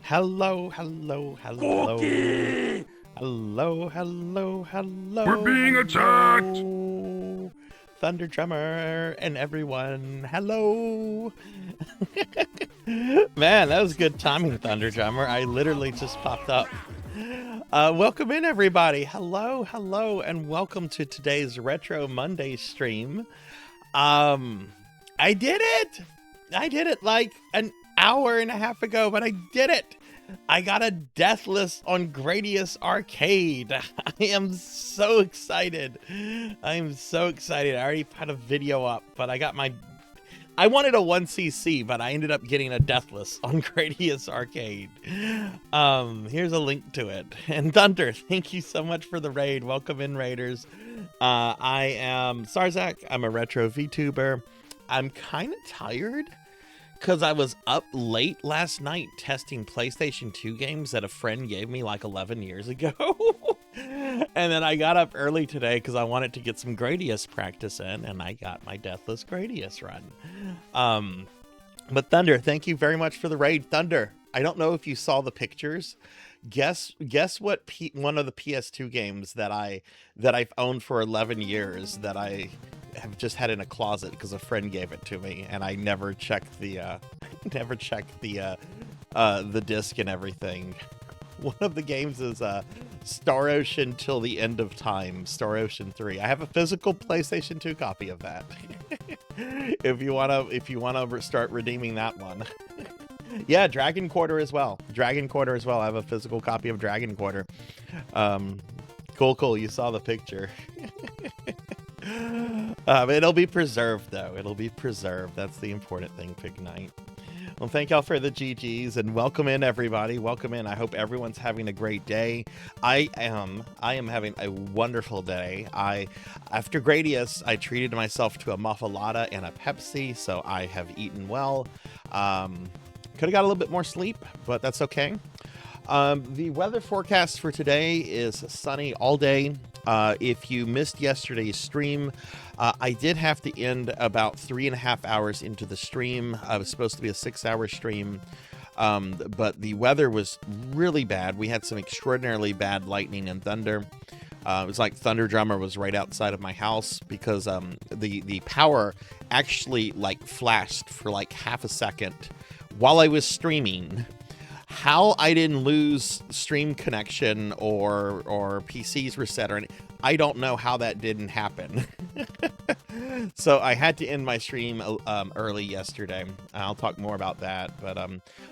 Hello, hello, hello. Cookie! Hello, hello, hello. We're being attacked! Thunder Drummer and everyone, hello. Man, that was good timing, Thunder Drummer. I literally just popped up. Welcome in, everybody. Hello, hello, and welcome to today's Retro Monday stream. I did it! I did it like an hour and a half ago, but I did it! I got a deathless on Gradius Arcade. I am so excited. I am so excited. I already had a video up, but I got my... I wanted a 1cc, but I ended up getting a deathless on Gradius Arcade. Here's a link to it. And Thunder, thank you so much for the raid. Welcome in, Raiders. I am Sarzac. I'm a retro VTuber. I'm kind of tired because I was up late last night testing PlayStation 2 games that a friend gave me like 11 years ago. And then I got up early today because I wanted to get some Gradius practice in, and I got my deathless Gradius run. But Thunder, thank you very much for the raid. Thunder, I don't know if you saw the pictures. Guess what one of the PS2 games that I've owned for 11 years that I have just had in a closet because a friend gave it to me and I never checked the the disc and everything. One of the games is Star Ocean Till the End of Time, Star Ocean 3. I have a physical PlayStation 2 copy of that. if you wanna start redeeming that one. Yeah, Dragon Quarter as well. Dragon Quarter as well. I have a physical copy of Dragon Quarter. Cool. You saw the picture. It'll be preserved though. It'll be preserved. That's the important thing, Pig Knight. Well, thank y'all for the GGs and welcome in everybody. Welcome in. I hope everyone's having a great day. I am having a wonderful day. After Gradius, I treated myself to a muffalata and a Pepsi, so I have eaten well. Could have got a little bit more sleep, but that's okay. The weather forecast for today is sunny all day. If you missed yesterday's stream, I did have to end about 3.5 hours into the stream. It was supposed to be a 6-hour stream, but the weather was really bad. We had some extraordinarily bad lightning and thunder. It was like Thunder Drummer was right outside of my house because the power actually like flashed for like half a second while I was streaming. How I didn't lose stream connection or PCs reset or anything, I don't know how that didn't happen. So I had to end my stream early yesterday. I'll talk more about that, but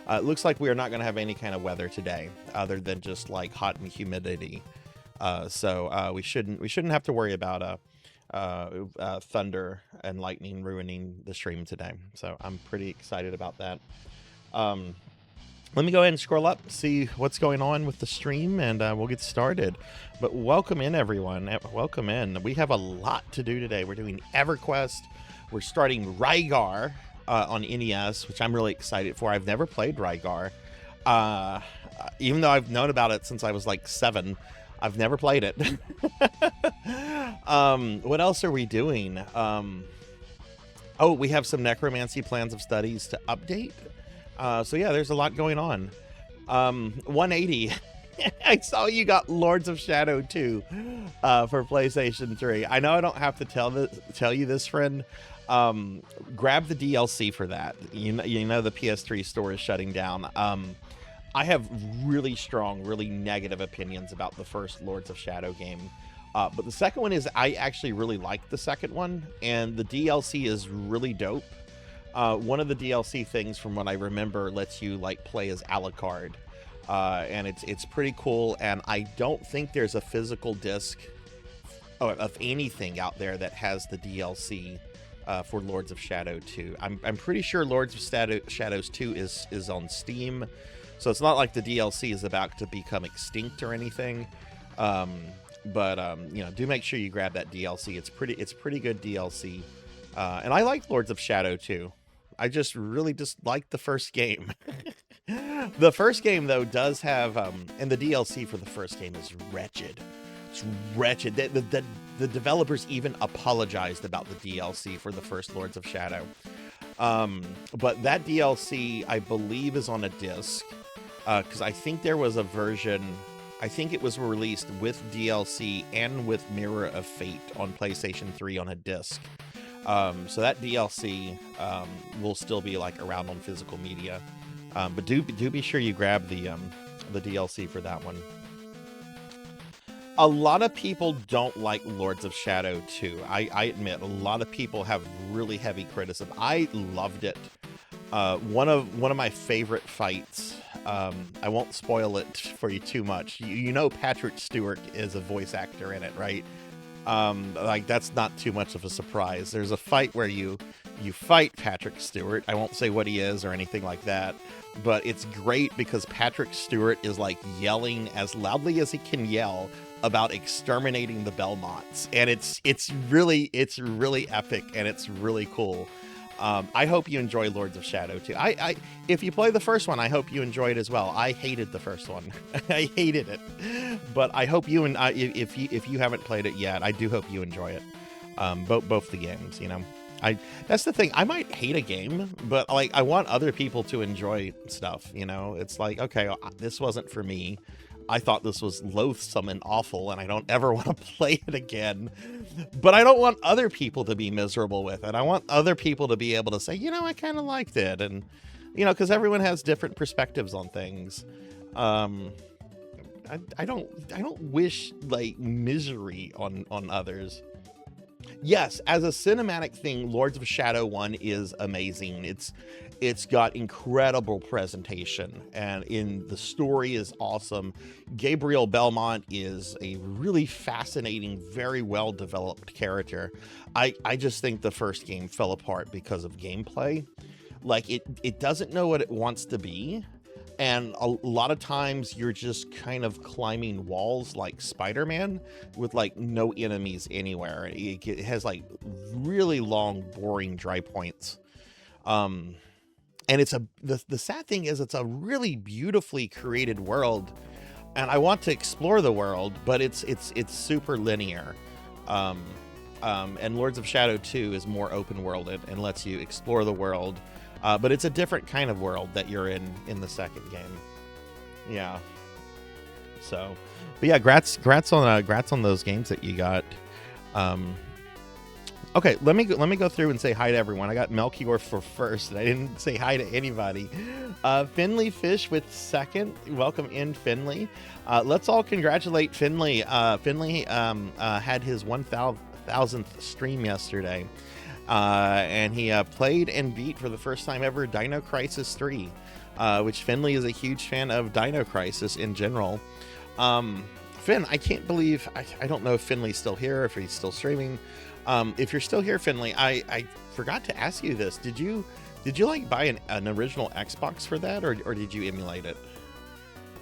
it looks like we are not going to have any kind of weather today other than just like hot and humidity. So we shouldn't have to worry about thunder and lightning ruining the stream today. So I'm pretty excited about that. Let me go ahead and scroll up, see what's going on with the stream, and we'll get started. But welcome in, everyone. Welcome in. We have a lot to do today. We're doing EverQuest. We're starting Rygar on NES, which I'm really excited for. I've never played Rygar. Even though I've known about it since I was like 7, I've never played it. What else are we doing? Oh, we have some necromancy plans of studies to update. So yeah, there's a lot going on. 180. I saw you got Lords of Shadow 2 for PlayStation 3. I know I don't have to tell you this, friend. Grab the DLC for that. You know the PS3 store is shutting down. I have really strong, really negative opinions about the first Lords of Shadow game. But the second one is, I actually really like the second one, and the DLC is really dope. One of the DLC things, from what I remember, lets you like play as Alucard, and it's pretty cool. And I don't think there's a physical disc of anything out there that has the DLC for Lords of Shadow 2. I'm pretty sure Lords of Shadows 2 is on Steam, so it's not like the DLC is about to become extinct or anything. But you know, do make sure you grab that DLC. It's pretty good DLC. And I like Lords of Shadow 2. I just really like the first game. The first game, though, does have, and the DLC for the first game is wretched. It's wretched. The developers even apologized about the DLC for the first Lords of Shadow. But that DLC, I believe, is on a disc. Because I think there was a version, I think it was released with DLC and with Mirror of Fate on PlayStation 3 on a disc. So that DLC will still be like around on physical media, but do be sure you grab the DLC for that one. A lot of people don't like Lords of Shadow 2. I admit, a lot of people have really heavy criticism. I loved it. One of my favorite fights. I won't spoil it for you too much. You know Patrick Stewart is a voice actor in it, right? Like that's not too much of a surprise. There's a fight where you fight Patrick Stewart. I won't say what he is or anything like that, but it's great because Patrick Stewart is like yelling as loudly as he can yell about exterminating the Belmonts, and it's really epic and it's really cool. I hope you enjoy Lords of Shadow 2. If you play the first one, I hope you enjoy it as well. I hated the first one. I hated it. But I hope you, and if you haven't played it yet, I do hope you enjoy it. Both the games, you know. I That's the thing. I might hate a game, but like I want other people to enjoy stuff, you know? It's like, okay, this wasn't for me. I thought this was loathsome and awful and I don't ever want to play it again. But I don't want other people to be miserable with it. I want other people to be able to say, you know, I kind of liked it, and you know, because everyone has different perspectives on things. I don't wish like misery on others. Yes, as a cinematic thing, Lords of Shadow 1 is amazing. It's got incredible presentation, and the story is awesome. Gabriel Belmont is a really fascinating, very well developed character. I just think the first game fell apart because of gameplay. Like it doesn't know what it wants to be. And a lot of times you're just kind of climbing walls like Spider-Man with like no enemies anywhere. It has like really long, boring dry points. And the sad thing is it's a really beautifully created world, and I want to explore the world, but it's super linear. And Lords of Shadow 2 is more open worlded and lets you explore the world. But it's a different kind of world that you're in the second game. Yeah. So, but yeah, grats on those games that you got. Okay, let me go through and say hi to everyone. I got Melchior for first, and I didn't say hi to anybody. Finley Fish with second. Welcome in, Finley. Let's all congratulate Finley. Finley had his 1,000th stream yesterday. And he played and beat for the first time ever Dino Crisis 3, which Finley is a huge fan of Dino Crisis in general. Finn, I can't believe, I don't know if Finley's still here, if he's still streaming. If you're still here, Finley, I forgot to ask you this. Did you like buy an original Xbox for that, or did you emulate it?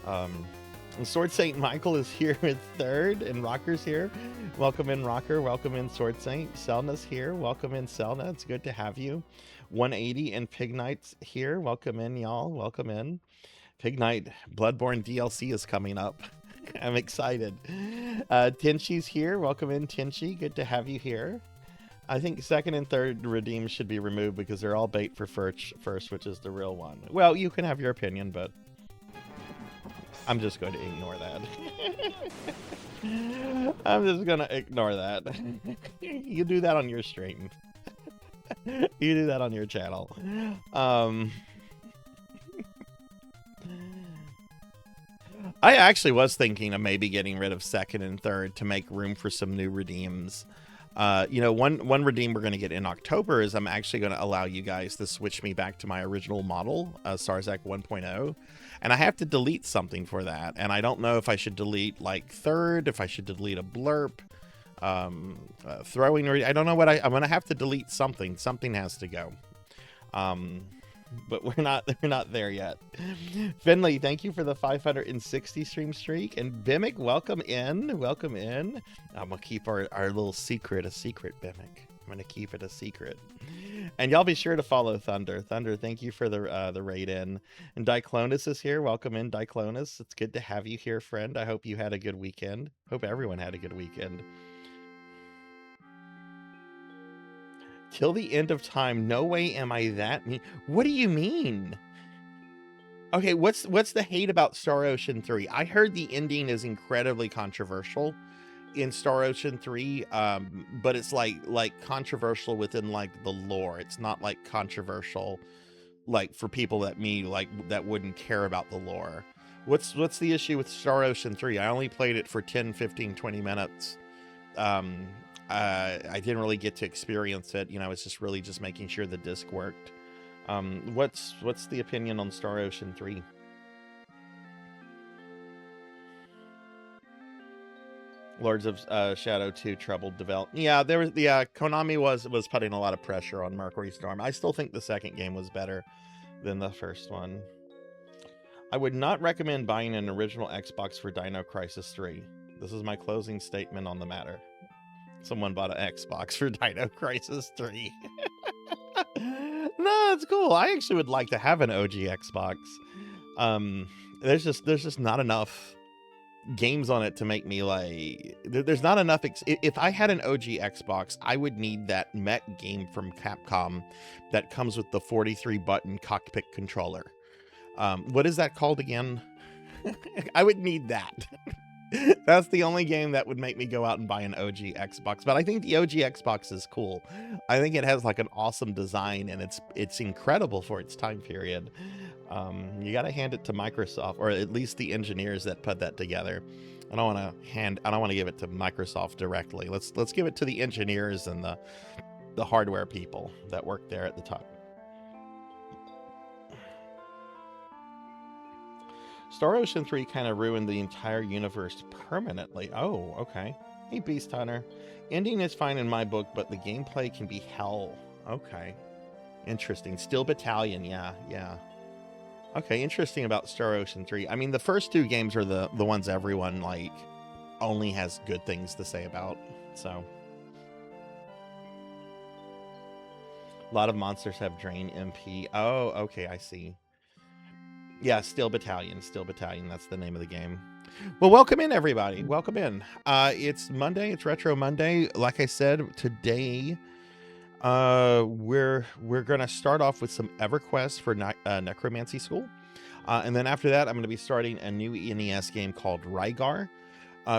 And Sword Saint Michael is here with third, and Rocker's here. Welcome in, Rocker. Welcome in, Sword Saint. Selna's here. Welcome in, Selna. It's good to have you. 180 and Pig Knight's here. Welcome in, y'all. Welcome in. Pig Knight Bloodborne DLC is coming up. I'm excited. Tinshi's here. Welcome in, Tinshi. Good to have you here. I think second and third redeems should be removed because they're all bait for first, which is the real one. Well, you can have your opinion, but I'm just going to ignore that. I'm just going to ignore that. You do that on your stream. You do that on your channel. I actually was thinking of maybe getting rid of second and third to make room for some new redeems. You know, one redeem we're going to get in October is I'm actually going to allow you guys to switch me back to my original model, Sarzac 1.0. And I have to delete something for that. And I don't know if I should delete like third, if I should delete a blurb, throwing. I don't know what I'm going to have to delete something. Something has to go. But we're not there yet. Finley, thank you for the 560 stream streak. And Bimic, welcome in. Welcome in. I'm going to keep our little secret a secret, Bimic. I'm going to keep it a secret. And y'all be sure to follow Thunder. Thunder, thank you for the raid in. And Diclonus is here. Welcome in, Diclonus. It's good to have you here, friend. I hope you had a good weekend. Hope everyone had a good weekend. Till the end of time. No way am I that mean. What do you mean? Okay, what's the hate about Star Ocean 3? I heard the ending is incredibly controversial in Star Ocean 3, but it's like controversial within like the lore. It's not like controversial like for people that wouldn't care about the lore. What's the issue with Star Ocean 3? I only played it for 10, 15, 20 minutes. I didn't really get to experience it. You know, it's just really just making sure the disc worked. What's the opinion on Star Ocean 3? Lords of Shadow 2 troubled development. Yeah, Konami was putting a lot of pressure on Mercury Storm. I still think the second game was better than the first one. I would not recommend buying an original Xbox for Dino Crisis 3. This is my closing statement on the matter. Someone bought an Xbox for Dino Crisis 3. No, it's cool. I actually would like to have an OG Xbox. There's just not enough games on it to make me like there's not enough if I had an OG Xbox, I would need that mech game from Capcom that comes with the 43 button cockpit controller. What is that called again? I would need that. That's the only game that would make me go out and buy an OG Xbox. But I think the OG Xbox is cool. I think it has like an awesome design, and it's incredible for its time period. You got to hand it to Microsoft, or at least the engineers that put that together. I don't want to give it to Microsoft directly. Let's give it to the engineers and the hardware people that work there at the top. Star Ocean 3 kind of ruined the entire universe permanently. Oh, okay. Hey, Beast Hunter. Ending is fine in my book, but the gameplay can be hell. Okay. Interesting. Steel Battalion, yeah. Okay, interesting about Star Ocean 3. I mean, the first two games are the ones everyone, like, only has good things to say about, so. A lot of monsters have drain MP. Oh, okay, I see. Yeah, Steel Battalion, that's the name of the game. Well, welcome in, everybody. Welcome in. It's Monday, it's Retro Monday. Like I said, today we're gonna start off with some EverQuest for Necromancy School. And then after that, I'm gonna be starting a new NES game called Rygar.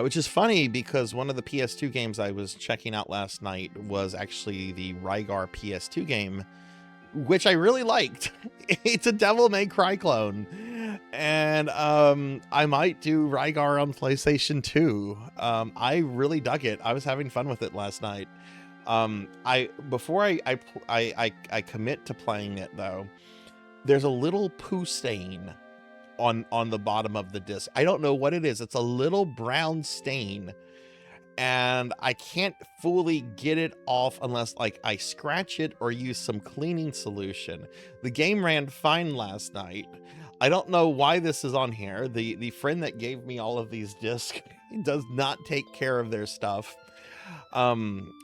Which is funny because one of the PS2 games I was checking out last night was actually the Rygar PS2 game, which I really liked. It's a Devil May Cry clone. And I might do Rygar on PlayStation 2. I really dug it. I was having fun with it last night. Before I commit to playing it though, there's a little poo stain on the bottom of the disc. I don't know what it is. It's a little brown stain. And I can't fully get it off unless like I scratch it or use some cleaning solution. The game ran fine last night. I don't know why this is on here. The friend that gave me all of these discs does not take care of their stuff.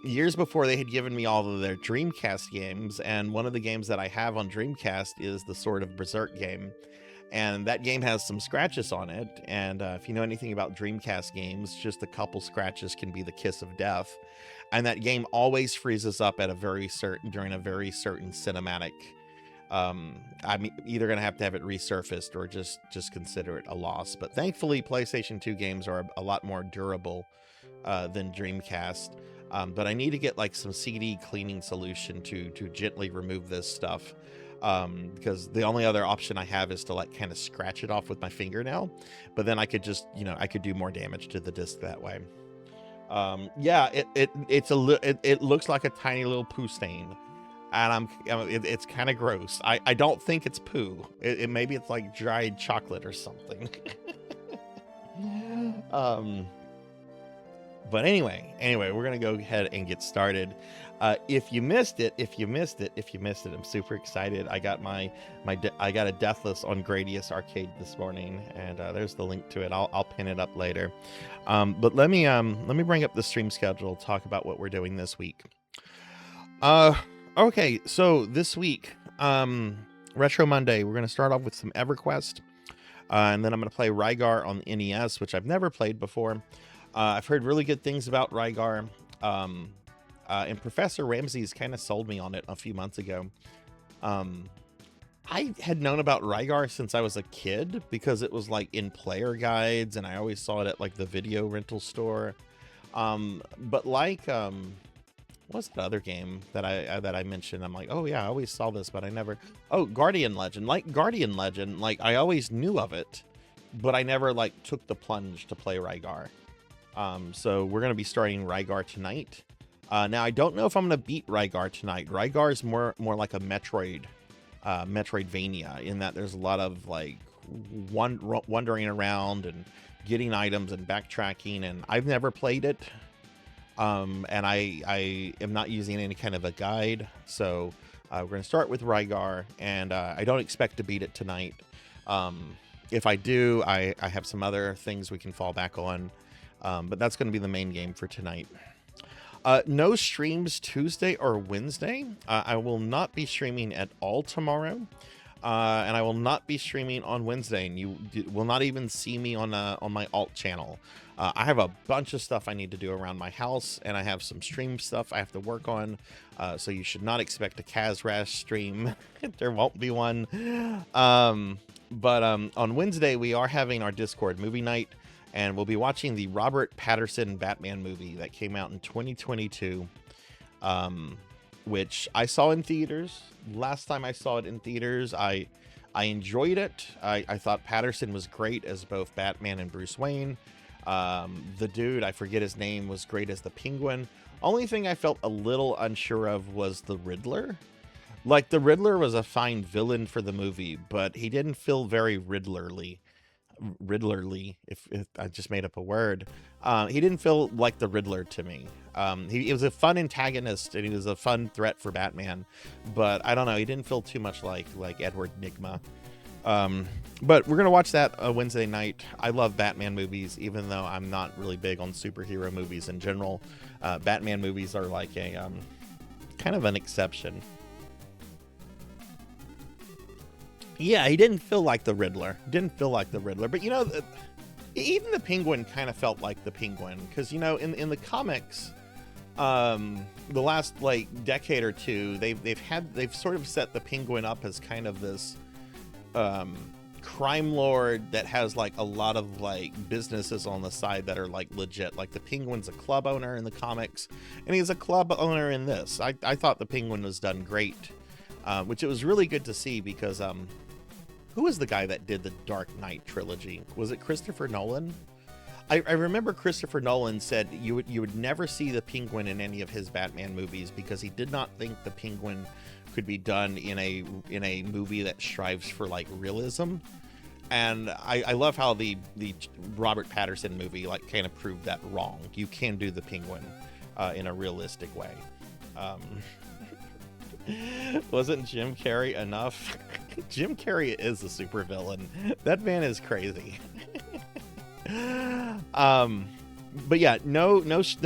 Years before, they had given me all of their Dreamcast games, and one of the games that I have on Dreamcast is the Sword of Berserk game. And that game has some scratches on it. And if you know anything about Dreamcast games, just a couple scratches can be the kiss of death. And that game always freezes up at during a very certain cinematic. I'm either going to have it resurfaced or just consider it a loss. But thankfully, PlayStation 2 games are a lot more durable than Dreamcast. But I need to get like some CD cleaning solution to gently remove this stuff. Because the only other option I have is to like kind of scratch it off with my fingernail, but then I could just, I could do more damage to the disc that way. Yeah, it looks like a tiny little poo stain, and it's kind of gross. I don't think it's poo. Maybe it's like dried chocolate or something. But anyway, we're gonna go ahead and get started. If you missed it, I'm super excited. I got I got a Deathless on Gradius Arcade this morning, and there's the link to it. I'll pin it up later. But let me bring up the stream schedule, talk about what we're doing this week. Okay, so this week, Retro Monday, we're gonna start off with some EverQuest, and then I'm gonna play Rygar on the NES, which I've never played before. I've heard really good things about Rygar. And Professor Ramsey's kind of sold me on it a few months ago. I had known about Rygar since I was a kid because it was like in player guides, and I always saw it at like the video rental store. But like, what's that other game that I mentioned? I'm like, oh yeah, I always saw this, but I never. Oh, Guardian Legend. Like Guardian Legend, like I always knew of it, but I never like took the plunge to play Rygar. So we're gonna be starting Rygar tonight. Now I don't know if I'm gonna beat Rygar tonight. Rygar is more like a Metroidvania, in that there's a lot of like wandering around and getting items and backtracking, and I've never played it. And I am not using any kind of a guide, so we're gonna start with Rygar, and I don't expect to beat it tonight. If I do, I have some other things we can fall back on. But that's going to be the main game for tonight. No streams Tuesday or Wednesday. I will not be streaming at all tomorrow. and I will not be streaming on Wednesday, and you will not even see me on my alt channel. I have a bunch of stuff I need to do around my house, and I have some stream stuff I have to work on, so you should not expect a Kazrash stream. There won't be one. But on Wednesday, we are having our Discord movie night, and we'll be watching the Robert Pattinson Batman movie that came out in 2022, which I saw in theaters. Last time I saw it in theaters, I enjoyed it. I thought Patterson was great as both Batman and Bruce Wayne. The dude, I forget his name, was great as the Penguin. Only thing I felt a little unsure of was the Riddler. Like, the Riddler was a fine villain for the movie, but he didn't feel very Riddlerly, if I just made up a word. He didn't feel like the Riddler to me. He was a fun antagonist, and he was a fun threat for Batman, but I don't know, he didn't feel too much like Edward Nygma. But we're gonna watch that Wednesday night. I love Batman movies, even though I'm not really big on superhero movies in general. Batman movies are like a kind of an exception. Yeah, he didn't feel like the Riddler. But, you know, even the Penguin kind of felt like the Penguin. Because, you know, in the comics, the last, like, decade or two, they've sort of set the Penguin up as kind of this crime lord that has, like, a lot of, like, businesses on the side that are, like, legit. Like, the Penguin's a club owner in the comics, and he's a club owner in this. I thought the Penguin was done great. Which it was really good to see because who was the guy that did the Dark Knight trilogy? Was it Christopher Nolan? I remember Christopher Nolan said you would never see the Penguin in any of his Batman movies because he did not think the Penguin could be done in a movie that strives for, like, realism. And I love how the Robert Pattinson movie, like, kind of proved that wrong. You can do the Penguin in a realistic way. Wasn't Jim Carrey enough? Jim Carrey is a supervillain. That man is crazy. But yeah, no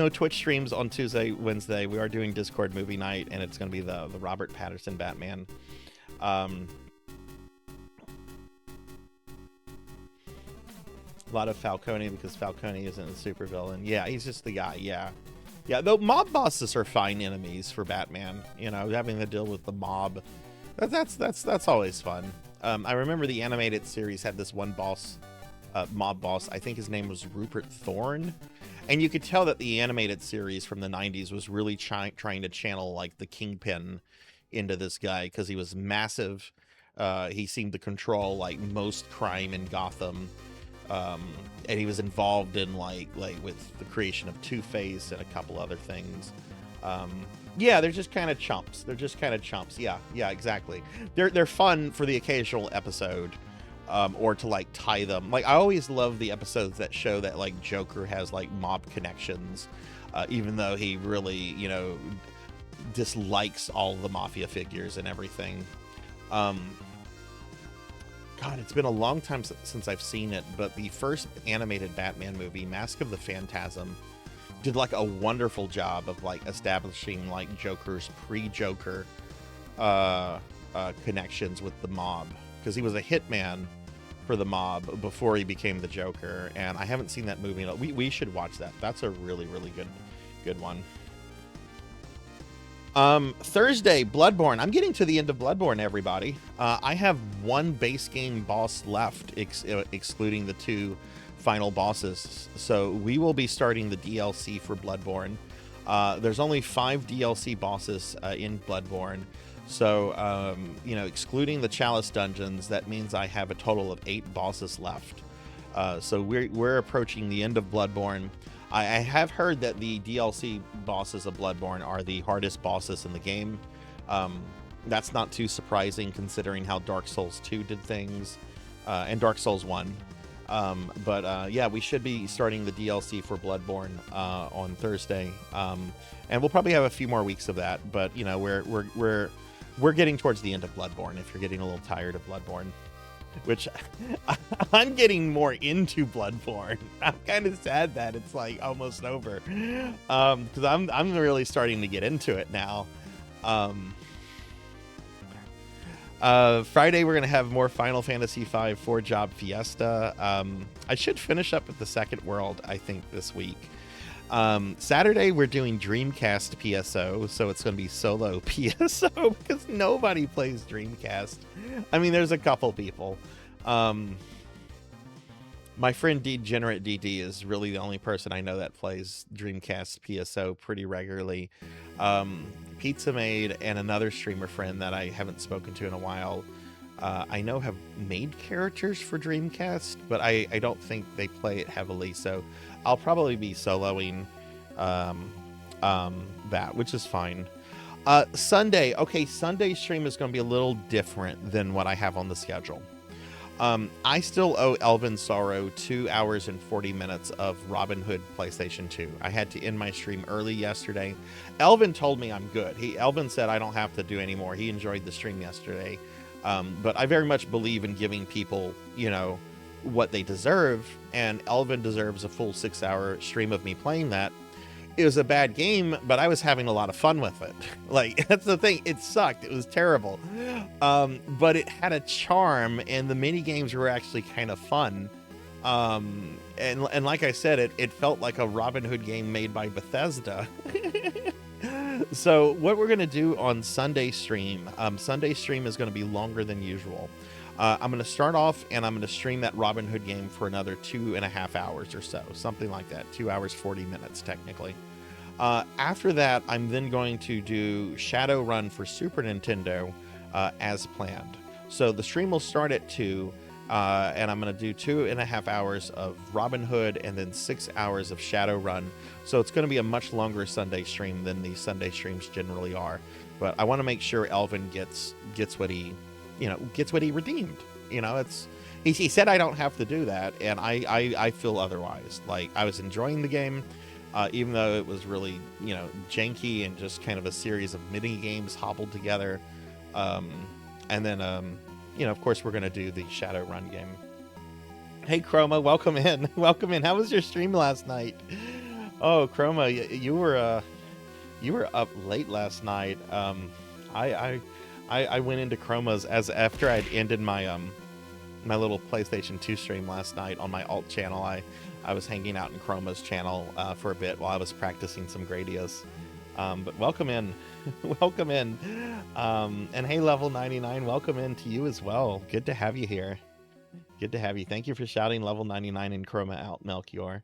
Twitch streams on Tuesday, Wednesday. We are doing Discord movie night, and it's going to be the Robert Pattinson Batman. A lot of Falcone because Falcone isn't a supervillain. Yeah, he's just the guy. Yeah. Yeah, though mob bosses are fine enemies for Batman. You know, having to deal with the mob, that's always fun. I remember the animated series had this one boss, mob boss. I think his name was Rupert Thorne, and you could tell that the animated series from the 90s was really trying to channel, like, the Kingpin into this guy because he was massive. He seemed to control, like, most crime in Gotham. And he was involved in like with the creation of Two-Face and a couple other things. Yeah, they're just kind of chumps. Yeah, exactly. They're fun for the occasional episode, or to, like, tie them. Like, I always love the episodes that show that, like, Joker has, like, mob connections, even though he really, you know, dislikes all the mafia figures and everything. God, it's been a long time since I've seen it, but the first animated Batman movie, Mask of the Phantasm, did, like, a wonderful job of, like, establishing, like, Joker's pre-Joker connections with the mob, because he was a hitman for the mob before he became the Joker, and I haven't seen that movie. We should watch that. That's a really, really good one. Thursday, Bloodborne. I'm getting to the end of Bloodborne, everybody. I have one base game boss left, excluding the 2 final bosses. So we will be starting the DLC for Bloodborne. There's only 5 DLC bosses in Bloodborne. So, you know, excluding the Chalice dungeons, that means I have a total of 8 bosses left. So we're approaching the end of Bloodborne. I have heard that the DLC bosses of Bloodborne are the hardest bosses in the game. That's not too surprising considering how Dark Souls 2 did things, and Dark Souls 1. Yeah, we should be starting the DLC for Bloodborne on Thursday, and we'll probably have a few more weeks of that. But, you know, we're getting towards the end of Bloodborne. If you're getting a little tired of Bloodborne, which I'm getting more into Bloodborne. I'm kind of sad that it's, like, almost over, because I'm really starting to get into it now. Friday, we're going to have more Final Fantasy V 4-Job Fiesta. I should finish up with the second world, I think, this week. Saturday, we're doing Dreamcast PSO, so it's going to be solo PSO because nobody plays Dreamcast. I mean, there's a couple people. My friend Degenerate DD is really the only person I know that plays Dreamcast PSO pretty regularly. Pizza Maid and another streamer friend that I haven't spoken to in a while, I know have made characters for Dreamcast, but I don't think they play it heavily, so I'll probably be soloing that, which is fine. Sunday, okay, Sunday stream is going to be a little different than what I have on the schedule. I still owe Elvin Sorrow 2 hours and 40 minutes of Robin Hood PlayStation 2. I had to end my stream early yesterday. Elvin told me I'm good. Elvin said I don't have to do any more. He enjoyed the stream yesterday. But I very much believe in giving people, you know, what they deserve. And Elvin deserves a full 6-hour stream of me playing that. It was a bad game, but I was having a lot of fun with it. Like, that's the thing. It sucked. It was terrible. But it had a charm, and the mini games were actually kind of fun. And like I said, it felt like a Robin Hood game made by Bethesda. So what we're going to do on Sunday stream is going to be longer than usual. I'm going to start off and I'm going to stream that Robin Hood game for another 2.5 hours or so, something like that. 2 hours, 40 minutes, technically. After that, I'm then going to do Shadowrun for Super Nintendo as planned. So the stream will start at 2, and I'm going to do 2.5 hours of Robin Hood and then 6 hours of Shadowrun. So it's going to be a much longer Sunday stream than the Sunday streams generally are. But I want to make sure Elvin gets what he redeemed. You know, he said I don't have to do that, and I feel otherwise. Like, I was enjoying the game, even though it was really, you know, janky and just kind of a series of mini games hobbled together. And then, you know, of course, we're going to do the Shadowrun game. Hey, Chroma, welcome in. Welcome in. How was your stream last night? Oh, Chroma, you were up late last night. I went into Chroma's after I'd ended my my little PlayStation 2 stream last night on my alt channel. I was hanging out in Chroma's channel for a bit while I was practicing some Gradius. But welcome in. Welcome in. And hey, Level 99, welcome in to you as well. Good to have you here. Good to have you. Thank you for shouting Level 99 and Chroma out, Melchior.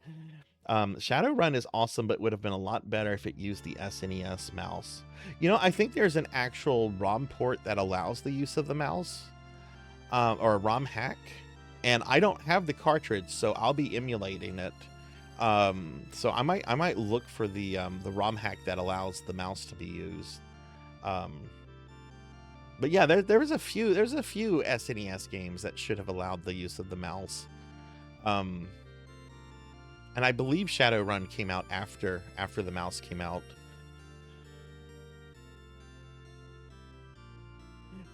Shadowrun is awesome, but would have been a lot better if it used the SNES mouse. You know, I think there's an actual ROM port that allows the use of the mouse, or a ROM hack, and I don't have the cartridge, so I'll be emulating it. So I might look for the ROM hack that allows the mouse to be used. But yeah, there's a few SNES games that should have allowed the use of the mouse. And I believe Shadowrun came out after the mouse came out.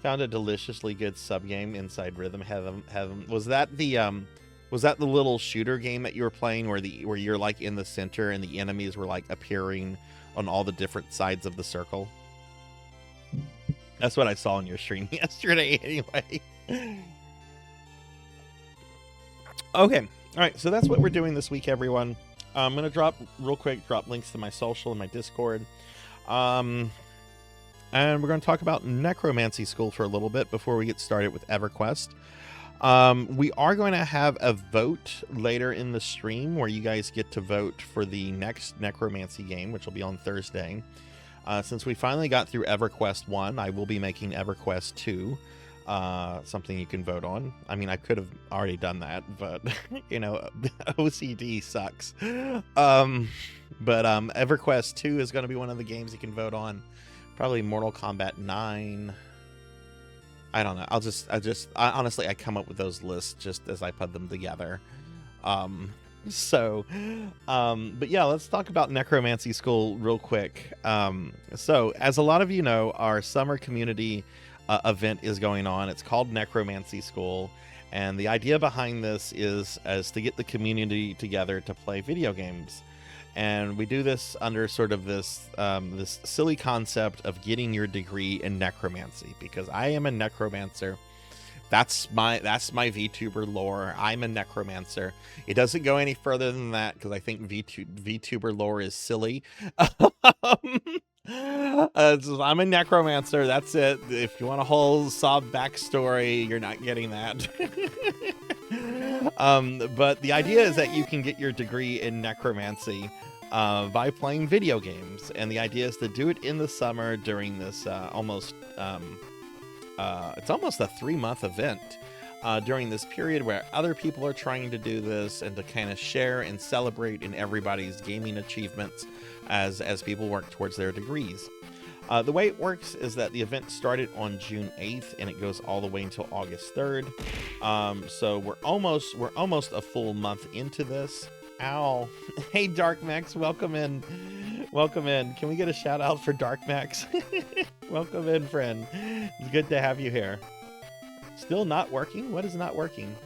Found a deliciously good sub game, Inside Rhythm Heaven. Was that the little shooter game that you were playing where you're like in the center and the enemies were like appearing on all the different sides of the circle? That's what I saw in your stream yesterday anyway. Okay. All right, so that's what we're doing this week, everyone. I'm going to drop links to my social and my Discord. And we're going to talk about Necromancy School for a little bit before we get started with EverQuest. We are going to have a vote later in the stream where you guys get to vote for the next Necromancy game, which will be on Thursday. Since we finally got through EverQuest 1, I will be making EverQuest 2. Something you can vote on. I mean, I could have already done that, but you know, OCD sucks. But EverQuest 2 is going to be one of the games you can vote on. Probably Mortal Kombat 9. I don't know. Honestly, I come up with those lists just as I put them together. But yeah, let's talk about Necromancy School real quick. So as a lot of you know, our summer community event is going on. It's called Necromancy School, and the idea behind this is to get the community together to play video games. And we do this under sort of this this silly concept of getting your degree in necromancy, because I am a necromancer. That's my VTuber lore. I'm a necromancer. It doesn't go any further than that because I think VTuber lore is silly. So I'm a necromancer. That's it. If you want a whole sob backstory, you're not getting that. But the idea is that you can get your degree in necromancy by playing video games, and the idea is to do it in the summer during this it's almost a 3-month event during this period where other people are trying to do this, and to kind of share and celebrate in everybody's gaming achievements as people work towards their degrees. The way it works is that the event started on June 8th and it goes all the way until August 3rd. So we're almost a full month into this. Ow. Hey, Dark Max, welcome in. Welcome in. Can we get a shout out for Dark Max? Welcome in, friend. It's good to have you here. Still not working? What is not working?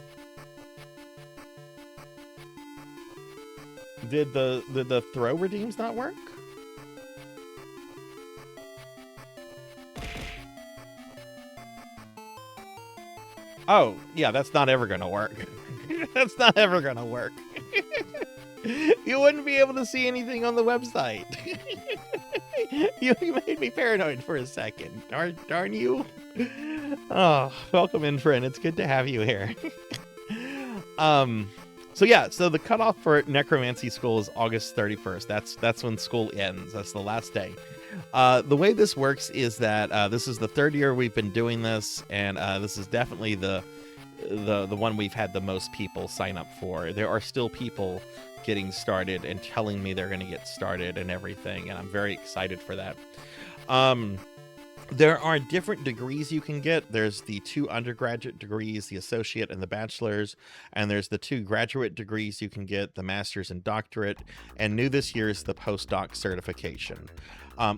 Did the throw redeems not work? Oh, yeah, that's not ever gonna work. That's not ever gonna work. You wouldn't be able to see anything on the website. You made me paranoid for a second. Darn you. Oh, welcome in, friend. It's good to have you here. So yeah, so the cutoff for necromancy school is August 31st. That's when school ends. That's the last day. The way this works is that this is the 3rd year we've been doing this, and this is definitely the one we've had the most people sign up for. There are still people getting started and telling me they're going to get started and everything, and I'm very excited for that. There are different degrees you can get. There's the 2 undergraduate degrees, the associate and the bachelor's, and there's the 2 graduate degrees you can get, the master's and doctorate, and new this year is the postdoc certification.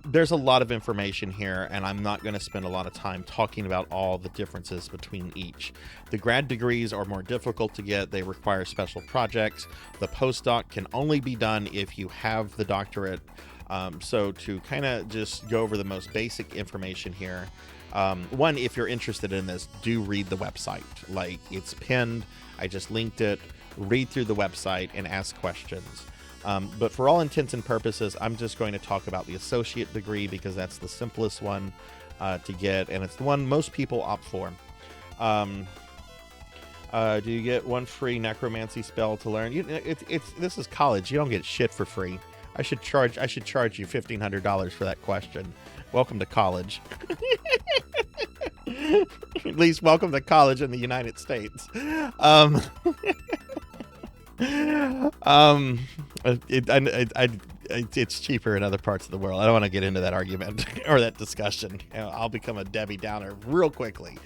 There's a lot of information here, and I'm not going to spend a lot of time talking about all the differences between each. The grad degrees are more difficult to get. They require special projects. The postdoc can only be done if you have the doctorate. So to kind of just go over the most basic information here, one, if you're interested in this, do read the website. Like, it's pinned. I just linked it. Read through the website and ask questions. But for all intents and purposes, I'm just going to talk about the associate degree because that's the simplest one to get, and it's the one most people opt for. Do you get 1 free necromancy spell to learn? This is college. You don't get shit for free. I should charge you $1,500 for that question. Welcome to college. At least welcome to college in the United States. It's cheaper in other parts of the world. I don't want to get into that argument or that discussion. I'll become a Debbie Downer real quickly.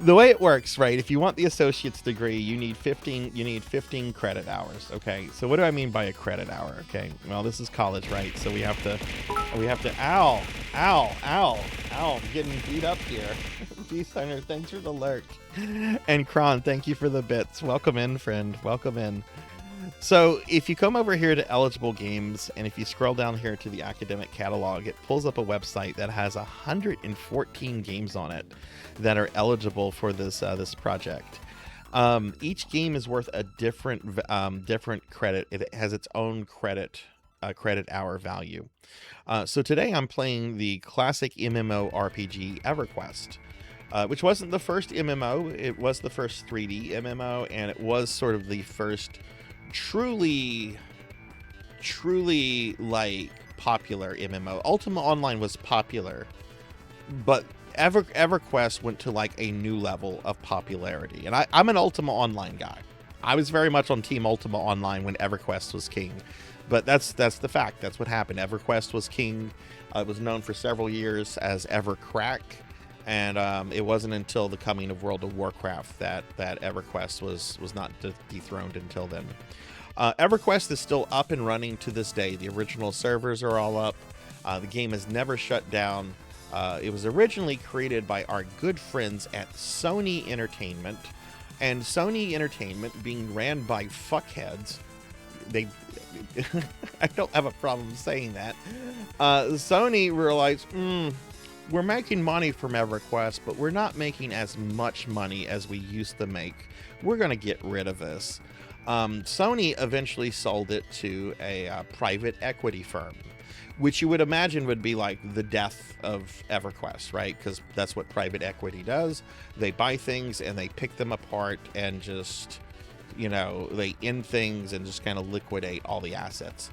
The way it works, right? If you want the associate's degree, you need 15 credit hours. Okay. So what do I mean by a credit hour? Okay. Well, this is college, right? So we have to, ow, I'm getting beat up here. D-Signer, thanks for the lurk. And Kron, thank you for the bits. Welcome in, friend. Welcome in. So if you come over here to eligible games, and if you scroll down here to the academic catalog, it pulls up a website that has 114 games on it that are eligible for this this project. Each game is worth a different credit. It has its own credit hour value. So today I'm playing the classic MMORPG EverQuest. Which wasn't the first MMO. It was the first 3D MMO, and it was sort of the first truly like popular MMO. Ultima Online was popular, but EverQuest went to like a new level of popularity. And I'm an Ultima Online guy. I was very much on Team Ultima Online when EverQuest was king. But that's the fact. That's what happened. EverQuest was king. It was known for several years as EverCrack. And it wasn't until the coming of World of Warcraft that EverQuest was not dethroned until then. EverQuest is still up and running to this day. The original servers are all up. The game has never shut down. It was originally created by our good friends at Sony Entertainment. And Sony Entertainment, being ran by fuckheads, they I don't have a problem saying that. Sony realized, we're making money from EverQuest, but we're not making as much money as we used to make. We're going to get rid of this. Sony eventually sold it to a private equity firm, which you would imagine would be like the death of EverQuest, right? Because that's what private equity does. They buy things and they pick them apart and just, they end things and just kind of liquidate all the assets.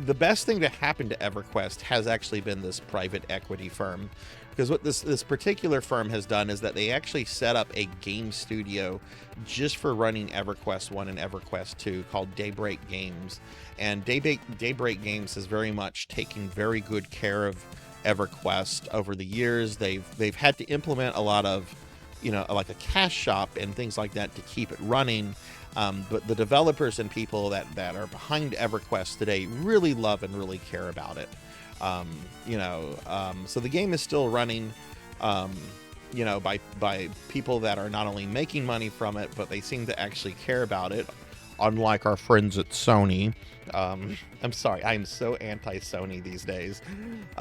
The best thing to happen to EverQuest has actually been this private equity firm, because what this particular firm has done is that they actually set up a game studio just for running EverQuest 1 and EverQuest 2 called Daybreak Games. And Daybreak Games has very much taken very good care of EverQuest over the years. They've had to implement a lot of, like a cash shop and things like that to keep it running. But the developers and people that are behind EverQuest today really love and really care about it. So the game is still running, by people that are not only making money from it, but they seem to actually care about it. Unlike our friends at Sony. I'm sorry, I'm so anti-Sony these days.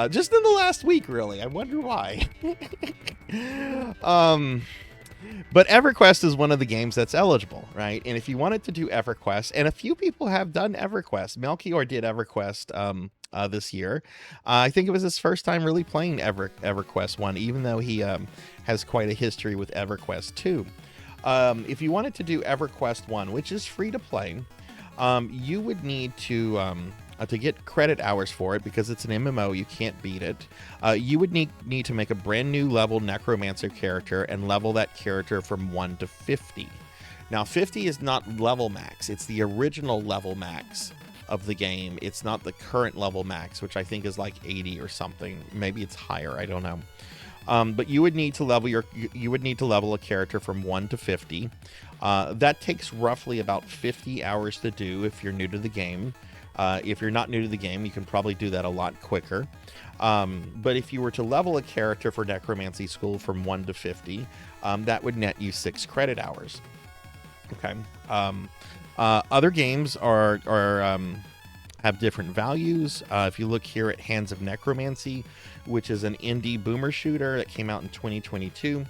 Just in the last week, really. I wonder why. But EverQuest is one of the games that's eligible, right? And if you wanted to do EverQuest, and a few people have done EverQuest. Melchior did EverQuest this year. I think it was his first time really playing EverQuest 1, even though he has quite a history with EverQuest 2. If you wanted to do EverQuest 1, which is free to play, you would need to get credit hours for it, because it's an MMO. You can't beat it. You would need to make a brand new level Necromancer character and level that character from 1 to 50. Now, 50 is not level max. It's the original level max of the game. It's not the current level max, which I think is like 80 or something. Maybe it's higher. I don't know. But you would need to level a character from 1 to 50. That takes roughly about 50 hours to do if you're new to the game. If you're not new to the game, you can probably do that a lot quicker. But if you were to level a character for Necromancy School from 1 to 50, that would net you 6 credit hours. Okay. Other games have different values. If you look here at Hands of Necromancy, which is an indie boomer shooter that came out in 2022,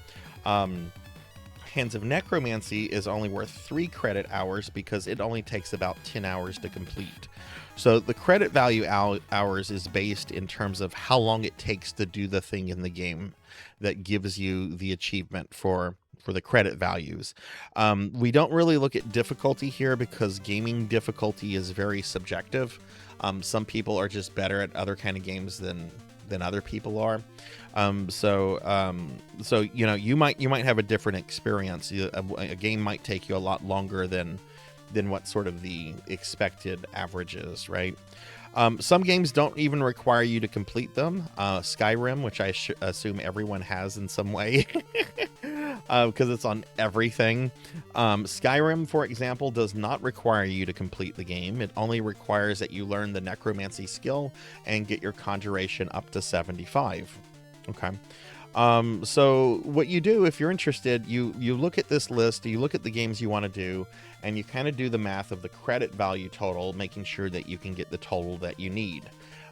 Hands of Necromancy is only worth 3 credit hours because it only takes about 10 hours to complete. So the credit value hours is based in terms of how long it takes to do the thing in the game that gives you the achievement for the credit values. We don't really look at difficulty here because gaming difficulty is very subjective. Some people are just better at other kind of games than other people are. So you might have a different experience. A game might take you a lot longer than what sort of the expected average is, right? Some games don't even require you to complete them. Skyrim, which I assume everyone has in some way, because it's on everything. Skyrim, for example, does not require you to complete the game. It only requires that you learn the necromancy skill and get your conjuration up to 75. Okay. So what you do, if you're interested, you look at this list, you look at the games you want to do, and you kind of do the math of the credit value total, making sure that you can get the total that you need.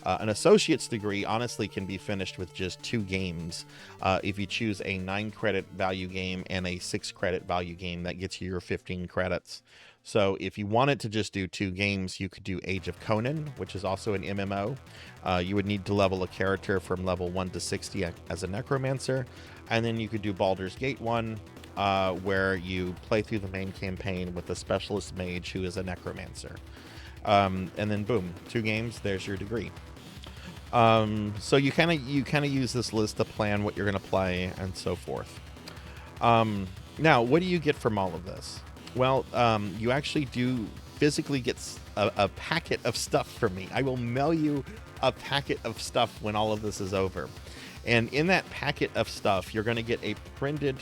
An associate's degree honestly can be finished with just 2 games. If you choose a 9 credit value game and a 6 credit value game, that gets you your 15 credits. So if you wanted to just do 2 games, you could do Age of Conan, which is also an MMO. You would need to level a character from level 1 to 60 as a necromancer. And then you could do Baldur's Gate 1, where you play through the main campaign with a specialist mage who is a necromancer. And then boom, 2 games, there's your degree. So you kind of use this list to plan what you're going to play and so forth. Now, what do you get from all of this? Well, you actually do physically get a packet of stuff from me. I will mail you a packet of stuff when all of this is over. And in that packet of stuff, you're going to get a printed,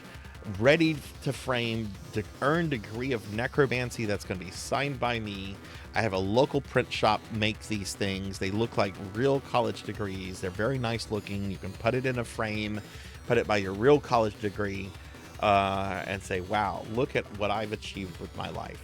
ready to frame, to earn degree of necromancy that's going to be signed by me. I have a local print shop make these things. They look like real college degrees. They're very nice looking. You can put it in a frame, put it by your real college degree, and say, wow, look at what I've achieved with my life.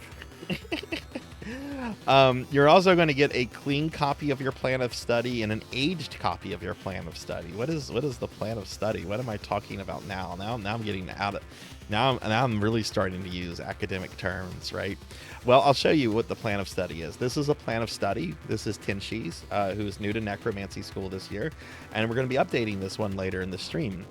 You're also going to get a clean copy of your plan of study and an aged copy of your plan of study. What is the plan of study? What am I talking about now? Now I'm getting out of now I'm really starting to use academic terms, right? Well, I'll show you what the plan of study is. This is a plan of study. This is Tinshi's, who's new to necromancy school this year, and we're going to be updating this one later in the stream.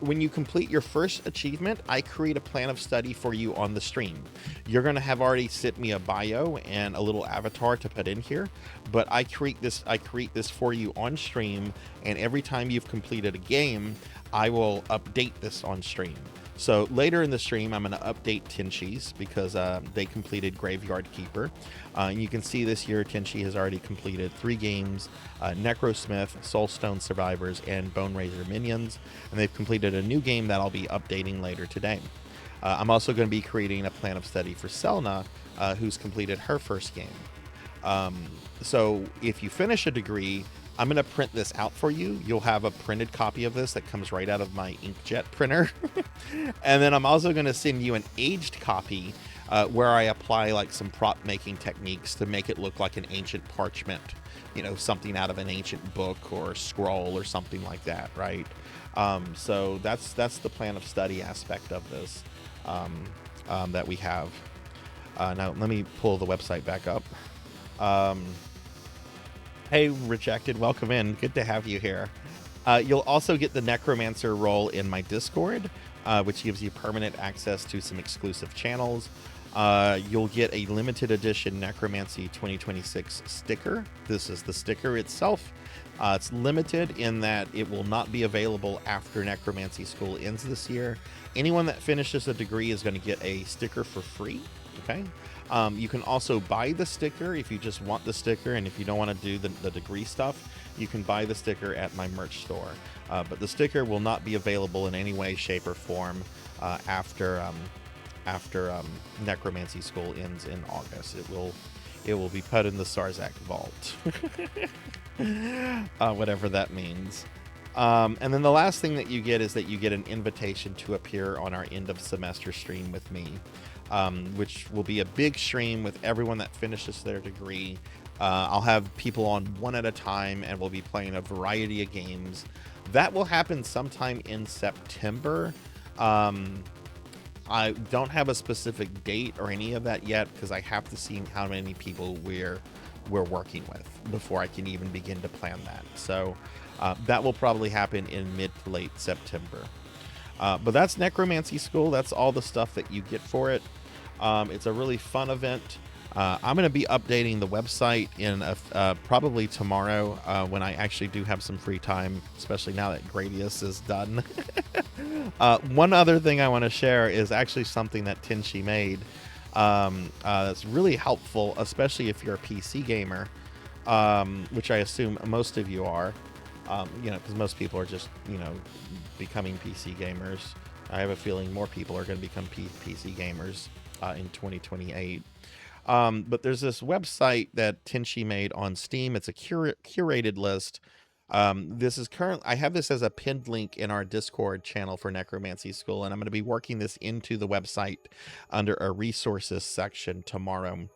When you complete your first achievement, I create a plan of study for you on the stream. You're going to have already sent me a bio and a little avatar to put in here, but I create this for you on stream, and every time you've completed a game, I will update this on stream. So later in the stream, I'm going to update Tinshi's because they completed Graveyard Keeper. And you can see this year, Tinshi has already completed 3 games, Necrosmith, Soulstone Survivors, and Bone Razor Minions. And they've completed a new game that I'll be updating later today. I'm also going to be creating a plan of study for Selna, who's completed her first game. So if you finish a degree, I'm going to print this out for you. You'll have a printed copy of this that comes right out of my inkjet printer. And then I'm also going to send you an aged copy where I apply like some prop making techniques to make it look like an ancient parchment, you know, something out of an ancient book or scroll or something like that, right? So that's the plan of study aspect of this that we have. Now let me pull the website back up. Hey, Rejected, welcome in. Good to have you here. You'll also get the Necromancer role in my Discord, which gives you permanent access to some exclusive channels. You'll get a limited edition Necromancy 2026 sticker. This is the sticker itself. It's limited in that it will not be available after Necromancy School ends this year. Anyone that finishes a degree is going to get a sticker for free. Okay. You can also buy the sticker if you just want the sticker, and if you don't want to do the degree stuff, you can buy the sticker at my merch store. But the sticker will not be available in any way, shape, or form after Necromancy School ends in August. It will be put in the Sarzac vault, whatever that means. And then the last thing that you get is that you get an invitation to appear on our end of semester stream with me. Which will be a big stream with everyone that finishes their degree. I'll have people on one at a time, and we'll be playing a variety of games. That will happen sometime in September. I don't have a specific date or any of that yet because I have to see how many people we're working with before I can even begin to plan that. So that will probably happen in mid to late September. But that's Necromancy School. That's all the stuff that you get for it. It's a really fun event. I'm going to be updating the website in probably tomorrow when I actually do have some free time, especially now that Gradius is done. One other thing I want to share is actually something that Tinshi made that's really helpful, especially if you're a PC gamer, which I assume most of you are, because most people are just, becoming PC gamers. I have a feeling more people are going to become PC gamers in 2028. But there's this website that Tinshi made on Steam. It's a curated list. I have this as a pinned link in our Discord channel for Necromancy School, and I'm going to be working this into the website under a resources section tomorrow.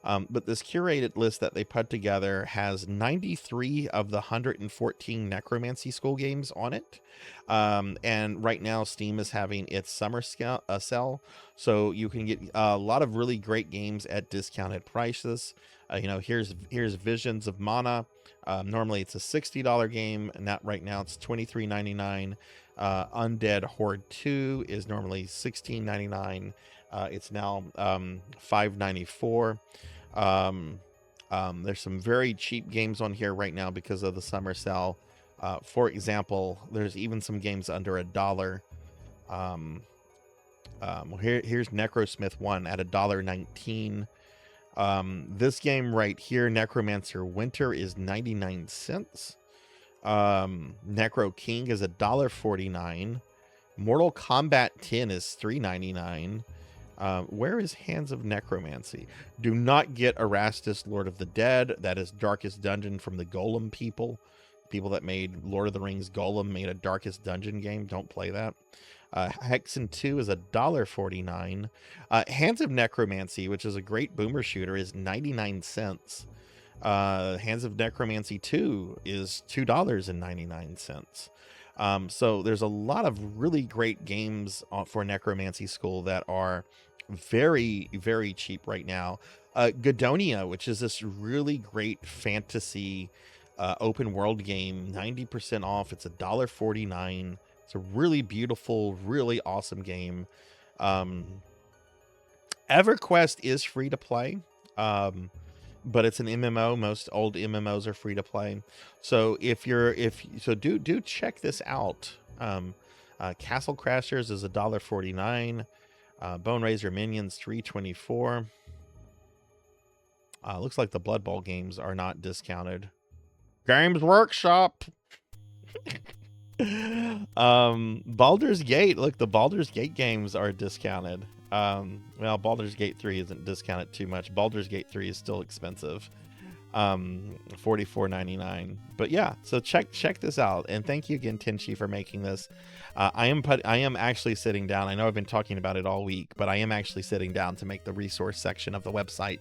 But this curated list that they put together has 93 of the 114 Necromancy School games on it. And right now Steam is having its summer sale, so you can get a lot of really great games at discounted prices. Here's Visions of Mana. Normally it's a $60 game, and right now it's $23.99. Undead Horde 2 is normally $16.99. It's now $5.94. There's some very cheap games on here right now because of the summer sale. For example, there's even some games under $1. Here's Necrosmith 1 at $1.19. This game right here, Necromancer Winter, is 99 cents. Necro King is $1.49. Mortal Kombat 10 is $3.99. Where is Hands of Necromancy? Do not get Erastus, Lord of the Dead. That is Darkest Dungeon from the Golem people people that made Lord of the Rings Golem made a Darkest Dungeon game. Don't play that. Hexen 2 is $1.49. Hands of Necromancy, which is a great boomer shooter, is 99 cents. Hands of Necromancy 2 is $2.99. So there's a lot of really great games for Necromancy School that are very, very cheap right now. Gudonia, which is this really great fantasy open world game, 90% off. It's $1.49. It's a really beautiful, really awesome game. EverQuest is free to play, but it's an MMO. Most old MMOs are free to play. So do check this out. Castle Crashers is $1.49. Bone Razor Minions $3.24. Looks like the Blood Bowl games are not discounted. Games Workshop. Baldur's Gate. Look, the Baldur's Gate games are discounted. Well, Baldur's Gate 3 isn't discounted too much. Baldur's Gate 3 is still expensive. $44.99. But yeah, so check this out, and thank you again, Tenchi, for making this. I am actually sitting down. I know I've been talking about it all week, but I am actually sitting down to make the resource section of the website,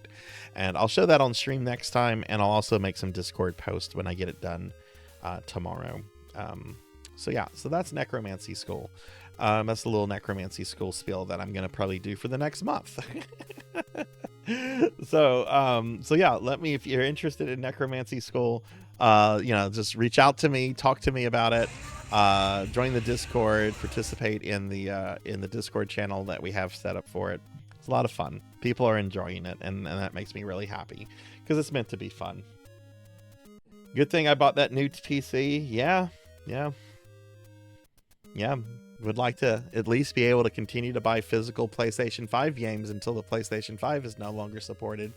and I'll show that on stream next time, and I'll also make some Discord posts when I get it done tomorrow. So yeah, so that's Necromancy School. That's a little Necromancy School spiel that I'm gonna probably do for the next month. So yeah, if you're interested in Necromancy School, just reach out to me, talk to me about it, join the Discord, participate in the Discord channel that we have set up for it. It's a lot of fun. People are enjoying it, and that makes me really happy because it's meant to be fun. Good thing I bought that new PC. Yeah. Would like to at least be able to continue to buy physical PlayStation 5 games until the PlayStation 5 is no longer supported.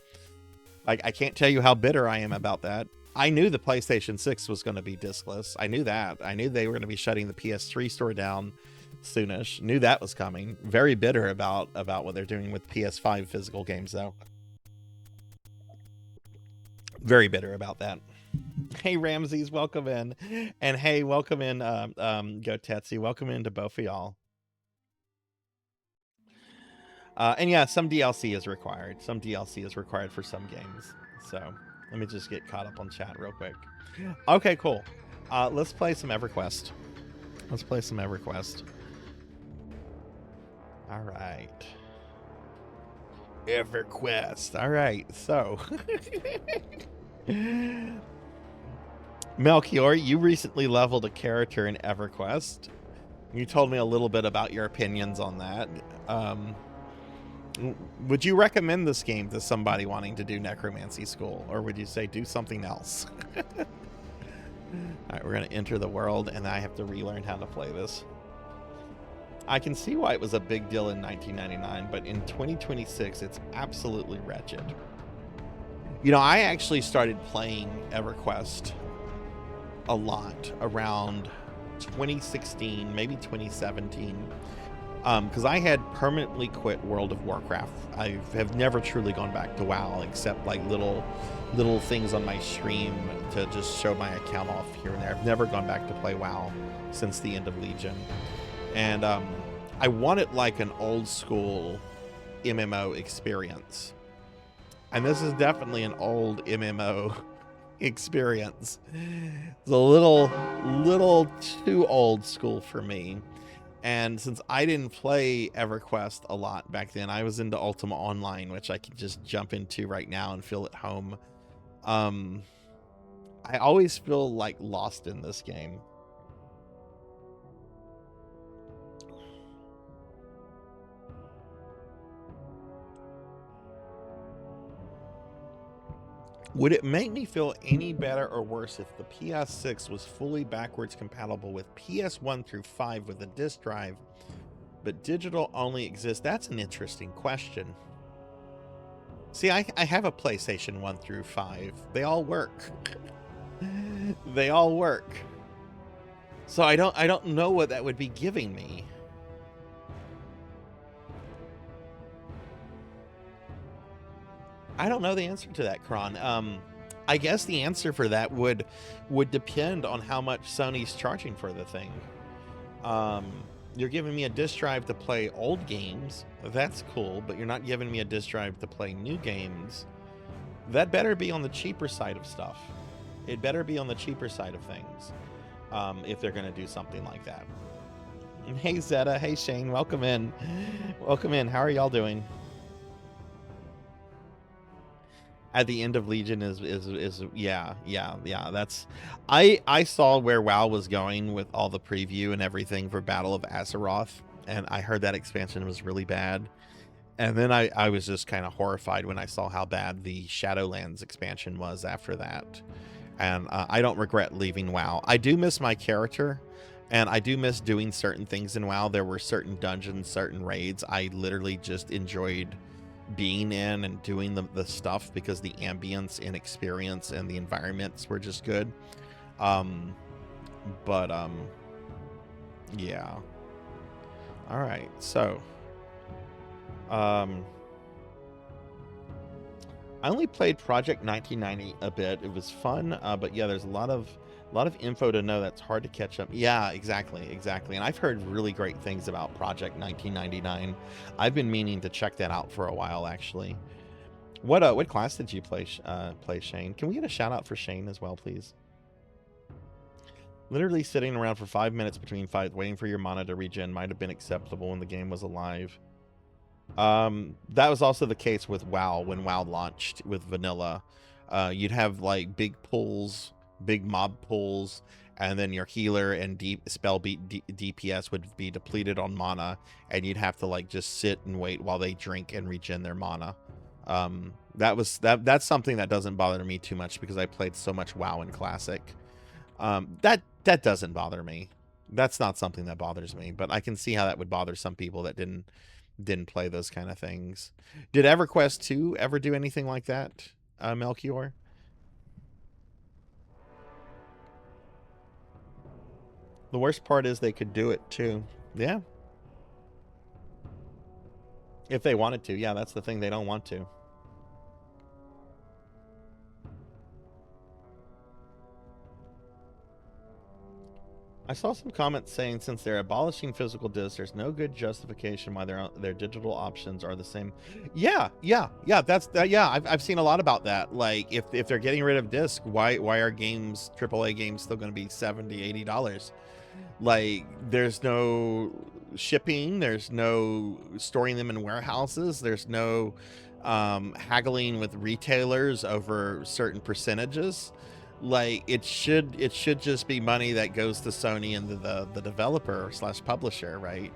I can't tell you how bitter I am about that. I knew the PlayStation 6 was going to be discless. I knew that. I knew they were going to be shutting the PS3 store down soonish. Knew that was coming. Very bitter about what they're doing with PS5 physical games, though. Very bitter about that. Hey, Ramses, welcome in. And hey, welcome in, Gotetsu. Welcome in to both of y'all. And yeah, some DLC is required. Some DLC is required for some games. So let me just get caught up on chat real quick. Okay, cool. Let's play some EverQuest. All right. EverQuest. All right, so... Melchior, you recently leveled a character in EverQuest. You told me a little bit about your opinions on that. Would you recommend this game to somebody wanting to do Necromancy School, or would you say do something else? All right, we're going to enter the world, and I have to relearn how to play this. I can see why it was a big deal in 1999, but in 2026, it's absolutely wretched. You know, I actually started playing EverQuest a lot around 2016, maybe 2017, because I had permanently quit World of Warcraft. I have never truly gone back to WoW, except like little things on my stream to just show my account off here and there. I've never gone back to play WoW since the end of Legion, and I wanted like an old school MMO experience, and this is definitely an old MMO experience. It's a little too old school for me, and since I didn't play EverQuest a lot back then, I was into Ultima Online, which I could just jump into right now and feel at home. I always feel like lost in this game. Would it make me feel any better or worse if the PS6 was fully backwards compatible with PS1 through 5 with a disk drive, but digital only exists? That's an interesting question. See, I have a PlayStation 1 through 5. They all work. They all work. So I don't know what that would be giving me. I don't know the answer to that, Kron. I guess the answer for that would depend on how much Sony's charging for the thing. You're giving me a disk drive to play old games. That's cool, but you're not giving me a disk drive to play new games. That better be on the cheaper side of stuff. It better be on the cheaper side of things, if they're going to do something like that. Hey Zeta, hey Shane, welcome in. Welcome in. How are y'all doing? At the end of Legion is yeah. That's I saw where WoW was going with all the preview and everything for Battle of Azeroth, and I heard that expansion was really bad. And then I was just kind of horrified when I saw how bad the Shadowlands expansion was after that. And I don't regret leaving WoW. I do miss my character, and I do miss doing certain things in WoW. There were certain dungeons, certain raids I literally just enjoyed being in and doing the stuff because the ambience and experience and the environments were just good. Yeah. All right, so I only played Project 1990 a bit. It was fun, but yeah, there's a lot of info to know that's hard to catch up. Yeah, exactly. And I've heard really great things about Project 1999. I've been meaning to check that out for a while, actually. What class did you play, Shane? Can we get a shout out for Shane as well, please? Literally sitting around for 5 minutes between fights, waiting for your mana to regen might have been acceptable when the game was alive. That was also the case with WoW when WoW launched with vanilla. You'd have like big pulls, big mob pulls, and then your healer and spell beat DPS would be depleted on mana, and you'd have to like just sit and wait while they drink and regen their mana. That's something that doesn't bother me too much because I played so much WoW in Classic. That doesn't bother me. That's not something that bothers me, but I can see how that would bother some people that didn't play those kind of things. Did EverQuest 2 ever do anything like that, Melchior? The worst part is they could do it too. Yeah. If they wanted to. Yeah, that's the thing. They don't want to. I saw some comments saying since they're abolishing physical discs, there's no good justification why their digital options are the same. Yeah. I've seen a lot about that. Like if they're getting rid of disc, why are games, AAA games, still going to be $70, $80? Like there's no shipping, there's no storing them in warehouses, there's no haggling with retailers over certain percentages. Like it should just be money that goes to Sony and the developer / publisher, right?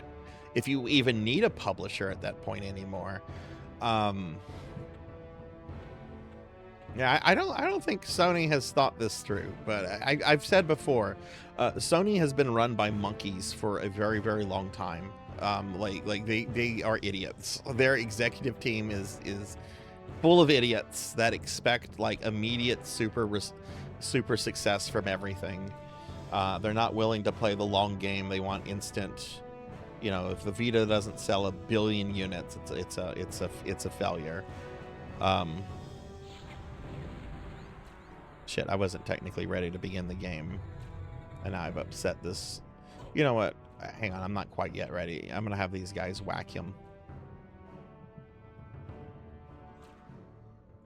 If you even need a publisher at that point anymore. Yeah, I don't think Sony has thought this through, but I've said before, Sony has been run by monkeys for a very, very long time. Like they are idiots. Their executive team is full of idiots that expect like immediate super success from everything. They're not willing to play the long game. They want instant. You know, if the Vita doesn't sell 1 billion units, it's a failure. Shit, I wasn't technically ready to begin the game, and I've upset this. You know what? Hang on, I'm not quite yet ready. I'm gonna have these guys whack him.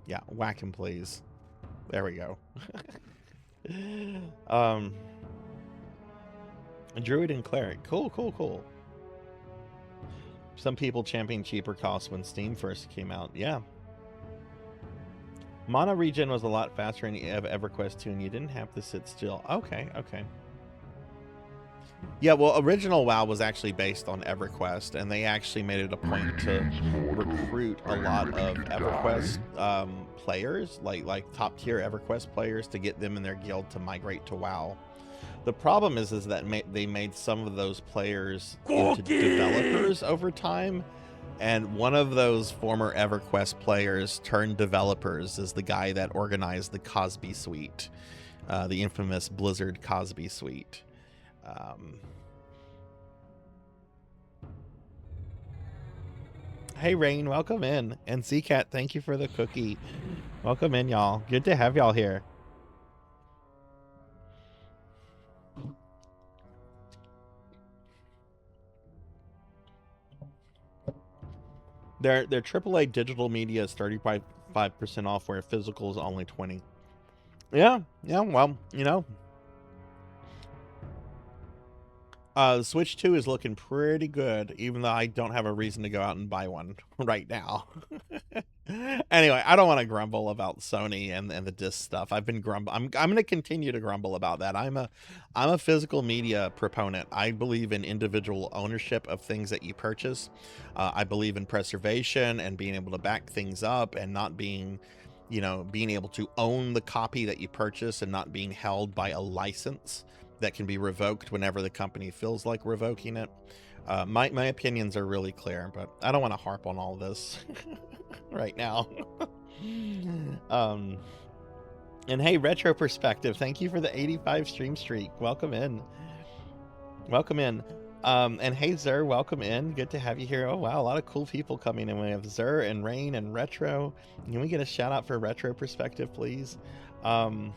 Yeah, whack him, please. There we go. Druid and Cleric. Cool. Some people champion cheaper costs when Steam first came out. Yeah. Mana regen was a lot faster in EverQuest 2, and you didn't have to sit still. Okay. Yeah, well, original WoW was actually based on EverQuest, and they actually made it a point to recruit a lot of EverQuest players, like top tier EverQuest players, to get them in their guild to migrate to WoW. The problem is that they made some of those players into developers over time, and one of those former EverQuest players turned developers is the guy that organized the Cosby Suite, the infamous Blizzard Cosby Suite. Hey, Rain, welcome in. And Zcat, thank you for the cookie. Welcome in, y'all. Good to have y'all here. Their AAA digital media is 35% off, where physical is only 20. Yeah, well, you know. Switch 2 is looking pretty good, even though I don't have a reason to go out and buy one right now. Anyway, I don't want to grumble about Sony and the disc stuff. I've been I'm going to continue to grumble about that. I'm a physical media proponent. I believe in individual ownership of things that you purchase. I believe in preservation and being able to back things up and not being, being able to own the copy that you purchase and not being held by a license that can be revoked whenever the company feels like revoking it. My opinions are really clear, but I don't want to harp on all this right now. And hey, Retro Perspective, thank you for the 85 stream streak. Welcome in. Welcome in. And hey, Zer, welcome in. Good to have you here. Oh, wow, a lot of cool people coming in. We have Zer and Rain and Retro. Can we get a shout out for Retro Perspective, please? And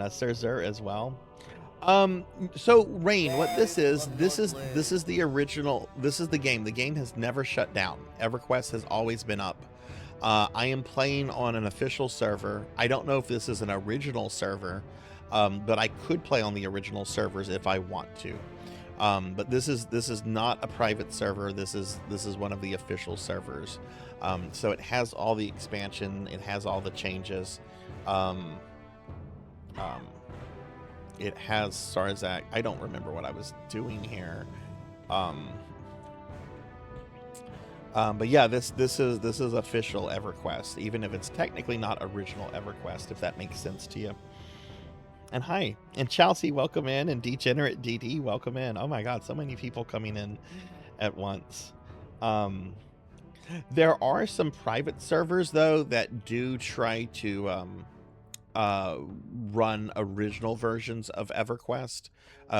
Sir Zer as well. So Rain, what this is the original, this is the game. The game has never shut down. EverQuest has always been up. I am playing on an official server. I don't know if this is an original server, but I could play on the original servers if I want to. But this is not a private server. This is one of the official servers. So it has all the expansion, it has all the changes. It has Sarzac. I don't remember what I was doing here. But yeah, this is official EverQuest, even if it's technically not original EverQuest, if that makes sense to you. And hi, and Chelsea, welcome in, and Degenerate DD, welcome in. Oh my God, so many people coming in at once. There are some private servers though that do try to run original versions of EverQuest.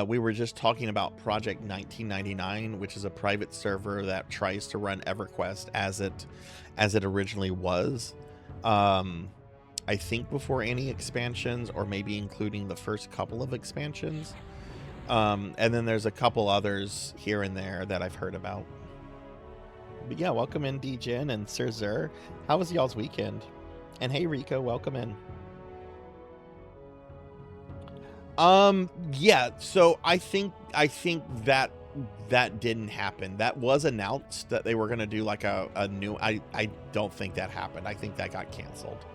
We were just talking about Project 1999, which is a private server that tries to run EverQuest as it originally was. I think before any expansions, or maybe including the first couple of expansions. And then there's a couple others here and there that I've heard about. But yeah, welcome in Djin and Sir Zer. How was y'all's weekend? And hey Rico, welcome in. Yeah, so I think that didn't happen. That was announced that they were going to do like a new, I don't think that happened. I think that got canceled.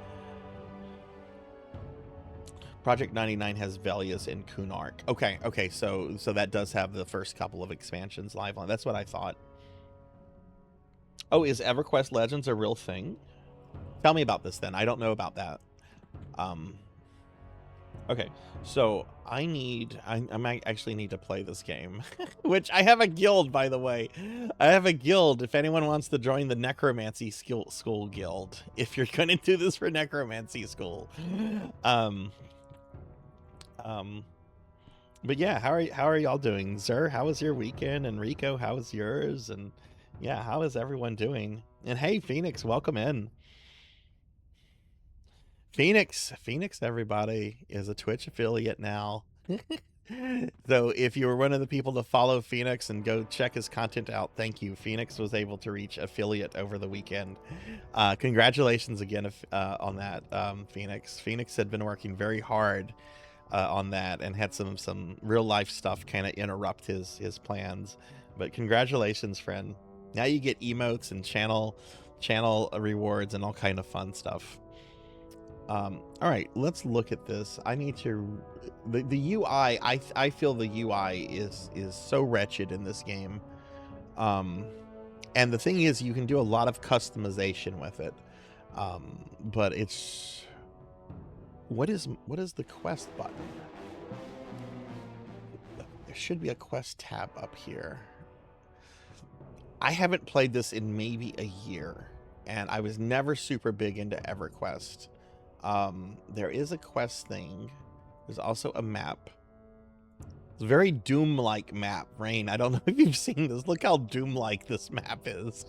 Project 99 has Velius and Kunark. Okay, so that does have the first couple of expansions live on. That's what I thought. Oh, is EverQuest Legends a real thing? Tell me about this then. I don't know about that. Okay, so I might actually need to play this game, which I have a guild, by the way. I have a guild if anyone wants to join the Necromancy School Guild, if you're going to do this for Necromancy School. But yeah, how are y'all doing? Zer, how was your weekend? And Rico, how was yours? And yeah, how is everyone doing? And hey, Phoenix, welcome in. Phoenix, everybody, is a Twitch affiliate now. So if you were one of the people to follow Phoenix and go check his content out, thank you. Phoenix was able to reach affiliate over the weekend. Congratulations again on that, Phoenix. Phoenix had been working very hard on that and had some real life stuff kind of interrupt his plans. But congratulations, friend. Now you get emotes and channel rewards and all kind of fun stuff. All right, let's look at this. I need to the UI. I feel the UI is so wretched in this game. And the thing is, you can do a lot of customization with it. But it's what is the quest button? There should be a quest tab up here. I haven't played this in maybe a year, and I was never super big into EverQuest. There is a quest thing. There's also a map. It's a very Doom-like map. Rain, I don't know if you've seen this. Look how Doom-like this map is.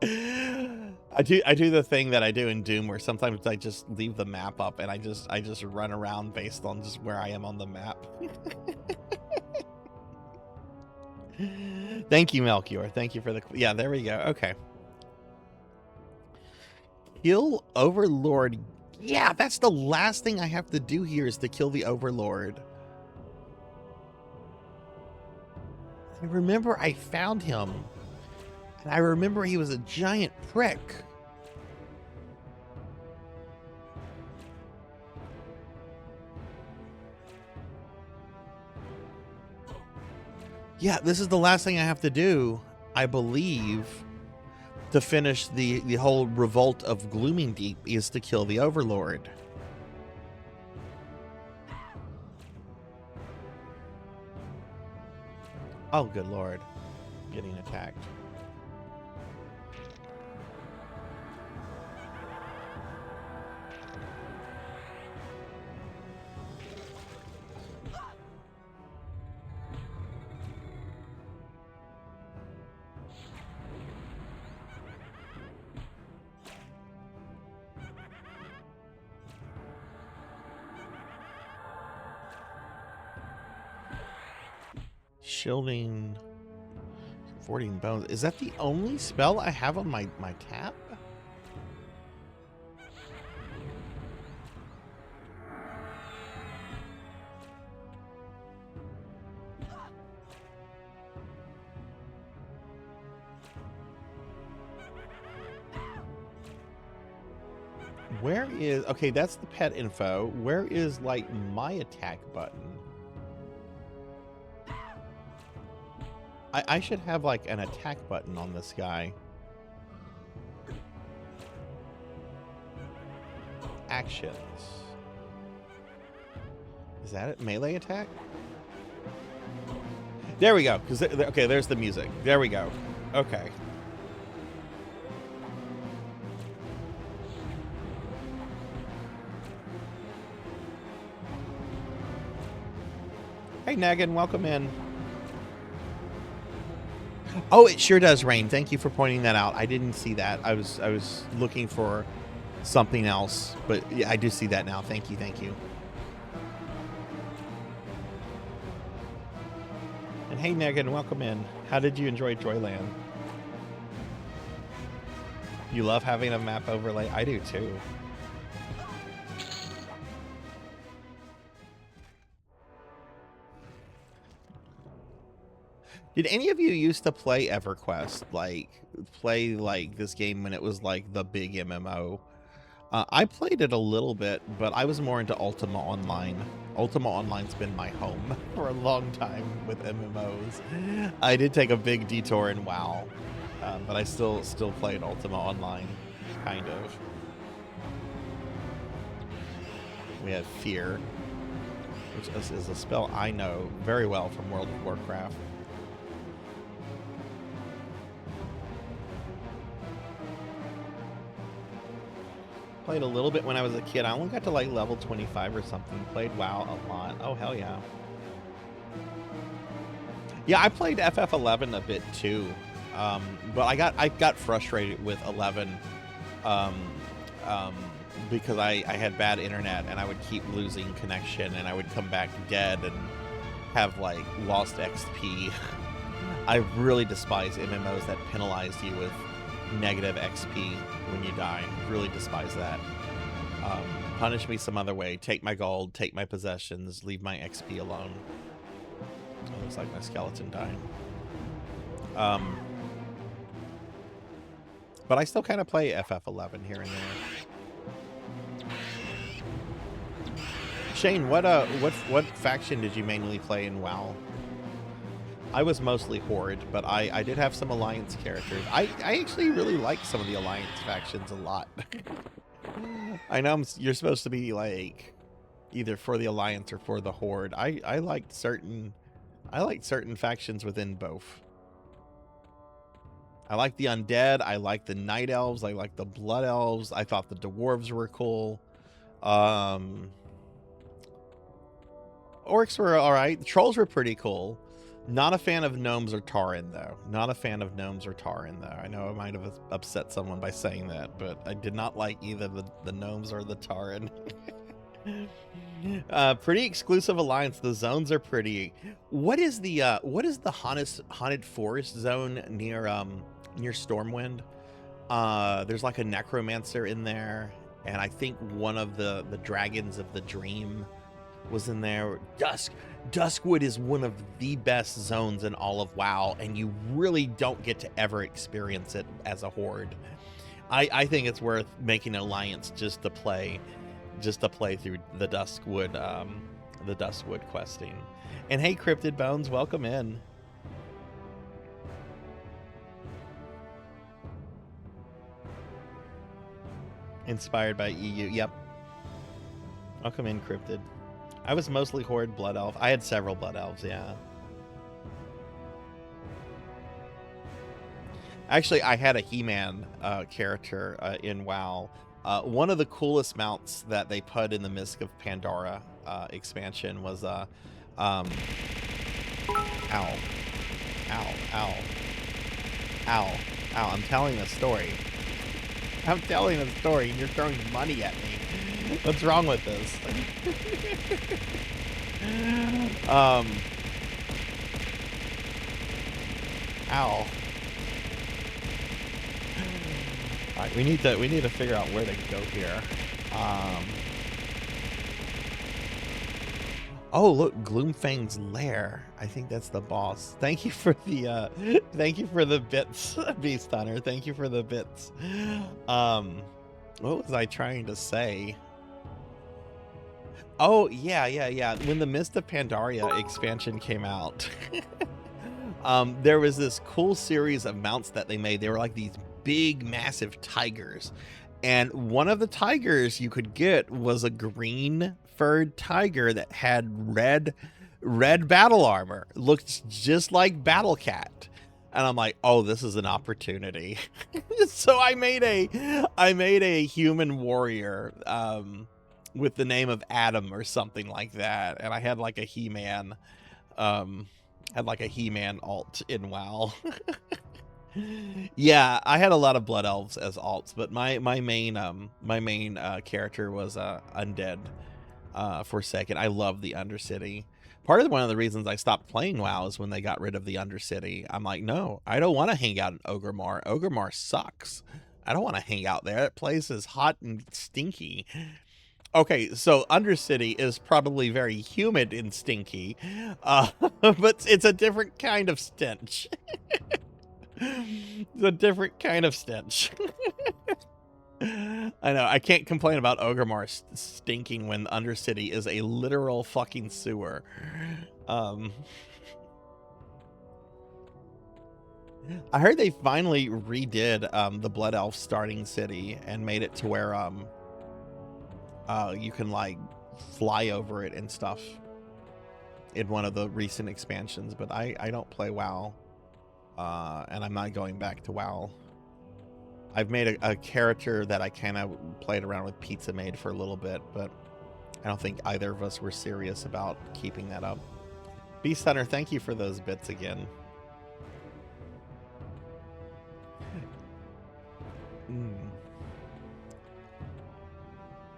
I do the thing that I do in Doom where sometimes I just leave the map up and I just run around based on just where I am on the map. Thank you, Melchior. Thank you for the... Yeah, there we go. Okay. Kill Overlord. Yeah, that's the last thing I have to do here is to kill the Overlord. I remember I found him. And I remember he was a giant prick. Yeah, this is the last thing I have to do, I believe, to finish the whole revolt of Glooming Deep is to kill the Overlord. Oh, good lord. I'm getting attacked. Shielding, 14 bones. Is that the only spell I have on my tab? Where is... Okay, that's the pet info. Where is, like, my attack button? I should have, like, an attack button on this guy. Actions. Is that it? Melee attack? There we go. Okay, there's the music. There we go. Okay. Hey, Nagan, welcome in. Oh, it sure does rain. Thank you for pointing that out. I didn't see that. I was looking for something else, but yeah, I do see that now. Thank you, thank you. And hey, Negan, welcome in. How did you enjoy Joyland? You love having a map overlay? I do too. Did any of you used to play EverQuest? Like, play like this game when it was like the big MMO? I played it a little bit, but I was more into Ultima Online. Ultima Online's been my home for a long time with MMOs. I did take a big detour in WoW, but I still played Ultima Online, kind of. We had Fear, which is a spell I know very well from World of Warcraft. Played a little bit when I was a kid. I only got to like level 25 or something. Played WoW a lot. Oh, hell yeah. Yeah, I played FF11 a bit too. But I got frustrated with 11 because I had bad internet and I would keep losing connection and I would come back dead and have like lost XP. I really despise MMOs that penalize you with negative XP when you die. Really despise that. Punish me some other way. Take my gold, take my possessions, leave my XP alone. It looks like my skeleton dying. But I still kind of play FF11 here and there. Shane, what faction did you mainly play in WoW? I was mostly Horde, but I did have some Alliance characters. I actually really like some of the Alliance factions a lot. I know you're supposed to be like either for the Alliance or for the Horde. I liked certain factions within both. I like the Undead. I like the Night Elves. I like the Blood Elves. I thought the Dwarves were cool. Orcs were all right. The Trolls were pretty cool. Not a fan of gnomes or Tauren, though. Not a fan of gnomes or Tauren, though. I know I might have upset someone by saying that, but I did not like either the gnomes or the Tauren. Pretty exclusive alliance. The zones are pretty. What is the haunted forest zone near Stormwind? There's like a necromancer in there, and I think one of the dragons of the dream was in there. Duskwood is one of the best zones in all of WoW, and you really don't get to ever experience it as a horde. I think it's worth making an alliance just to play through the Duskwood questing. And hey, Cryptid Bones, welcome in. Inspired by EU. Yep. Welcome in, Cryptid. I was mostly Horde Blood Elf. I had several Blood Elves, yeah. Actually, I had a He-Man character in WoW. One of the coolest mounts that they put in the Misk of Pandora expansion was ow. Ow. Ow. Ow. Ow. I'm telling a story. I'm telling a story and you're throwing money at me. What's wrong with this? Ow. All right, we need to figure out where to go here. Oh, look, Gloomfang's lair. I think that's the boss. Thank you for the bits, Beast Hunter. Thank you for the bits. What was I trying to say? Oh, yeah. When the Mist of Pandaria expansion came out, there was this cool series of mounts that they made. They were like these big, massive tigers. And one of the tigers you could get was a green furred tiger that had red battle armor. Looked just like Battle Cat. And I'm like, oh, this is an opportunity. So I made a human warrior with the name of Adam or something like that. And I had like a He-Man alt in WoW. Yeah, I had a lot of Blood Elves as alts, but my main character was Undead Forsaken. I love the Undercity. One of the reasons I stopped playing WoW is when they got rid of the Undercity. I'm like, no, I don't want to hang out in Orgrimmar. Orgrimmar sucks. I don't want to hang out there. That place is hot and stinky. Okay, so Undercity is probably very humid and stinky, but it's a different kind of stench. It's a different kind of stench. I know, I can't complain about Orgrimmar stinking when Undercity is a literal fucking sewer. I heard they finally redid the Blood Elf starting city and made it to where you can like fly over it and stuff in one of the recent expansions, but I don't play WoW, and I'm not going back to WoW. I've made a character that I kind of played around with Pizza Made for a little bit, but I don't think either of us were serious about keeping that up. Beast Hunter, thank you for those bits again.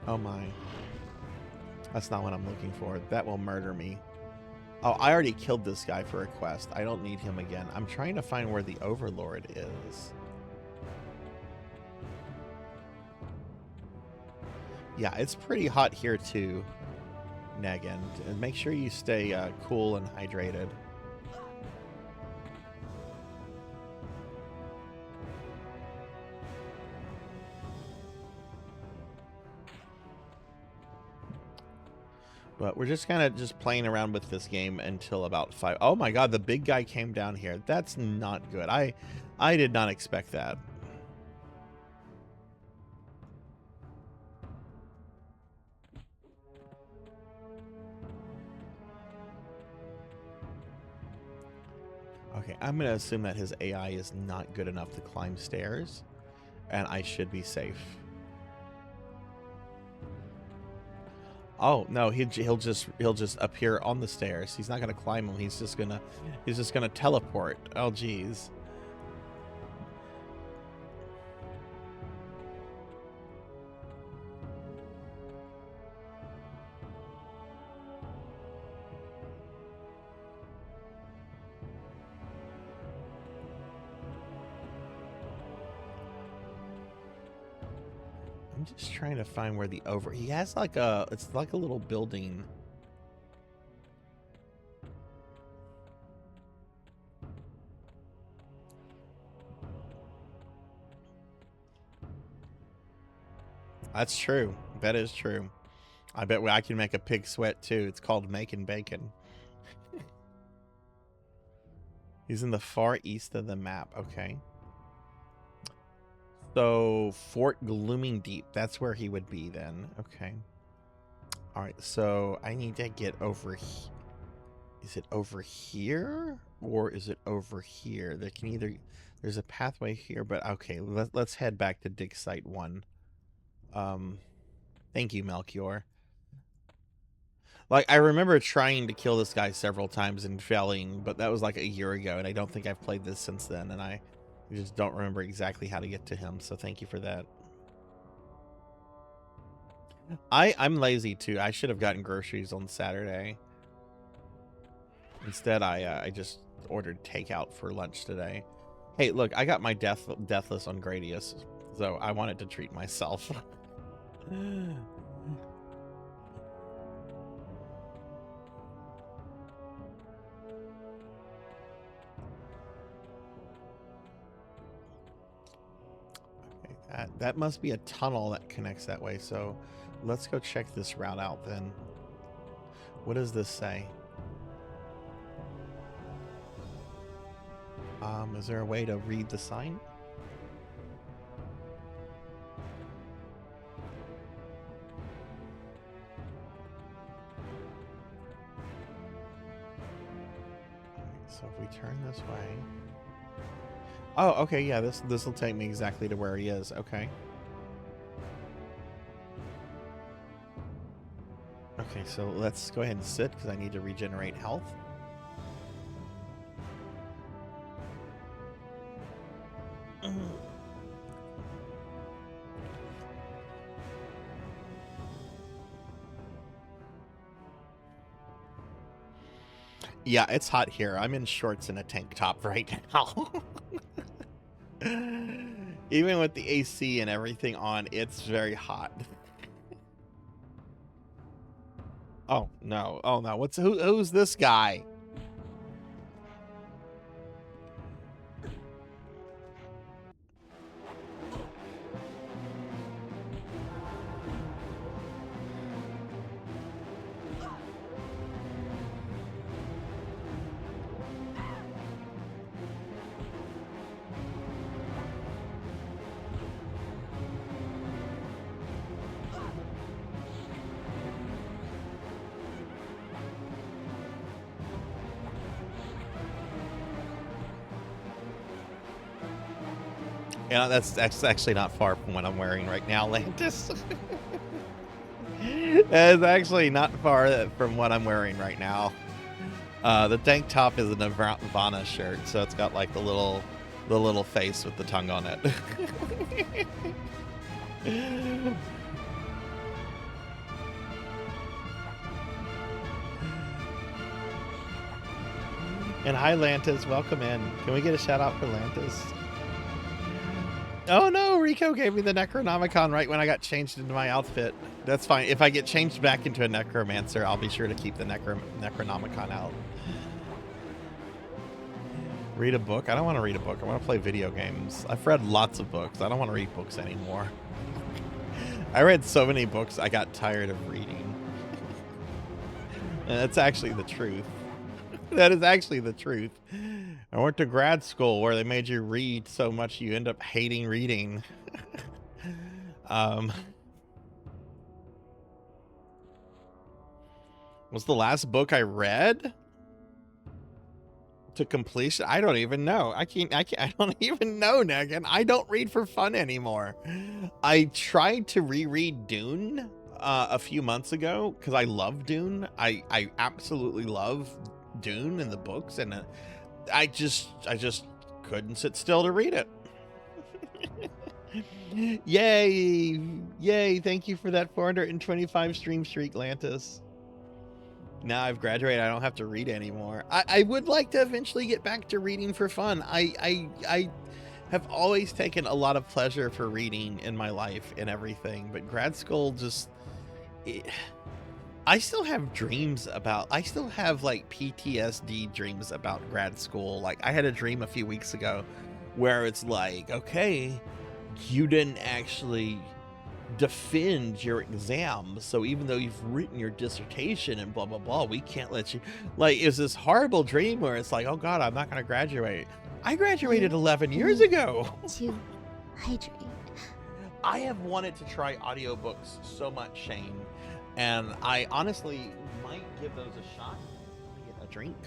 Oh my. That's not what I'm looking for. That will murder me. Oh, I already killed this guy for a quest. I don't need him again. I'm trying to find where the Overlord is. Yeah, it's pretty hot here too, Negan. And make sure you stay cool and hydrated. But we're just kind of just playing around with this game until about 5. Oh my god, the big guy came down here. That's not good. I did not expect that. Okay, I'm going to assume that his AI is not good enough to climb stairs, and I should be safe. Oh no, he'll just appear on the stairs. He's not gonna climb them. He's just gonna teleport. Oh geez. I'm just trying to find where he has like it's like a little building. That's true. That is true. I bet I can make a pig sweat too. It's called making bacon. He's in the far east of the map. Okay. So Fort Glooming Deep, that's where he would be then. Okay. All right, so I need to get over here. Is it over here or is it over here? There can either, there's a pathway here, but okay, let's head back to dig site 1. Thank you, Melchior. Like, I remember trying to kill this guy several times and failing, but that was like a year ago, and I don't think I've played this since then, and I just don't remember exactly how to get to him, so thank you for that. I'm lazy too. I should have gotten groceries on Saturday. Instead, I just ordered takeout for lunch today. Hey, look, I got my deathless on Gradius, so I wanted to treat myself. That must be a tunnel that connects that way, so let's go check this route out then. What does this say? Is there a way to read the sign? So if we turn this way... Oh, okay, yeah, this will take me exactly to where he is. Okay. Okay, so let's go ahead and sit because I need to regenerate health. Yeah, it's hot here. I'm in shorts and a tank top right now. Even with the AC and everything on, it's very hot. Oh no! Oh no! Who's this guy? Yeah, that's actually not far from what I'm wearing right now, Lantis. That is actually not far from what I'm wearing right now. The tank top is a Nirvana shirt, so it's got like the little face with the tongue on it. And hi, Lantis. Welcome in. Can we get a shout out for Lantis? Oh no, Rico gave me the Necronomicon right when I got changed into my outfit. That's fine. If I get changed back into a Necromancer, I'll be sure to keep the Necronomicon out. Read a book? I don't want to read a book. I want to play video games. I've read lots of books. I don't want to read books anymore. I read so many books, I got tired of reading. And that's actually the truth. That is actually the truth. I went to grad school where they made you read so much you end up hating reading. Was the last book I read to completion? I don't even know. I don't even know, Negan. I don't read for fun anymore. I tried to reread Dune a few months ago because I love Dune. I absolutely love Dune and the books, and I just couldn't sit still to read it. Yay! Thank you for that 425 stream streak, Lantis. Now I've graduated, I don't have to read anymore. I would like to eventually get back to reading for fun. I have always taken a lot of pleasure for reading in my life and everything, but grad school just... I still have dreams about... I still have, like, PTSD dreams about grad school. Like, I had a dream a few weeks ago where it's like, okay, you didn't actually defend your exam, so even though you've written your dissertation and blah blah blah, we can't let you... Like, it's this horrible dream where it's like, oh god, I'm not gonna graduate. I graduated 11 years ago. To hydrate. I have wanted to try audiobooks so much, Shane, and I honestly might give those a shot. Let me get a drink.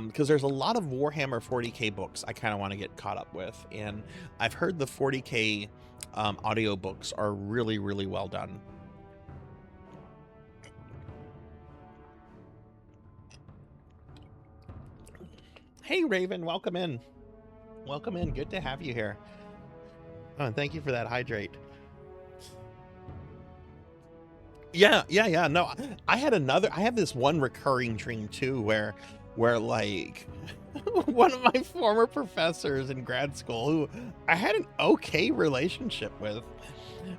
Because there's a lot of Warhammer 40k books I kind of want to get caught up with, and I've heard the 40k audiobooks are really, really well done. Hey Raven, welcome in. Welcome in, good to have you here. Oh, and thank you for that hydrate. Yeah, no, I have this one recurring dream too where like one of my former professors in grad school who I had an okay relationship with,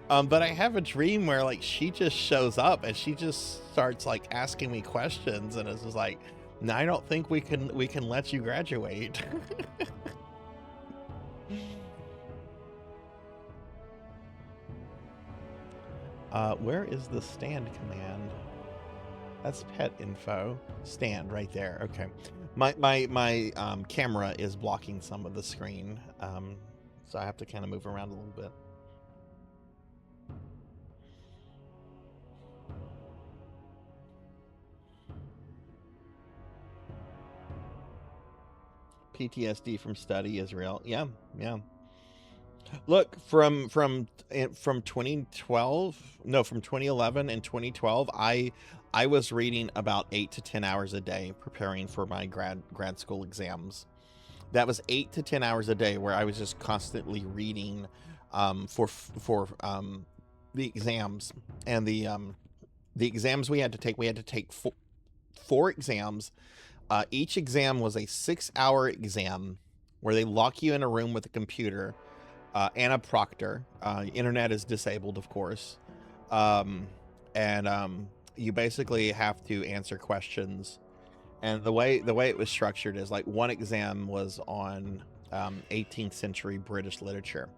but I have a dream where like she just shows up and she just starts like asking me questions, and it's just like, no, I don't think we can let you graduate. Where is the stand command? That's pet info. Stand right there. Okay. My camera is blocking some of the screen, so I have to kind of move around a little bit. PTSD from study is real. Yeah. Look, from 2012, no, from 2011 and 2012, I was reading about 8 to 10 hours a day preparing for my grad school exams. That was 8 to 10 hours a day where I was just constantly reading for the exams. And the exams we had to take four exams. Each exam was a 6-hour exam where they lock you in a room with a computer and a proctor. Internet is disabled, of course. You basically have to answer questions. And the way it was structured is like one exam was on 18th century British literature,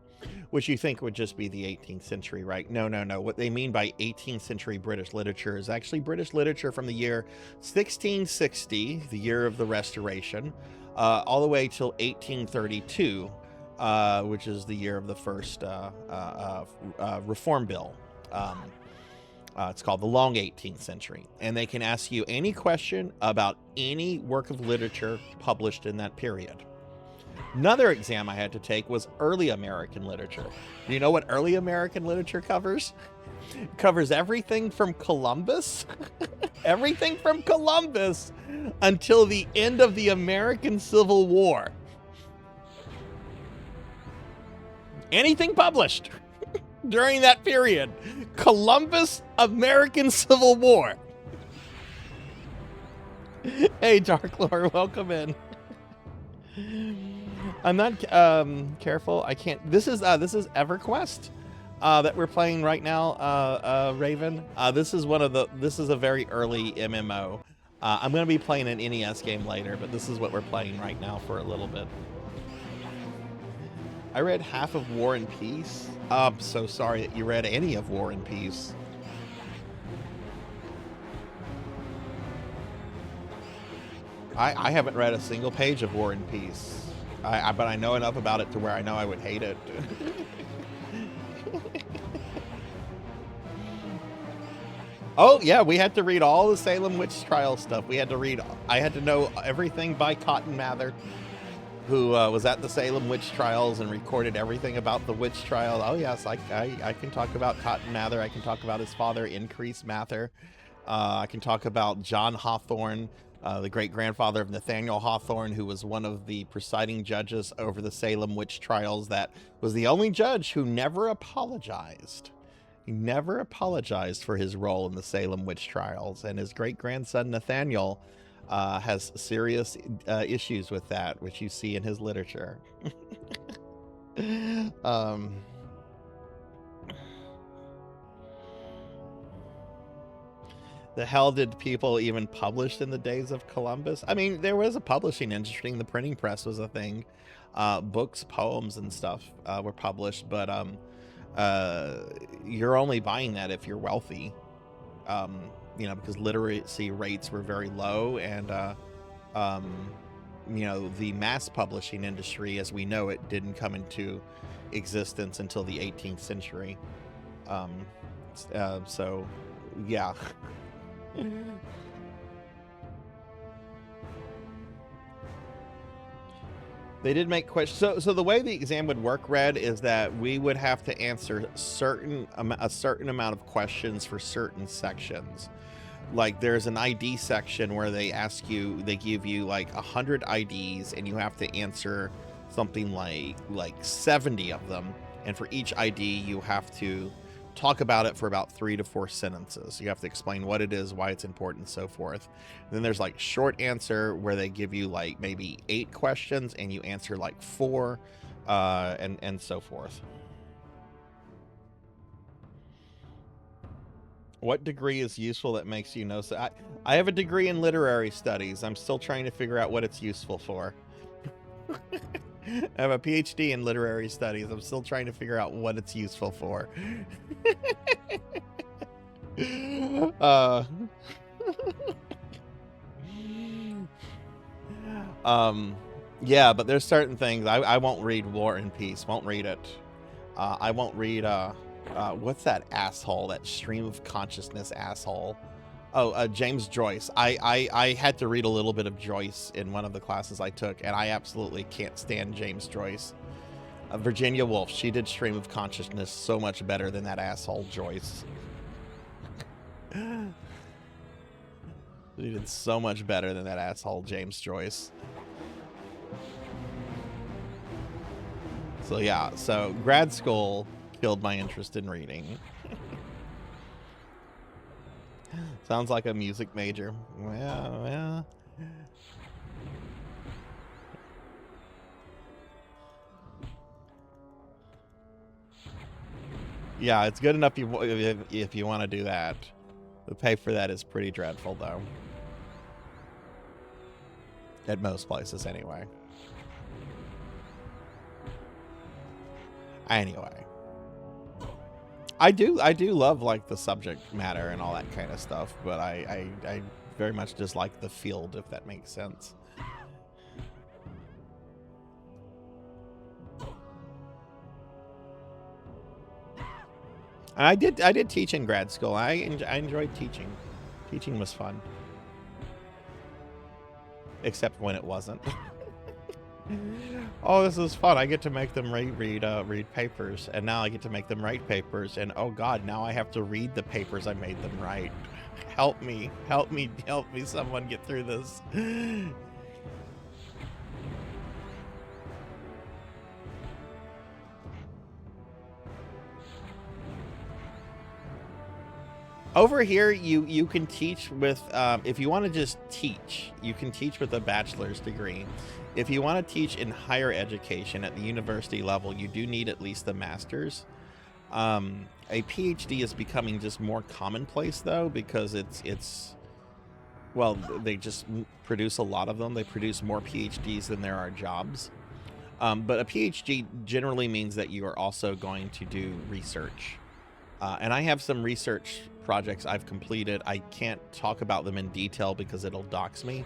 which you think would just be the 18th century, right? No. What they mean by 18th century British literature is actually British literature from the year 1660, the year of the Restoration, all the way till 1832, which is the year of the first Reform Bill. It's called the Long 18th Century, and they can ask you any question about any work of literature published in that period. Another exam I had to take was early American literature. Do you know what early American literature covers? It covers everything from Columbus, until the end of the American Civil War. Anything published during that period. Columbus, American Civil War. Hey, Dark Lord, welcome in. I'm not careful. I can't. This is EverQuest that we're playing right now, Raven. This is a very early MMO. I'm going to be playing an NES game later, but this is what we're playing right now for a little bit. I read half of War and Peace. I'm so sorry that you read any of War and Peace. I haven't read a single page of War and Peace. But I know enough about it to where I know I would hate it. Oh, yeah, we had to read all the Salem witch trial stuff. I had to know everything by Cotton Mather. who was at the Salem witch trials and recorded everything about the witch trial. Oh yes, I can talk about Cotton Mather. I can talk about his father, Increase Mather. I can talk about John Hawthorne, the great-grandfather of Nathaniel Hawthorne, who was one of the presiding judges over the Salem witch trials. That was the only judge who never apologized. He never apologized for his role in the Salem witch trials, and his great-grandson Nathaniel has serious issues with that, which you see in his literature. The hell did people even publish in the days of Columbus? I mean, there was a publishing industry. The printing press was a thing. Books, poems, and stuff were published, but you're only buying that if you're wealthy. You know, because literacy rates were very low, and you know, the mass publishing industry, as we know it, didn't come into existence until the 18th century. So, yeah. They did make questions. So the way the exam would work, Red, is that we would have to answer a certain amount of questions for certain sections. Like there's an ID section where they give you like 100 IDs, and you have to answer something like 70 of them. And for each ID, you have to talk about it for about 3 to 4 sentences. You have to explain what it is, why it's important, and so forth. And then there's like short answer where they give you like maybe 8 questions and you answer like 4, and so forth. What degree is useful that makes you know? So I have a degree in literary studies. I'm still trying to figure out what it's useful for. I have a PhD in literary studies. I'm still trying to figure out what it's useful for. Yeah, but there's certain things I won't read. War and Peace, won't read it. I won't read what's that asshole, that stream of consciousness asshole? Oh, James Joyce. I had to read a little bit of Joyce in one of the classes I took, and I absolutely can't stand James Joyce. Virginia Woolf, she did Stream of Consciousness so much better than that asshole Joyce. She did so much better than that asshole James Joyce. So yeah, so grad school killed my interest in reading. Sounds like a music major. Well. Yeah, it's good enough if you want to do that. The pay for that is pretty dreadful, though. At most places, anyway. Anyway. I do love like the subject matter and all that kind of stuff, but I very much dislike the field, if that makes sense. And I did teach in grad school. I enjoyed teaching. Teaching was fun. Except when it wasn't. Oh, this is fun. I get to make them read papers, and now I get to make them write papers, and oh god, now I have to read the papers I made them write. Help me, someone get through this. Over here, you can teach with, if you want to just teach, you can teach with a bachelor's degree. If you want to teach in higher education at the university level, you do need at least a master's. A PhD is becoming just more commonplace, though, because well, they just produce a lot of them. They produce more PhDs than there are jobs. But a PhD generally means that you are also going to do research. And I have some research projects I've completed. I can't talk about them in detail because it'll dox me.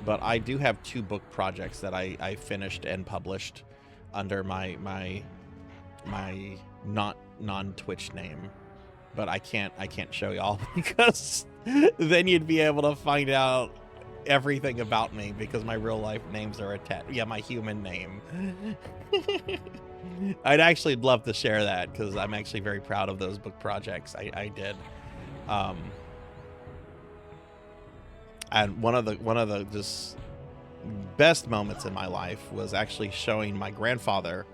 But I do have 2 book projects that I finished and published under my non-Twitch name. But I can't show y'all because then you'd be able to find out everything about me because my real life names are my human name. I'd actually love to share that because I'm actually very proud of those book projects I did. And one of the just best moments in my life was actually showing my grandfather.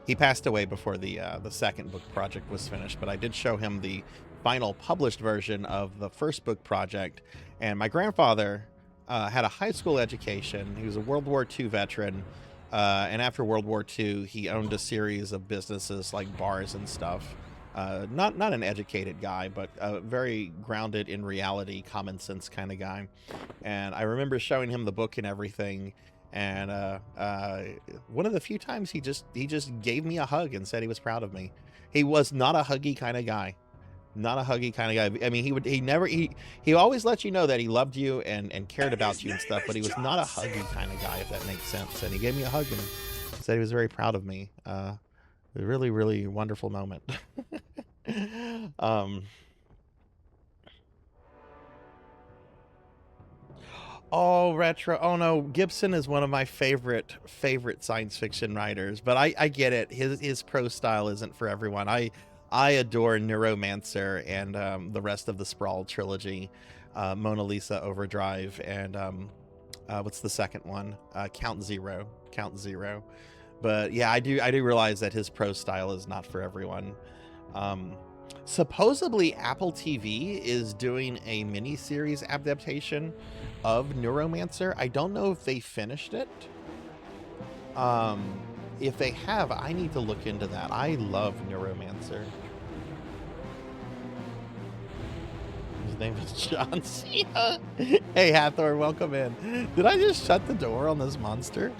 He passed away before the second book project was finished, but I did show him the final published version of the first book project. And my grandfather had a high school education. He was a World War II veteran. And after World War II, he owned a series of businesses like bars and stuff. Not an educated guy, but very grounded in reality, common sense kind of guy. And I remember showing him the book and everything. And one of the few times he just gave me a hug and said he was proud of me. He was not a huggy kind of guy. Not a huggy kind of guy. I mean, he always let you know that he loved you and cared about you and stuff, but he was not a huggy kind of guy, if that makes sense. And he gave me a hug and said he was very proud of me. A really, really wonderful moment. Oh, retro. Oh no, Gibson is one of my favorite science fiction writers, but I get it. His prose style isn't for everyone. I adore Neuromancer and the rest of the Sprawl trilogy, Mona Lisa Overdrive, and what's the second one? Count Zero. But yeah, I do realize that his prose style is not for everyone. Supposedly Apple TV is doing a mini-series adaptation of Neuromancer. I don't know if they finished it. If they have, I need to look into that. I love Neuromancer. His name is John Cena. Hey, Hathor, welcome in. Did I just shut the door on this monster?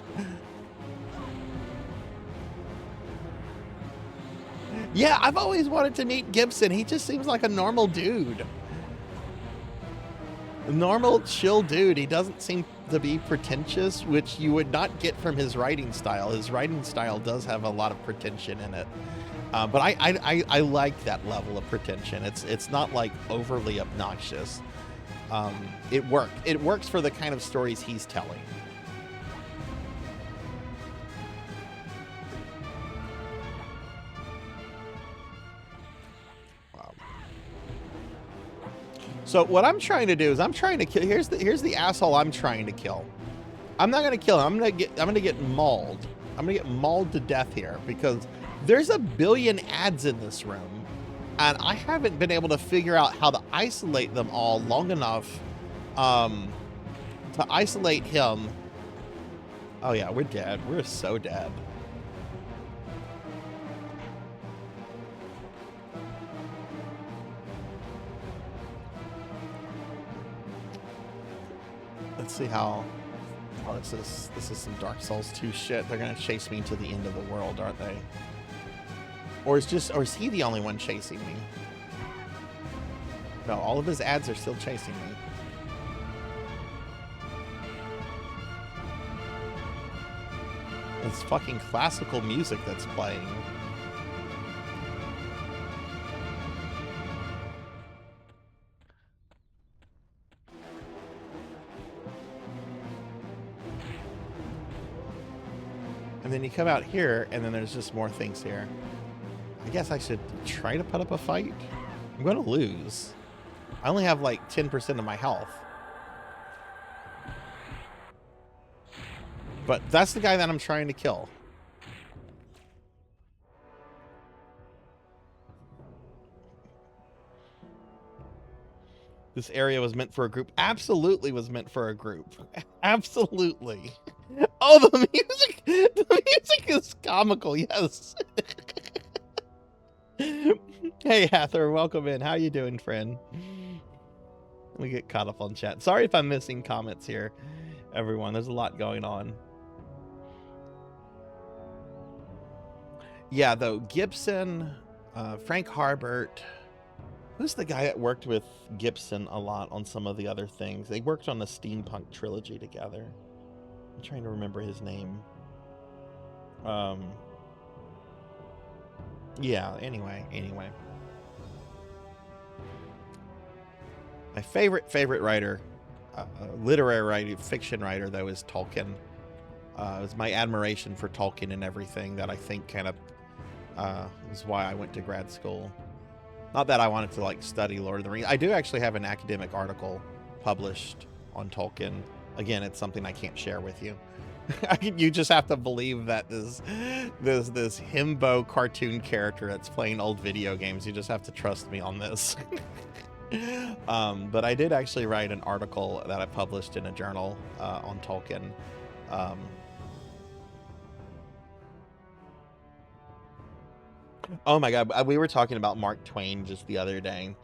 Yeah, I've always wanted to meet Gibson. He just seems like a normal dude. A normal, chill dude. He doesn't seem to be pretentious, which you would not get from his writing style. His writing style does have a lot of pretension in it. But I like that level of pretension. It's not like overly obnoxious. It works for the kind of stories he's telling. Wow. So what I'm trying to do is I'm trying to kill. Here's the asshole I'm trying to kill. I'm not gonna kill him. I'm gonna get mauled. I'm gonna get mauled to death here because there's a billion ads in this room, and I haven't been able to figure out how to isolate them all long enough to isolate him. Oh yeah, we're dead. We're so dead. Let's see how. Oh, this is some Dark Souls 2 shit. They're gonna chase me to the end of the world, aren't they? Or is he the only one chasing me? No, all of his ads are still chasing me. It's fucking classical music that's playing. And then you come out here, and then there's just more things here. I guess I should try to put up a fight. I'm going to lose. I only have like 10% of my health. But that's the guy that I'm trying to kill. This area was meant for a group. Absolutely was meant for a group. Absolutely. Oh, the music is comical, yes. Hey, Hathor, welcome in. How you doing, friend? Let me get caught up on chat. Sorry if I'm missing comments here, everyone. There's a lot going on. Yeah, though, Gibson, Frank Harbert. Who's the guy that worked with Gibson a lot on some of the other things? They worked on the Steampunk trilogy together. I'm trying to remember his name. Yeah, anyway. My favorite writer literary fiction writer, though, is Tolkien. It was my admiration for Tolkien and everything that I think kind of is why I went to grad school. Not that I wanted to like study Lord of the Rings. I do actually have an academic article published on Tolkien. Again, it's something I can't share with you. You just have to believe that this himbo cartoon character that's playing old video games. You just have to trust me on this. But I did actually write an article that I published in a journal on Tolkien. Oh my God, we were talking about Mark Twain just the other day.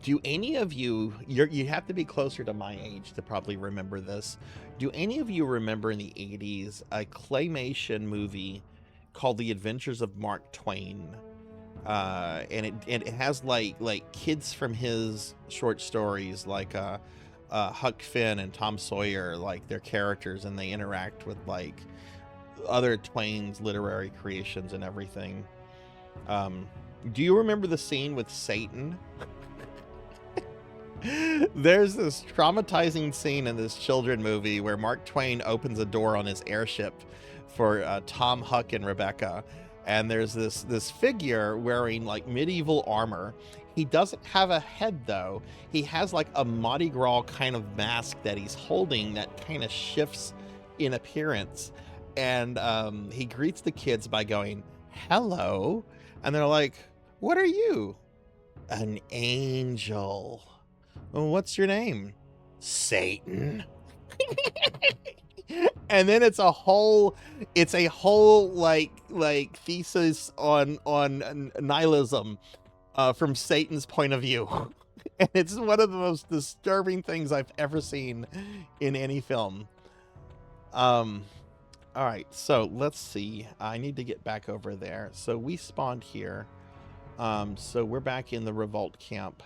Do any of you, you have to be closer to my age to probably remember this. Do any of you remember in the 80s a claymation movie called The Adventures of Mark Twain? And it has like kids from his short stories, like Huck Finn and Tom Sawyer, like their characters, and they interact with like other Twain's literary creations and everything. Do you remember the scene with Satan? There's this traumatizing scene in this children movie where Mark Twain opens a door on his airship for Tom, Huck, and Rebecca, and there's this figure wearing like medieval armor. He doesn't have a head though. He has like a Mardi Gras kind of mask that he's holding that kind of shifts in appearance, and he greets the kids by going, "Hello," and they're like, "What are you?" "An angel." "Well, what's your name?" "Satan." And then it's a whole like thesis on nihilism from Satan's point of view. And it's one of the most disturbing things I've ever seen in any film. All right, so let's see. I need to get back over there. So we spawned here. So we're back in the revolt camp.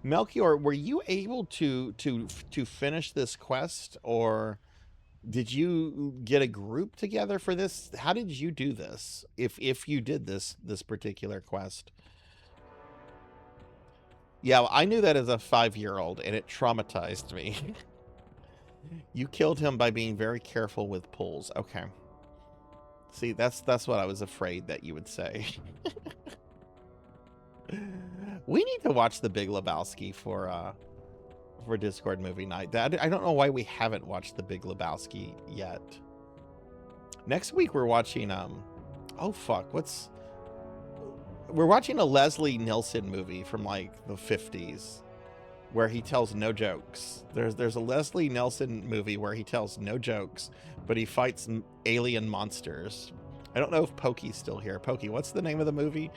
Melchior, were you able to finish this quest, or did you get a group together for this? How did you do this? If you did this particular quest? Yeah, well, I knew that as a 5-year-old, and it traumatized me. You killed him by being very careful with pulls. Okay. See, that's what I was afraid that you would say. We need to watch The Big Lebowski for Discord movie night. I don't know why we haven't watched The Big Lebowski yet. Next week we're watching oh fuck, we're watching a Leslie Nielsen movie from like the 50s where he tells no jokes. There's a Leslie Nielsen movie where he tells no jokes, but he fights alien monsters. I don't know if Pokey's still here. Pokey, what's the name of the movie?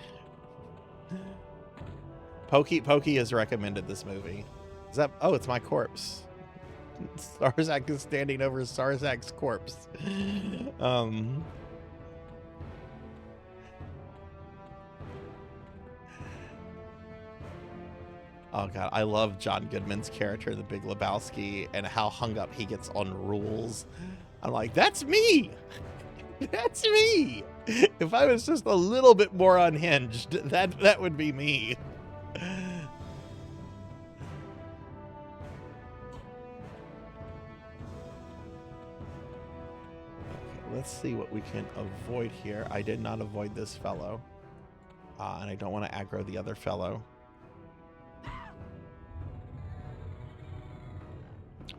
Pokey has recommended this movie. Is that? Oh, it's my corpse. Sarzac is standing over Sarzac's corpse. Oh god, I love John Goodman's character, the Big Lebowski, and how hung up he gets on rules. I'm like, that's me. That's me. If I was just a little bit more unhinged, that would be me. Let's see what we can avoid here. I did not avoid this fellow. And I don't want to aggro the other fellow.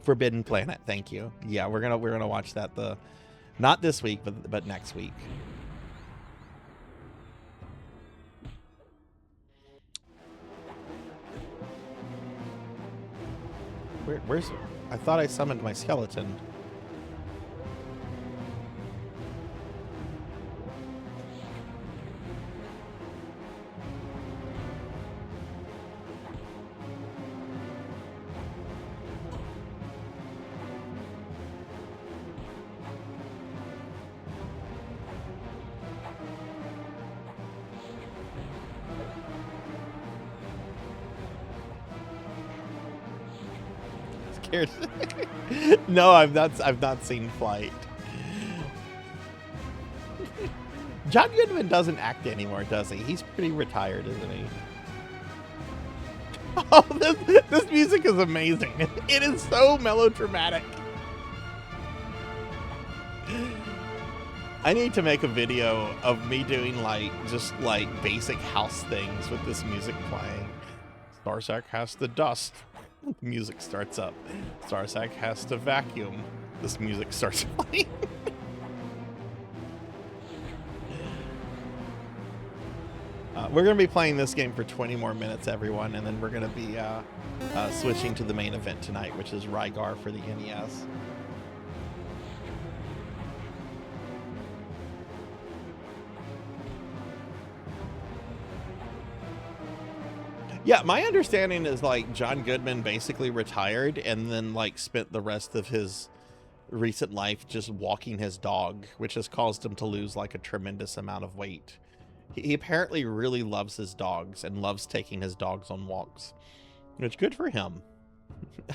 Forbidden Planet, thank you. Yeah, we're gonna watch that not this week, but next week. Where's I thought I summoned my skeleton. No, I've not seen Flight. John Goodman doesn't act anymore, does he? He's pretty retired, isn't he? Oh, this music is amazing. It is so melodramatic. I need to make a video of me doing like just like basic house things with this music playing. Sarzac has to dust. Music starts up. Sarzac has to vacuum. This music starts playing. We're going to be playing this game for 20 more minutes, everyone, and then we're going to be switching to the main event tonight, which is Rygar for the NES. Yeah, my understanding is like John Goodman basically retired and then like spent the rest of his recent life just walking his dog, which has caused him to lose like a tremendous amount of weight. He apparently really loves his dogs and loves taking his dogs on walks, which good for him.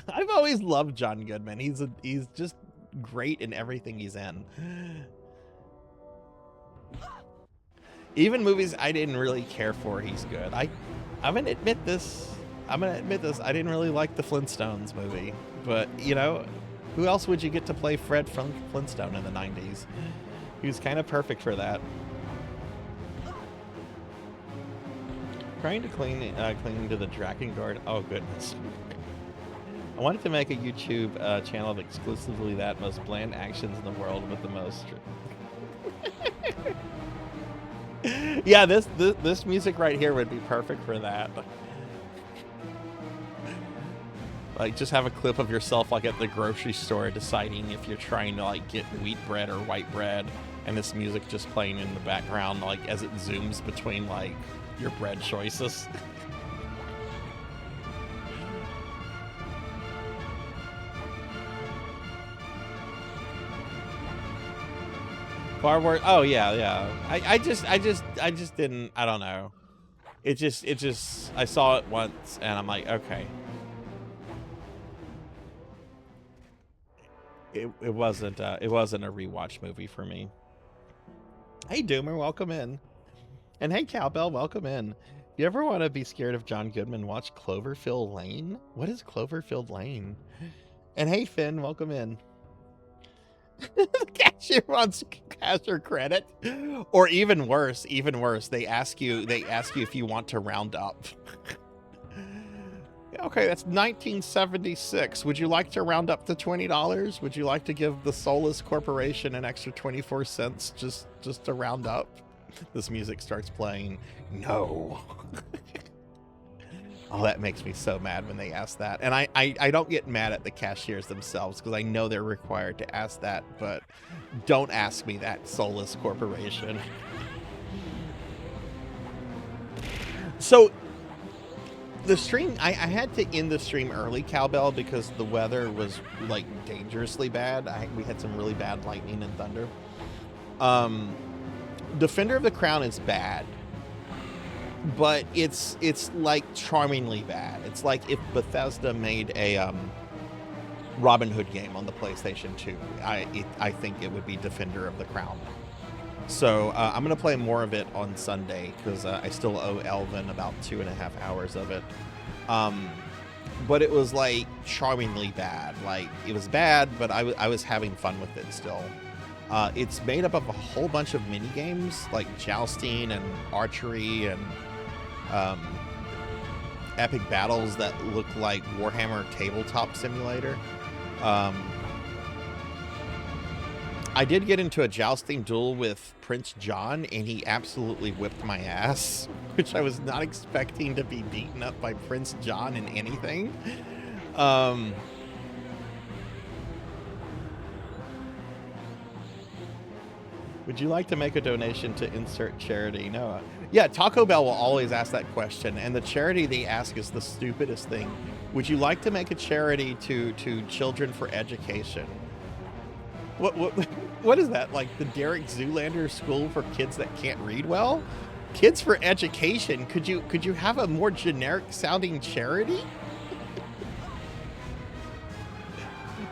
I've always loved John Goodman. He's just great in everything he's in. Even movies I didn't really care for, he's good. I'm gonna admit this. I didn't really like the Flintstones movie, but you know, who else would you get to play Fred Flintstone in the 90s? He was kind of perfect for that. Trying to clean to the Drakengard. Oh goodness. I wanted to make a YouTube channel of exclusively that most bland actions in the world with the most. Yeah, this music right here would be perfect for that. Like, just have a clip of yourself like at the grocery store deciding if you're trying to like get wheat bread or white bread, and this music just playing in the background like as it zooms between like your bread choices. Far worse. Oh yeah. I just didn't. I don't know. It just. I saw it once, and I'm like, okay. It wasn't a rewatch movie for me. Hey Doomer, welcome in. And hey Cowbell, welcome in. You ever want to be scared of John Goodman? Watch Cloverfield Lane. What is Cloverfield Lane? And hey Finn, welcome in. The cashier wants cash or credit, or even worse, they ask you if you want to round up. Okay, that's 1976. Would you like to round up to $20? Would you like to give the Soulless Corporation an extra 24 cents just to round up? This music starts playing. No. Oh, that makes me so mad when they ask that. And I don't get mad at the cashiers themselves because I know they're required to ask that, but don't ask me that, Soulless Corporation. So the stream, I had to end the stream early, Cowbell, because the weather was like dangerously bad. We had some really bad lightning and thunder. Defender of the Crown is bad, but it's like charmingly bad. It's like if Bethesda made a Robin Hood game on the PlayStation 2. I think it would be Defender of the Crown. So I'm gonna play more of it on Sunday because I still owe Elvin about 2.5 hours of it. But it was like charmingly bad. Like it was bad, but I was having fun with it still. It's made up of a whole bunch of mini games like jousting and archery and epic battles that look like Warhammer Tabletop Simulator. I did get into a jousting duel with Prince John, and he absolutely whipped my ass, which I was not expecting to be beaten up by Prince John in anything. Would you like to make a donation to insert charity? No. Yeah, Taco Bell will always ask that question, and the charity they ask is the stupidest thing. Would you like to make a charity to Children for Education? What is that? Like the Derek Zoolander School for Kids that can't read well? Kids for Education? Could you have a more generic sounding charity?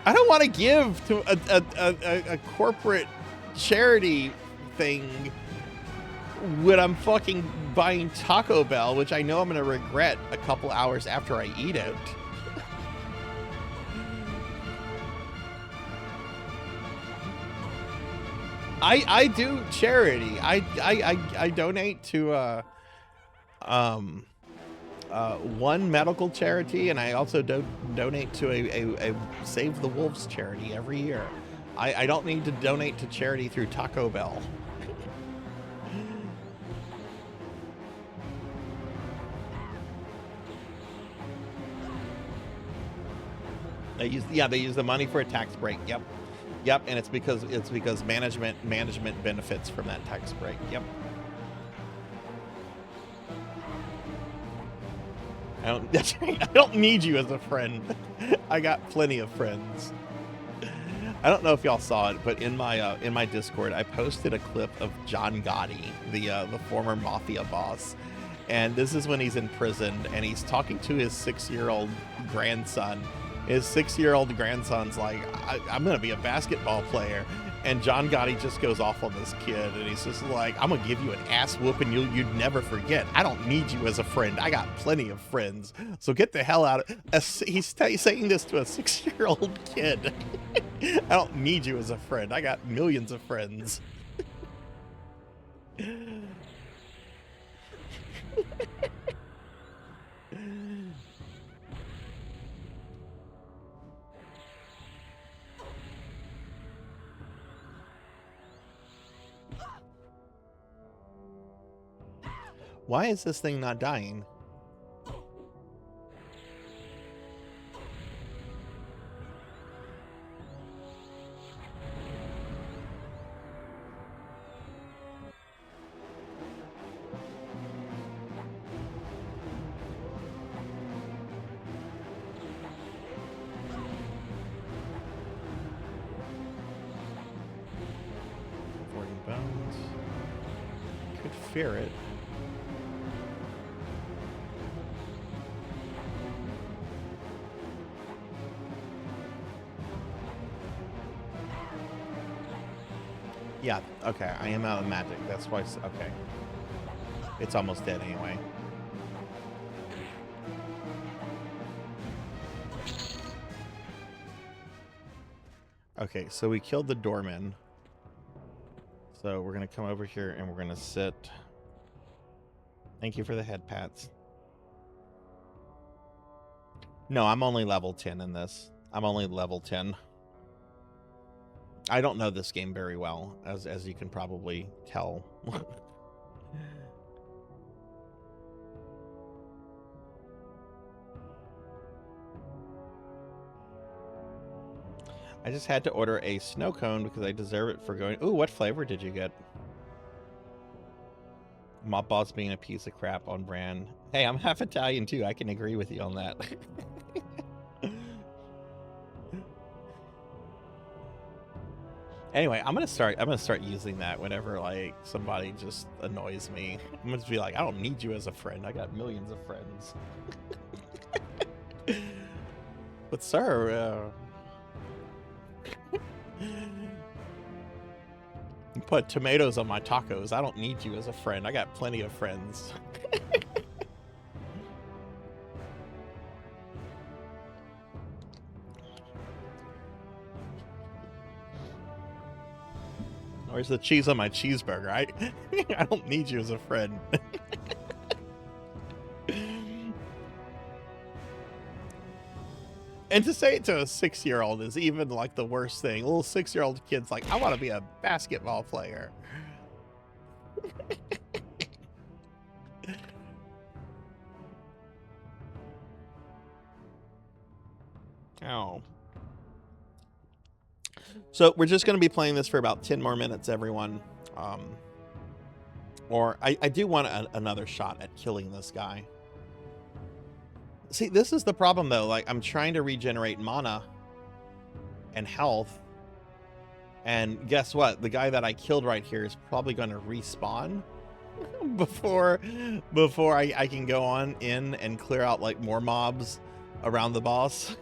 I don't want to give to a corporate charity thing when I'm fucking buying Taco Bell, which I know I'm going to regret a couple hours after I eat it. I do charity. I donate to one medical charity, and I also donate to a Save the Wolves charity every year. I don't need to donate to charity through Taco Bell. They use the money for a tax break. Yep, and it's because management benefits from that tax break. Yep. I don't need you as a friend. I got plenty of friends. I don't know if y'all saw it, but in my Discord, I posted a clip of John Gotti, the former mafia boss, and this is when he's in prison and he's talking to his 6-year-old grandson. His 6-year-old grandson's like, I'm gonna be a basketball player, and John Gotti just goes off on this kid, and he's just like, I'm gonna give you an ass whooping you'd never forget. I don't need you as a friend. I got plenty of friends. So get the hell out of. He's saying this to a 6-year-old kid. I don't need you as a friend. I got millions of friends. Why is this thing not dying? Bones. Could fear it. Yeah, okay, I am out of magic. That's why, okay. It's almost dead anyway. Okay, so we killed the doorman. So we're going to come over here and we're going to sit. Thank you for the head pats. No, I'm only level 10 in this. I'm only level 10. I don't know this game very well, as you can probably tell. I just had to order a snow cone because I deserve it for going. Ooh, what flavor did you get? Mob boss being a piece of crap on brand. Hey, I'm half Italian too. I can agree with you on that. Anyway, I'm gonna start using that whenever like somebody just annoys me. I'm gonna just be like, I don't need you as a friend. I got millions of friends. But sir, you put tomatoes on my tacos. I don't need you as a friend. I got plenty of friends. Where's the cheese on my cheeseburger? I don't need you as a friend. And to say it to a 6-year-old is even like the worst thing. A little 6-year-old kid's like, I want to be a basketball player. Oh. So we're just going to be playing this for about 10 more minutes, everyone. Or I do want another shot at killing this guy. See, this is the problem, though. Like, I'm trying to regenerate mana and health. And guess what? The guy that I killed right here is probably going to respawn before I can go on in and clear out, like, more mobs around the boss.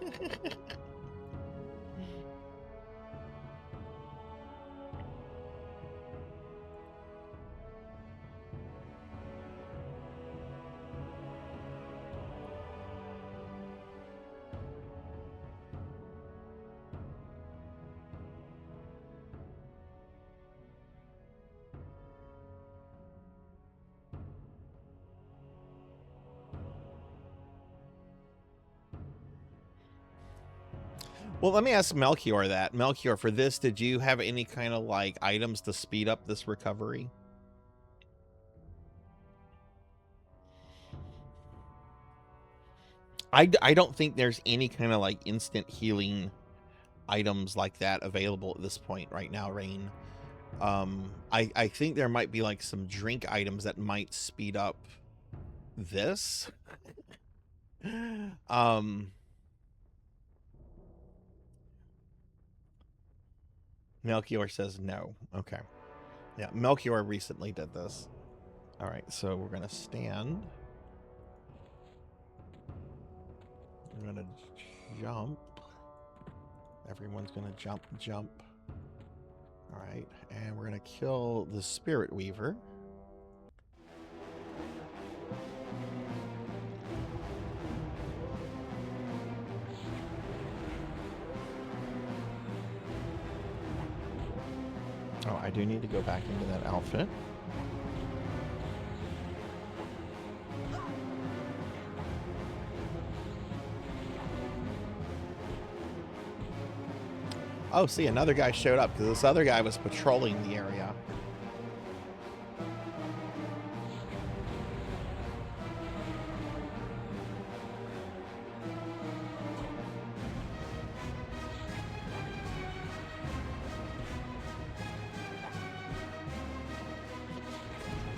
Well, let me ask Melchior that. Melchior, for this, did you have any kind of like items to speed up this recovery? I don't think there's any kind of like instant healing items like that available at this point right now, Rain. I think there might be like some drink items that might speed up this. Melchior says no. Okay. Yeah, Melchior recently did this. All right, so we're gonna stand. We're gonna jump. Everyone's gonna jump. All right, and we're gonna kill the Spirit Weaver. Oh, I do need to go back into that outfit. Oh, see, another guy showed up because this other guy was patrolling the area.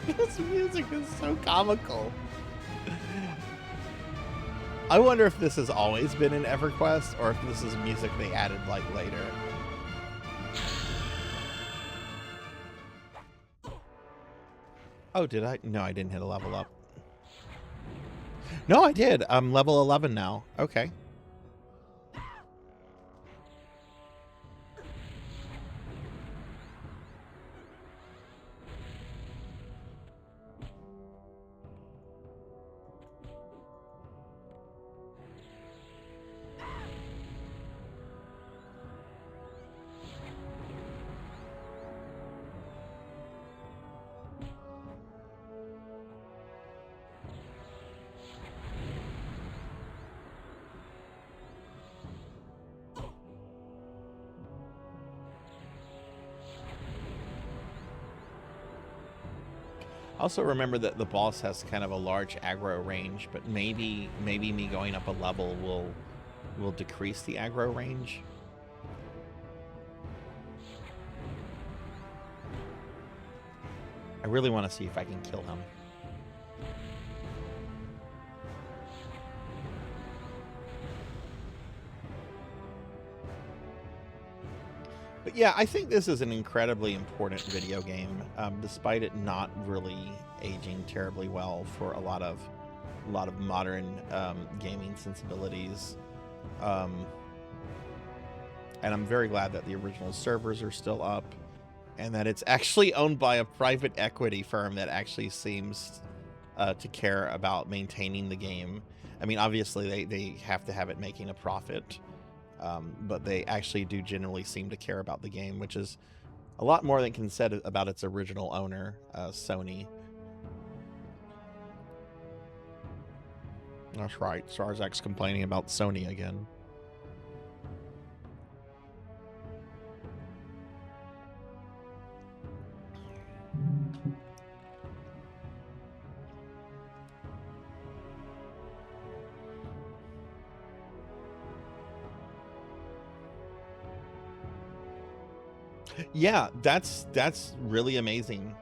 This music is so comical. I wonder if this has always been in EverQuest or if this is music they added like later. Oh, did I? No, I didn't hit a level up. No, I did. I'm level 11 now. Okay. Also remember that the boss has kind of a large aggro range, but maybe me going up a level will decrease the aggro range. I really want to see if I can kill him. But yeah, I think this is an incredibly important video game, despite it not really aging terribly well for a lot of modern gaming sensibilities. And I'm very glad that the original servers are still up, and that it's actually owned by a private equity firm that actually seems to care about maintaining the game. I mean, obviously they have to have it making a profit. But they actually do generally seem to care about the game, which is a lot more than can be said about its original owner, Sony. That's right, Sarzac's complaining about Sony again. Yeah, that's really amazing.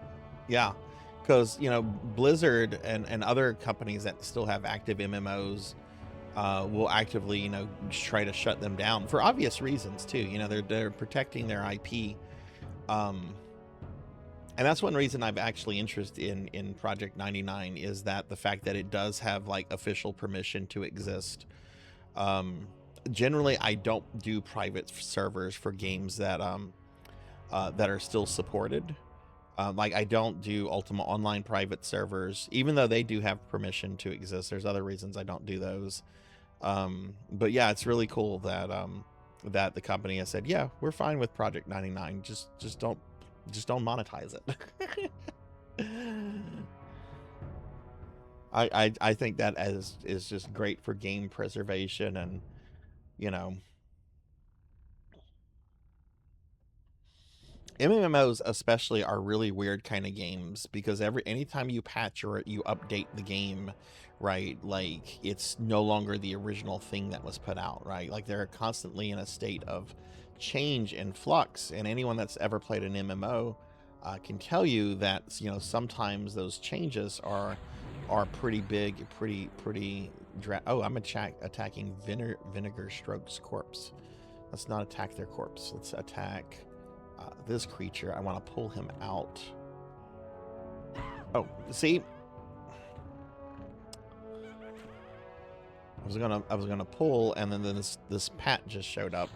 Yeah, because you know Blizzard and other companies that still have active MMOs will actively try to shut them down for obvious reasons too. You know they're protecting their IP, and that's one reason I'm actually interested in Project 99 is that the fact that it does have like official permission to exist. Generally, I don't do private servers for games that that are still supported. Like I don't do Ultima Online private servers, even though they do have permission to exist. There's other reasons I don't do those. But yeah, it's really cool that that the company has said, yeah, we're fine with Project 99. Just don't monetize it. I think that is just great for game preservation and you know MMOs especially are really weird kind of games because anytime you patch or you update the game, right, like it's no longer the original thing that was put out, right? Like they're constantly in a state of change and flux, and anyone that's ever played an MMO can tell you that, you know, sometimes those changes are pretty big, oh, I'm attacking Vinegar Stroke's corpse. Let's not attack their corpse. Let's attack this creature. I want to pull him out. Oh, see, I was gonna pull, and then this Pat just showed up.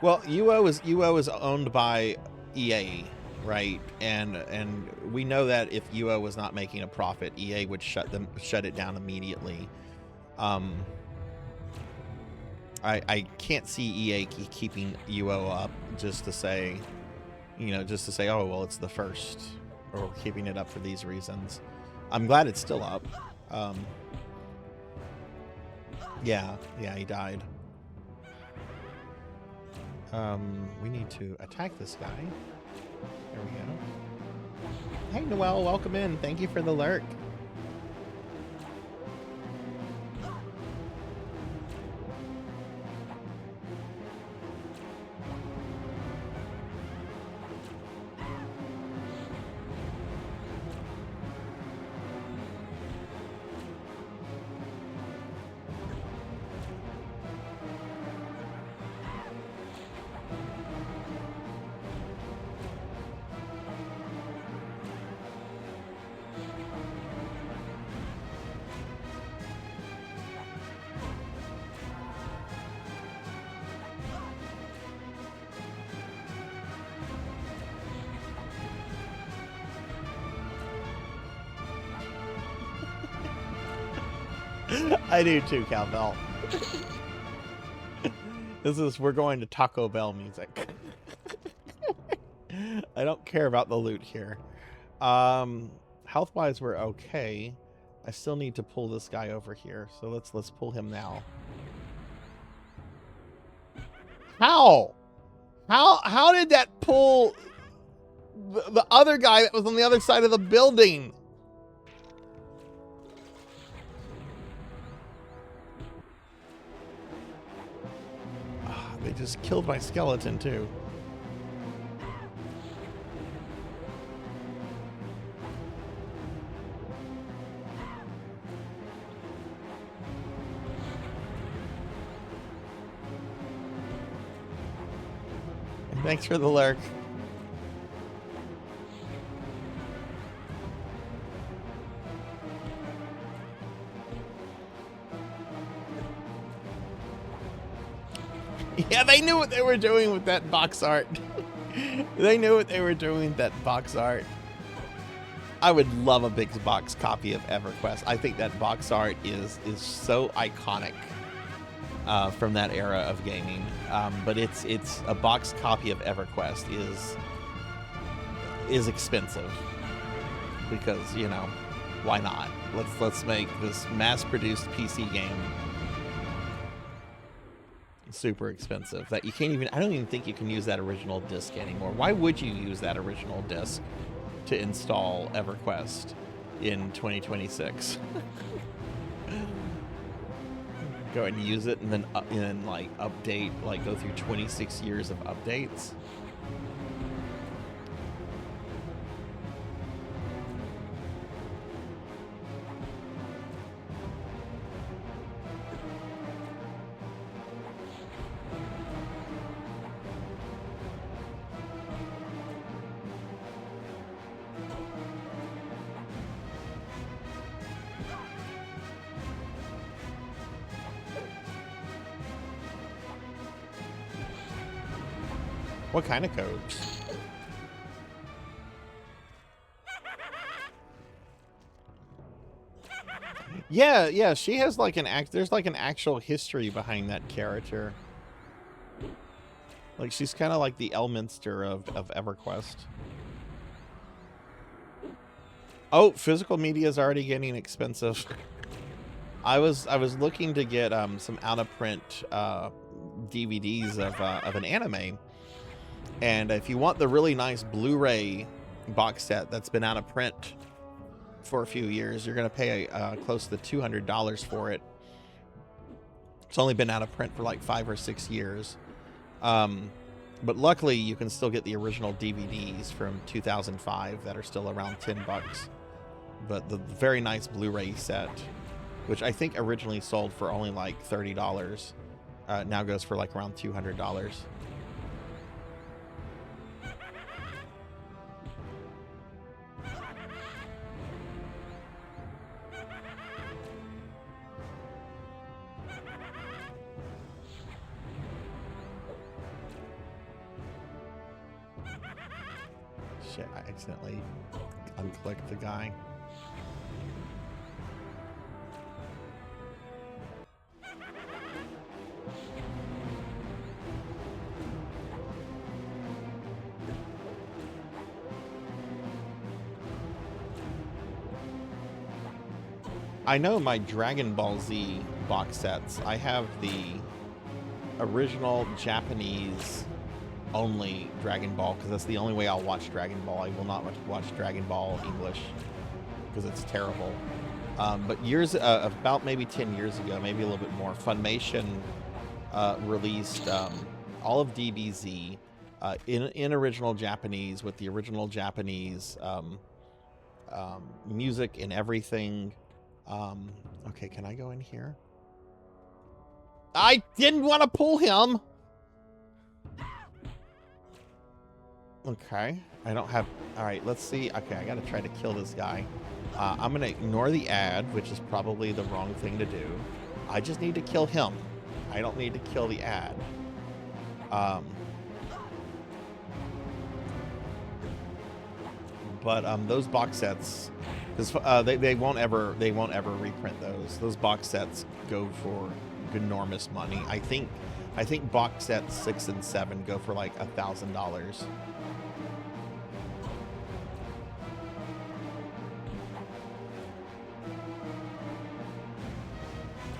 Well, UO is owned by EA, right? And we know that if UO was not making a profit, EA would shut it down immediately. I can't see EA keeping UO up just to say, you know, oh well, it's the first, or we're keeping it up for these reasons. I'm glad it's still up. Yeah, he died. We need to attack this guy. There we go. Hey, Noelle, welcome in. Thank you for the lurk. I do too, Cowbell. We're going to Taco Bell music. I don't care about the loot here. Health-wise, we're okay. I still need to pull this guy over here, so let's pull him now. How did that pull the other guy that was on the other side of the building? They just killed my skeleton, too. And thanks for the lurk. Yeah, they knew what they were doing with that box art. They knew what they were doing with that box art. I would love a big box copy of EverQuest. I think that box art is so iconic from that era of gaming. But it's a box copy of EverQuest is expensive because, you know, why not? Let's make this mass-produced PC game super expensive that you can't even, I don't even think you can use that original disc anymore. Why would you use that original disc to install EverQuest in 2026? Go ahead and use it and then like update, like go through 26 years of updates. What kind of code? Yeah, she has like there's like an actual history behind that character. Like she's kind of like the Elminster of EverQuest. Oh, physical media is already getting expensive. I was looking to get some out of print DVDs of an anime, and if you want the really nice Blu-ray box set that's been out of print for a few years, you're gonna pay close to $200 for it. It's only been out of print for like 5 or 6 years. But luckily, you can still get the original DVDs from 2005 that are still around $10. But the very nice Blu-ray set, which I think originally sold for only like $30, now goes for like around $200. Shit, I accidentally unclicked the guy. I know my Dragon Ball Z box sets. I have the original Japanese only Dragon Ball, because that's the only way I'll watch Dragon Ball. I will not watch Dragon Ball English because it's terrible. But years, about maybe 10 years ago, maybe a little bit more, Funimation released all of DBZ in original Japanese, with the original Japanese music and everything. Okay, can I go in here? I didn't want to pull him. Okay, I don't have... All right, let's see. Okay, I got to try to kill this guy. I'm going to ignore the ad, which is probably the wrong thing to do. I just need to kill him. I don't need to kill the ad. But those box sets, because they won't ever reprint those. Those box sets go for enormous money. I think box sets 6 and 7 go for like $1,000.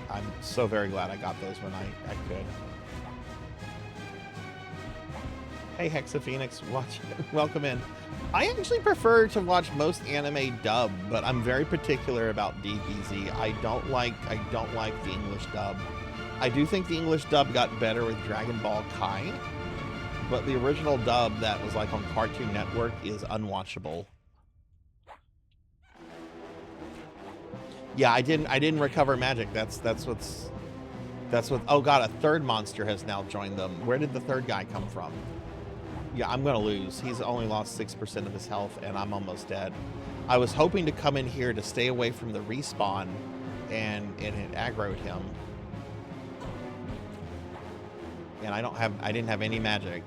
I'm so very glad I got those when I could. Hey Hexaphoenix, welcome in. I actually prefer to watch most anime dub, but I'm very particular about DBZ. I don't like the English dub. I do think the English dub got better with Dragon Ball Kai, but the original dub that was like on Cartoon Network is unwatchable. Yeah, I didn't recover magic. That's what. Oh god, a third monster has now joined them. Where did the third guy come from? Yeah, I'm gonna lose. He's only lost 6% of his health, and I'm almost dead. I was hoping to come in here to stay away from the respawn, and it aggroed him. And I didn't have any magic.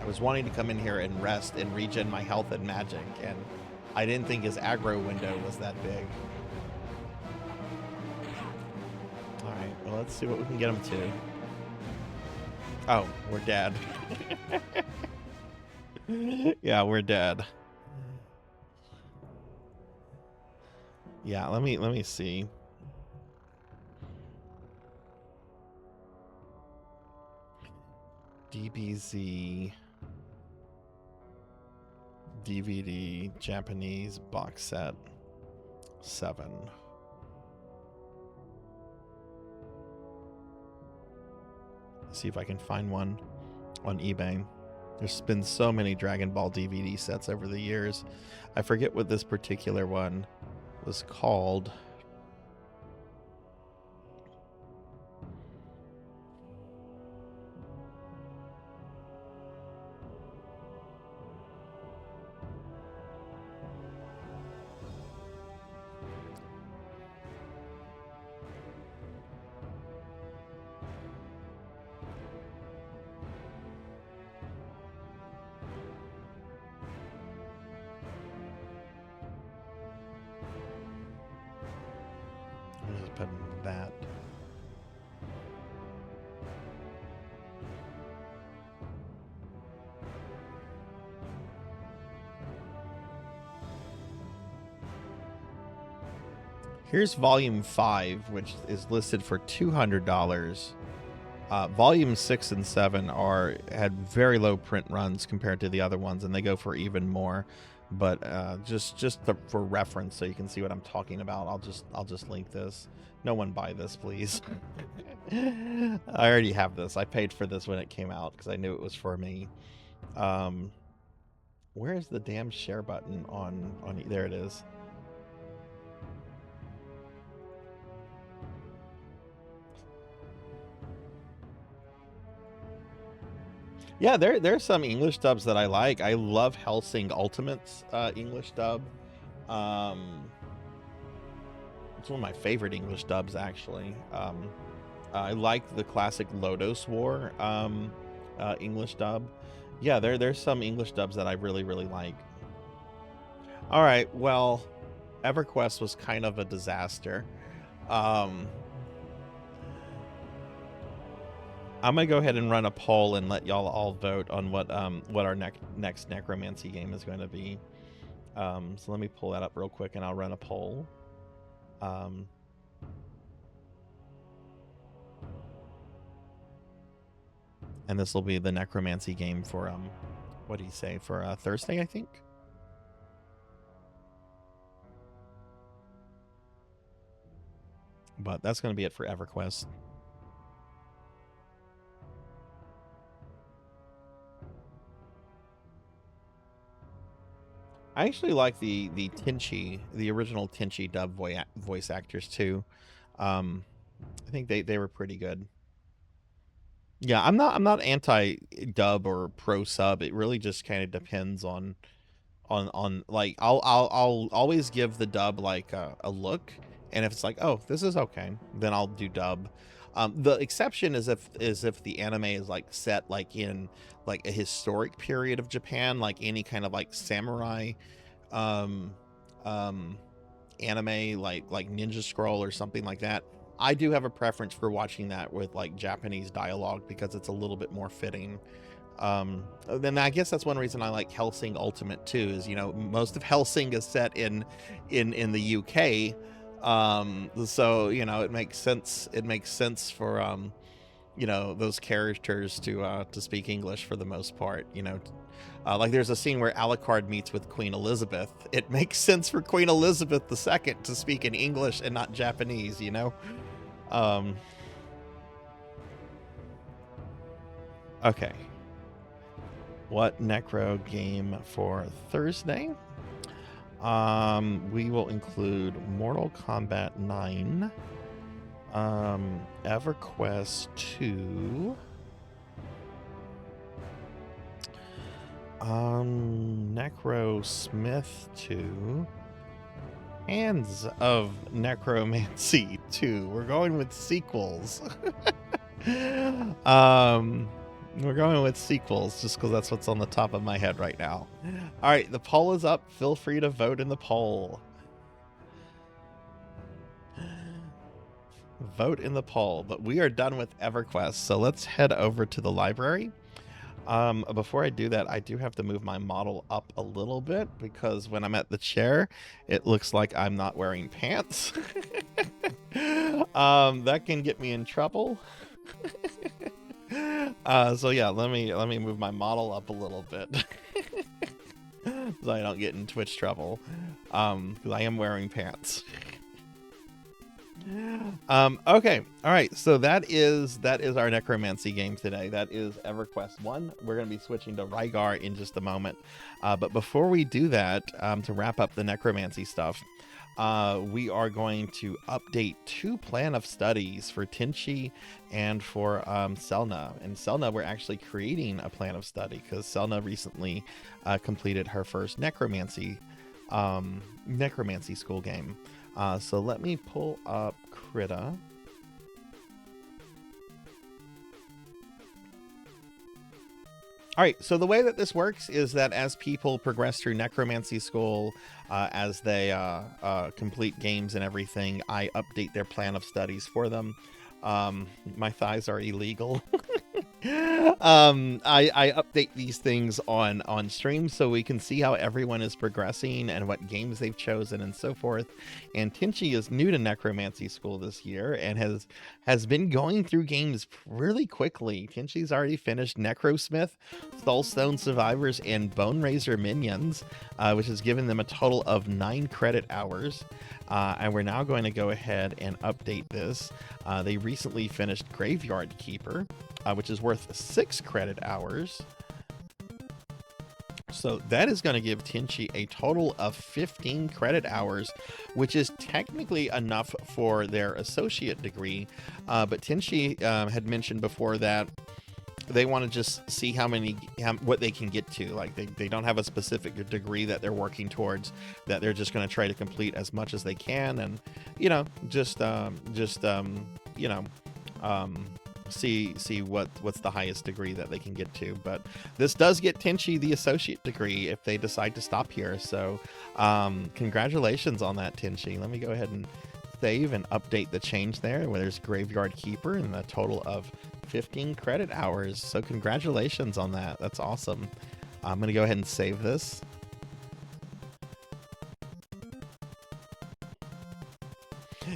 I was wanting to come in here and rest and regen my health and magic, and I didn't think his aggro window was that big. Alright, well, let's see what we can get him to. Oh, we're dead. Yeah, we're dead. Yeah, let me see. DBZ DVD Japanese box set 7. See if I can find one on eBay. There's been so many Dragon Ball DVD sets over the years. I forget what this particular one was called. Put that. Here's Volume 5, which is listed for $200. Volume 6 and 7 had very low print runs compared to the other ones, and they go for even more. But for reference, so you can see what I'm talking about, I'll just link this. No one buy this, please. I already have this. I paid for this when it came out because I knew it was for me. Where is the damn share button on? There it is. Yeah, there's some English dubs that I like. I love Hellsing Ultimate's English dub. It's one of my favorite English dubs, actually. I like the classic Lodos War English dub. Yeah, there's some English dubs that I really, really like. All right, well, EverQuest was kind of a disaster. I'm gonna go ahead and run a poll and let y'all all vote on what our next necromancy game is going to be. So let me pull that up real quick and I'll run a poll. And this will be the necromancy game for what do you say, for Thursday, I think. But that's going to be it for EverQuest. I actually like the Tenchi, the original Tenchi dub voice actors too. I think they were pretty good. Yeah, I'm not anti dub or pro sub. It really just kind of depends on like I'll always give the dub like a look, and if it's like, oh, this is okay, then I'll do dub. The exception is if the anime is like set like in like a historic period of Japan, like any kind of like samurai anime, like Ninja Scroll or something like that. I do have a preference for watching that with like Japanese dialogue because it's a little bit more fitting. Then I guess that's one reason I like Hellsing Ultimate too, is, you know, most of Hellsing is set in the UK. So, you know, it makes sense for you know, those characters to speak English for the most part, you know. Like there's a scene where Alucard meets with Queen Elizabeth. It makes sense for Queen Elizabeth II to speak in English and not Japanese, you know. Okay. What necro game for Thursday? We will include Mortal Kombat 9, EverQuest 2, Necro Smith 2, Hands of Necromancy 2. We're going with sequels. We're going with sequels just because that's what's on the top of my head right now. All right, the poll is up. Feel free to vote in the poll. Vote in the poll. But we are done with EverQuest, so let's head over to the library. Before I do that, I do have to move my model up a little bit because when I'm at the chair, it looks like I'm not wearing pants. That can get me in trouble. So yeah, let me move my model up a little bit so I don't get in Twitch trouble, because I am wearing pants. Okay, all right, so that is our necromancy game today. That is EverQuest 1. We're going to be switching to Rygar in just a moment, but before we do that, to wrap up the necromancy stuff, we are going to update 2 plan of studies for Tenchi and for Selna. And Selna, we're actually creating a plan of study because Selna recently completed her first necromancy school game. So let me pull up Krita. All right, so the way that this works is that as people progress through necromancy school, as they complete games and everything, I update their plan of studies for them. My thighs are illegal. I update these things on stream so we can see how everyone is progressing and what games they've chosen and so forth. And Tinchi is new to Necromancy School this year and has been going through games really quickly. Tinchi's already finished Necrosmith, Soulstone Survivors, and Bone Razor Minions, which has given them a total of 9 credit hours. And we're now going to go ahead and update this. They recently finished Graveyard Keeper, which is worth 6 credit hours. So that is going to give Tinchi a total of 15 credit hours, which is technically enough for their associate degree. But Tinchi had mentioned before that they want to just see what they can get to. Like they don't have a specific degree that they're working towards, that they're just going to try to complete as much as they can. And, you know, see what's the highest degree that they can get to. But this does get Tinchi the associate degree if they decide to stop here. So congratulations on that, Tinchi. Let me go ahead and save and update the change there where there's Graveyard Keeper and a total of 15 credit hours. So congratulations on that. That's awesome. I'm gonna go ahead and save this.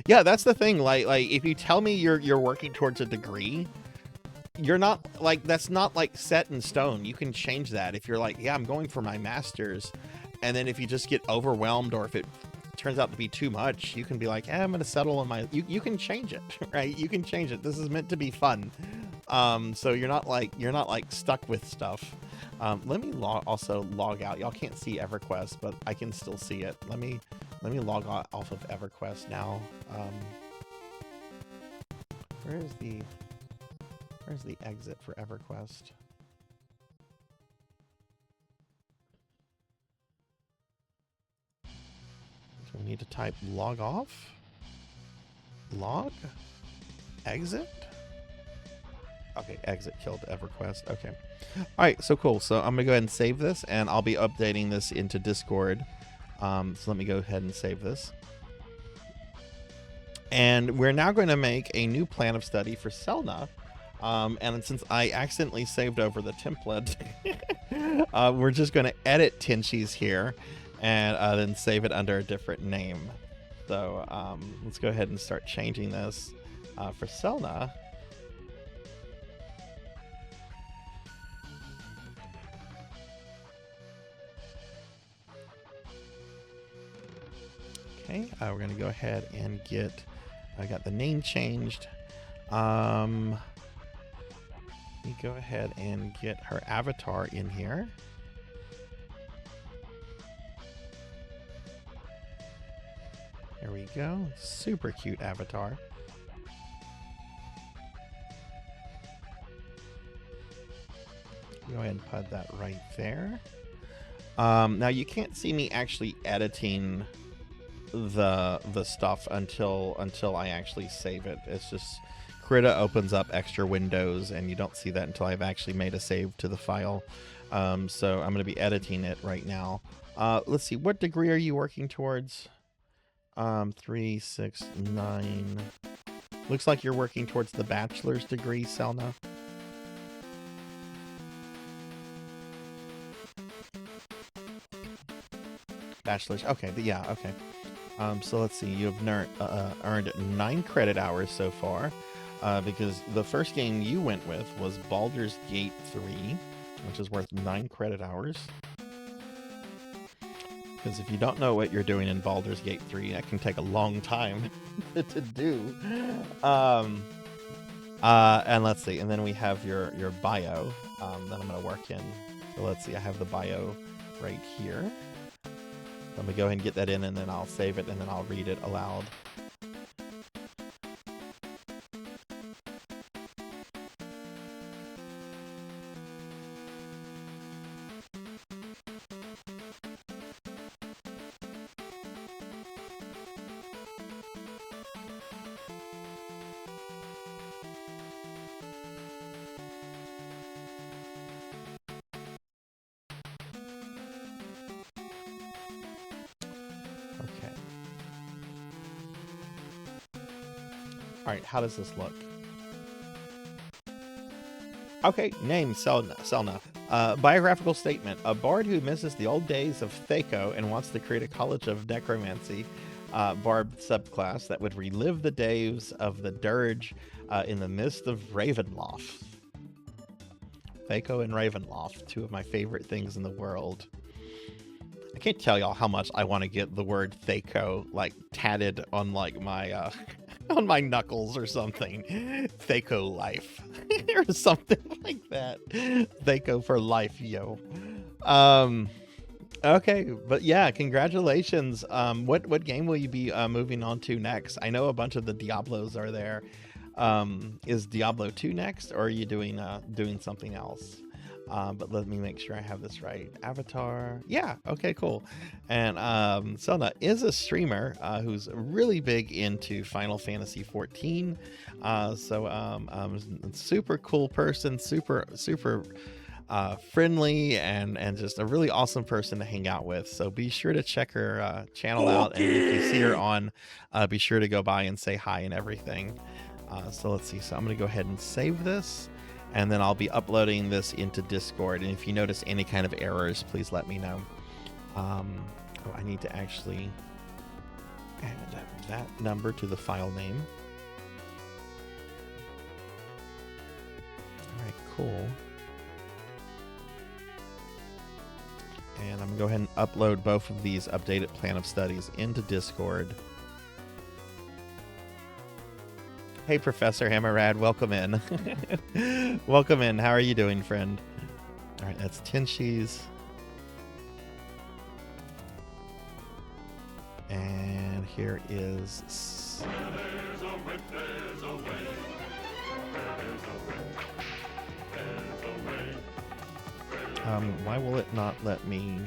Yeah, that's the thing. Like if you tell me you're working towards a degree, you're not like, that's not like set in stone. You can change that. If you're like, yeah, I'm going for my master's, and then if you just get overwhelmed or if it turns out to be too much, you can be like, I'm gonna settle on my, you can change it, right? You can change it. This is meant to be fun. So you're not like stuck with stuff. Let me also log out. Y'all can't see EverQuest, but I can still see it. Let me log off of EverQuest now. Where's the exit for EverQuest? So we need to type log off, log, exit. Okay, exit killed EverQuest. Okay. All right, so cool. So I'm gonna go ahead and save this, and I'll be updating this into Discord. So let me go ahead and save this. And we're now going to make a new plan of study for Selna. And since I accidentally saved over the template, we're just going to edit Tinchi's here and then save it under a different name. So let's go ahead and start changing this for Selna. Okay, we're going to go ahead and get, I got the name changed. Let me go ahead and get her avatar in here. There we go. Super cute avatar. Go ahead and put that right there. Now you can't see me actually editing the stuff until I actually save it. It's just Krita opens up extra windows and you don't see that until I've actually made a save to the file. So I'm going to be editing it right now. Let's see, what degree are you working towards? 3, 6, 9. Looks like you're working towards the bachelor's degree, Selna. Bachelor's, okay, yeah, okay. So let's see, you've earned 9 credit hours so far, because the first game you went with was Baldur's Gate 3, which is worth 9 credit hours. Because if you don't know what you're doing in Baldur's Gate 3, that can take a long time to do. And let's see, and then we have your bio that I'm going to work in. So let's see, I have the bio right here. I'm going to go ahead and get that in, and then I'll save it, and then I'll read it aloud. All right, how does this look? Okay, name Selna. Biographical statement: a bard who misses the old days of Thaco and wants to create a college of necromancy. Bard subclass that would relive the days of the dirge in the midst of Ravenloft. Thaco and Ravenloft, two of my favorite things in the world. I can't tell y'all how much I want to get the word Thaco like tatted on like my on my knuckles or something. Thaco life or something like that. Thaco for life, yo. Okay, but yeah, congratulations. What game will you be moving on to next? I know a bunch of the Diablos are there. Is Diablo 2 next, or are you doing something else? But let me make sure I have this right. Avatar. Yeah, okay, cool. And Selna is a streamer who's really big into Final Fantasy 14. Super cool person, super friendly, and just a really awesome person to hang out with. So be sure to check her channel out, and if you see her on, be sure to go by and say hi and everything. So let's see. So I'm going to go ahead and save this, and then I'll be uploading this into Discord. And if you notice any kind of errors, please let me know. I need to actually add that number to the file name. All right, cool. And I'm going to go ahead and upload both of these updated plan of studies into Discord. Hey, Professor Hammerrad, welcome in. Welcome in. How are you doing, friend? All right, that's Tinshi's. And here is... why will it not let me...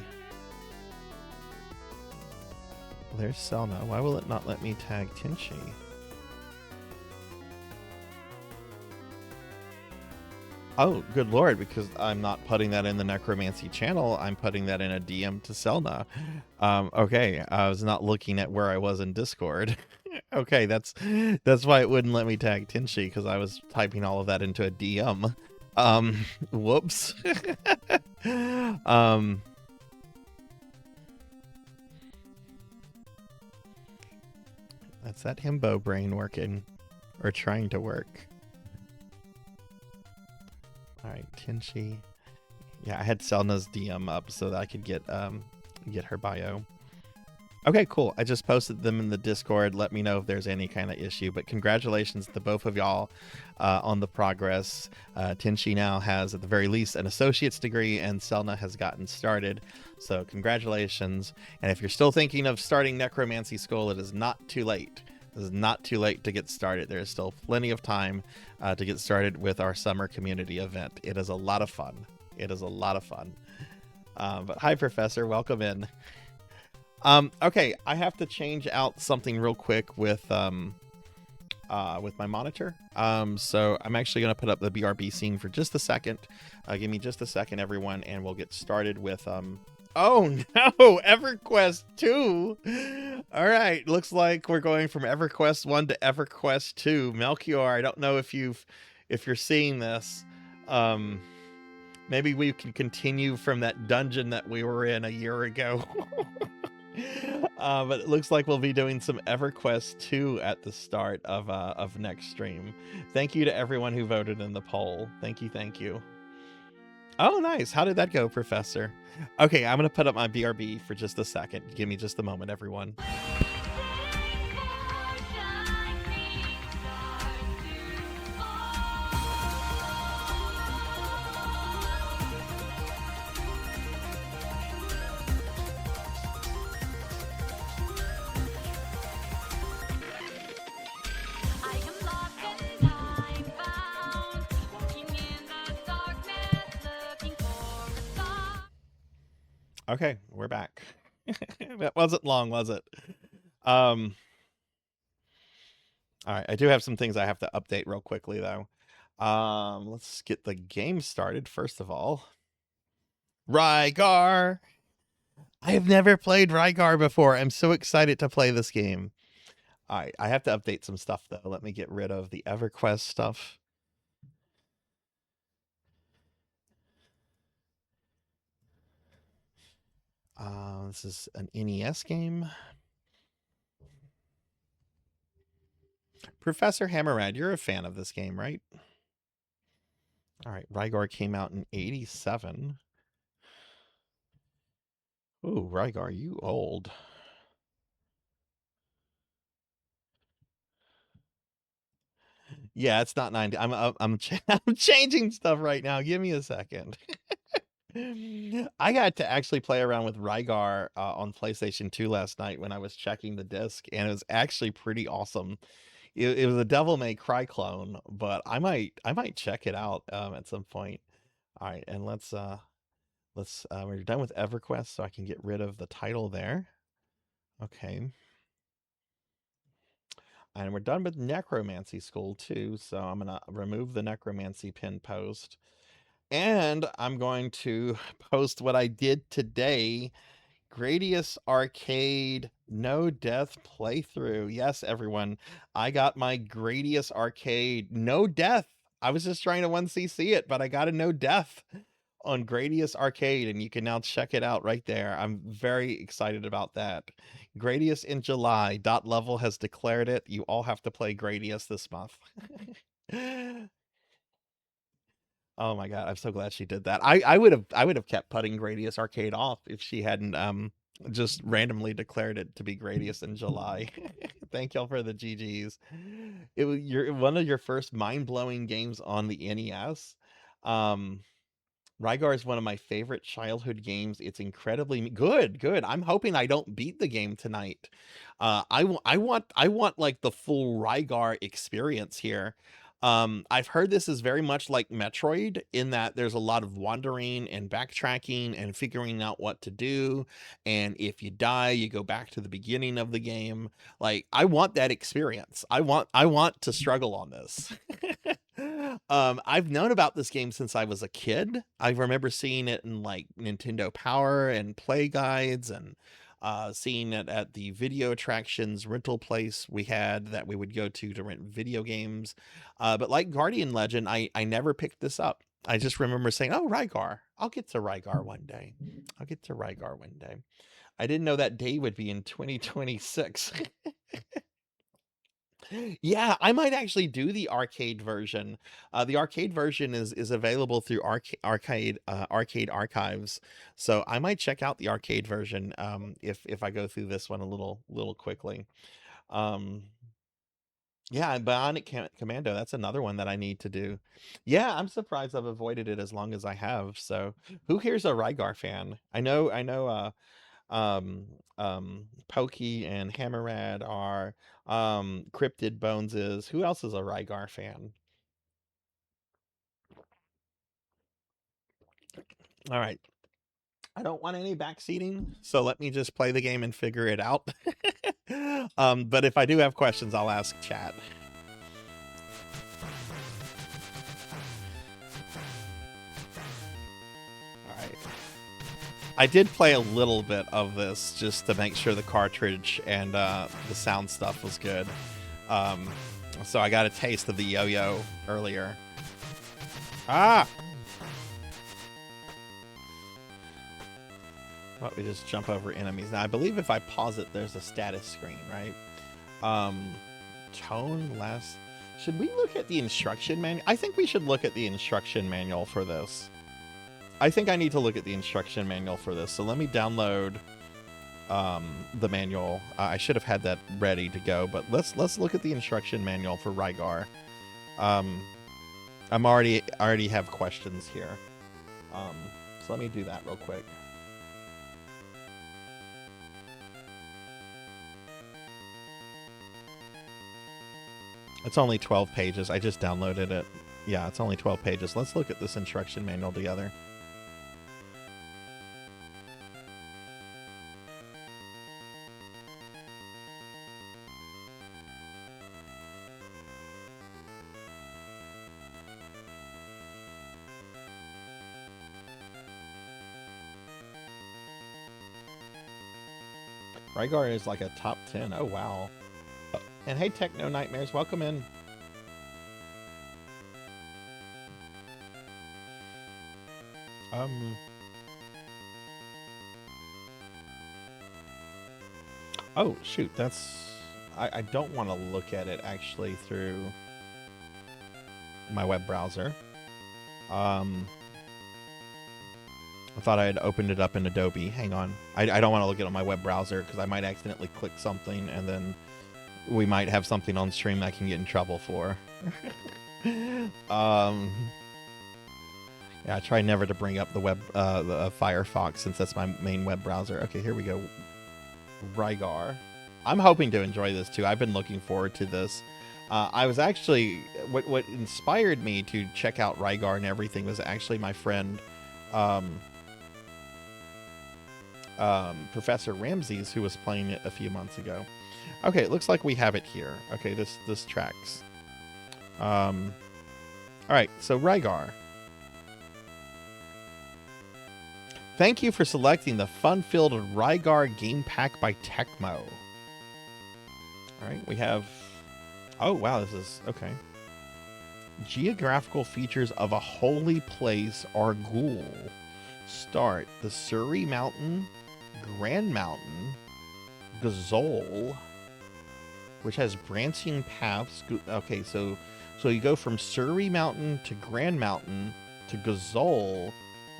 There's Selna. Why will it not let me tag Tinshi? Oh, good lord, because I'm not putting that in the Necromancy channel, I'm putting that in a DM to Selna. Okay, I was not looking at where I was in Discord. Okay, that's why it wouldn't let me tag Tinshi, because I was typing all of that into a DM. Whoops. That's that himbo brain working, or trying to work. All right, Tinshi. Yeah, I had Selna's DM up so that I could get her bio. Okay, cool. I just posted them in the Discord. Let me know if there's any kind of issue. But congratulations to both of y'all on the progress. Tinshi now has, at the very least, an associate's degree, and Selna has gotten started. So congratulations. And if you're still thinking of starting necromancy school, it is not too late. It is not too late to get started. There is still plenty of time to get started with our summer community event. It is a lot of fun. It is a lot of fun. But hi, Professor. Welcome in. Okay, I have to change out something real quick with my monitor. So I'm actually going to put up the BRB scene for just a second. Give me just a second, everyone, and we'll get started with... Oh no, EverQuest 2. All right, looks like we're going from EverQuest 1 to EverQuest 2. Melchior, I don't know if you're seeing this. Maybe we can continue from that dungeon that we were in a year ago. But it looks like we'll be doing some EverQuest 2 at the start of next stream. Thank you to everyone who voted in the poll. Thank you. Oh, nice. How did that go, Professor? Okay, I'm going to put up my BRB for just a second. Give me just a moment, everyone. Okay, we're back. That wasn't long, was it? All right, I do have some things I have to update real quickly, though. Let's get the game started, first of all. Rygar! I have never played Rygar before. I'm so excited to play this game. All right, I have to update some stuff, though. Let me get rid of the EverQuest stuff. This is an NES game. Professor Hammerad, you're a fan of this game, right? All right, Rygar came out in 87. Ooh, Rygar, you old. Yeah, it's not 90. I'm I'm changing stuff right now. Give me a second. I got to actually play around with Rygar on PlayStation 2 last night when I was checking the disc, and it was actually pretty awesome. It was a Devil May Cry clone, but I might check it out at some point. All right, and let's we're done with EverQuest, so I can get rid of the title there. Okay. And we're done with Necromancy School too, so I'm gonna remove the Necromancy pin post. And I'm going to post what I did today. Gradius Arcade No Death playthrough. Yes, everyone, I got my Gradius Arcade No Death. I was just trying to 1cc it, but I got a No Death on Gradius Arcade, and you can now check it out right there. I'm very excited about that. Gradius in July. Dot Level has declared it. You all have to play Gradius this month. Oh my god, I'm so glad she did that. I would have kept putting Gradius Arcade off if she hadn't just randomly declared it to be Gradius in July. Thank y'all for the GGs. It was one of your first mind-blowing games on the NES. Um Rygar is one of my favorite childhood games. It's incredibly good. Good. I'm hoping I don't beat the game tonight. I want like the full Rygar experience here. I've heard this is very much like Metroid in that there's a lot of wandering and backtracking and figuring out what to do. And if you die, you go back to the beginning of the game. Like I want that experience. I want to struggle on this. I've known about this game since I was a kid. I remember seeing it in like Nintendo Power and play guides, and seeing it at the video attractions rental place we had that we would go to rent video games. But like Guardian Legend, I never picked this up. I just remember saying, "Oh, Rygar! I'll get to Rygar one day. I'll get to Rygar one day." I didn't know that day would be in 2026. Yeah, I might actually do the arcade version. The arcade version is available through arcade archives, so I might check out the arcade version if I go through this one a little quickly. Um, yeah, and Commando, that's another one that I need to do. Yeah, I'm surprised I've avoided it as long as I have. So, who here's a Rygar fan? I know. Um, Pokey and Hammerad are. Cryptid Bones is. Who else is a Rygar fan? All right. I don't want any backseating, so let me just play the game and figure it out. But if I do have questions, I'll ask chat. All right. I did play a little bit of this just to make sure the cartridge and the sound stuff was good. Um, so I got a taste of the yo-yo earlier. Ah! Well, we just jump over enemies. Now, I believe if I pause it, there's a status screen, right? Tone less. Should we look at the instruction manual? I think we should look at the instruction manual for this. I think I need to look at the instruction manual for this. So let me download the manual. I should have had that ready to go, but let's look at the instruction manual for Rygar. I already have questions here. So let me do that real quick. It's only 12 pages. I just downloaded it. Yeah, it's only 12 pages. Let's look at this instruction manual together. Rygar is like a top 10. Oh, wow. And hey, Techno Nightmares, welcome in. Oh, shoot. I don't want to look at it actually through my web browser. I thought I had opened it up in Adobe. Hang on. I don't want to look at it on my web browser because I might accidentally click something and then we might have something on stream I can get in trouble for. Yeah, I try never to bring up the Firefox since that's my main web browser. Okay, here we go. Rygar. I'm hoping to enjoy this too. I've been looking forward to this. I was actually what inspired me to check out Rygar and everything was actually my friend Professor Ramses, who was playing it a few months ago. Okay, it looks like we have it here. Okay, this tracks. All right, so Rygar. Thank you for selecting the fun-filled Rygar game pack by Tecmo. All right, we have... Oh, wow, this is... Okay. Geographical features of a holy place are Ghoul. Start the Surrey Mountain, Grand Mountain, Gazole, which has branching paths. Okay, so you go from Surrey Mountain to Grand Mountain to Gazole,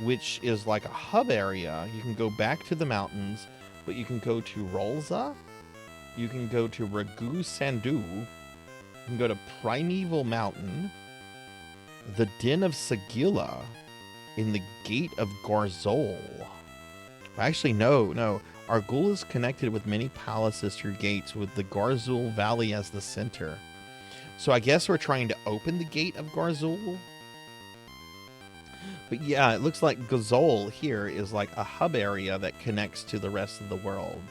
which is like a hub area. You can go back to the mountains, but you can go to Rolza, you can go to Ragu Sandu, you can go to Primeval Mountain, the Den of Sagila, in the Gate of Garzol. Actually, no. Argul is connected with many palaces through gates with the Garzul Valley as the center. So I guess we're trying to open the Gate of Garzul. But yeah, it looks like Gazole here is like a hub area that connects to the rest of the world.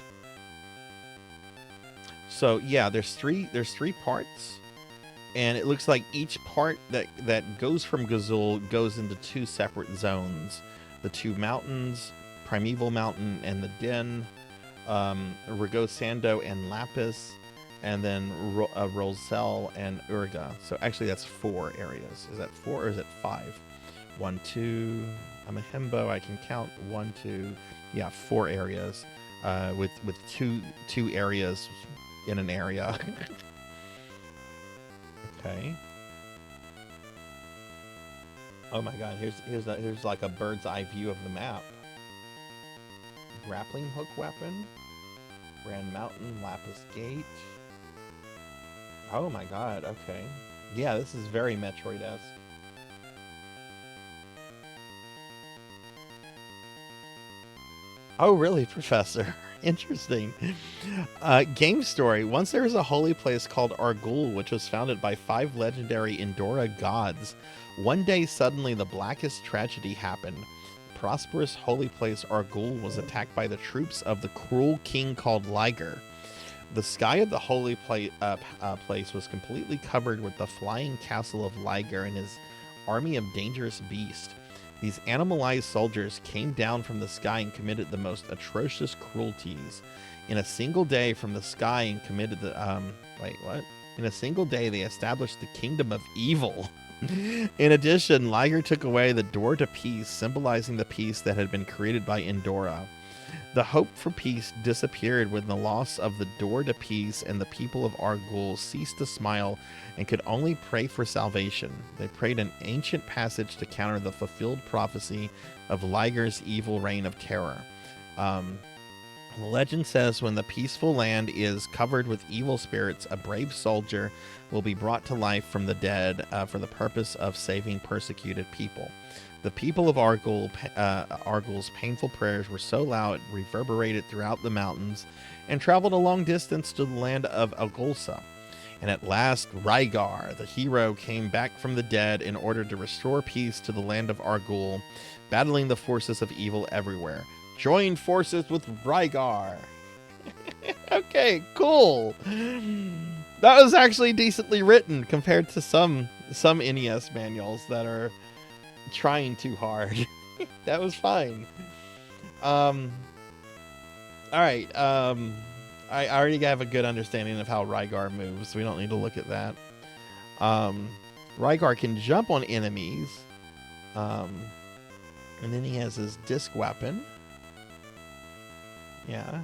So yeah, there's three parts. And it looks like each part that goes from Gazul goes into two separate zones. The two mountains, Primeval Mountain and the Den, Rigosando and Lapis, and then Roselle and Urga. So actually that's 4 areas. Is that 4 or is it 5? 1, 2, I'm a himbo, I can count 1, 2, yeah, 4 areas, with two areas in an area. Okay. Oh my god, here's like a bird's eye view of the map. Grappling hook weapon. Grand Mountain, Lapis Gate. Oh my god, okay. Yeah, this is very Metroid-esque. Oh really, Professor? Interesting. Game story. Once there was a holy place called Argul, which was founded by 5 legendary Endora gods. One day, suddenly, the blackest tragedy happened. The prosperous holy place Argul was attacked by the troops of the cruel king called Rygar. The sky of the holy place was completely covered with the flying castle of Rygar and his army of dangerous beasts. These animalized soldiers came down from the sky and committed the most atrocious cruelties. In a single day from the sky and committed the, In a single day they established the kingdom of evil. In addition, Rygar took away the door to peace, symbolizing the peace that had been created by Endora. The hope for peace disappeared with the loss of the door to peace, and the people of Argul ceased to smile and could only pray for salvation. They prayed an ancient passage to counter the fulfilled prophecy of Rygar's evil reign of terror. The legend says when the peaceful land is covered with evil spirits, a brave soldier will be brought to life from the dead for the purpose of saving persecuted people. The people of Argul's painful prayers were so loud it reverberated throughout the mountains and traveled a long distance to the land of Agulsa. And at last, Rygar, the hero, came back from the dead in order to restore peace to the land of Argul, battling the forces of evil everywhere. Join forces with Rygar. Okay, cool. That was actually decently written compared to some NES manuals that are trying too hard. That was fine. All right. I already have a good understanding of how Rygar moves, so we don't need to look at that. Rygar can jump on enemies. And then he has his disc weapon. Yeah.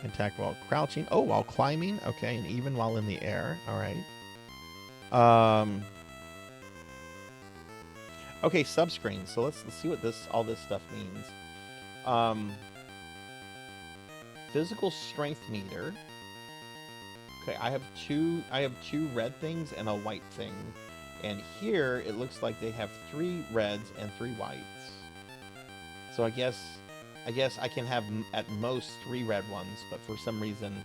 Attack while crouching. Oh, while climbing. Okay, and even while in the air. All right. Okay, subscreen. So let's see what all this stuff means. Physical strength meter. Okay, I have two red things and a white thing. And here it looks like they have 3 reds and 3 whites. So I guess I can have at most 3 red ones, but for some reason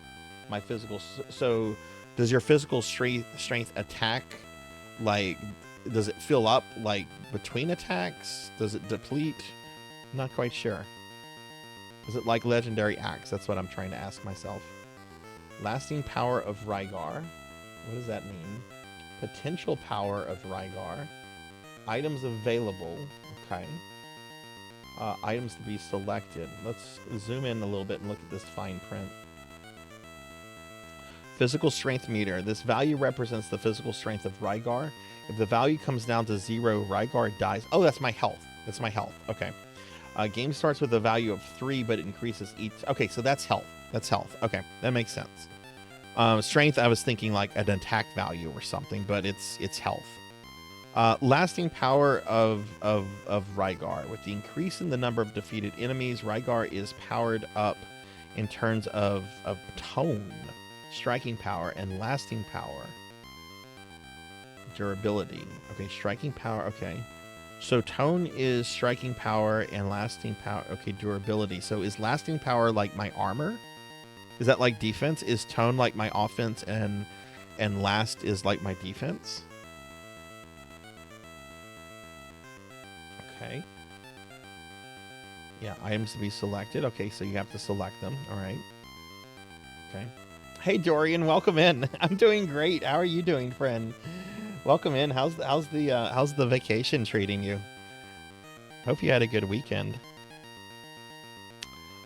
my physical... So does your physical strength attack, like, does it fill up, like, between attacks? Does it deplete? I'm not quite sure. Is it like Legendary Axe? That's what I'm trying to ask myself. Lasting power of Rygar. What does that mean? Potential power of Rygar. Items available. Okay. Items to be selected. Let's zoom in a little bit and look at this fine print. Physical strength meter. This value represents the physical strength of Rygar. If the value comes down to 0, Rygar dies. Oh, that's my health. That's my health. Okay. Game starts with a value of 3, but it increases each... Okay, so that's health. That's health. Okay, that makes sense. Strength, I was thinking like an attack value or something, but it's health. Lasting power of Rygar. With the increase in the number of defeated enemies, Rygar is powered up in terms of tone, striking power, and lasting power. Durability. Okay, striking power. Okay. So tone is striking power and lasting power. Okay, durability. So is lasting power like my armor? Is that like defense? Is tone like my offense and last is like my defense? Okay. Yeah, items to be selected. Okay, so you have to select them. All right. Okay. Hey Dorian, welcome in. I'm doing great. How are you doing, friend? Welcome in. How's the vacation treating you? Hope you had a good weekend.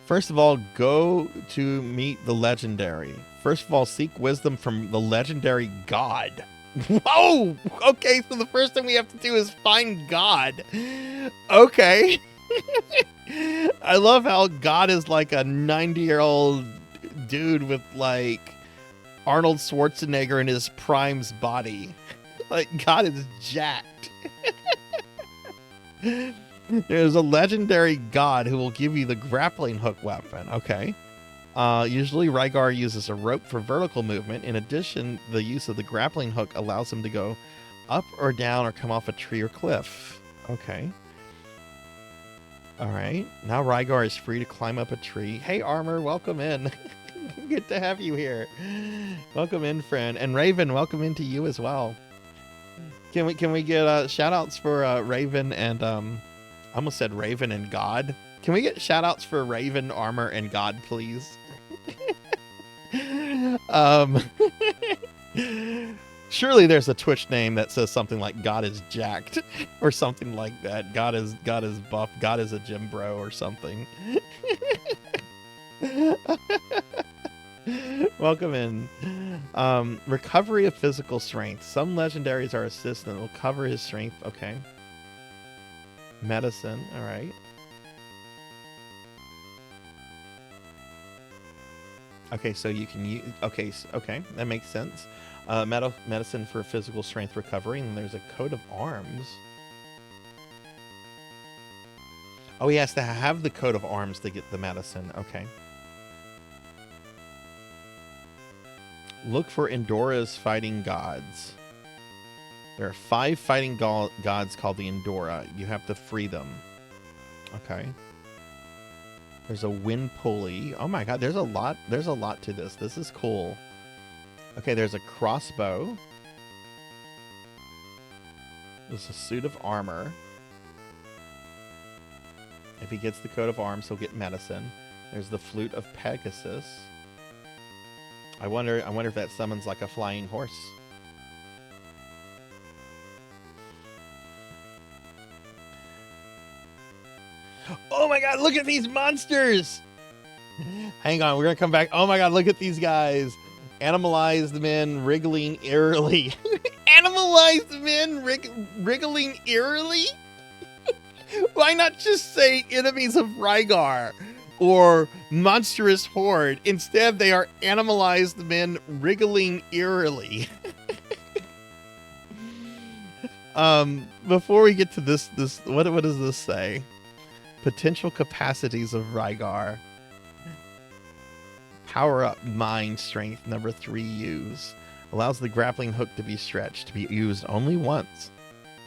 First of all, go to meet the legendary. First of all, seek wisdom from the legendary God. Whoa! Okay, so the first thing we have to do is find God. Okay. I love how God is like a 90-year-old dude with like Arnold Schwarzenegger in his prime's body. Like, God is jacked. There's a legendary God who will give you the grappling hook weapon. Okay. Usually, Rygar uses a rope for vertical movement. In addition, the use of the grappling hook allows him to go up or down or come off a tree or cliff. Okay. All right. Now Rygar is free to climb up a tree. Hey, Armor, welcome in. Good to have you here. Welcome in, friend. And Raven, welcome into you as well. Can we get shout outs for Raven and I almost said Raven and God. Can we get shout outs for Raven, Armor, and God, please? Surely there's a Twitch name that says something like God is jacked or something like that. God is buff. God is a gym bro or something. Welcome in. Recovery of physical strength. Some legendaries are assists and will cover his strength. Okay. Medicine. All right. Okay, so you can use... Okay, okay, that makes sense. Medicine for physical strength recovery, and there's a coat of arms. Oh, he has to have the coat of arms to get the medicine. Okay. Look for Endora's fighting gods. There are 5 fighting gods called the Endora. You have to free them. Okay. There's a wind pulley. Oh my god, there's a lot to this. This is cool. Okay, there's a crossbow. There's a suit of armor. If he gets the coat of arms, he'll get medicine. There's the flute of Pegasus. I wonder if that summons like a flying horse. Oh my god, look at these monsters! Hang on, we're gonna come back. Oh my god, look at these guys. Animalized men wriggling eerily. Animalized men wriggling eerily? Why not just say enemies of Rygar? or monstrous horde. Instead, they are animalized men wriggling eerily. Before we get to this, what does this say? Potential capacities of Rygar. Power up mind strength number 3 use. Allows the grappling hook to be stretched, to be used only once.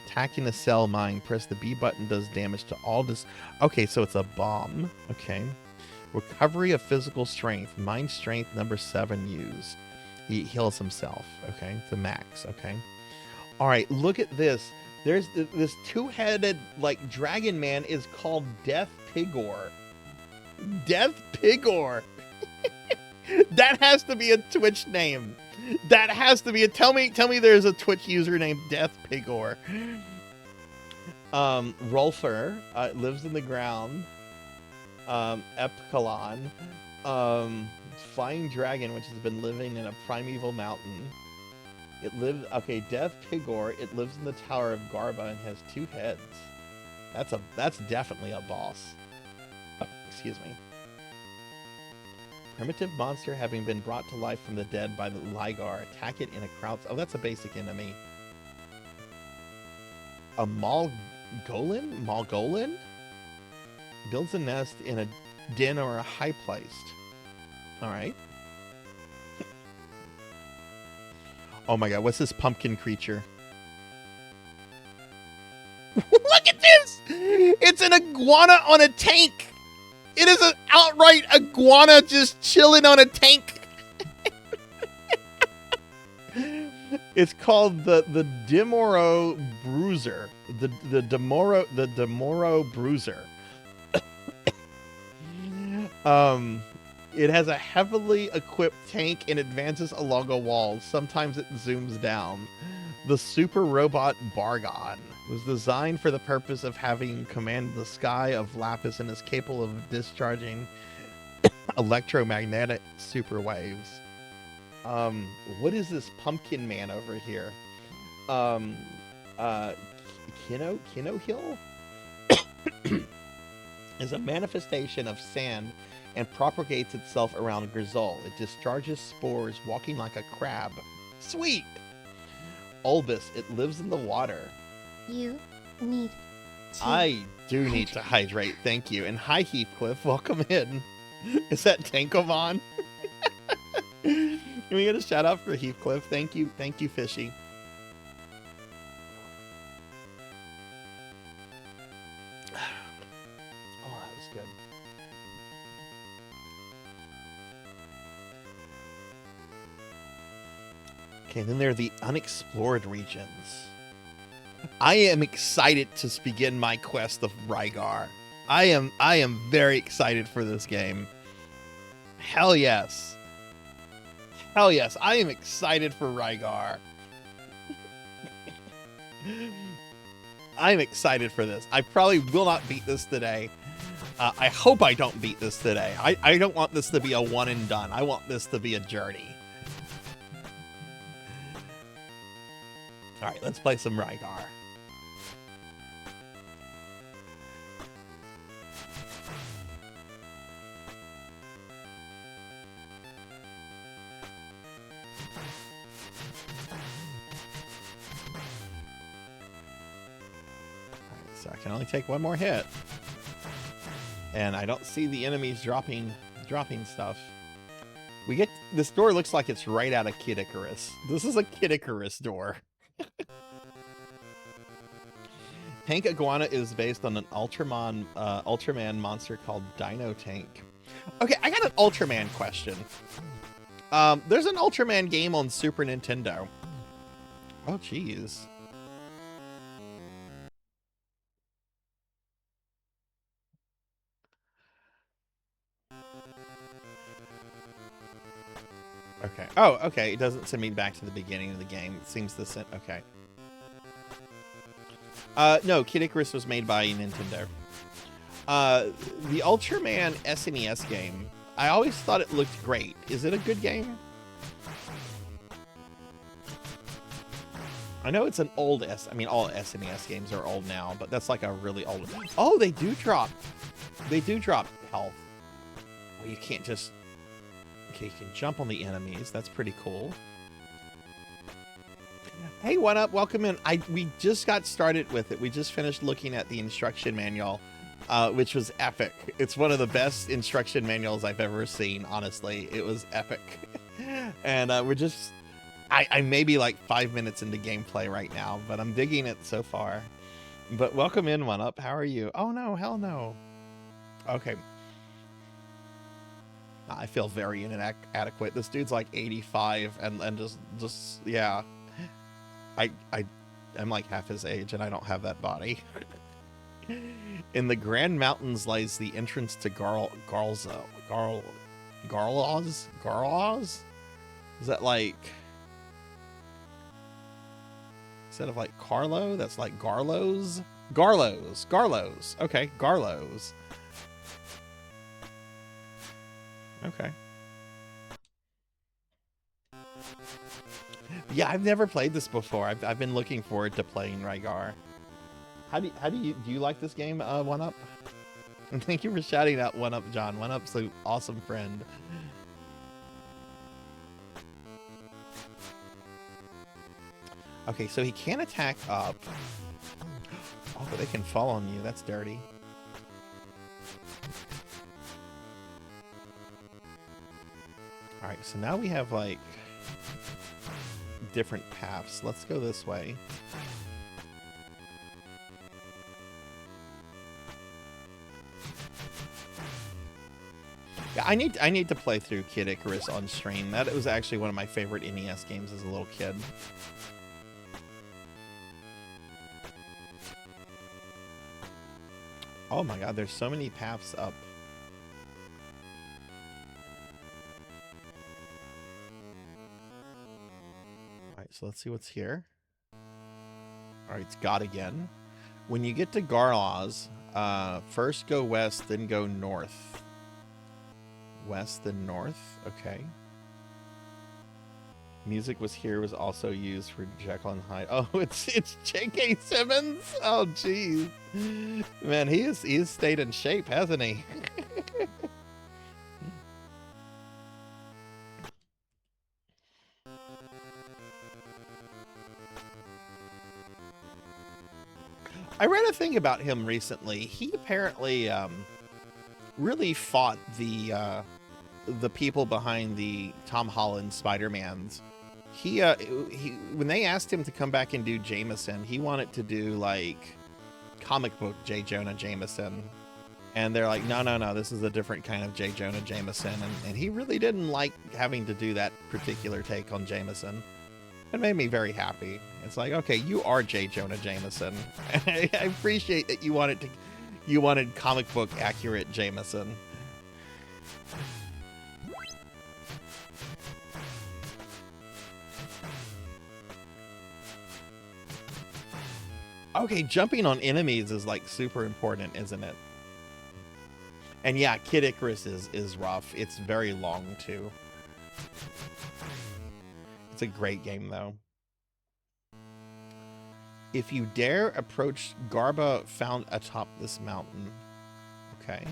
Attacking a cell mine, press the B button, does damage to all this. Okay, so it's a bomb. Okay. Recovery of physical strength, mind strength number 7 use. He heals himself. Okay, the max. Okay. All right, look at this. There's this 2-headed like dragon man is called Death Pigor. Death Pigor. That has to be a Twitch name. That has to be a tell me there's a Twitch user named Death Pigor. Rolfer lives in the ground. Epkalon. Flying dragon, which has been living in a primeval mountain. It lives Death Pigor, it lives in the Tower of Garba and has 2 heads. That's definitely a boss. Oh, excuse me. Primitive monster having been brought to life from the dead by the Rygar. Attack it in a crowd. Oh, that's a basic enemy. A Malgolin? Builds a nest in a den or a high place. Alright. Oh my god, what's this pumpkin creature? Look at this! It's an iguana on a tank! It is an outright iguana just chilling on a tank. It's called the Demoro Bruiser. The Demoro Bruiser. It has a heavily equipped tank and advances along a wall. Sometimes it zooms down. The super robot Bargon was designed for the purpose of having command the sky of Lapis and is capable of discharging electromagnetic super waves. What is this pumpkin man over here? Kino Hill is a manifestation of sand and propagates itself around Grizzle. It discharges spores, walking like a crab. Sweet! Ulbus, it lives in the water. You need to I do need to hydrate, thank you. And hi, Heathcliff, welcome in. Is that Tankovon? Can we get a shout out for Heathcliff? Thank you, Fishy. Oh, that was good. Okay, then there are the unexplored regions. I am excited to begin my quest of Rygar. I am very excited for this game. Hell yes. Hell yes, I am excited for Rygar. I'm excited for this. I probably will not beat this today. I hope I don't beat this today. I don't want this to be a one and done. I want this to be a journey. All right, let's play some Rygar. So I can only take one more hit. And I don't see the enemies dropping stuff. We get this door looks like it's right out of Kid Icarus. This is a Kid Icarus door. Tank Iguana is based on an Ultraman monster called Dino Tank. Okay, I got an Ultraman question. There's an Ultraman game on Super Nintendo. Oh, jeez. Okay. Oh, okay. It doesn't send me back to the beginning of the game. It seems to send... Okay. No, Kid Icarus was made by Nintendo. The Ultraman SNES game, I always thought it looked great. Is it a good game? I know it's an old I mean, all SNES games are old now, but that's like a really old... Oh, they do drop health. you can't just... Okay, you can jump on the enemies. That's pretty cool. Hey, what up? Welcome in. We just got started with it. We just finished looking at the instruction manual, which was epic. It's one of the best instruction manuals I've ever seen, honestly. It was epic. And we're just... I may be like 5 minutes into gameplay right now, but I'm digging it so far. But welcome in, One Up. How are you? Oh, no. Hell no. Okay. I feel very inadequate. This dude's like 85 and just yeah. I'm like half his age and I don't have that body. In the Grand Mountains lies the entrance to Garlaws? Is that like... Instead of like Carlo, that's like Garlos? Garlos. Okay, Garlos. Okay. Yeah, I've never played this before. I've been looking forward to playing Rygar. Do you like this game, One Up? And thank you for shouting out One Up, John. One Up's an awesome friend. Okay, so he can't attack up. Oh, but they can fall on you. That's dirty. Alright, so now we have, like, different paths. Let's go this way. Yeah, I need to play through Kid Icarus on stream. That was actually one of my favorite NES games as a little kid. Oh my god, there's so many paths up. Alright, so let's see what's here. Alright, it's God again. When you get to Garlaws, first go west, then go north. West, then north. Okay. Music was also used for Jekyll and Hyde. Oh, it's J.K. Simmons. Oh, jeez, man, he's stayed in shape, hasn't he? I read a thing about him recently. He apparently really fought the people behind the Tom Holland Spider-Mans. He when they asked him to come back and do Jameson, he wanted to do like comic book J. Jonah Jameson, and they're like, no, this is a different kind of J. Jonah Jameson, and he really didn't like having to do that particular take on Jameson. It made me very happy. It's like, okay, you are J. Jonah Jameson. I appreciate that you wanted comic book accurate Jameson. Okay, jumping on enemies is like super important, isn't it? And yeah, Kid Icarus is rough. It's very long too. It's a great game though. If you dare approach Garba found atop this mountain. Okay.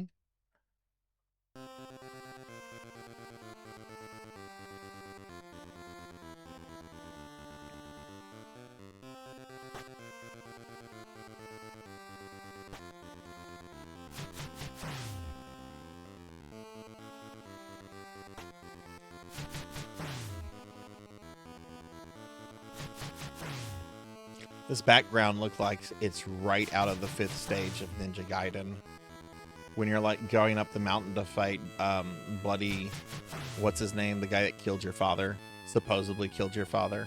This background looks like it's right out of the 5th stage of Ninja Gaiden. When you're like going up the mountain to fight bloody, what's his name? The guy that killed your father. Supposedly killed your father.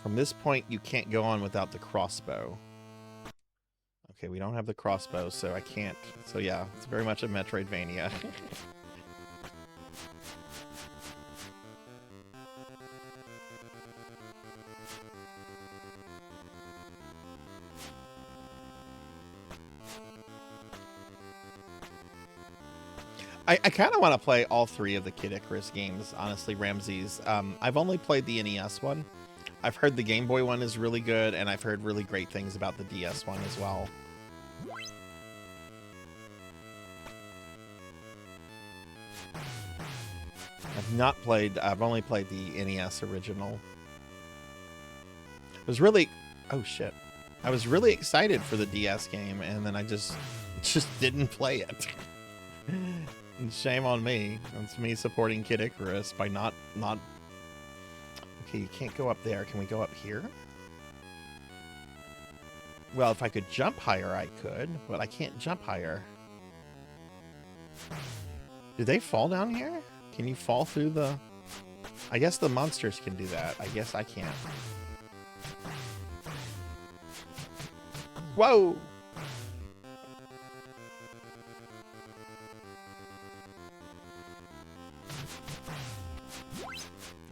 From this point, you can't go on without the crossbow. Okay, we don't have the crossbow, so I can't. So yeah, it's very much a Metroidvania. I kind of want to play all 3 of the Kid Icarus games, honestly, Ramses. I've only played the NES one. I've heard the Game Boy one is really good, and I've heard really great things about the DS one as well. I've only played the NES original. Oh shit. I was really excited for the DS game, and then I just didn't play it. And shame on me. It's me supporting Kid Icarus by not... Okay, you can't go up there. Can we go up here? Well, if I could jump higher, I could, but I can't jump higher. Do they fall down here? Can you fall through the... I guess the monsters can do that. I guess I can't. Whoa!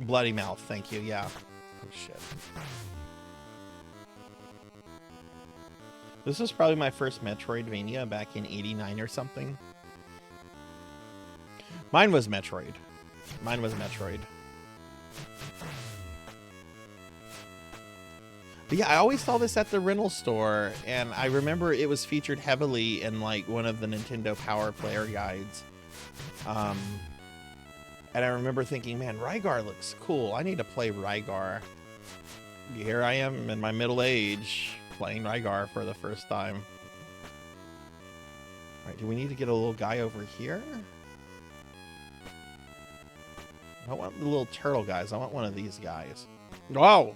Bloody mouth, thank you, yeah. Oh, shit. This is probably my first Metroidvania back in '89 or something. Mine was Metroid. But yeah, I always saw this at the rental store, and I remember it was featured heavily in like one of the Nintendo Power Player guides. And I remember thinking, man, Rygar looks cool. I need to play Rygar. Here I am in my middle age playing Rygar for the first time. All right, do we need to get a little guy over here? I don't want the little turtle guys. I want one of these guys. Whoa!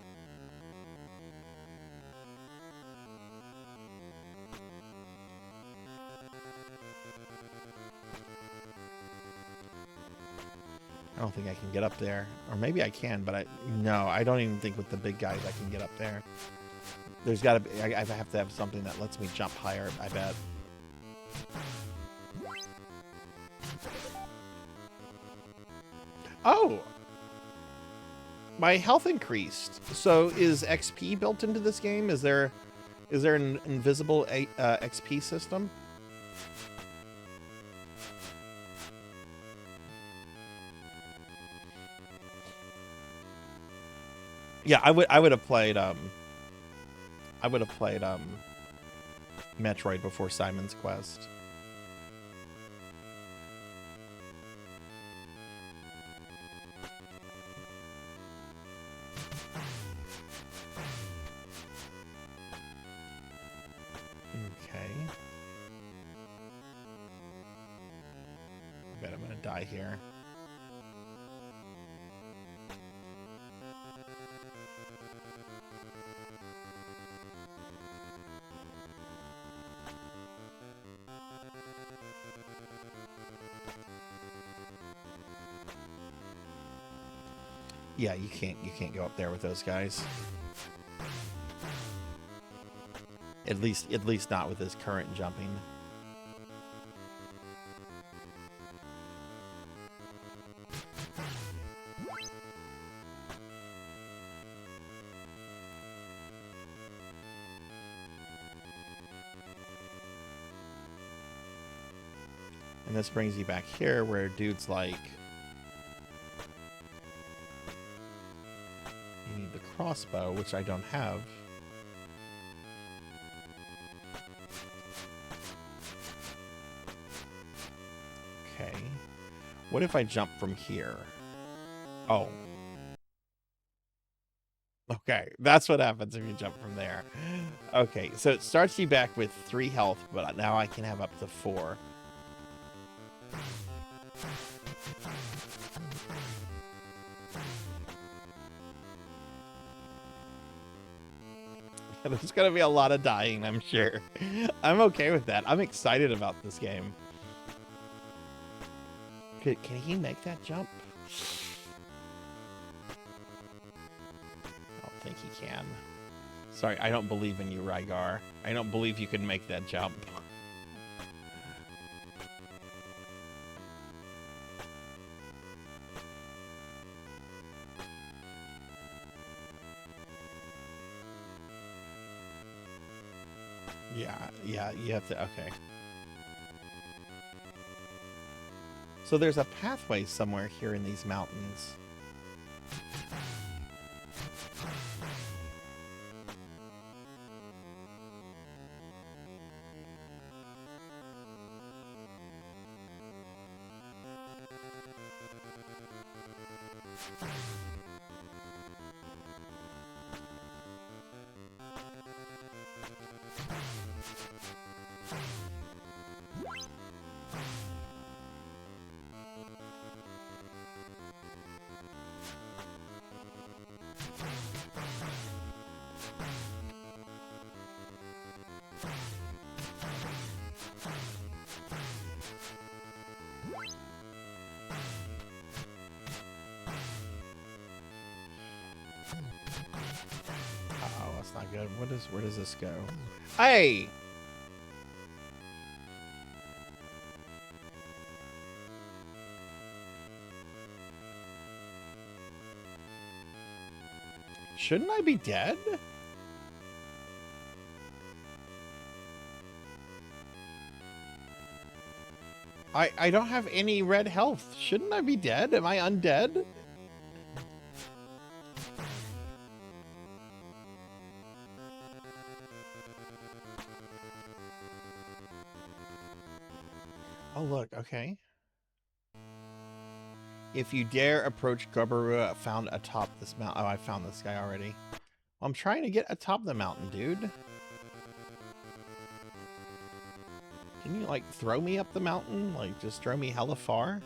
I don't think I can get up there. Or maybe I can, but no, I don't even think with the big guys I can get up there. There's got to be, I have to have something that lets me jump higher, I bet. Oh! My health increased. So is XP built into this game? Is there an invisible XP system? Yeah, I would have played Metroid before Simon's Quest. Okay. I bet I'm gonna die here. Yeah, you can't go up there with those guys. At least not with his current jumping. And this brings you back here where dude's like, you need the crossbow, which I don't have. Okay. What if I jump from here? Oh. Okay, that's what happens if you jump from there. Okay, so it starts you back with 3 health, but now I can have up to 4. There's gonna be a lot of dying, I'm sure. I'm okay with that. I'm excited about this game. Can he make that jump? I don't think he can. Sorry, I don't believe in you, Rygar. I don't believe you can make that jump. Yeah, you have to, okay. So there's a pathway somewhere here in these mountains. Uh-oh, that's not good. Where does this go? Hey! Shouldn't I be dead? I don't have any red health. Shouldn't I be dead? Am I undead? Oh, look. Okay. If you dare approach Gabarua found atop this mountain. Oh, I found this guy already. I'm trying to get atop the mountain, dude. Can you, like, throw me up the mountain? Like, just throw me hella far?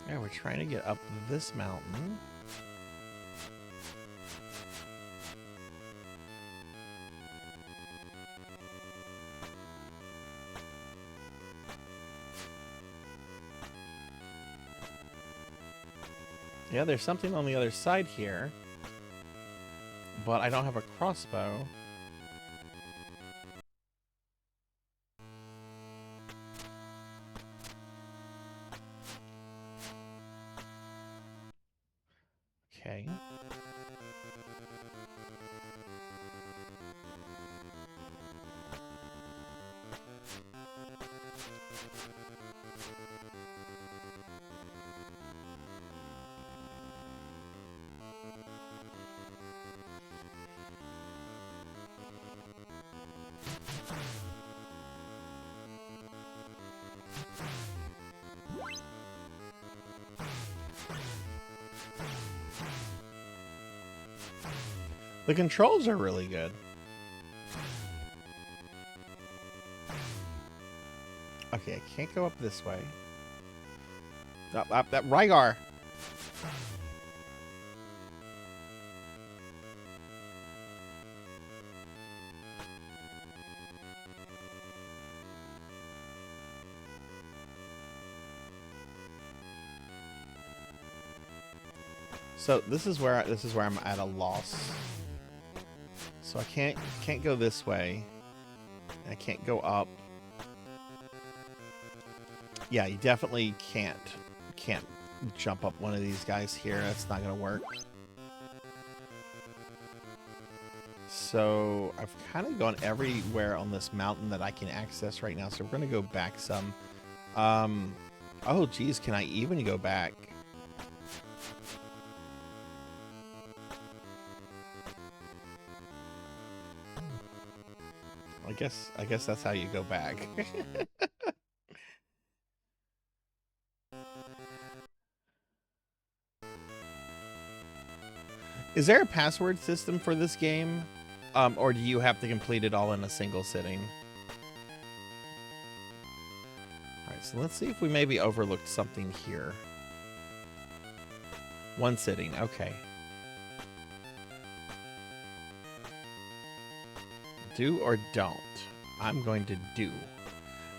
Yeah, we're trying to get up this mountain. Yeah, there's something on the other side here, but I don't have a crossbow. Okay. The controls are really good. Okay, I can't go up this way. That Rygar. So this is where I'm at a loss. So I can't go this way. I can't go up. Yeah, you definitely can't jump up one of these guys here. That's not gonna work. So I've kind of gone everywhere on this mountain that I can access right now. So we're gonna go back some. Oh geez, can I even go back? I guess that's how you go back. Is there a password system for this game? Or do you have to complete it all in a single sitting? Alright, so let's see if we maybe overlooked something here. One sitting, okay. Do or don't? I'm going to do.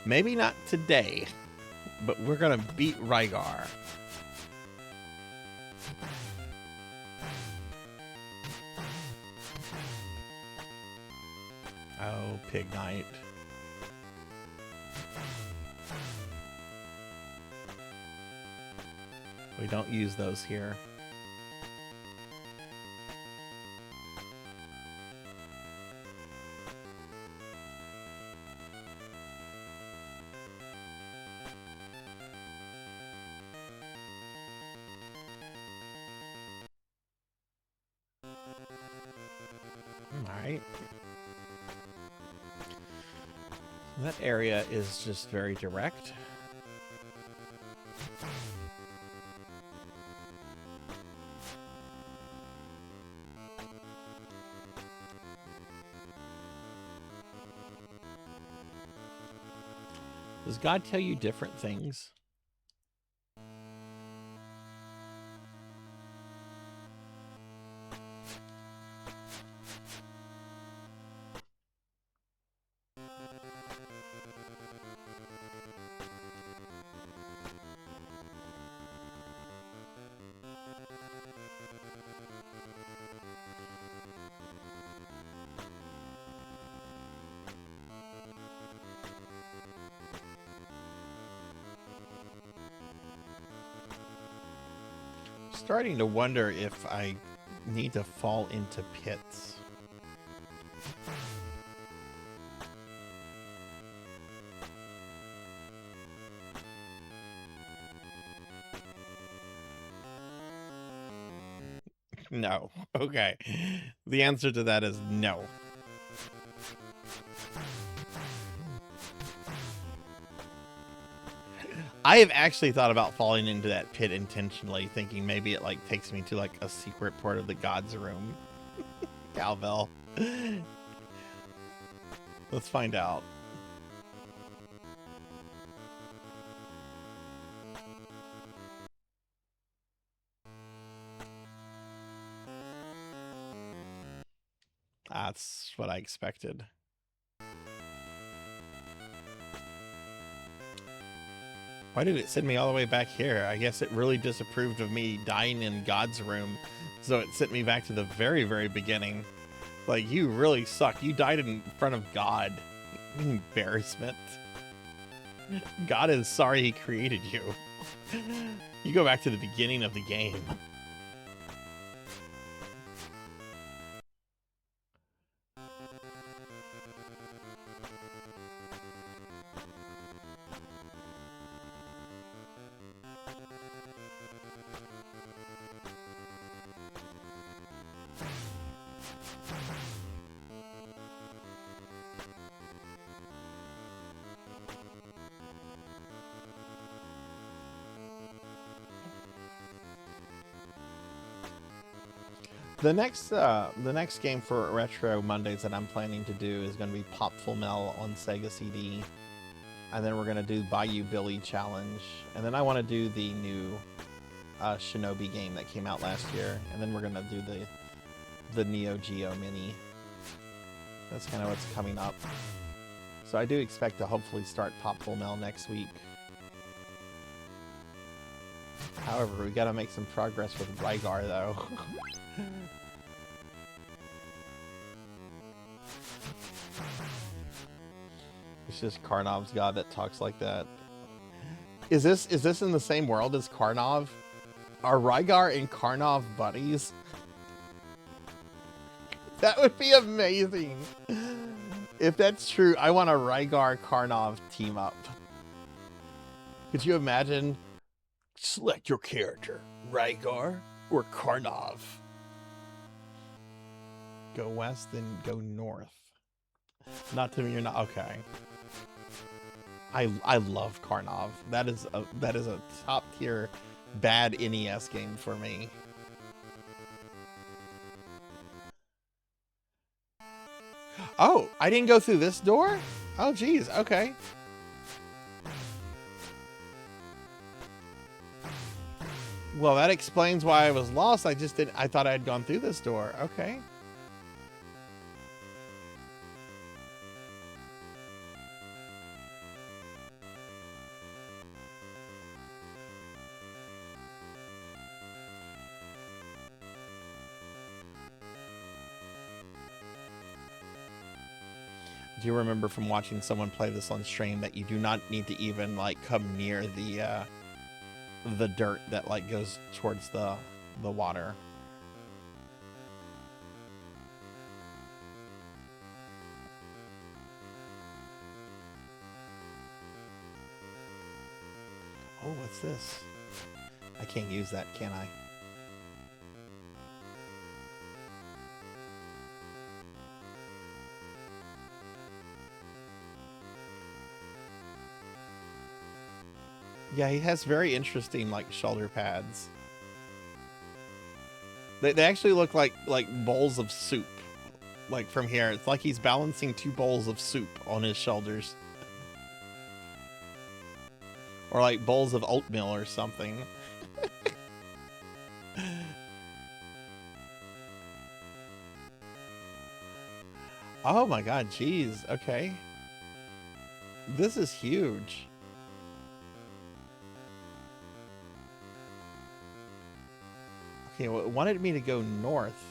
Maybe not today, but we're gonna beat Rygar. Oh, Pig Knight. We don't use those here. Alright. That area is just very direct. Does God tell you different things? Starting to wonder if I need to fall into pits. No. Okay. The answer to that is no. I have actually thought about falling into that pit intentionally, thinking maybe it like takes me to like a secret part of the God's room. Cowbell. Let's find out. That's what I expected. Why did it send me all the way back here? I guess it really disapproved of me dying in God's room, so it sent me back to the very, very beginning. Like, you really suck. You died in front of God. Embarrassment. God is sorry he created you. You go back to the beginning of the game. The next game for Retro Mondays that I'm planning to do is going to be Pop Full Mel on Sega CD, and then we're going to do Bayou Billy Challenge, and then I want to do the new Shinobi game that came out last year, and then we're going to do the Neo Geo Mini. That's kind of what's coming up. So I do expect to hopefully start Pop Full Mel next week. However, we got to make some progress with Rygar though. It's just Karnov's god that talks like that. Is this in the same world as Karnov? Are Rygar and Karnov buddies? That would be amazing. If that's true, I want a Rygar Karnov team up. Could you imagine? Select your character, Rygar or Karnov. Go west, then go north. Not to me, you're not okay. I love Karnov. That is a top tier bad NES game for me. Oh, I didn't go through this door? Oh geez, okay. Well, that explains why I was lost. I thought I had gone through this door. Okay. Do you remember from watching someone play this on stream that you do not need to even like come near the dirt that like goes towards the water? Oh, what's this? I can't use that, can I? Yeah, he has very interesting like shoulder pads. They actually look like bowls of soup. Like from here, it's like he's balancing 2 bowls of soup on his shoulders. Or like bowls of oatmeal or something. Oh my god, geez. Okay. This is huge. Okay, well, it wanted me to go north.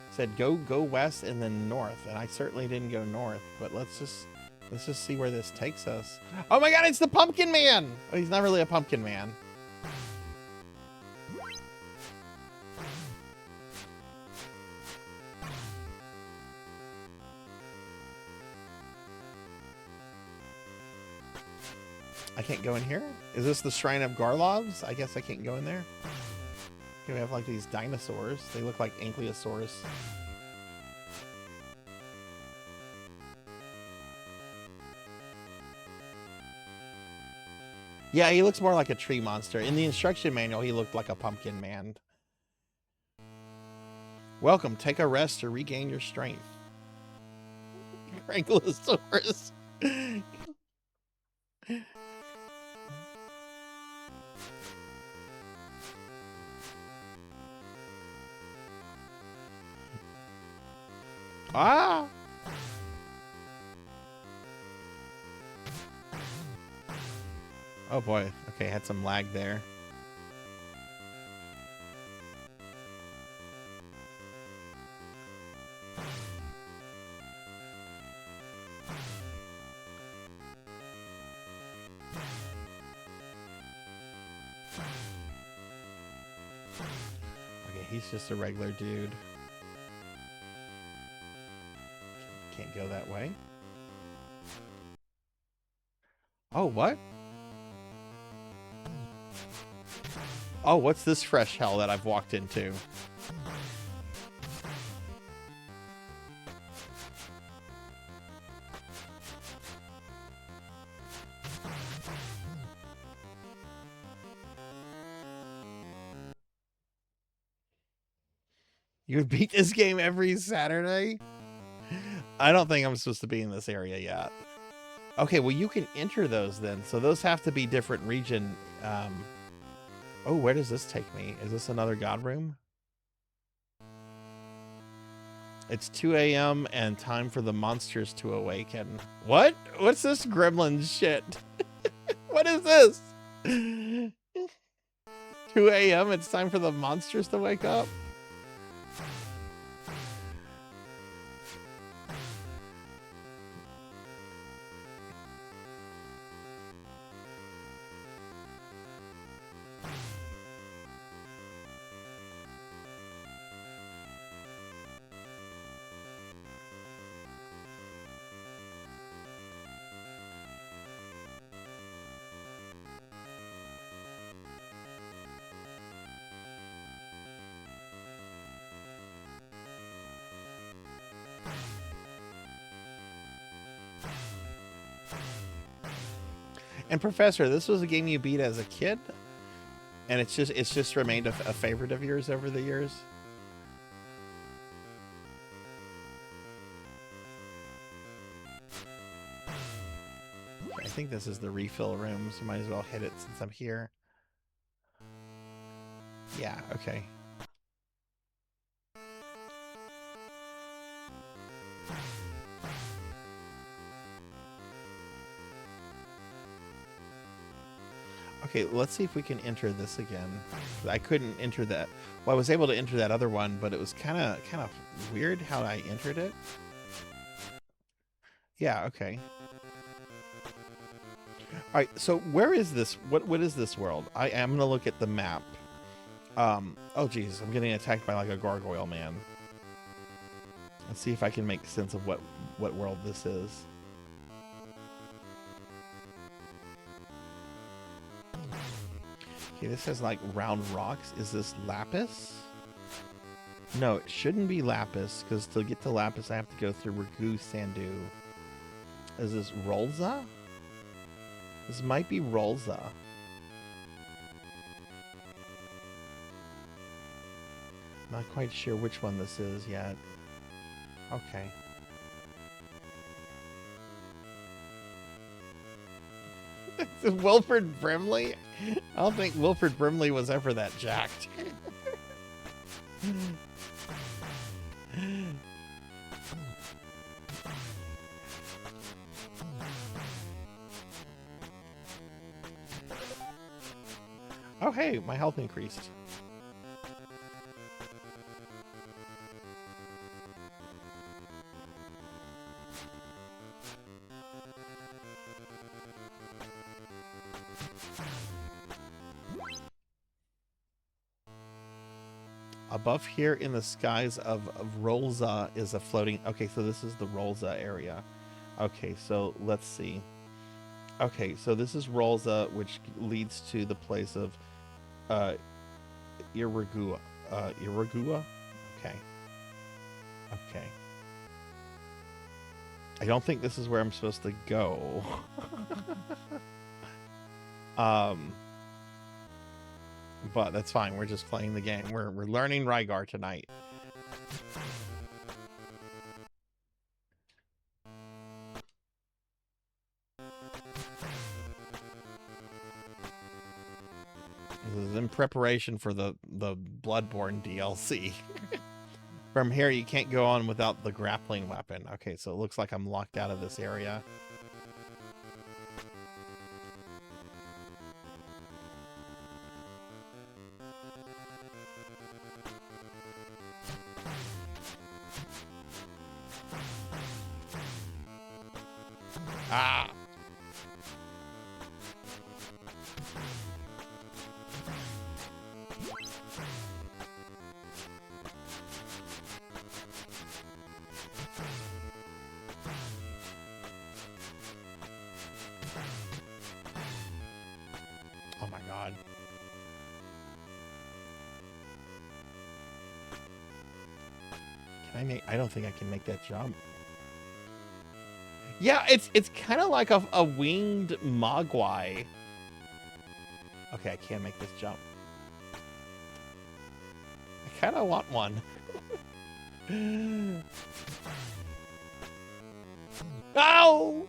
It said go west and then north, and I certainly didn't go north, but let's just see where this takes us. Oh my god, it's the pumpkin man! Oh, he's not really a pumpkin man. I can't go in here? Is this the Shrine of Garlovs? I guess I can't go in there. Okay, we have like these dinosaurs. They look like ankylosaurs. Yeah, he looks more like a tree monster. In the instruction manual, he looked like a pumpkin man. Welcome, take a rest to regain your strength. Ankylosaurus. Ah! Oh boy. Okay, had some lag there. Okay, he's just a regular dude. Can't go that way. Oh, what? Oh, what's this fresh hell that I've walked into? You would beat this game every Saturday? I don't think I'm supposed to be in this area yet. Okay, well, you can enter those then. So those have to be different region. Oh, where does this take me? Is this another god room? It's 2 a.m. and time for the monsters to awaken. What? What's this gremlin shit? What is this? 2 a.m. It's time for the monsters to wake up? And Professor, this was a game you beat as a kid, and it's just remained a favorite of yours over the years. I think this is the refill room, so might as well hit it since I'm here. Yeah, okay. Okay, let's see if we can enter this again. I couldn't enter that. Well, I was able to enter that other one, but it was kind of weird how I entered it. Yeah, okay. All right, so where is this? What is this world? I am gonna look at the map. Oh geez, I'm getting attacked by like a gargoyle man. Let's see if I can make sense of what world this is. Okay, this has like round rocks. Is this lapis? No, it shouldn't be lapis, because to get to lapis I have to go through Ragu Sandu. Is this Rolza? This might be Rolza. Not quite sure which one this is yet. Okay. Is Wilford Brimley? I don't think Wilford Brimley was ever that jacked. Oh, hey, my health increased. Above here in the skies of Rolza is a floating... Okay, so this is the Rolza area. Okay, so let's see. Okay, so this is Rolza, which leads to the place of Iragua. Iragua? Okay. Okay. I don't think this is where I'm supposed to go. But that's fine. We're just playing the game. We're learning Rygar tonight. This is in preparation for the Bloodborne DLC. From here, you can't go on without the grappling weapon. Okay, so it looks like I'm locked out of this area. Ah! Oh my god. Can I make... I don't think I can make that jump. Yeah, it's kind of like a winged mogwai. Okay, I can't make this jump. I kind of want one. Ow!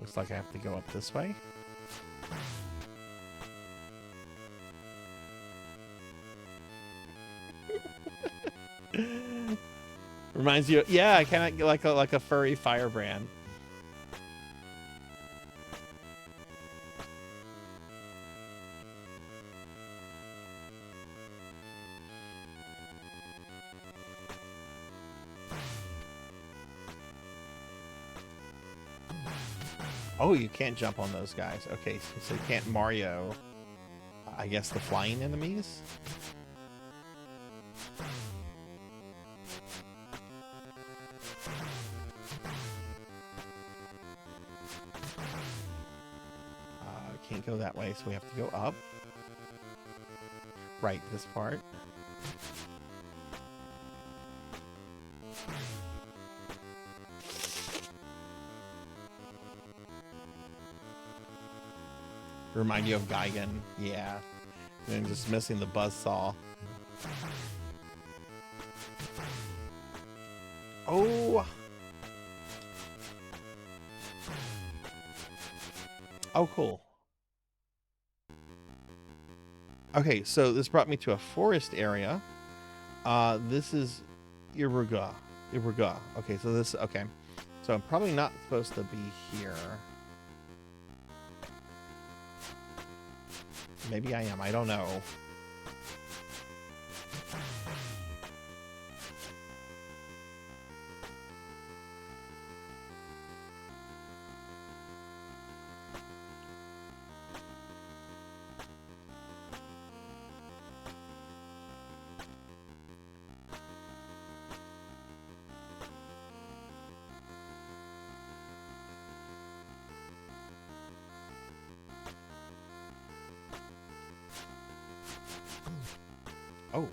Looks like I have to go up this way. Reminds you, yeah, kind of like a furry firebrand. Oh, you can't jump on those guys. Okay, so you can't Mario, I guess, the flying enemies? Can't go that way, so we have to go up. Right, this part. Remind you of Gigan, yeah. And just missing the buzzsaw. Oh! Oh, cool. Okay, so this brought me to a forest area. This is Iraga. Okay, so this, okay. So I'm probably not supposed to be here. Maybe I am, I don't know. Oh.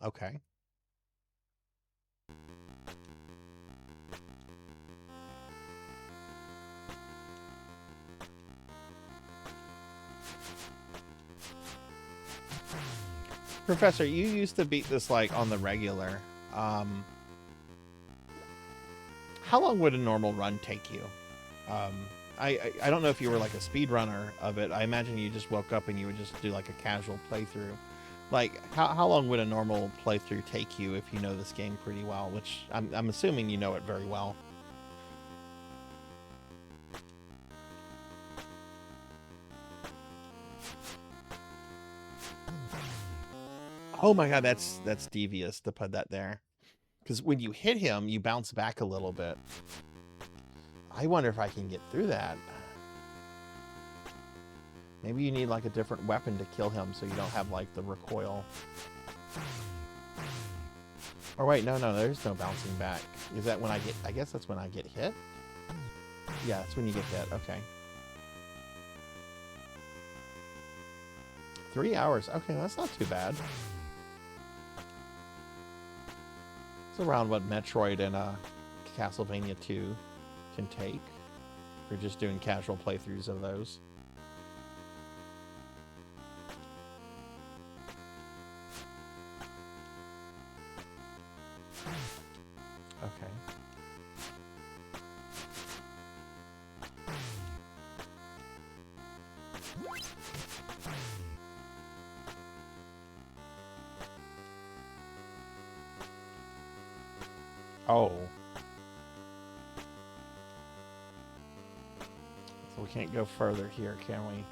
Okay. Professor, you used to beat this like on the regular. How long would a normal run take you? I don't know if you were like a speed runner of it. I imagine you just woke up and you would just do like a casual playthrough. Like how long would a normal playthrough take you if you know this game pretty well? Which I'm assuming you know it very well. Oh my god, that's devious to put that there. Because when you hit him, you bounce back a little bit. I wonder if I can get through that. Maybe you need like a different weapon to kill him so you don't have like the recoil. Or wait, no, there's no bouncing back. Is that when I guess that's when I get hit? Yeah, that's when you get hit, okay. 3 hours, okay, that's not too bad. It's around what Metroid and Castlevania 2 can take. If you're just doing casual playthroughs of those. Okay. Oh. So we can't go further here, can we?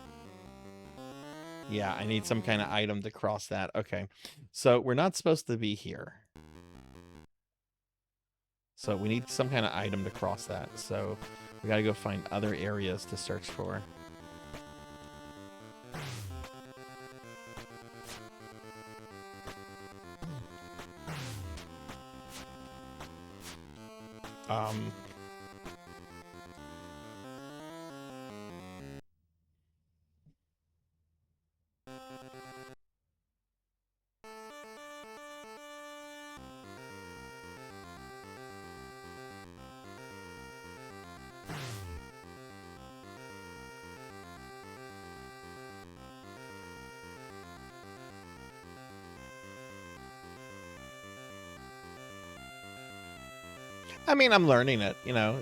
Yeah, I need some kind of item to cross that. Okay. So we're not supposed to be here. So we need some kind of item to cross that. So we got to go find other areas to search for. I mean, I'm learning it, you know,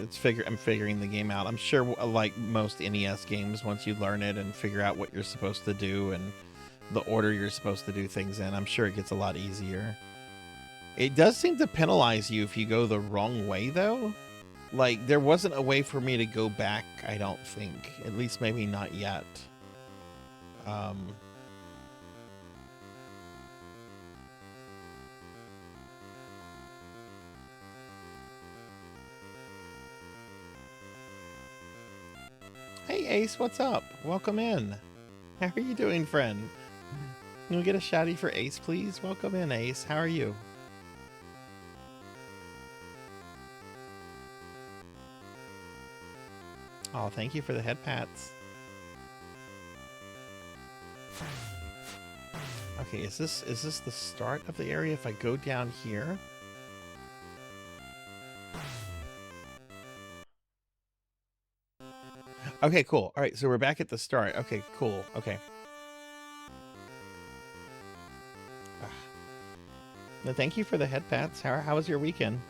I'm figuring the game out. I'm sure like most NES games, once you learn it and figure out what you're supposed to do and the order you're supposed to do things in, I'm sure it gets a lot easier. It does seem to penalize you if you go the wrong way, though. Like, there wasn't a way for me to go back, I don't think. At least maybe not yet. Hey, Ace, what's up? Welcome in. How are you doing, friend? Can we get a shouty for Ace, please? Welcome in, Ace. How are you? Oh, thank you for the head pats. Okay, is this the start of the area if I go down here? Okay, cool. All right, so we're back at the start. Okay, cool. Okay. No, thank you for the head pats. How was your weekend?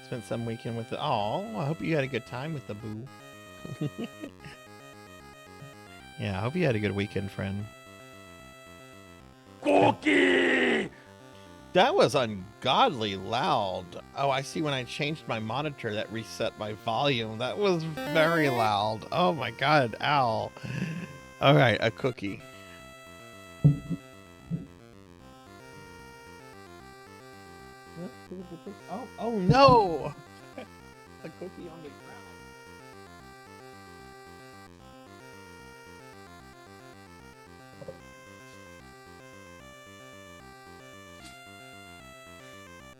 Spent some weekend with the... Oh, I hope you had a good time with the boo. Yeah, I hope you had a good weekend, friend. Cookie! That was ungodly loud. Oh, I see when I changed my monitor that reset my volume. That was very loud. Oh my god, ow. All right, a cookie. Oh no! The cookie on the ground.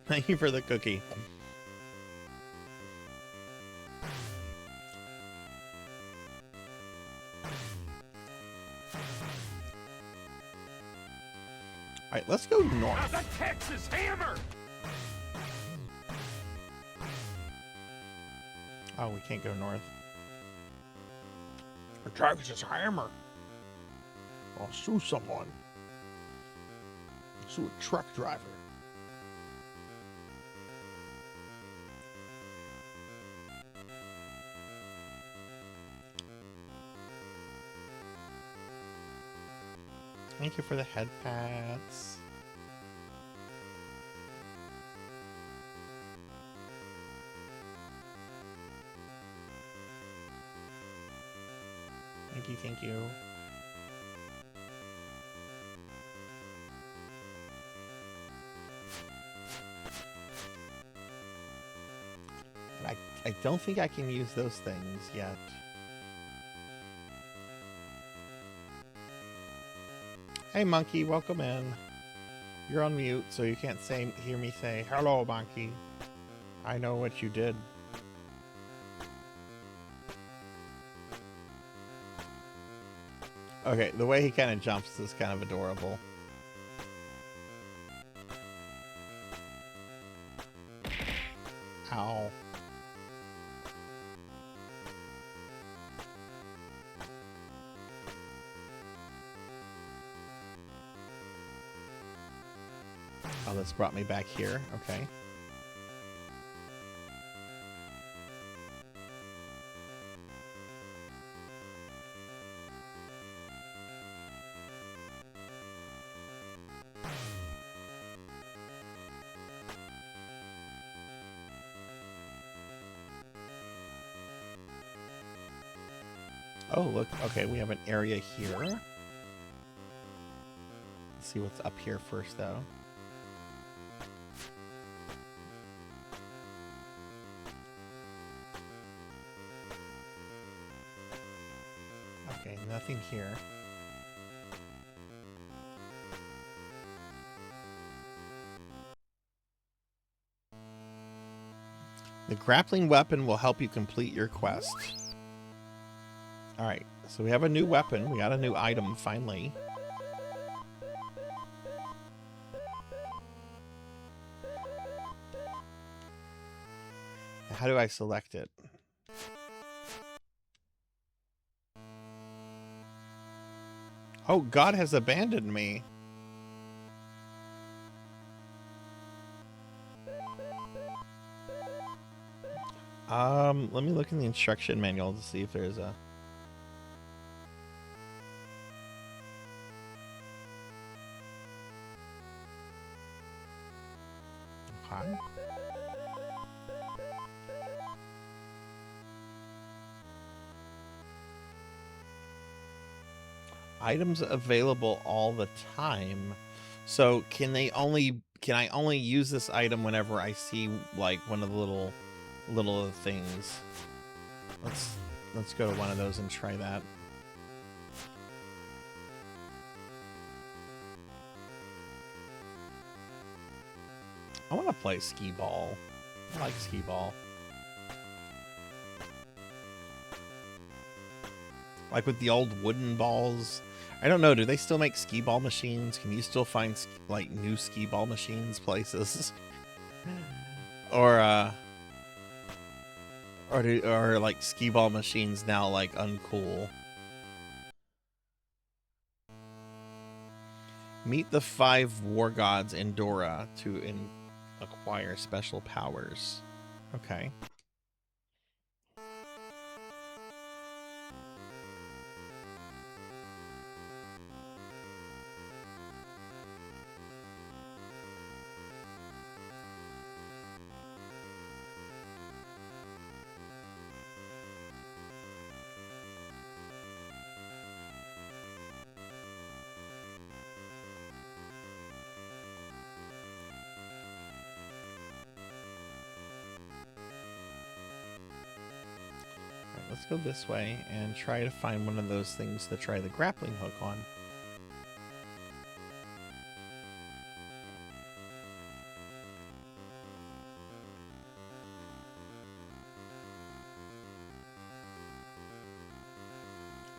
Thank you for the cookie. Alright, let's go north. The Texas hammer! Oh, we can't go north. The Texas hammer. I'll sue someone. Sue a truck driver. Thank you for the head pats. Thank you, thank you. I don't think I can use those things yet. Hey monkey, welcome in. You're on mute, so you can't hear me say, hello monkey. I know what you did. Okay, the way he kind of jumps is kind of adorable. Ow. Oh, this brought me back here. Okay. Oh, look. Okay, we have an area here. Let's see what's up here first, though. Okay, nothing here. The grappling weapon will help you complete your quest. Alright, so we have a new weapon. We got a new item, finally. How do I select it? Oh, God has abandoned me. Let me look in the instruction manual to see if there's a... Okay. Items available all the time. So can I only use this item whenever I see like one of the little things? Let's go to one of those and try that. I want to play skee ball. I like skee ball. Like with the old wooden balls. I don't know. Do they still make skee ball machines? Can you still find like new skee ball machines places? Or like skee ball machines now like uncool? Meet the 5 war gods in Dora to acquire special powers. Okay. let's go this way and try to find one of those things to try the grappling hook on.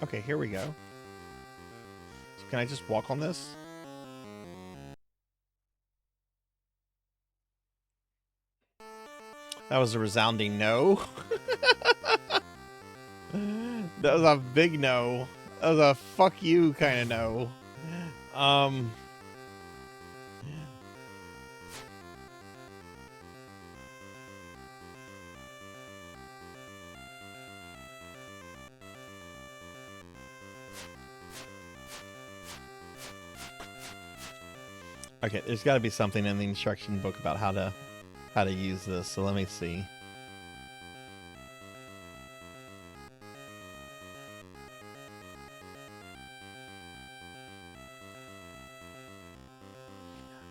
Okay, here we go. So can I just walk on this? That was a resounding no. That was a big no. That was a fuck you kind of no. Okay, there's got to be something in the instruction book about how to use this. So let me see.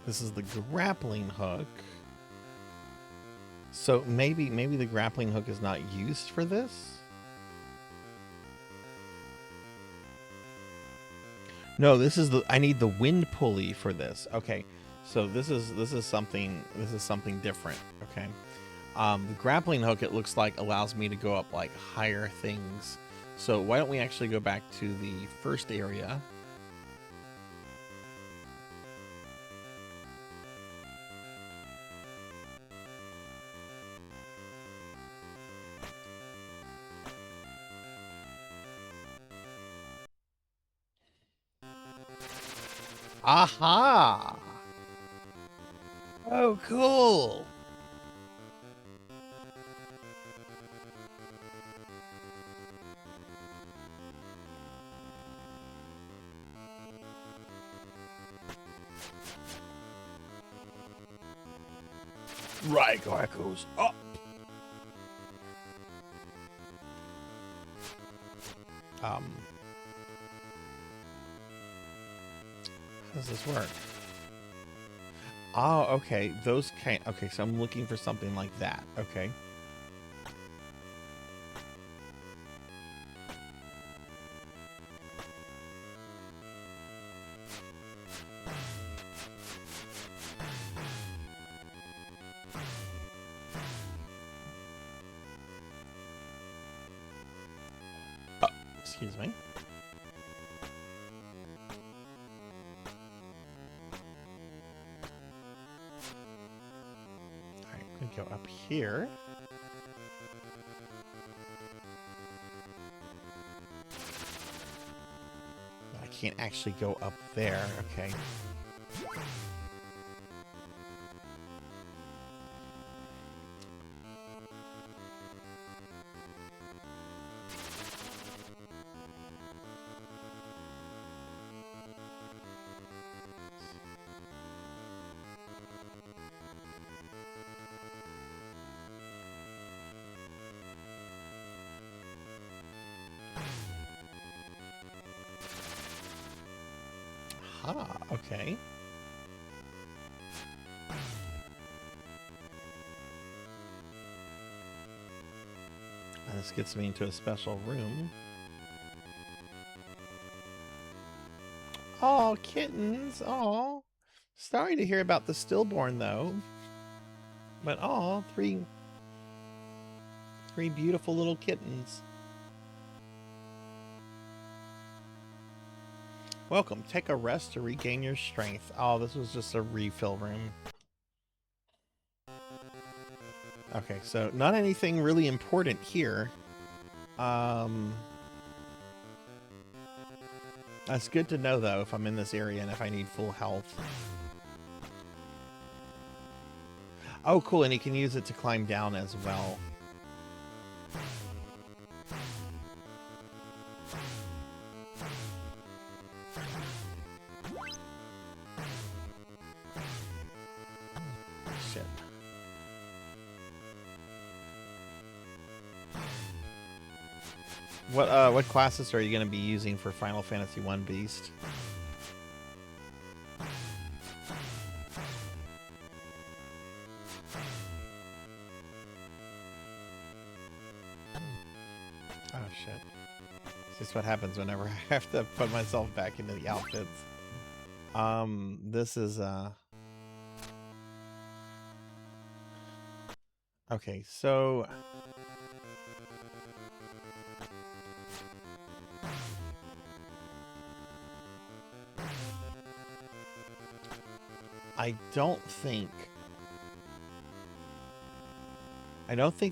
This is the grappling hook. So maybe the grappling hook is not used for this? No, this is I need the wind pulley for this. Okay. So this is something different, okay? The grappling hook, it looks like, allows me to go up like higher things. So why don't we actually go back to the first area? Aha! Oh, cool! Rygar goes up. How does this work? Oh, okay. Those kind. Okay, so I'm looking for something like that. Okay. Oh, excuse me. Go up here. I can't actually go up there. Okay. Ah, okay. And this gets me into a special room. Oh, kittens. Oh. Sorry to hear about the stillborn, though. But, oh, three beautiful little kittens. Welcome. Take a rest to regain your strength. Oh, this was just a refill room. Okay, so not anything really important here. That's good to know, though, if I'm in this area and if I need full health. Oh, cool, and you can use it to climb down as well. Shit. What classes are you going to be using for Final Fantasy 1 Beast? shit. It's just what happens whenever I have to put myself back into the outfits. This is, okay, so... I don't think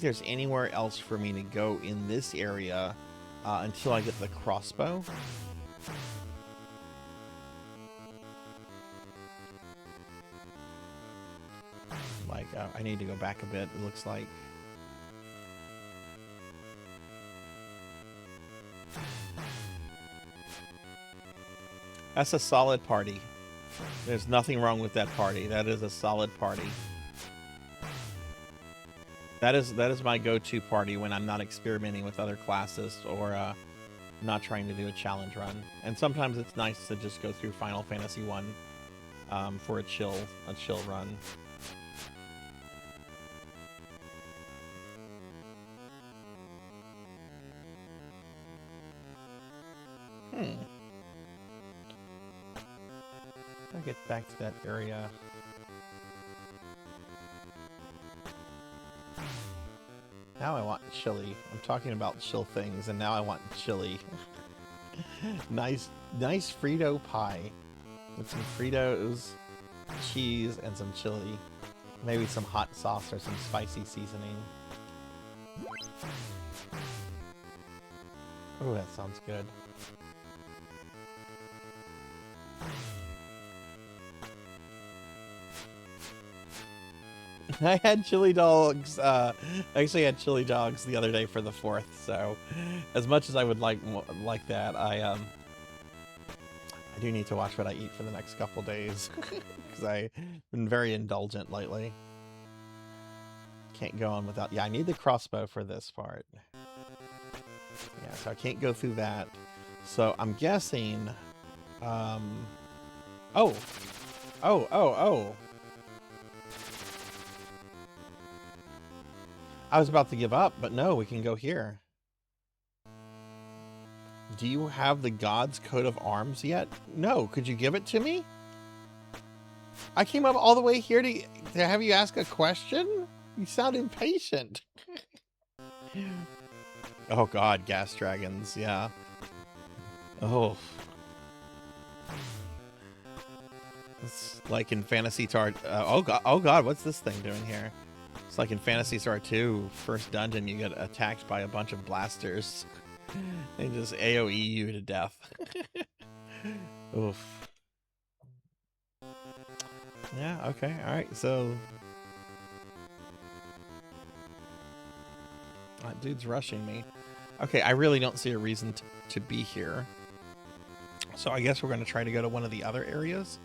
there's anywhere else for me to go in this area until I get the crossbow. Like, I need to go back a bit, it looks like. That's a solid party. There's nothing wrong with that party. That is a solid party. That is my go-to party when I'm not experimenting with other classes or not trying to do a challenge run. And sometimes it's nice to just go through Final Fantasy 1 for a chill run. I'll get back to that area. Now I want chili. I'm talking about chill things, and now I want chili. nice Frito pie with some Fritos, cheese, and some chili. Maybe some hot sauce or some spicy seasoning. Oh, that sounds good. I had chili dogs. Actually, had chili dogs the other day for the 4th. So, as much as I would like that, I do need to watch what I eat for the next couple days because I've been very indulgent lately. Can't go on without. Yeah, I need the crossbow for this part. Yeah, so I can't go through that. So I'm guessing. Oh. I was about to give up, but no, we can go here. Do you have the God's coat of arms yet? No, could you give it to me? I came up all the way here to have you ask a question? You sound impatient. Oh god, gas dragons, yeah. Oh. It's like in Phantasy Star. Oh god, what's this thing doing here? It's like in Phantasy Star 2, first dungeon, you get attacked by a bunch of blasters. They just AoE you to death. Oof. Yeah, okay, alright, so... That dude's rushing me. Okay, I really don't see a reason to be here. So I guess we're going to try to go to one of the other areas.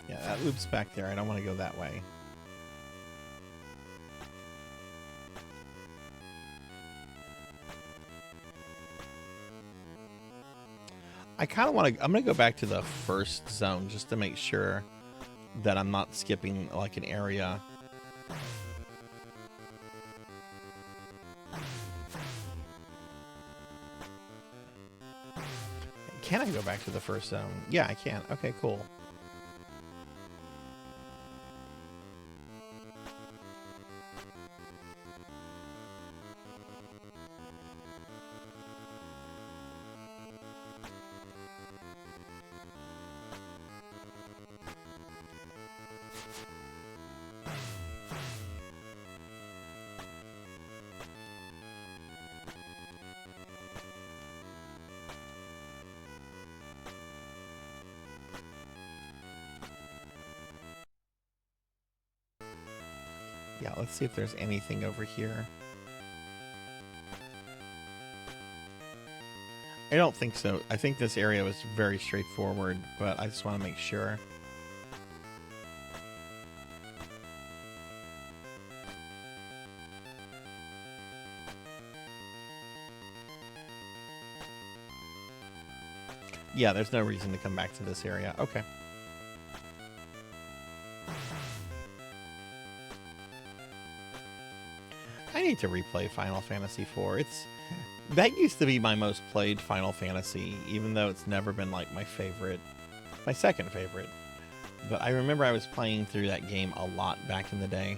Yeah, that loop's back there. I don't want to go that way. I kind of want to... I'm going to go back to the first zone just to make sure that I'm not skipping like an area. Can I go back to the first zone? Yeah, I can. Okay, cool. Yeah, let's see if there's anything over here. I don't think so. I think this area was very straightforward, but I just want to make sure. Yeah, there's no reason to come back to this area. Okay. I need to replay Final Fantasy IV. That used to be my most played Final Fantasy, even though it's never been like my favorite, my second favorite. But I remember I was playing through that game a lot back in the day.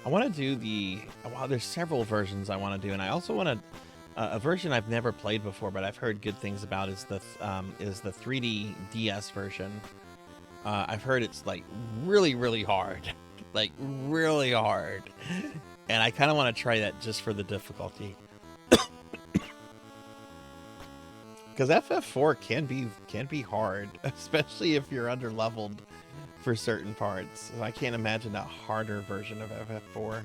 I want to do wow, there's several versions I want to do, and I also want to, a version I've never played before, but I've heard good things about is the 3D DS version. I've heard it's like really hard, like really hard, and I kind of want to try that just for the difficulty. Because FF4 can be hard, especially if you're under-leveled for certain parts. So I can't imagine a harder version of FF4.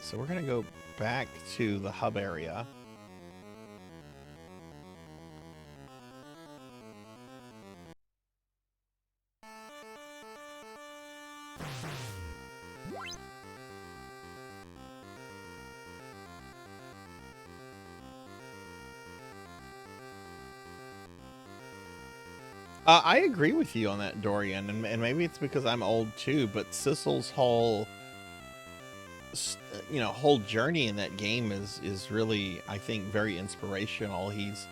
So we're going to go back to the hub area. I agree with you on that, Dorian, and maybe it's because I'm old too, but Sissel's whole whole journey in that game is really, I think, very inspirational. He's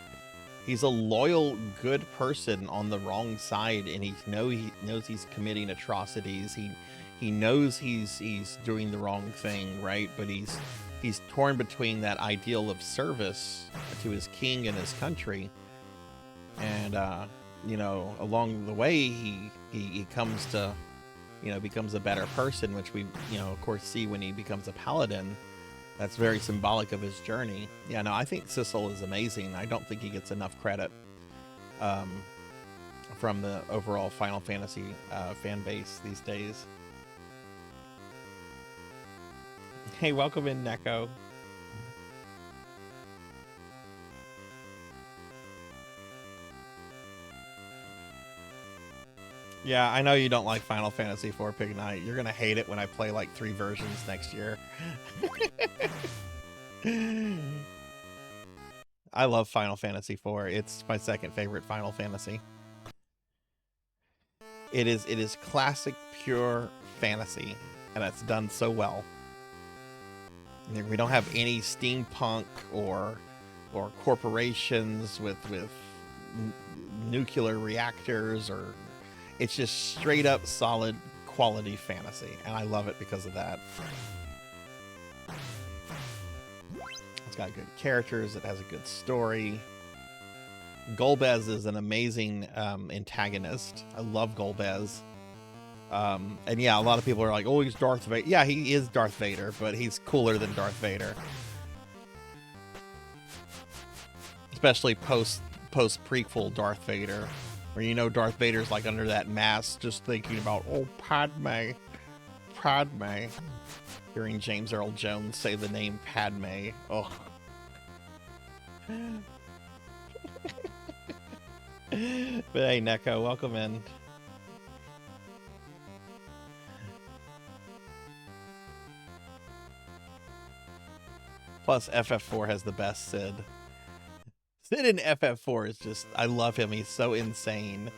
a loyal, good person on the wrong side, and he knows he's committing atrocities. He knows he's doing the wrong thing, right? But he's torn between that ideal of service to his king and his country, and along the way he comes to becomes a better person, which we, of course, see when he becomes a paladin. That's very symbolic of his journey. Yeah, no, I think Sissel is amazing. I don't think he gets enough credit from the overall Final Fantasy fan base these days. Hey, welcome in, Neko. Yeah, I know you don't like Final Fantasy IV, Pig Knight. You're gonna hate it when I play like 3 versions next year. I love Final Fantasy IV. It's my second favorite Final Fantasy. It is classic, pure fantasy, and it's done so well. We don't have any steampunk or corporations with nuclear reactors, or it's just straight up solid quality fantasy, and I love it because of that. It's got good characters, it has a good story. Golbez is an amazing antagonist. I love Golbez. And yeah, a lot of people are like, oh, he's Darth Vader. Yeah, he is Darth Vader, but he's cooler than Darth Vader. Especially post prequel Darth Vader, where Darth Vader's like under that mask just thinking about, oh, Padme. Hearing James Earl Jones say the name Padme. Oh. But hey, Neko, welcome in. Plus, FF4 has the best Sid. Sid in FF4 is just, I love him. He's so insane.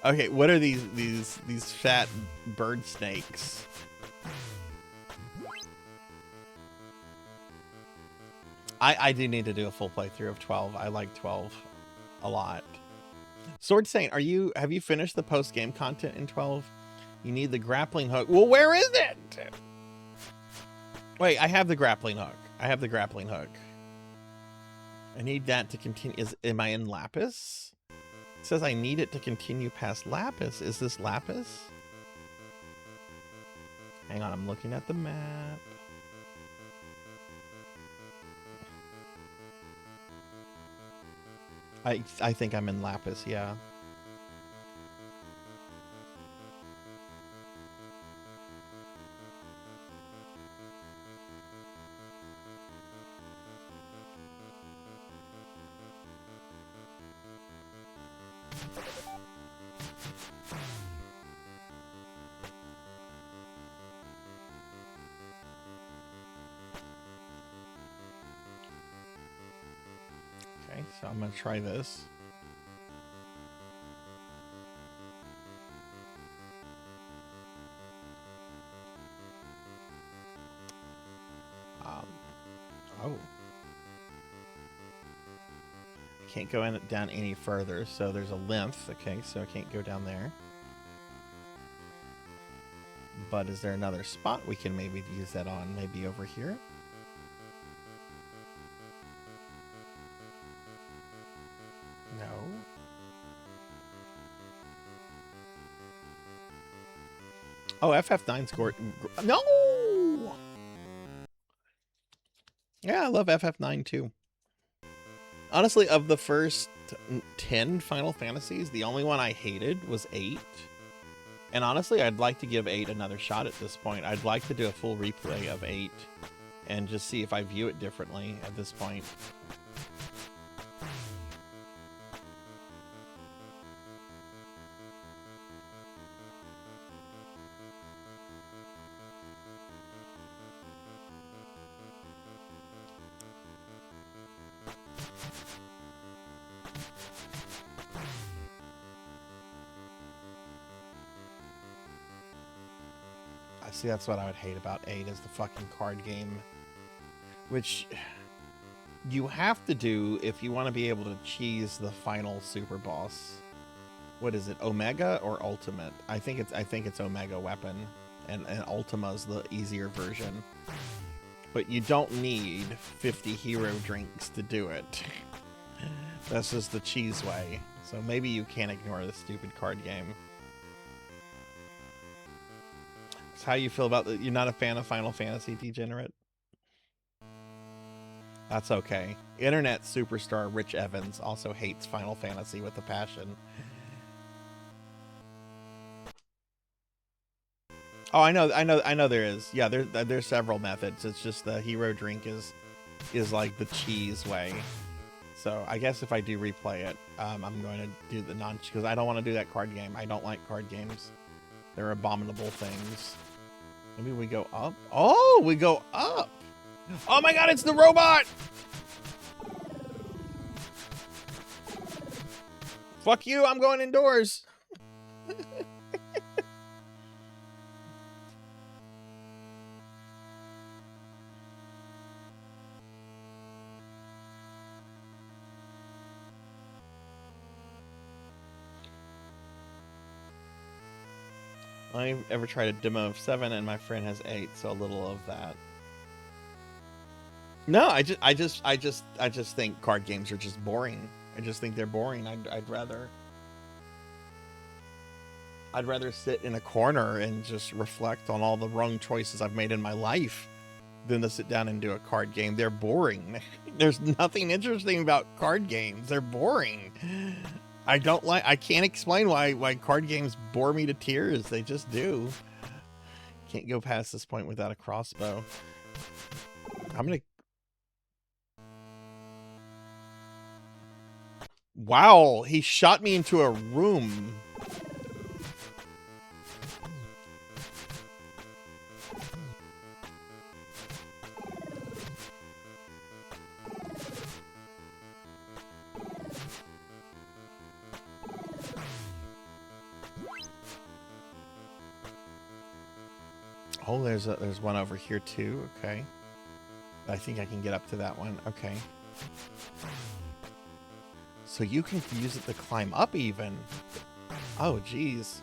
Okay, what are these fat bird snakes? I do need to do a full playthrough of 12. I like 12 a lot. Sword Saint, have you finished the post-game content in 12? You need the grappling hook. Well, where is it? Wait, I have the grappling hook. I need that to continue. Am I in Lapis? It says I need it to continue past Lapis. Is this Lapis? Hang on, I'm looking at the map. I think I'm in Lapis, yeah. Okay, so I'm gonna try this. Oh. I can't go down any further, so there's a length. Okay, so I can't go down there. But is there another spot we can maybe use that on? Maybe over here? No. Oh, FF9 scored. No! Yeah, I love FF9 too. Honestly, of the first 10 Final Fantasies, the only one I hated was 8. And honestly, I'd like to give 8 another shot at this point. I'd like to do a full replay of 8 and just see if I view it differently at this point. See, that's what I would hate about 8 is the fucking card game. Which you have to do if you want to be able to cheese the final super boss. What is it, Omega or Ultimate? I think it's Omega Weapon, and Ultima's the easier version. But you don't need 50 hero drinks to do it. That's just the cheese way. So maybe you can't ignore the stupid card game. How you feel about you're not a fan of Final Fantasy, Degenerate? That's okay. Internet superstar Rich Evans also hates Final Fantasy with a passion. Oh, I know there is. Yeah, there's several methods. It's just the hero drink is like the cheese way. So I guess if I do replay it, I'm going to do the because I don't want to do that card game. I don't like card games. They're abominable things. Maybe we go up. Oh, we go up. Oh my god, it's the robot. Fuck you, I'm going indoors. I've ever tried a demo of 7 and my friend has 8, so a little of that. No, I just think card games are just boring. I just think they're boring. I'd rather sit in a corner and just reflect on all the wrong choices I've made in my life than to sit down and do a card game. They're boring. There's nothing interesting about card games. They're boring. I can't explain why card games bore me to tears. They just do. Can't go past this point without a crossbow. Wow, he shot me into a room. Oh, there's one over here too. Okay, I think I can get up to that one. Okay. So you can use it to climb up even. Oh, geez.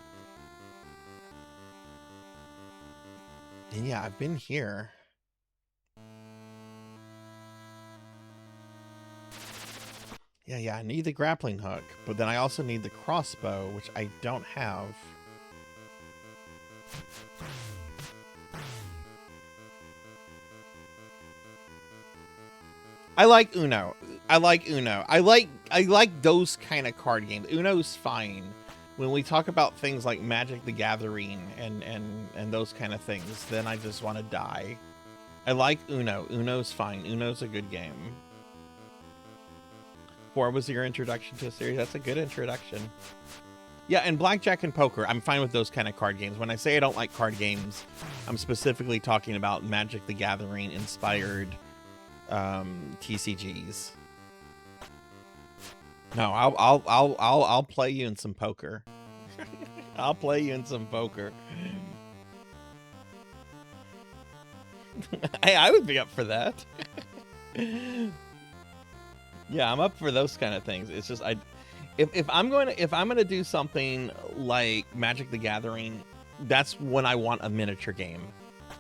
And yeah, I've been here. Yeah, I need the grappling hook, but then I also need the crossbow, which I don't have. I like Uno. I like Uno. I like those kind of card games. Uno's fine. When we talk about things like Magic the Gathering and those kind of things, then I just want to die. I like Uno. Uno's fine. Uno's a good game. 4 was your introduction to a series. That's a good introduction. Yeah, and blackjack and poker, I'm fine with those kind of card games. When I say I don't like card games, I'm specifically talking about Magic the Gathering inspired TCGs. No, I'll play you in some poker. I'll play you in some poker. Hey, I would be up for that. Yeah, I'm up for those kind of things. It's just if I'm gonna do something like Magic the Gathering, that's when I want a miniature game.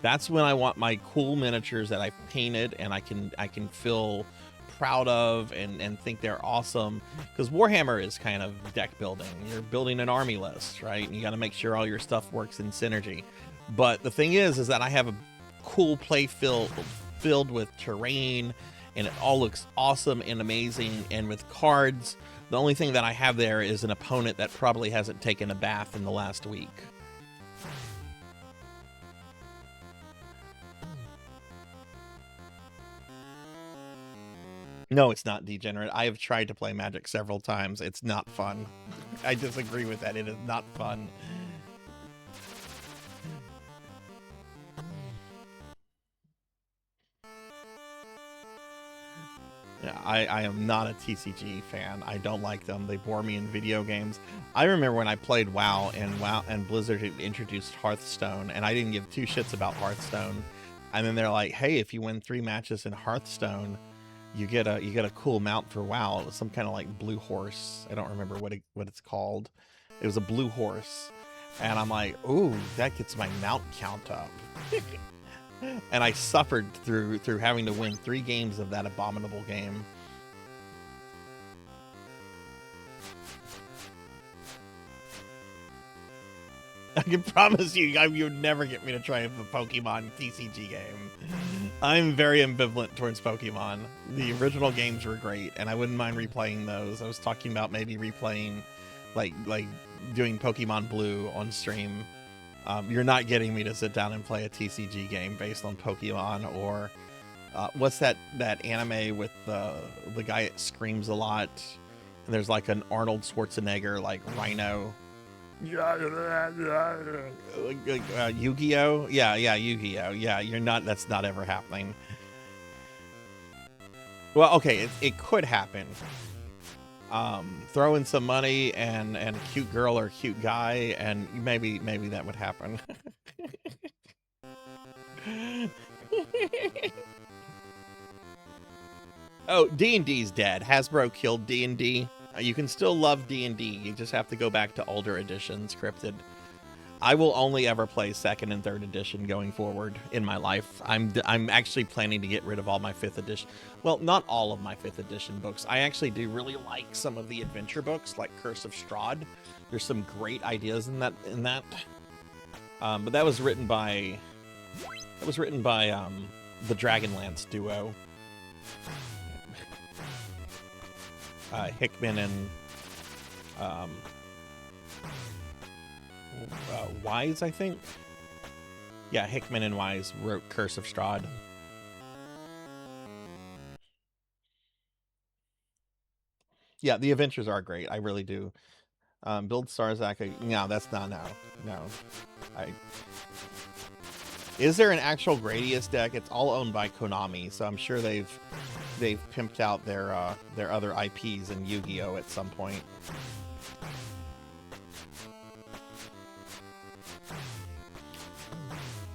That's when I want my cool miniatures that I've painted and I can feel proud of and think they're awesome. Because Warhammer is kind of deck building. You're building an army list, right? And you got to make sure all your stuff works in synergy. But the thing is that I have a cool play field filled with terrain, and it all looks awesome and amazing. And with cards, the only thing that I have there is an opponent that probably hasn't taken a bath in the last week. No, it's not degenerate. I have tried to play Magic several times. It's not fun. I disagree with that. It is not fun. Yeah, I am not a TCG fan. I don't like them. They bore me in video games. I remember when I played WoW and Blizzard had introduced Hearthstone, and I didn't give two shits about Hearthstone. And then they're like, "Hey, if you win 3 matches in Hearthstone, you get a cool mount for WoW." It was some kind of like blue horse. I don't remember what it's called. It was a blue horse, and I'm like, "Ooh, that gets my mount count up." And I suffered through having to win 3 games of that abominable game. I can promise you would never get me to try the Pokemon TCG game. I'm very ambivalent towards Pokemon. The original games were great, and I wouldn't mind replaying those. I was talking about maybe replaying, like doing Pokemon Blue on stream. You're not getting me to sit down and play a TCG game based on Pokemon or what's that anime with the guy that screams a lot, and there's like an Arnold Schwarzenegger like rhino. Yu-Gi-Oh? Yeah, Yu-Gi-Oh. Yeah, you're not. That's not ever happening. Well, okay, it could happen. Throw in some money and a cute girl or a cute guy, and maybe that would happen. Oh, D&D's dead. Hasbro killed D&D. You can still love D&D. You just have to go back to older editions, scripted. I will only ever play 2nd and 3rd edition going forward in my life. I'm actually planning to get rid of all my 5th edition. Well, not all of my 5th edition books. I actually do really like some of the adventure books, like Curse of Strahd. There's some great ideas in that. But that was written by the Dragonlance duo. Hickman and Wise, I think. Yeah, Hickman and Wise wrote Curse of Strahd. Yeah, the adventures are great. I really do. Build Sarzac. No, that's not no. Is there an actual Gradius deck? It's all owned by Konami, so I'm sure they've pimped out their other IPs in Yu-Gi-Oh at some point.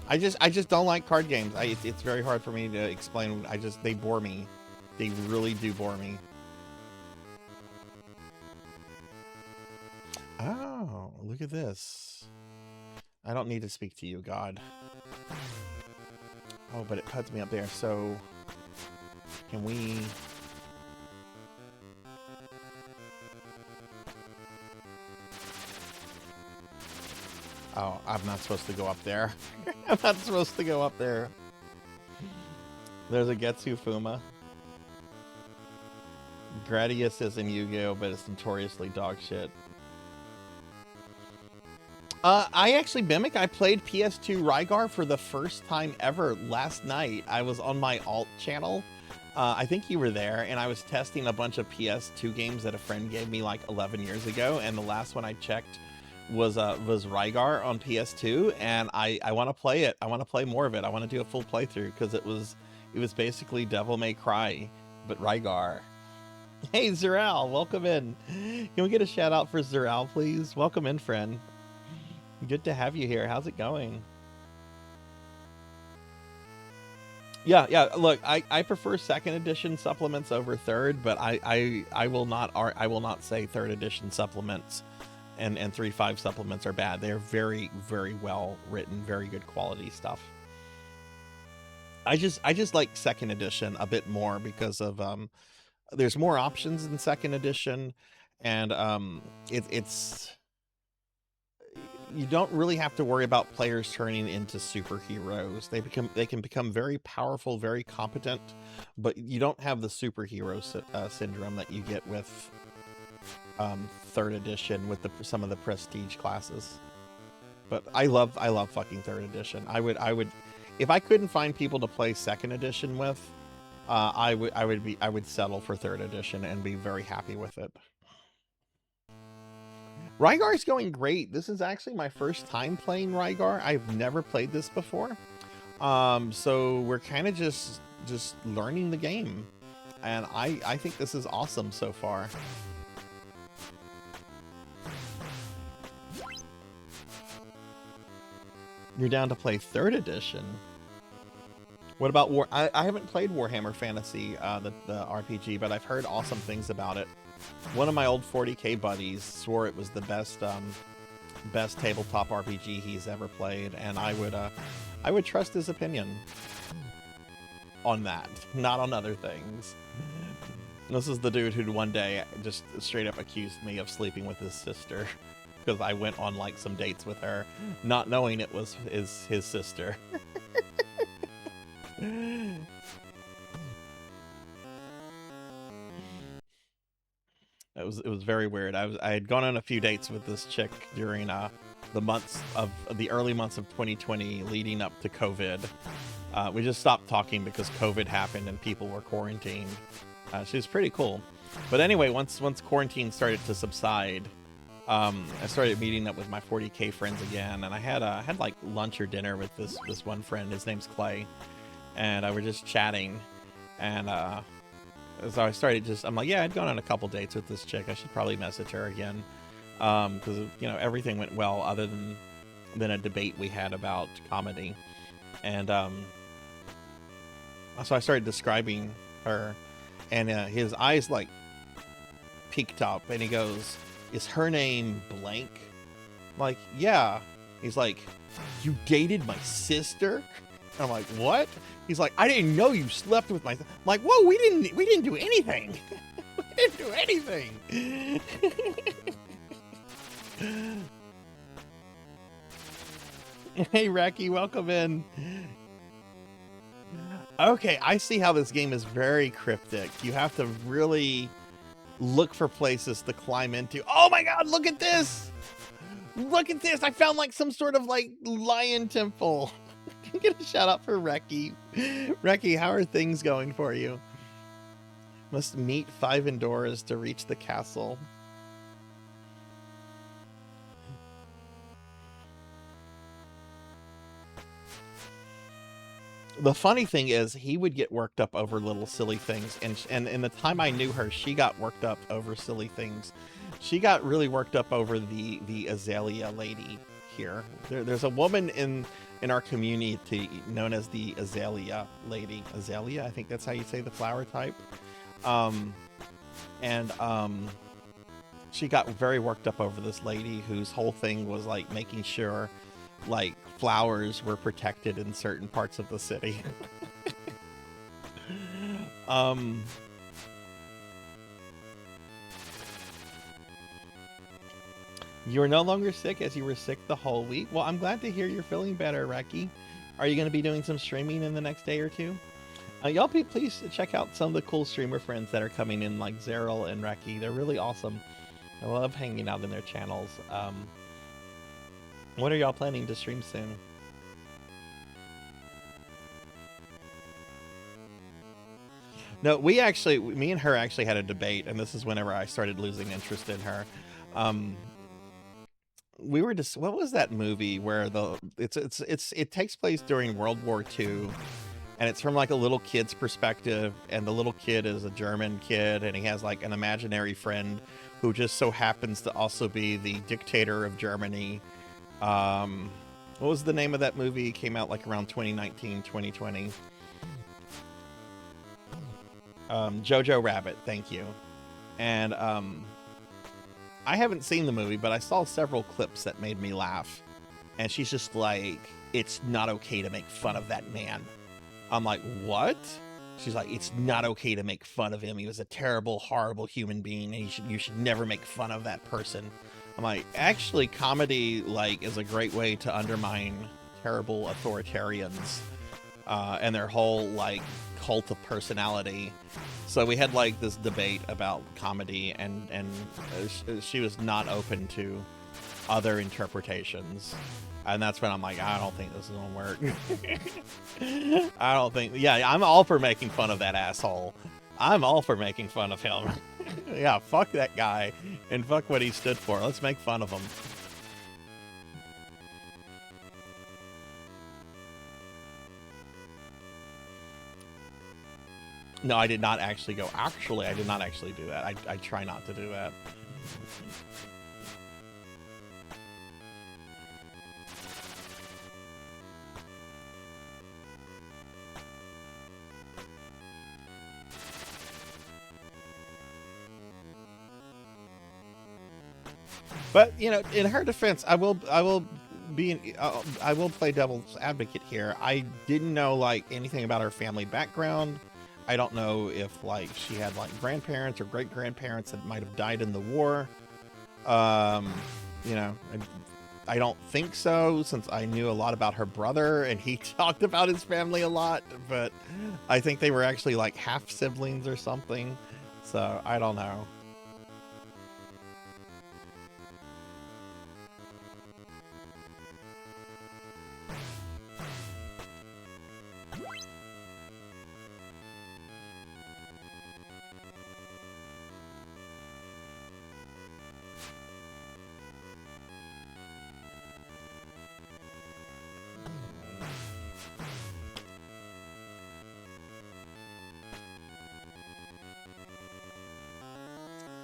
I just don't like card games. It's very hard for me to explain. They bore me. They really do bore me. look at this. I don't need to speak to you, God. Oh, but it puts me up there, so can we... Oh, I'm not supposed to go up there. I'm not supposed to go up there. There's a Getsu Fuma. Gradius is in Yu-Gi-Oh, but it's notoriously dog shit. I actually, Mimic, I played PS2 Rygar for the first time ever last night. I was on my alt channel. I think you were there, and I was testing a bunch of PS2 games that a friend gave me like 11 years ago, and the last one I checked was Rygar on PS2, and I want to play it. I want to play more of it. I want to do a full playthrough because it was basically Devil May Cry, but Rygar. Hey Zeral, welcome in. Can we get a shout out for Zeral, please? Welcome in, friend. Good to have you here. How's it going? Yeah. Look, I prefer second edition supplements over third, but I will not say third edition supplements and 3.5 supplements are bad. They're very, very well written, very good quality stuff. I just like second edition a bit more because of there's more options in second edition, and it's you don't really have to worry about players turning into superheroes. They can become very powerful, very competent, but you don't have the superhero syndrome that you get with third edition with some of the prestige classes. But I love fucking third edition. I would if I couldn't find people to play second edition with, I would settle for third edition and be very happy with it. Rygar is going great. This is actually my first time playing Rygar. I've never played this before. So we're kind of just learning the game. And I think this is awesome so far. You're down to play third edition. What about War? I haven't played Warhammer Fantasy, the RPG, but I've heard awesome things about it. One of my old 40K buddies swore it was the best tabletop RPG he's ever played, and I would trust his opinion on that, not on other things. This is the dude who one day just straight up accused me of sleeping with his sister because I went on like some dates with her, not knowing it was his sister. It was very weird. I had gone on a few dates with this chick during the early months of 2020 leading up to COVID. We just stopped talking because COVID happened and people were quarantined. She was pretty cool. But anyway, once quarantine started to subside, I started meeting up with my 40K friends again, and I had like lunch or dinner with this one friend. His name's Clay, and I were just chatting, and so I started I'm like, yeah, I'd gone on a couple dates with this chick. I should probably message her again, because everything went well other than a debate we had about comedy, and so I started describing her, and his eyes like peeked up, and he goes, "Is her name blank?" I'm like, yeah. He's like, "You dated my sister?" I'm like, "What?" He's like, "I didn't know you slept with my..." I'm like, "Whoa, we didn't do anything." We didn't do anything. Hey, Raki, welcome in. Okay, I see how this game is very cryptic. You have to really look for places to climb into. Oh my god, look at this! Look at this! I found like some sort of like lion temple. Get a shout out for Reki. Reki, how are things going for you? Must meet 5 Endoras to reach the castle. The funny thing is, he would get worked up over little silly things, and in the time I knew her, she got worked up over silly things. She got really worked up over the Azalea lady here. There's a woman in our community known as the Azalea lady. Azalea, I think that's how you say the flower type. she got very worked up over this lady whose whole thing was like making sure like flowers were protected in certain parts of the city. You are no longer sick as you were sick the whole week. Well, I'm glad to hear you're feeling better, Reki. Are you going to be doing some streaming in the next day or two? Y'all please check out some of the cool streamer friends that are coming in, like Zeryl and Reki. They're really awesome. I love hanging out in their channels. What are y'all planning to stream soon? No, me and her actually had a debate, and this is whenever I started losing interest in her. We were just, what was that movie where it takes place during World War II, and it's from like a little kid's perspective, and the little kid is a German kid, and he has like an imaginary friend who just so happens to also be the dictator of Germany. What was the name of that movie? It came out like around 2019, 2020. Jojo Rabbit, thank you. And I haven't seen the movie, but I saw several clips that made me laugh. And she's just like, it's not okay to make fun of that man. I'm like, what? She's like, it's not okay to make fun of him. He was a terrible, horrible human being, and you should never make fun of that person. I'm like, actually, comedy like is a great way to undermine terrible authoritarians and their whole like cult of personality. So we had like this debate about comedy, and she was not open to other interpretations. And that's when I'm like, I don't think this is gonna work. I don't think, yeah, I'm all for making fun of that asshole. I'm all for making fun of him. Yeah, fuck that guy and fuck what he stood for. Let's make fun of him. No, I did not actually go. Actually, I did not actually do that. I try not to do that. But you know, in her defense, I will play devil's advocate here. I didn't know like anything about her family background. I don't know if like she had like grandparents or great grandparents that might have died in the war. You know, I don't think so, since I knew a lot about her brother and he talked about his family a lot. But I think they were actually like half siblings or something. So I don't know.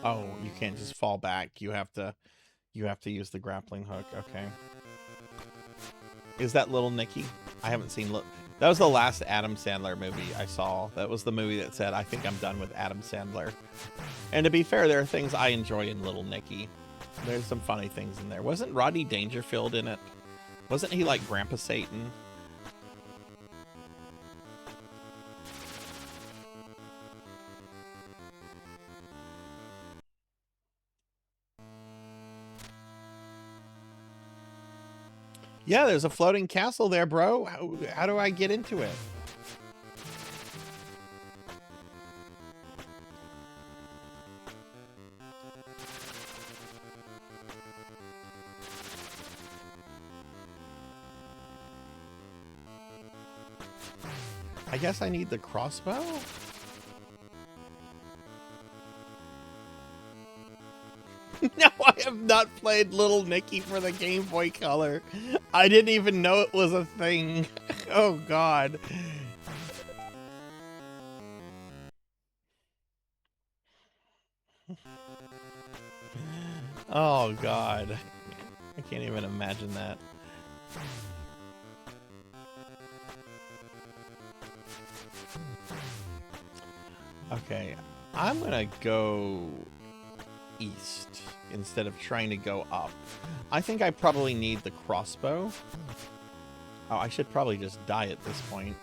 Oh, you can't just fall back. You have to use the grappling hook. Okay. Is that Little Nicky? I haven't seen that was the last Adam Sandler movie I saw. That was the movie that said, I think I'm done with Adam Sandler. And to be fair, there are things I enjoy in Little Nicky. There's some funny things in there. Wasn't Rodney Dangerfield in it? Wasn't he like Grandpa Satan? Yeah, there's a floating castle there, bro. How do I get into it? I guess I need the crossbow? No, I have not played Little Nicky for the Game Boy Color. I didn't even know it was a thing. Oh, God. Oh, God. I can't even imagine that. Okay, I'm gonna go east. instead of trying to go up. I think I probably need the crossbow. Oh, I should probably just die at this point.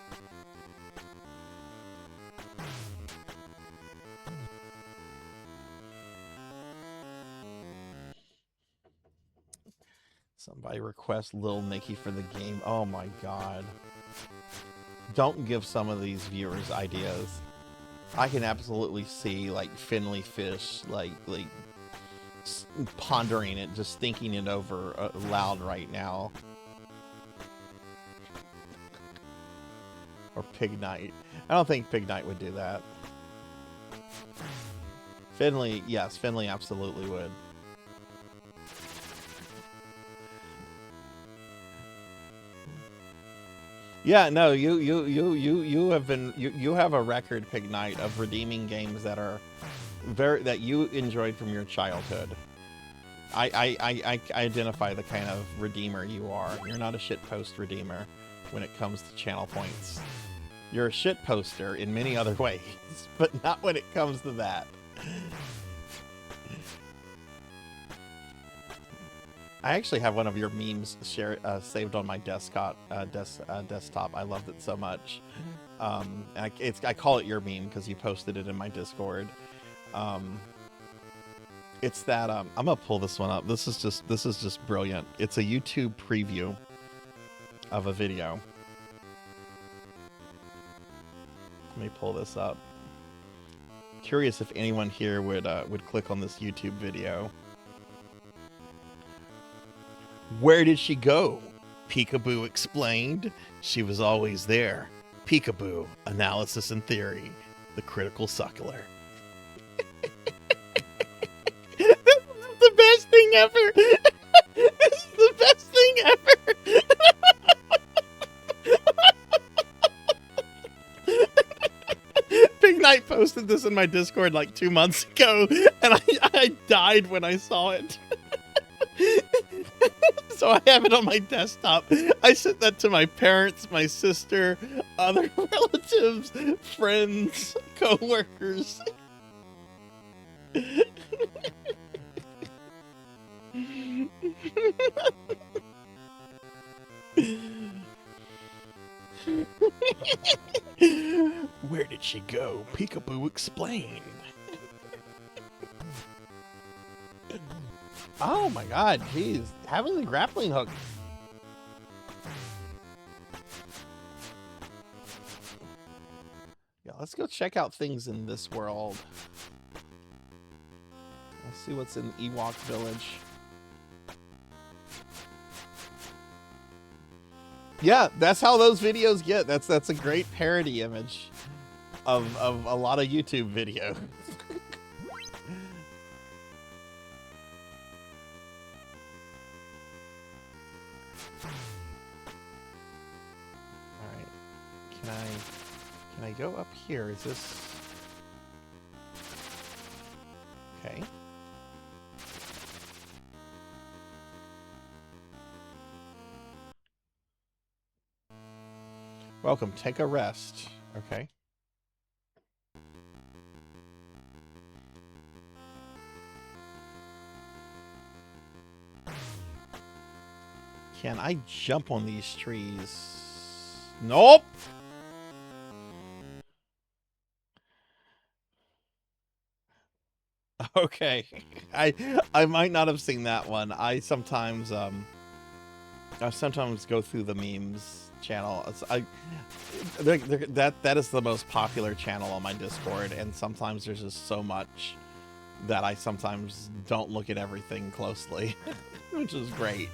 Somebody request Lil Nicky for the game. Oh my god. Don't give some of these viewers ideas. I can absolutely see, like, Finley Fish, like pondering it, just thinking it over loud right now. Or Pig Knight. I don't think Pig Knight would do that. Finley, yes, Finley absolutely would. Yeah, no, you have a record, Pig Knight, of redeeming games that are that you enjoyed from your childhood. I identify the kind of redeemer you are. You're not a shitpost redeemer when it comes to channel points. You're a shitposter in many other ways, but not when it comes to that. I actually have one of your memes saved on my desktop. I loved it so much. I call it your meme because you posted it in my Discord. It's that I'm gonna pull this one up. This is just brilliant. It's a YouTube preview of a video. Let me pull this up. Curious if anyone here would click on this YouTube video. Where did she go? Peekaboo explained. She was always there. Peekaboo, analysis and theory. The critical suckler. This is the best thing ever. This is the best thing ever. Big Knight posted this in my Discord like 2 months ago, and I died when I saw it. So I have it on my desktop. I sent that to my parents, my sister, other relatives, friends, co-workers. Where did she go? Peekaboo explained. Oh my god, jeez. Having the grappling hook. Yeah, let's go check out things in this world. Let's see what's in Ewok Village. Yeah, that's how those videos get. That's a great parody image of a lot of YouTube videos. Can I go up here? Is this... Okay. Welcome, take a rest. Okay. Can I jump on these trees? Nope! Okay. I might not have seen that one. I sometimes go through the memes channel. That is the most popular channel on my Discord, and sometimes there's just so much that I sometimes don't look at everything closely, which is great.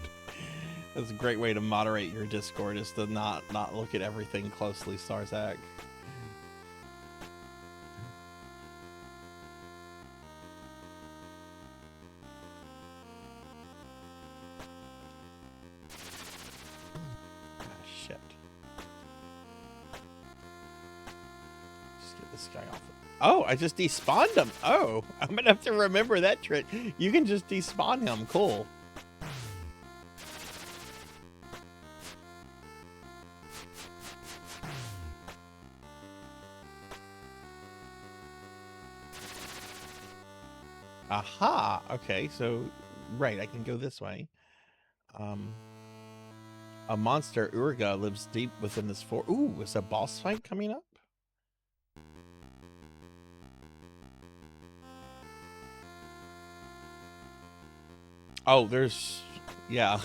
That's a great way to moderate your Discord, is to not look at everything closely, Sarzac. Shit. Just get this guy off. Oh, I just despawned him. Oh, I'm gonna have to remember that trick. You can just despawn him. Cool. Aha. Okay, so right, I can go this way. A monster Urga lives deep within this fort. Ooh, is a boss fight coming up? Oh, there's yeah.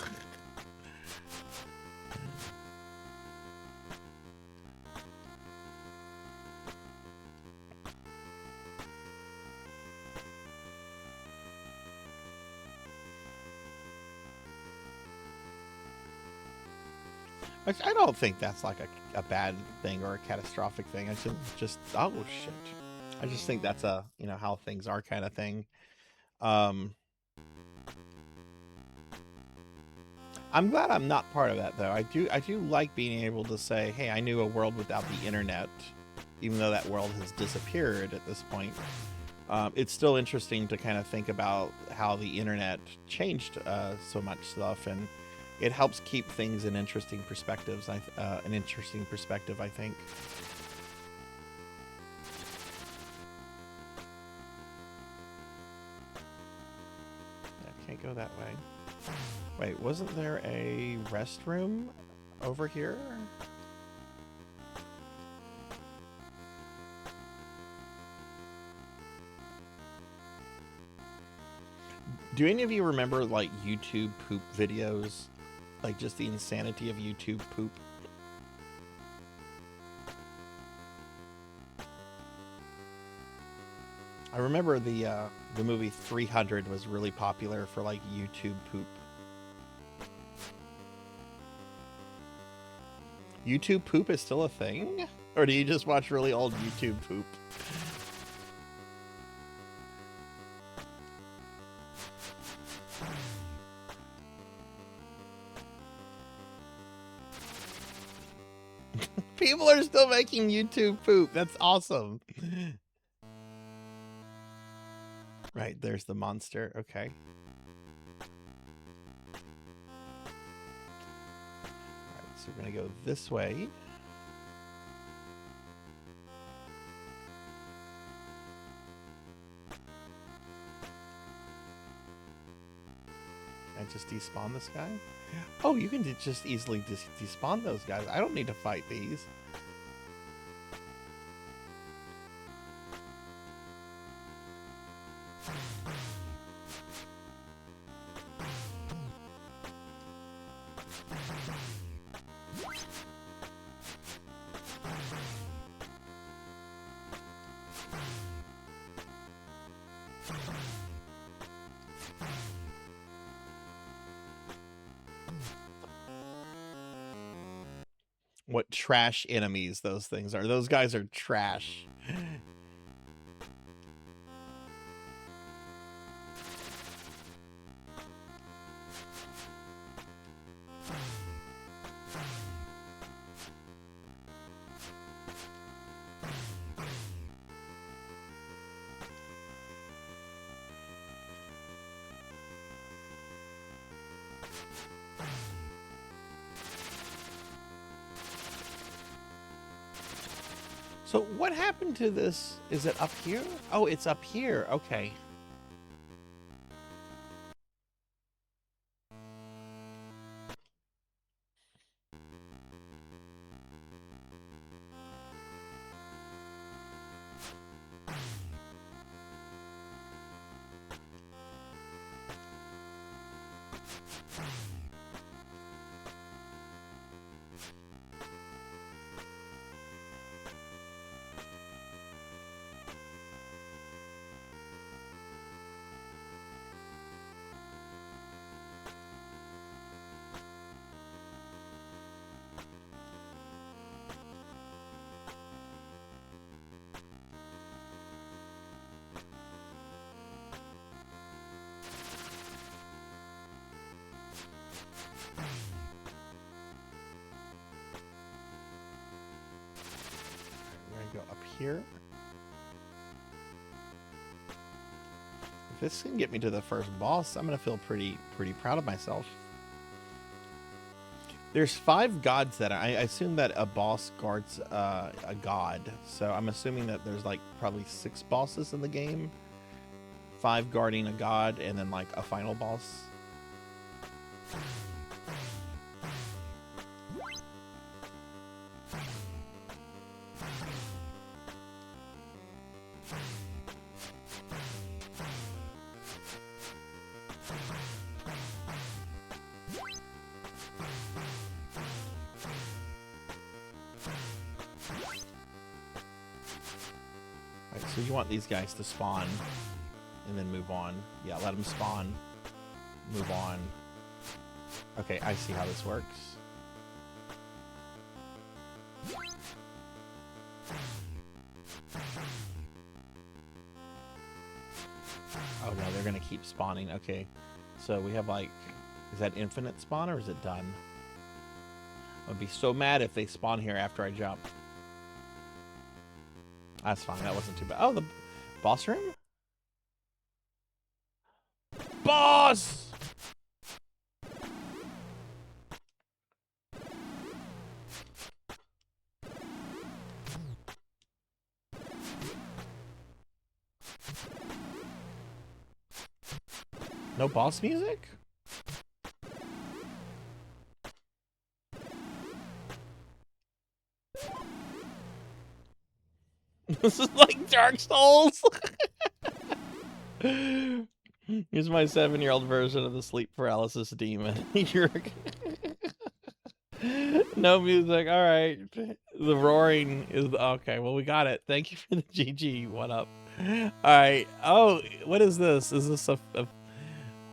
Which I don't think that's like a bad thing or a catastrophic thing. I just oh shit. I just think that's a how things are kind of thing. Um I'm glad I'm not part of that though. I do like being able to say, hey, I knew a world without the internet, even though that world has disappeared at this point. It's still interesting to kind of think about how the internet changed so much stuff, and it helps keep things in interesting perspectives. An interesting perspective, I think. I can't go that way. Wait, wasn't there a restroom over here? Do any of you remember like YouTube poop videos? Like just the insanity of YouTube poop? I remember the movie 300 was really popular for like YouTube poop. YouTube poop is still a thing? Or do you just watch really old YouTube poop? People are still making YouTube poop. That's awesome. Right, there's the monster. Okay. Alright, so we're gonna go this way. Can I just despawn this guy? Oh, you can just easily despawn those guys. I don't need to fight these. What trash enemies those things are. Those guys are trash. So what happened to this? Is it up here? Oh, it's up here. Okay. Go up here. If this can get me to the first boss, I'm gonna feel pretty proud of myself. There's 5 gods that I assume that a boss guards a god, so I'm assuming that there's like probably 6 bosses in the game. 5 guarding a god, and then like a final boss. Alright, so you want these guys to spawn and then move on. Yeah, let them spawn. Move on. Okay, I see how this works. Oh no, they're gonna keep spawning. Okay, so we have like, is that infinite spawn or is it done? I'd be so mad if they spawn here after I jump. That's fine, that wasn't too bad. Oh, the boss room? Boss! No boss music? This is like Dark Souls. Here's my 7-year-old version of the sleep paralysis demon. No music. All right. The roaring is okay. Well, we got it. Thank you for the GG. What up? All right. Oh, what is this? Is this a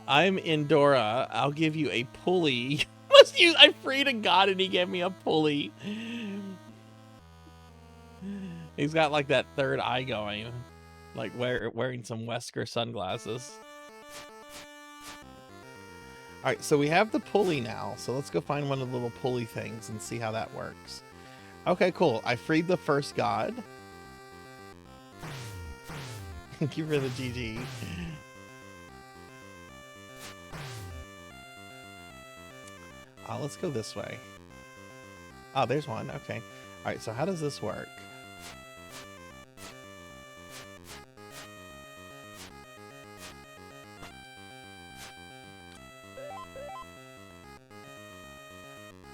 I'm Indora. I'll give you a pulley. I freed a god and he gave me a pulley. He's got like that third eye going, like wearing some Wesker sunglasses. All right, so we have the pulley now. So let's go find one of the little pulley things and see how that works. Okay, cool. I freed the first god. Thank you for the GG. Let's go this way. Oh, there's one. Okay. All right, so how does this work?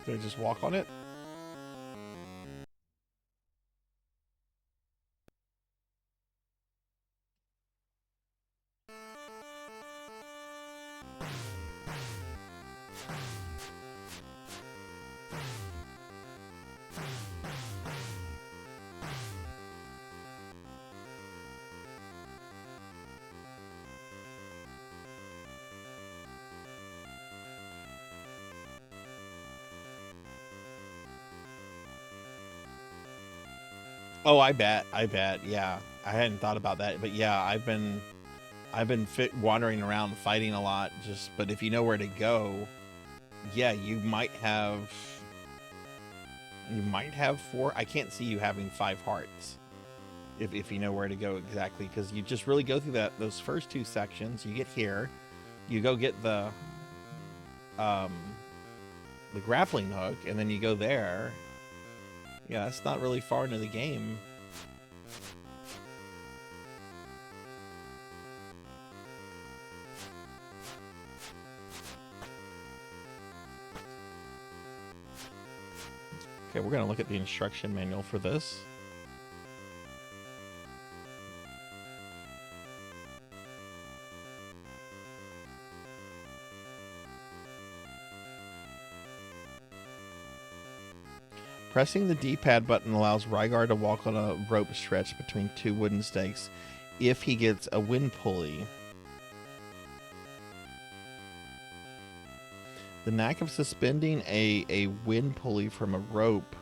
Do I just walk on it? Oh, I bet. Yeah, I hadn't thought about that, but yeah, I've been wandering around fighting a lot. But if you know where to go, yeah, you might have 4. I can't see you having 5 hearts if you know where to go exactly, because you just really go through those first 2 sections. You get here, you go get the grappling hook, and then you go there. Yeah, that's not really far into the game. Okay, we're gonna look at the instruction manual for this. Pressing the D-pad button allows Rygar to walk on a rope stretch between 2 wooden stakes if he gets a wind pulley. The knack of suspending a wind pulley from a rope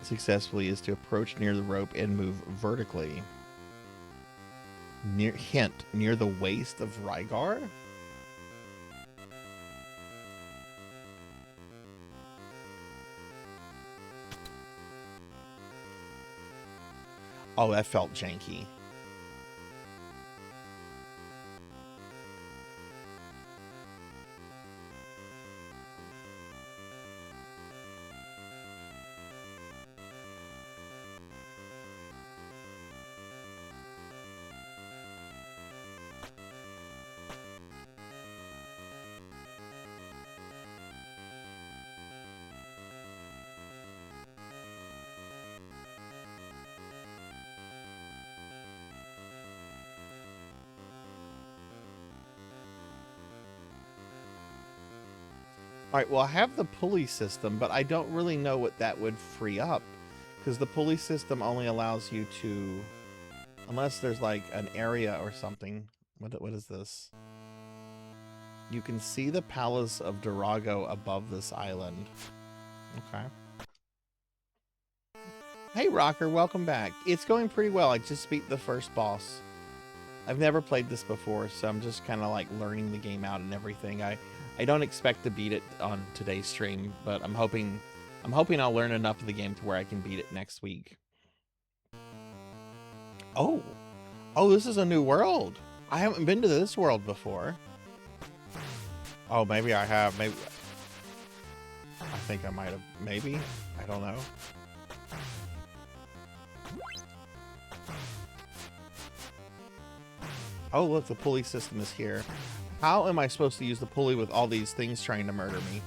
successfully is to approach near the rope and move vertically. Near the waist of Rygar? Oh, that felt janky. All right, well, I have the pulley system, but I don't really know what that would free up, because the pulley system only allows you to, unless there's like an area or something. What is this? You can see the Palace of Durago above this island. Okay. Hey, Rocker, welcome back. It's going pretty well. I just beat the first boss. I've never played this before, so I'm just kind of like learning the game out and everything. I don't expect to beat it on today's stream, but I'm hoping I'll learn enough of the game to where I can beat it next week. Oh, this is a new world. I haven't been to this world before. Oh, maybe I have. Maybe I think I might have. Maybe I don't know. Oh, look, the pulley system is here. How am I supposed to use the pulley with all these things trying to murder me?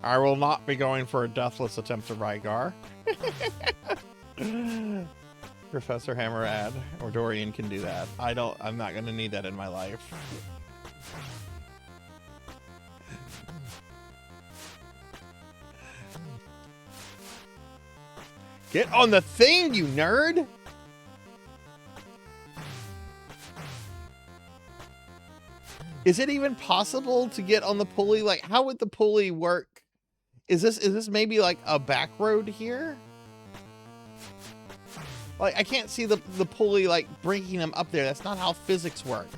I will not be going for a deathless attempt to Rygar. Professor Hammerad or Dorian can do that. I'm not going to need that in my life. Get on the thing, you nerd! Is it even possible to get on the pulley? Like, how would the pulley work? Is this maybe like a back road here? Like, I can't see the pulley like breaking him up there. That's not how physics work.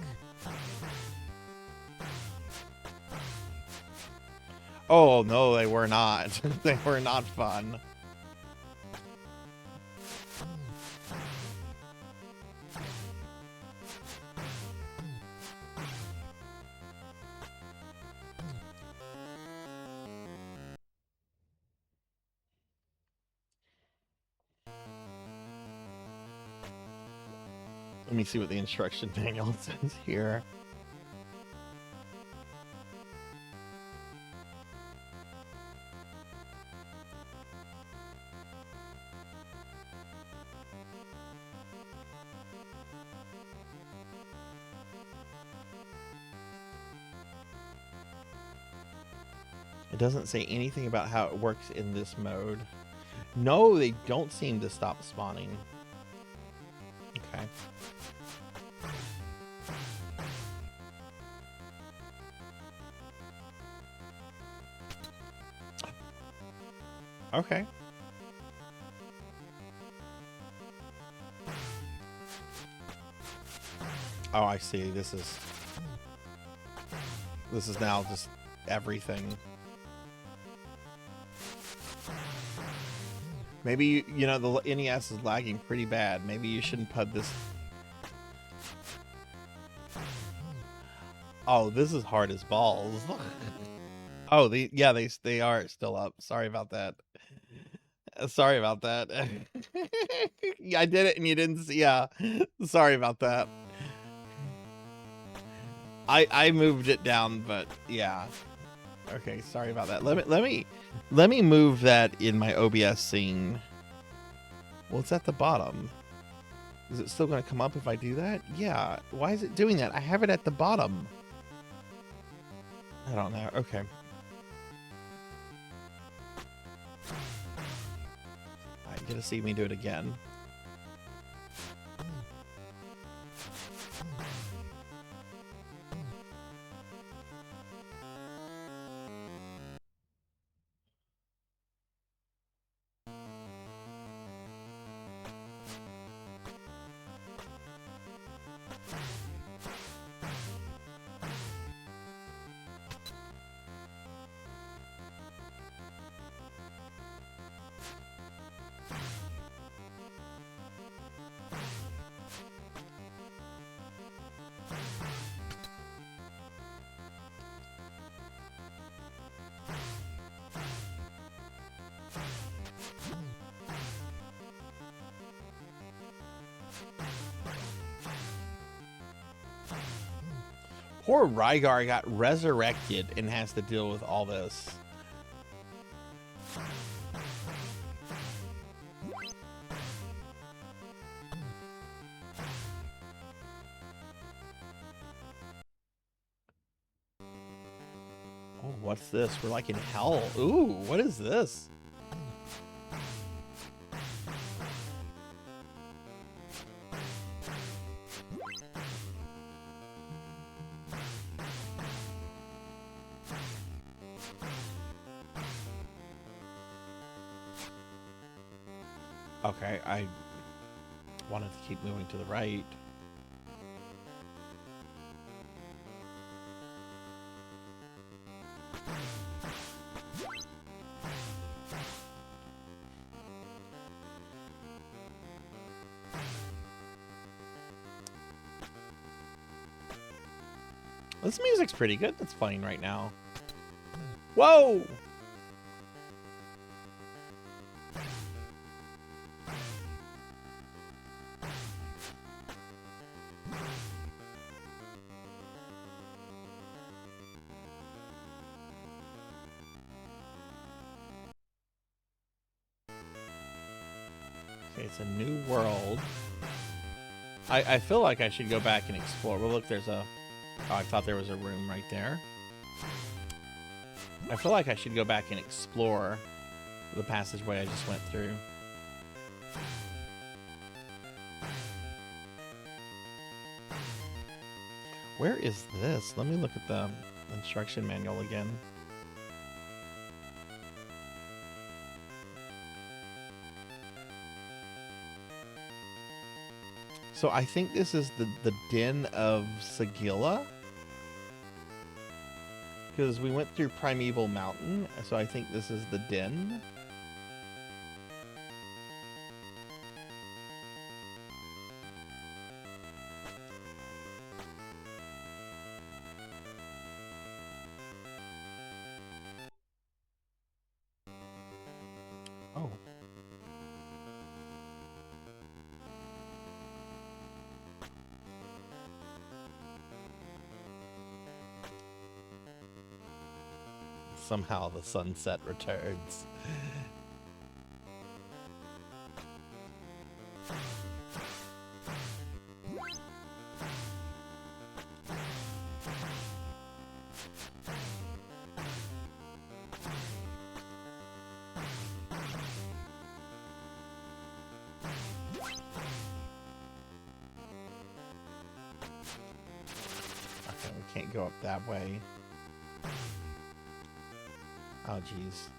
Oh no, they were not. They were not fun. Let me see what the instruction manual says here. It doesn't say anything about how it works in this mode. No, they don't seem to stop spawning. Okay. Okay. Oh, I see. This is now just everything. Maybe, you know, the NES is lagging pretty bad. Maybe you shouldn't put this. Oh, this is hard as balls. Oh, yeah, they are still up. Sorry about that. Sorry about that. Yeah, I did it and you didn't see. Yeah, sorry about that. I moved it down, but yeah. Okay, sorry about that. Let me move that in my OBS scene. Well, it's at the bottom. Is it still going to come up if I do that? Yeah. Why is it doing that? I have it at the bottom. I don't know. Okay. You're gonna see me do it again. Poor Rygar got resurrected and has to deal with all this. Oh, what's this? We're like in hell. Ooh, what is this? Okay, I wanted to keep moving to the right. This music's pretty good that's playing right now. Whoa! Okay, it's a new world. I feel like I should go back and explore. Well, look, there's a... Oh, I thought there was a room right there. I feel like I should go back and explore the passageway I just went through. Where is this? Let me look at the instruction manual again. So I think this is the Den of Sigilla. Because we went through Primeval Mountain, so I think this is the Den. Oh. Somehow the sunset returns. Okay, we can't go up that way. Oh, geez.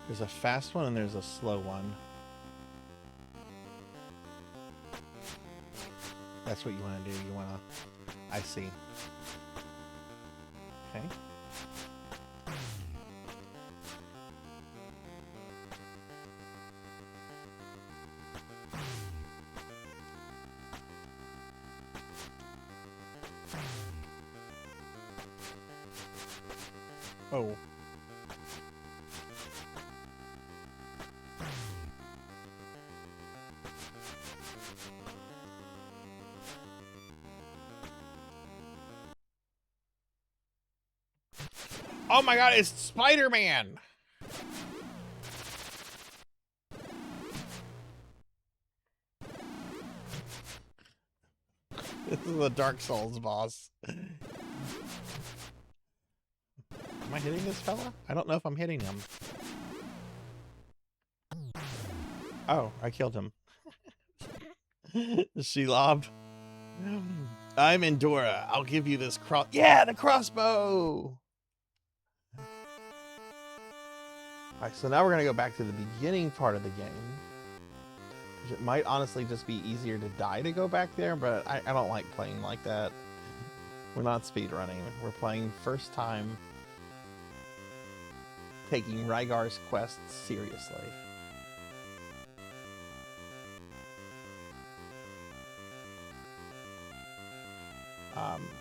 There's a fast one and there's a slow one. That's what you want to do. You want to... I see. Okay. Oh. Oh my god, it's Spider-Man! This is the Dark Souls boss. Am I hitting this fella? I don't know if I'm hitting him. Oh, I killed him. Shelob. I'm Endora. I'll give you this cross. Yeah, the crossbow. Alright, so now we're going to go back to the beginning part of the game. It might honestly just be easier to die to go back there, but I don't like playing like that. We're not speedrunning. We're playing first time taking Rygar's quest seriously.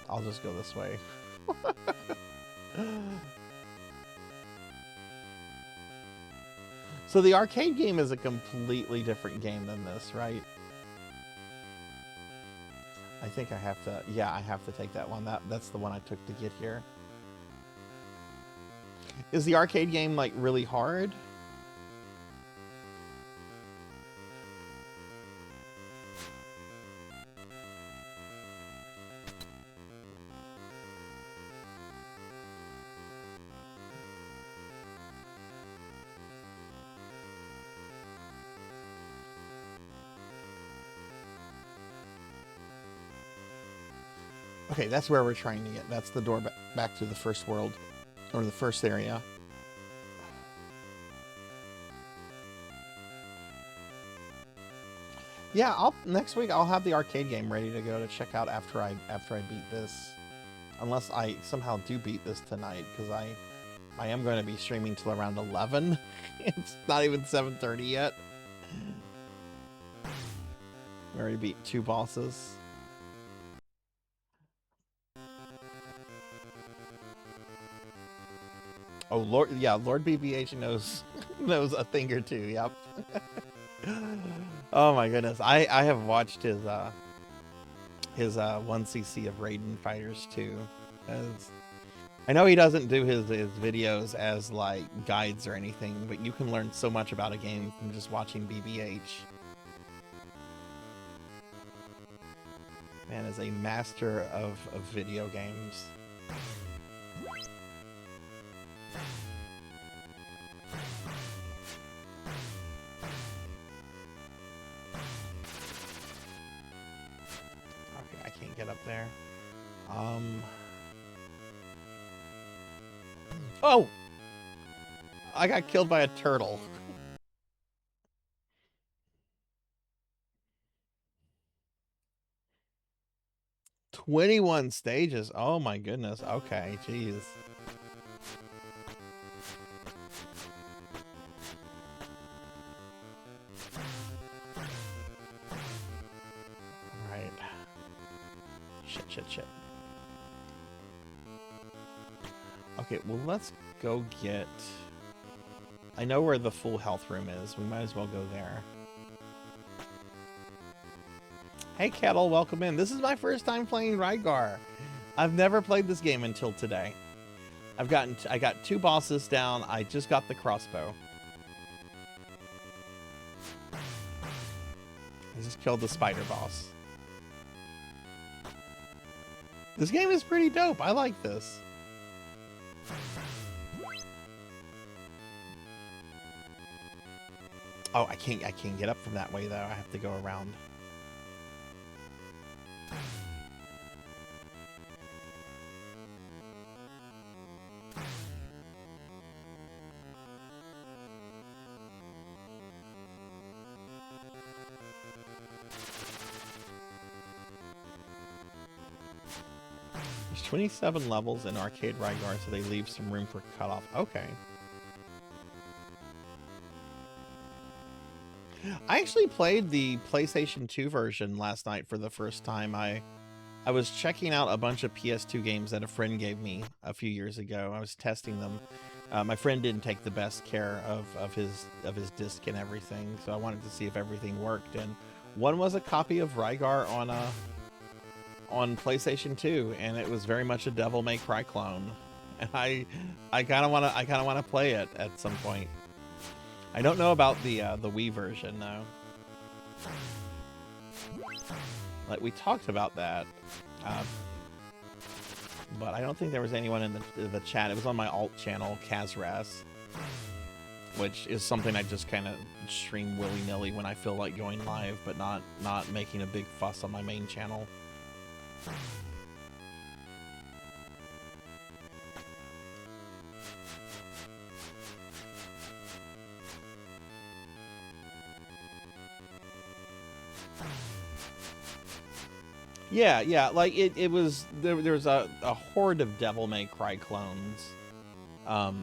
I'll just go this way. So the arcade game is a completely different game than this, right? I think I have to, yeah, I have to take that one. That's the one I took to get here. Is the arcade game like really hard? Okay, that's where we're trying to get. That's the door back to the first world, or the first area. Yeah, next week I'll have the arcade game ready to go to check out after I beat this. Unless I somehow do beat this tonight, because I am going to be streaming till around 11. It's not even 7:30 yet. We already beat 2 bosses. Oh Lord, yeah, Lord BBH knows a thing or two. Yep. Oh my goodness, I have watched his 1cc of Raiden Fighters 2. As I know he doesn't do his videos as like guides or anything, but you can learn so much about a game from just watching BBH. Man is a master of video games. Get up there. Oh! I got killed by a turtle. "21 stages. Oh my goodness. Okay, jeez. Alright. Shit. Okay, well, let's go get... I know where the full health room is. We might as well go there. Hey, Kettle, welcome in. This is my first time playing Rygar. I've never played this game until today. I got 2 bosses down. I just got the crossbow. I just killed the spider boss. This game is pretty dope. I like this. Oh, I can't get up from that way though. I have to go around. There's 27 levels in Arcade Rygar, so they leave some room for cutoff. Okay. I actually played the PlayStation 2 version last night for the first time. I was checking out a bunch of PS2 games that a friend gave me a few years ago. I was testing them. My friend didn't take the best care of his disc and everything, so I wanted to see if everything worked. And one was a copy of Rygar on PlayStation 2, and it was very much a Devil May Cry clone. And I kind of want to play it at some point. I don't know about the Wii version though. Like, we talked about that, but I don't think there was anyone in the chat. It was on my alt channel, Kazras. which is something I just kind of stream willy-nilly when I feel like going live, but not making a big fuss on my main channel. Yeah, like it was there's a horde of Devil May Cry clones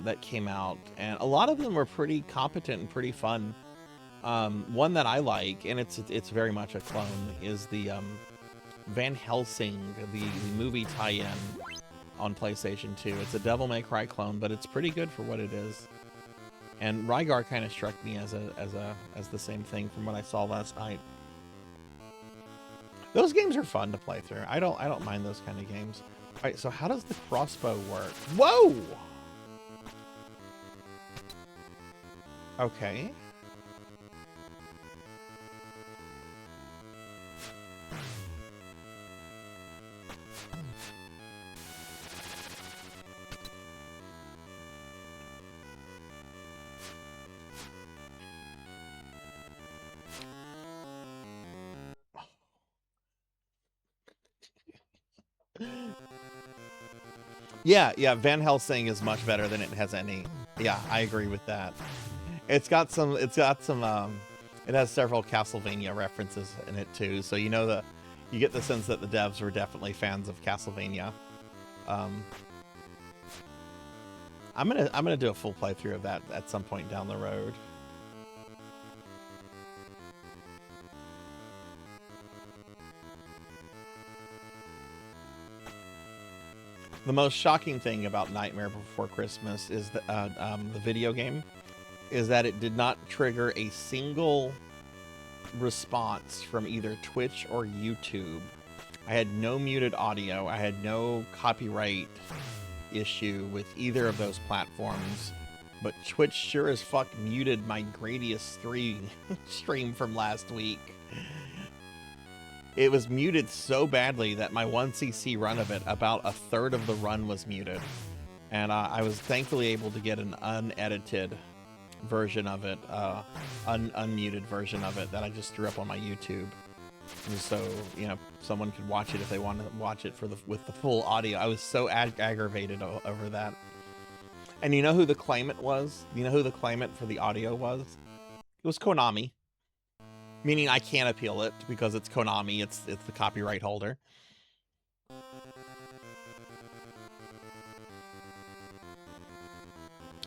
that came out, and a lot of them were pretty competent and pretty fun. One that I like, and it's very much a clone, is the Van Helsing, the movie tie-in on PlayStation 2. It's a Devil May Cry clone, but it's pretty good for what it is. And Rygar kind of struck me as the same thing from what I saw last night. Those games are fun to play through. I don't mind those kind of games. All right, so how does the crossbow work? Whoa! Okay. Yeah, Van Helsing is much better than it has any. Yeah, I agree with that. It has several Castlevania references in it too, so you get the sense that the devs were definitely fans of Castlevania. I'm gonna do a full playthrough of that at some point down the road. The most shocking thing about Nightmare Before Christmas is the video game, is that it did not trigger a single response from either Twitch or YouTube. I had no muted audio. I had no copyright issue with either of those platforms, but Twitch sure as fuck muted my Gradius 3 stream from last week. It was muted so badly that my 1cc run of it, about a third of the run was muted. And I was thankfully able to get an unedited version of it, unmuted version of it that I just threw up on my YouTube. And so, someone could watch it if they wanted to watch it with the full audio. I was so aggravated over that. And you know who the claimant was? You know who the claimant for the audio was? It was Konami. Meaning I can't appeal it because it's Konami, it's the copyright holder.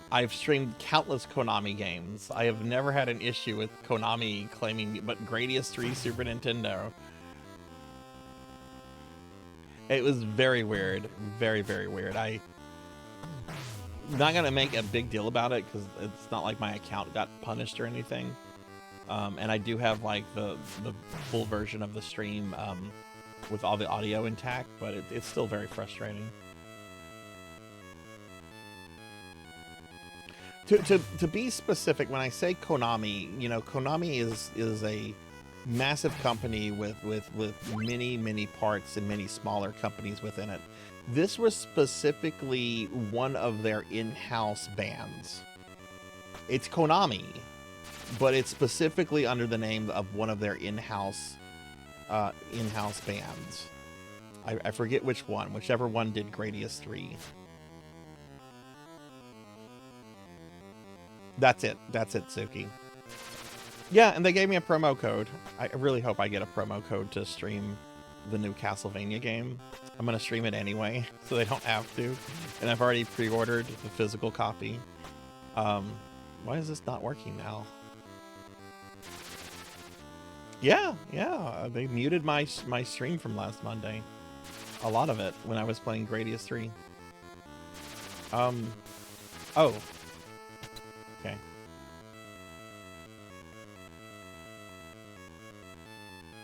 I've streamed countless Konami games. I have never had an issue with Konami claiming, but Gradius 3 Super Nintendo. It was very weird. Very, very weird. I'm not going to make a big deal about it because it's not like my account got punished or anything. And I do have like the full version of the stream with all the audio intact, but it's still very frustrating. To be specific, when I say Konami, Konami is a massive company with many parts and many smaller companies within it. This was specifically one of their in-house bands. It's Konami, but it's specifically under the name of one of their in-house bands. I forget which one, whichever one did Gradius 3. That's it, Suki. Yeah, and they gave me a promo code. I really hope I get a promo code to stream the new Castlevania game. I'm gonna stream it anyway, so they don't have to. And I've already pre-ordered the physical copy. Why is this not working now? Yeah, they muted my stream from last Monday. A lot of it when I was playing Gradius 3. Oh. Okay.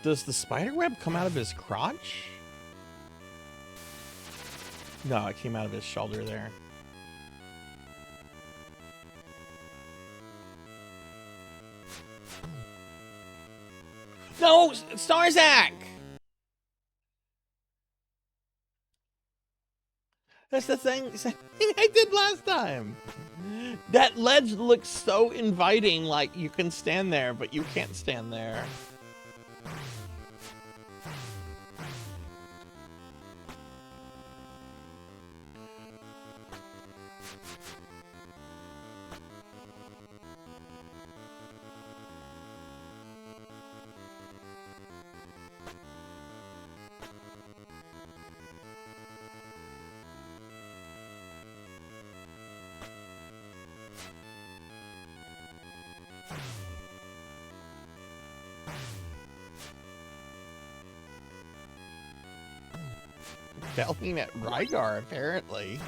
Does the spider web come out of his crotch? No, it came out of his shoulder there. No, Sarzac! That's the same thing I did last time. That ledge looks so inviting, like you can stand there, but you can't stand there. Failing at Rygar, apparently.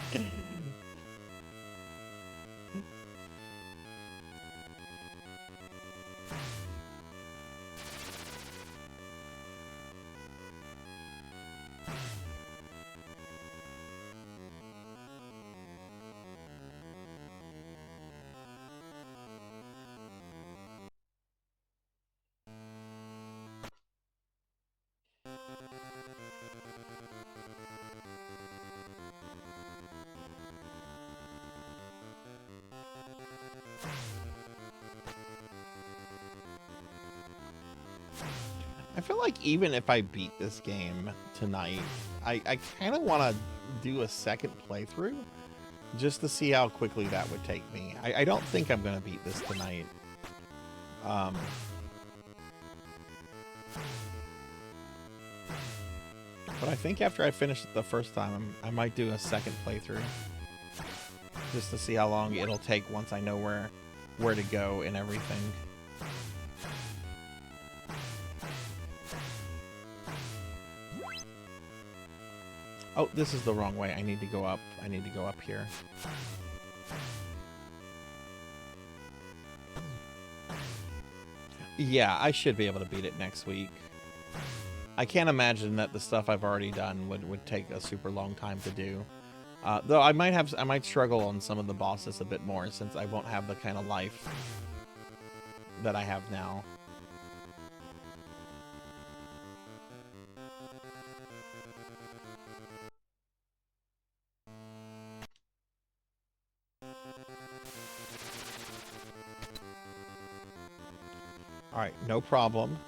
I feel like even if I beat this game tonight, I kind of want to do a second playthrough just to see how quickly that would take me. I don't think I'm going to beat this tonight. But I think after I finish it the first time, I might do a second playthrough just to see how long it'll take once I know where to go and everything. Oh, this is the wrong way. I need to go up. I need to go up here. Yeah, I should be able to beat it next week. I can't imagine that the stuff I've already done would take a super long time to do. Though I might struggle on some of the bosses a bit more since I won't have the kind of life that I have now. All right, no problem.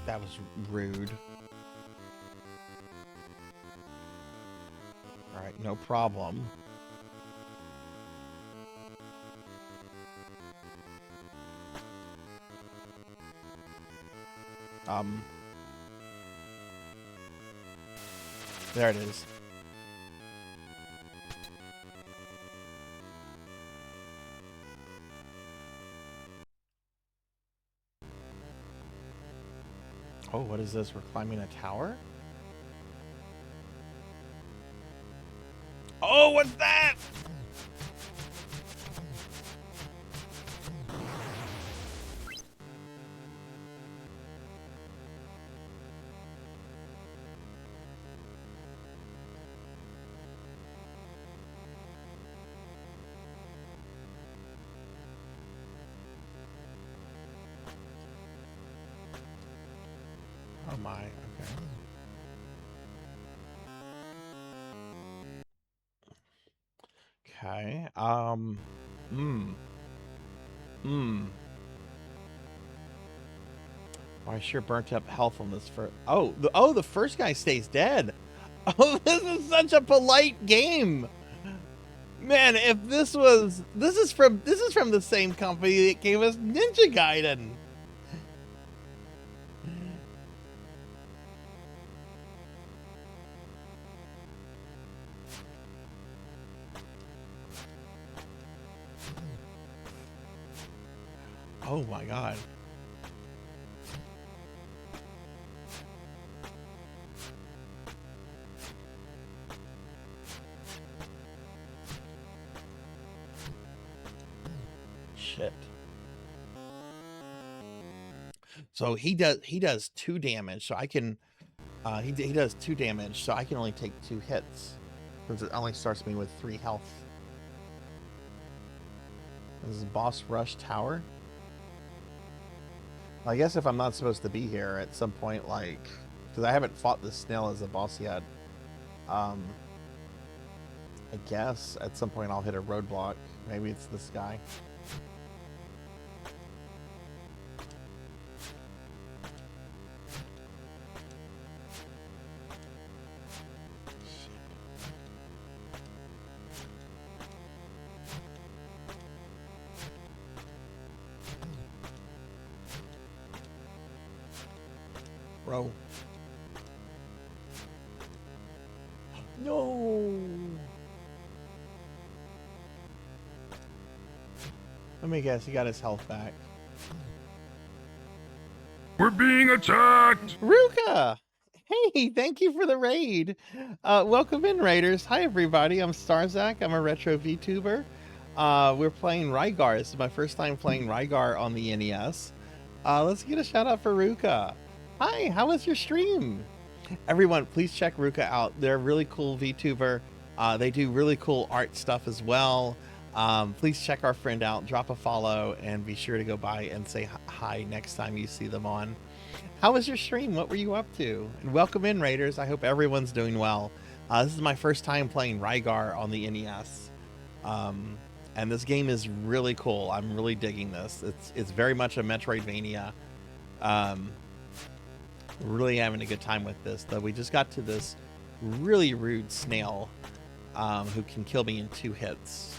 That was rude. All right, no problem. There it is. Oh, what is this? We're climbing a tower? Oh, what's that? Oh my, okay. Okay, Oh, I sure burnt up health on this first. Oh, the first guy stays dead. Oh, this is such a polite game. Man, if this is from the same company that gave us Ninja Gaiden. Oh my god. Shit. So he does 2 damage, so I can he does 2 damage, so I can only take 2 hits since it only starts me with 3 health. This is Boss Rush Tower. I guess if I'm not supposed to be here at some point, like, because I haven't fought the snail as a boss yet, I guess at some point I'll hit a roadblock. Maybe it's this guy. Bro. No. Let me guess, he got his health back. We're being attacked! Ruka! Hey, thank you for the raid. Welcome in, raiders. Hi, everybody. I'm Sarzac. I'm a retro VTuber. We're playing Rygar. This is my first time playing Rygar on the NES. Let's get a shout out for Ruka. Hi, how was your stream? Everyone, please check Ruka out. They're a really cool VTuber. They do really cool art stuff as well. Please check our friend out, drop a follow, and be sure to go by and say hi next time you see them on. How was your stream? What were you up to? And welcome in, raiders. I hope everyone's doing well. This is my first time playing Rygar on the NES. And this game is really cool. I'm really digging this. It's very much a Metroidvania. Really having a good time with this, though. We just got to this really rude snail who can kill me in 2 hits.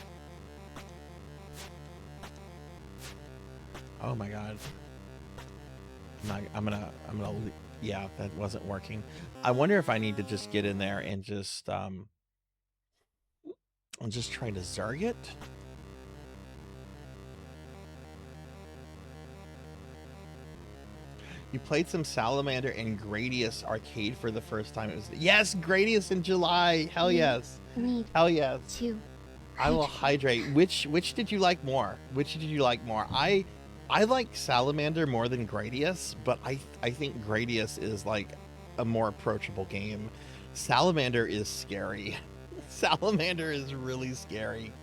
Oh my god. I'm gonna yeah, that wasn't working. I wonder if I need to just get in there and just try to Zerg it. You played some Salamander and Gradius Arcade for the first time. It was, yes, Gradius in July. Hell yes. Hell yes. I will hydrate. Which did you like more? Which did you like more? I like Salamander more than Gradius, but I think Gradius is like a more approachable game. Salamander is scary. Salamander is really scary.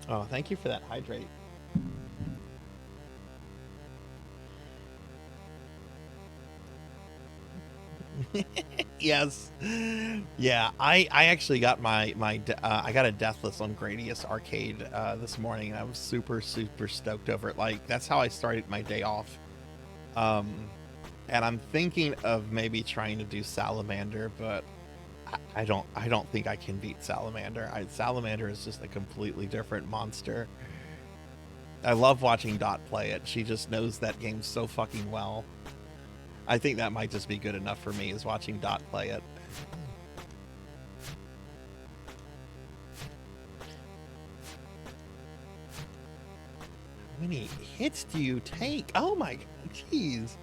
Oh, thank you for that hydrate. Yes. Yeah, I actually got I got a deathless on Gradius Arcade this morning, and I was super stoked over it. Like, that's how I started my day off. And I'm thinking of maybe trying to do Salamander, but I don't think I can beat Salamander. Salamander is just a completely different monster. I love watching Dot play it. She just knows that game so fucking well. I think that might just be good enough for me, is watching Dot play it. How many hits do you take? Oh my god, jeez.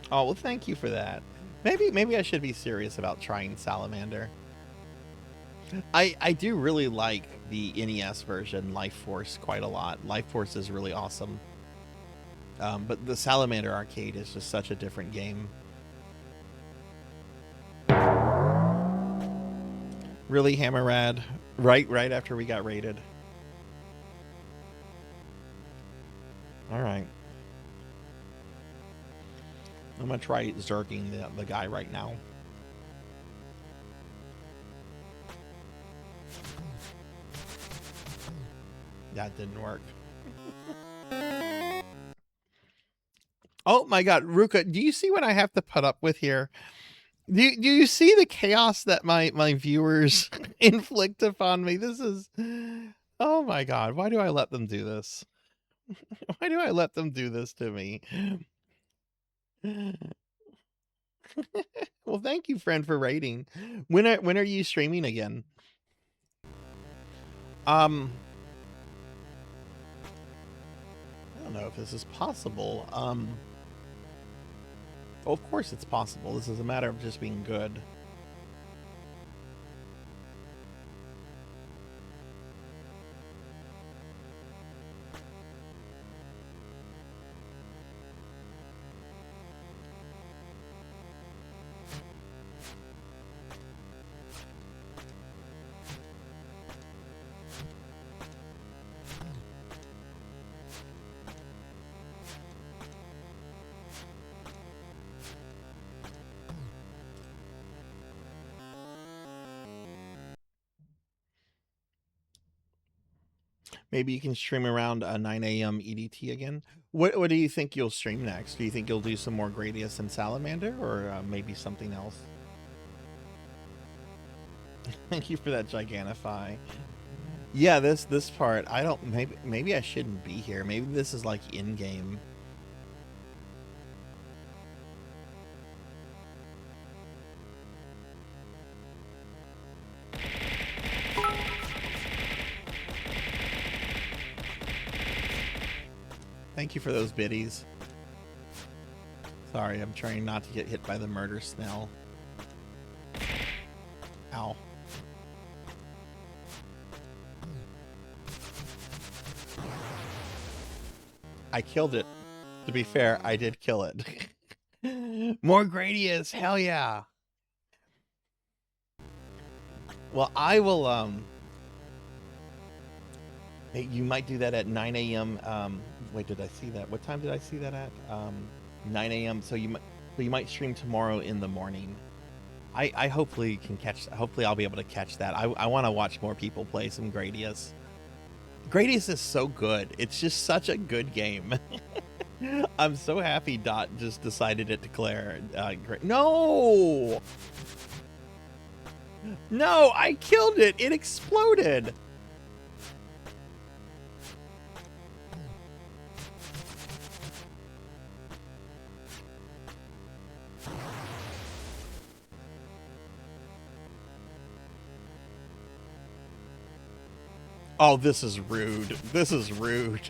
Oh, well, thank you for that. Maybe I should be serious about trying Salamander. I do really like the NES version, Life Force, quite a lot. Life Force is really awesome. But the Salamander Arcade is just such a different game. Really, Hammerrad? Right after we got raided. Alright. I'm gonna try zerging the guy right now. That didn't work. Oh my god, Ruka, do you see what I have to put up with here? Do you see the chaos that my viewers inflict upon me? This is... Oh my god, why do I let them do this? Why do I let them do this to me? Well, thank you, friend, for raiding. When are you streaming again? I don't know if this is possible. Well, of course it's possible. This is a matter of just being good. Maybe you can stream around 9 a.m. EDT again. What do you think you'll stream next? Do you think you'll do some more Gradius and Salamander, or maybe something else? Thank you for that Gigantify. Yeah, this part, I don't, maybe I shouldn't be here. Maybe this is like in-game. Thank you for those biddies. Sorry, I'm trying not to get hit by the murder snail. Ow. I killed it. To be fair, I did kill it. More Gradius, hell yeah. Well, I will, you might do that at 9 a.m. Wait, did I see that? What time did I see that at? 9 a.m. So you might stream tomorrow in the morning. I hopefully can catch. Hopefully I'll be able to catch that. I want to watch more people play some Gradius. Gradius is so good. It's just such a good game. I'm so happy Dot just decided to declare. No! No, I killed it. It exploded. Oh, this is rude. This is rude.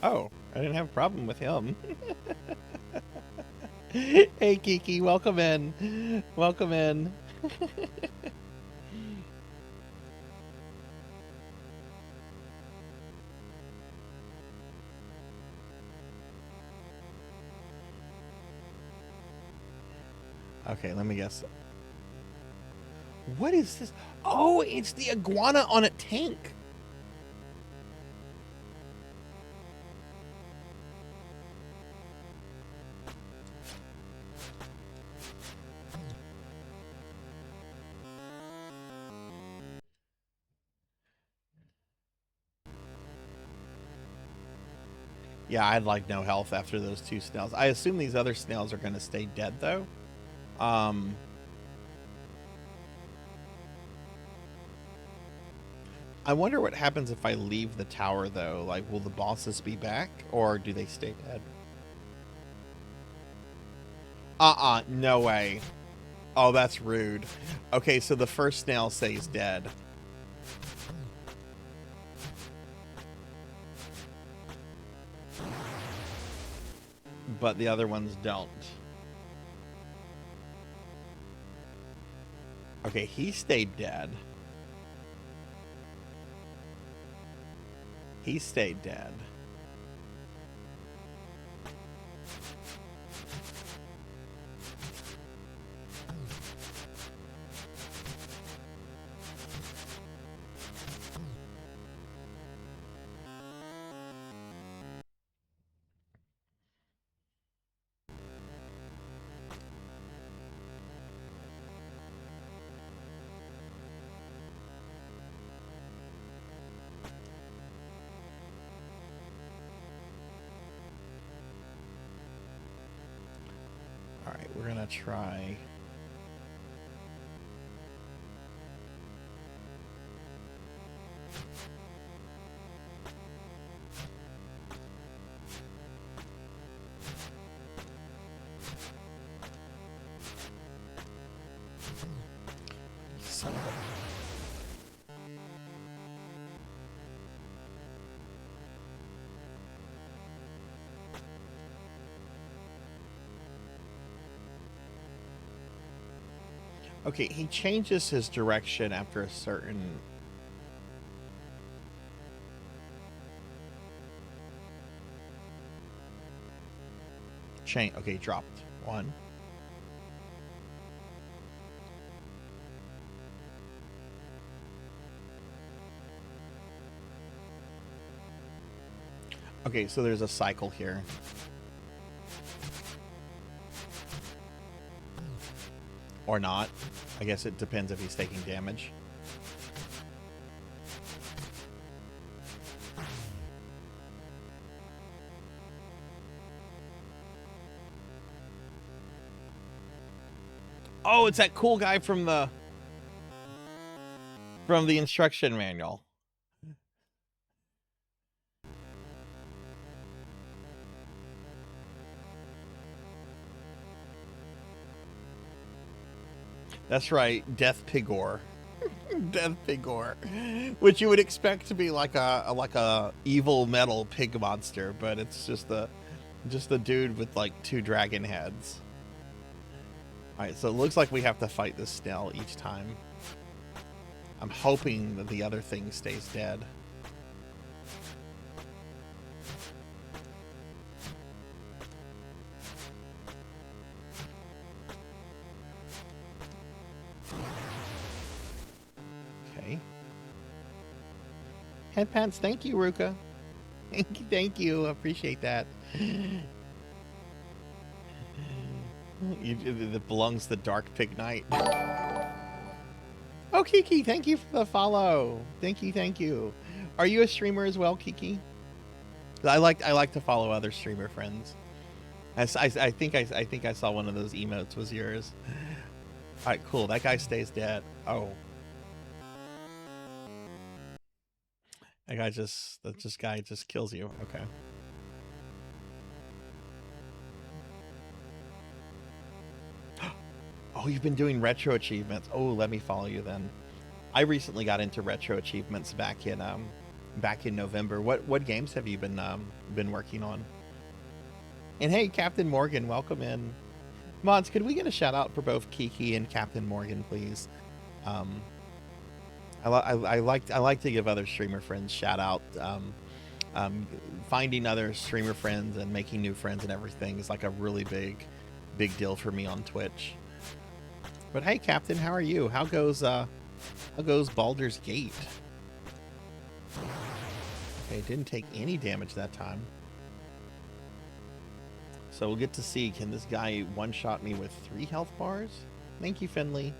Oh, I didn't have a problem with him. Hey, Kiki, welcome in. Welcome in. Okay, let me guess. What is this? Oh, it's the iguana on a tank. Yeah, I had like no health after those two snails. I assume these other snails are going to stay dead though. I wonder what happens if I leave the tower though. Like, will the bosses be back or do they stay dead? No way. Oh, that's rude. Okay, so the first snail stays dead. But the other ones don't. Okay, he stayed dead. He stayed dead. All right, we're gonna try. Son of a... Okay, he changes his direction after a certain... Chain. Okay, dropped. One. Okay, so there's a cycle here. Or not. I guess it depends if he's taking damage. Oh, it's that cool guy from the instruction manual. That's right, Death Pigor. Death Pigor, which you would expect to be like a evil metal pig monster, but it's just a dude with like 2 dragon heads. All right, so it looks like we have to fight this snail each time. I'm hoping that the other thing stays dead. Okay. Headpants, thank you, Ruka. Thank you. Appreciate that. It belongs to the Dark Pig Knight. Oh, Kiki, thank you for the follow. Thank you. Are you a streamer as well, Kiki? I like to follow other streamer friends. I think I saw one of those emotes was yours. All right, cool. That guy stays dead. Oh. That guy just kills you. Okay. Oh, you've been doing retro achievements. Oh, let me follow you then. I recently got into retro achievements back in November. What games have you been working on? And hey, Captain Morgan, welcome in. Mods, could we get a shout out for both Kiki and Captain Morgan, please? I like to give other streamer friends shout out. Finding other streamer friends and making new friends and everything is like a really big deal for me on Twitch. But hey, Captain, how are you? How goes Baldur's Gate? Okay, didn't take any damage that time. So we'll get to see, can this guy one-shot me with 3 health bars? Thank you, Finley.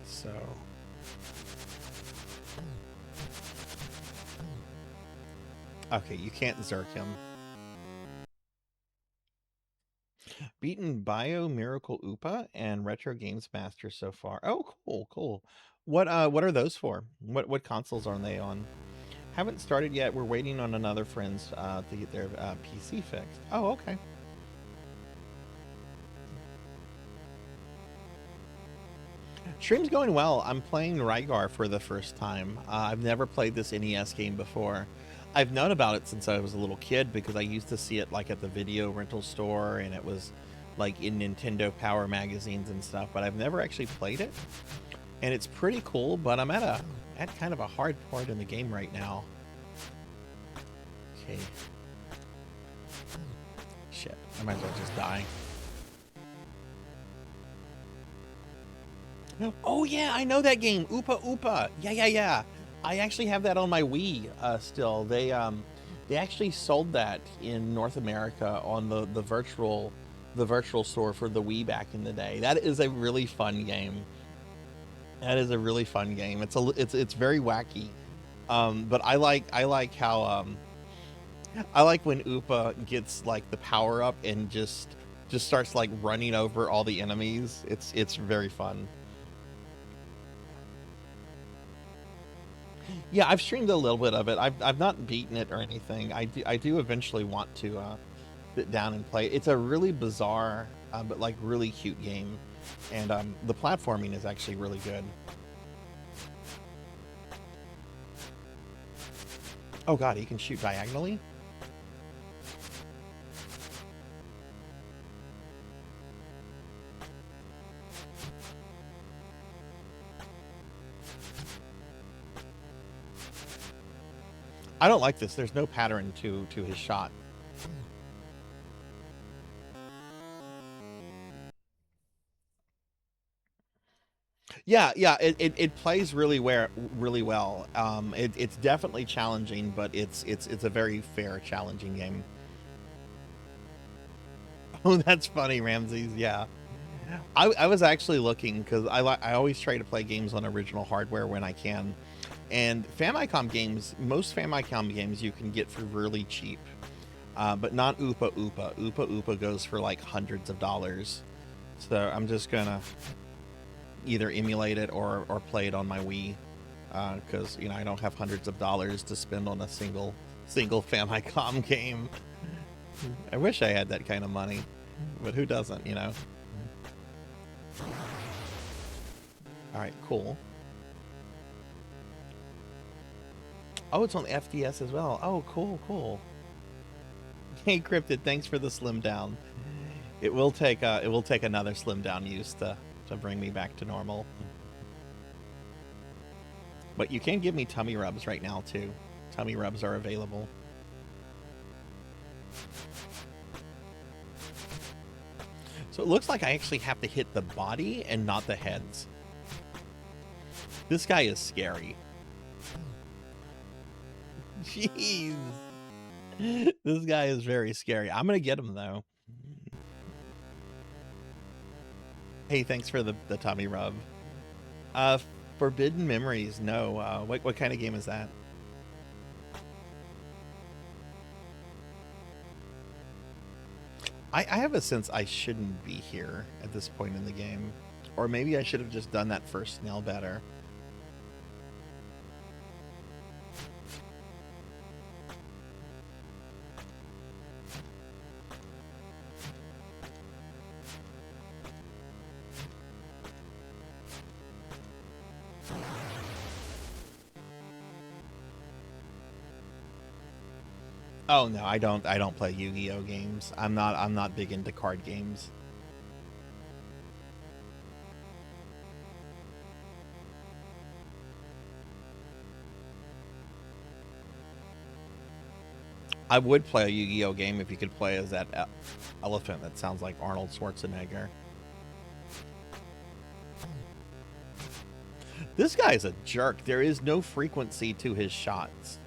So... okay, you can't Zerk him. Beaten Bio, Miracle Upa, and Retro Games Master so far. Oh, cool. What are those for? What consoles are they on? Haven't started yet. We're waiting on another friend's to get their PC fixed. Oh, okay. Stream's going well. I'm playing Rygar for the first time. I've never played this NES game before. I've known about it since I was a little kid because I used to see it like at the video rental store, and it was like in Nintendo Power magazines and stuff, but I've never actually played it. And it's pretty cool, but I'm at kind of a hard part in the game right now. Okay. Shit, I might as well just die. Oh yeah, I know that game, Oopa Oopa. Yeah. I actually have that on my Wii still. They actually sold that in North America on the virtual store for the Wii back in the day. That is a really fun game. It's very wacky, but I like how I like when Oopa gets like the power up and just starts like running over all the enemies. It's very fun. Yeah, I've streamed a little bit of it. I've not beaten it or anything. I do eventually want to sit down and play it. It's a really bizarre but like really cute game, and the platforming is actually really good. Oh god, he can shoot diagonally? I don't like this. There's no pattern to his shot. Yeah. It plays really well. It's definitely challenging, but it's a very fair, challenging game. Oh, that's funny, Ramses. Yeah, I was actually looking because I always try to play games on original hardware when I can, and Famicom games, most Famicom games you can get for really cheap, but not Oopa Oopa. Oopa Oopa goes for like hundreds of dollars. So I'm just gonna either emulate it or play it on my Wii, because I don't have hundreds of dollars to spend on a single Famicom game. I wish I had that kind of money, but who doesn't, All right, cool. Oh, it's on FDS as well. Oh, cool. Hey, Cryptid, thanks for the slim down. It will take another slim down use to bring me back to normal. But you can give me tummy rubs right now too. Tummy rubs are available. So it looks like I actually have to hit the body and not the heads. This guy is scary. Jeez. This guy is very scary. I'm going to get him, though. Hey, thanks for the tummy rub. Forbidden Memories. No. What kind of game is that? I have a sense I shouldn't be here at this point in the game. Or maybe I should have just done that first snail better. Oh no, I don't play Yu-Gi-Oh games. I'm not big into card games. I would play a Yu-Gi-Oh game if you could play as that elephant that sounds like Arnold Schwarzenegger. This guy is a jerk. There is no frequency to his shots.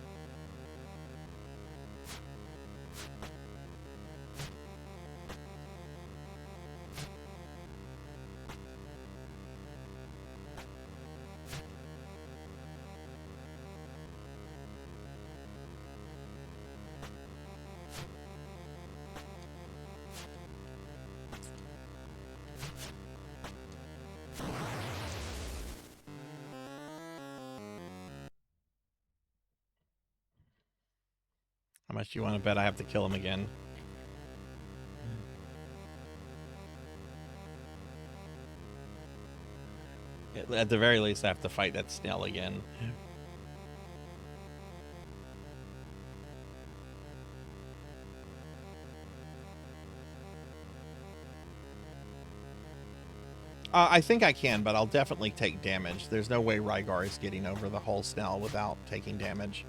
How much do you want to bet I have to kill him again? At the very least, I have to fight that snail again. I think I can, but I'll definitely take damage. There's no way Rygar is getting over the whole snail without taking damage.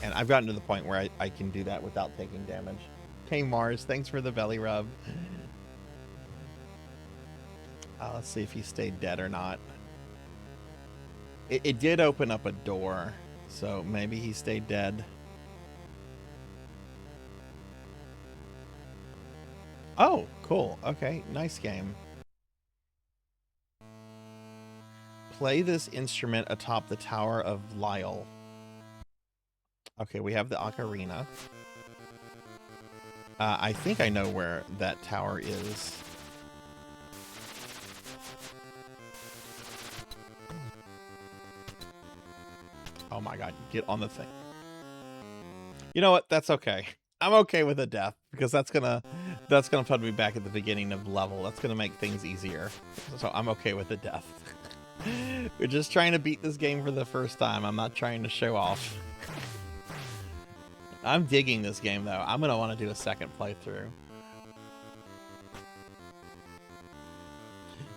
And I've gotten to the point where I can do that without taking damage. Hey Mars, thanks for the belly rub. Let's see if he stayed dead or not. It did open up a door, so maybe he stayed dead. Oh, cool. Okay, nice game. Play this instrument atop the Tower of Lyle. Okay, we have the ocarina. I think I know where that tower is. Oh my god, get on the thing. You know what? That's okay. I'm okay with a death because that's gonna put me back at the beginning of the level. That's gonna make things easier. So I'm okay with a death. We're just trying to beat this game for the first time. I'm not trying to show off. I'm digging this game though. I'm gonna want to do a second playthrough.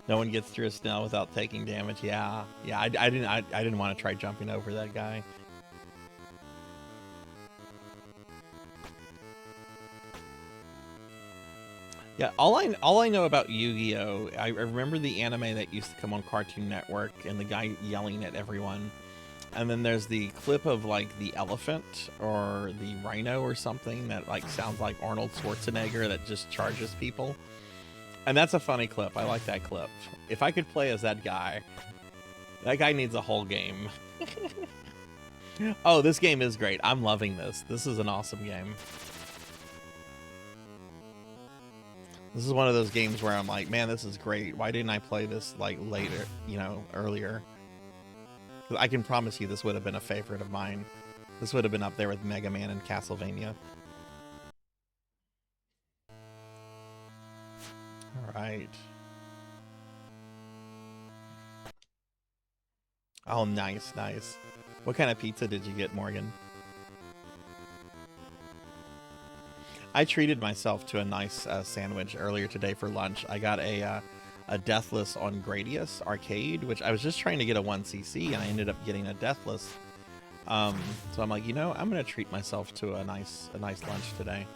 No one gets through a snail without taking damage. Yeah. I didn't want to try jumping over that guy. Yeah, all I know about Yu-Gi-Oh! I remember the anime that used to come on Cartoon Network and the guy yelling at everyone. And then there's the clip of like the elephant or the rhino or something that like sounds like Arnold Schwarzenegger that just charges people. And that's a funny clip. I like that clip. If I could play as that guy needs a whole game. Oh, this game is great. I'm loving this. This is an awesome game. This is one of those games where I'm like, man, this is great. Why didn't I play this like later, earlier? I can promise you this would have been a favorite of mine. This would have been up there with Mega Man and Castlevania. All right. Oh, nice, nice. What kind of pizza did you get, Morgan? I treated myself to a nice sandwich earlier today for lunch. I got a Deathless on Gradius Arcade, which I was just trying to get a 1cc, and I ended up getting a Deathless. So I'm like, I'm gonna treat myself to a nice lunch today.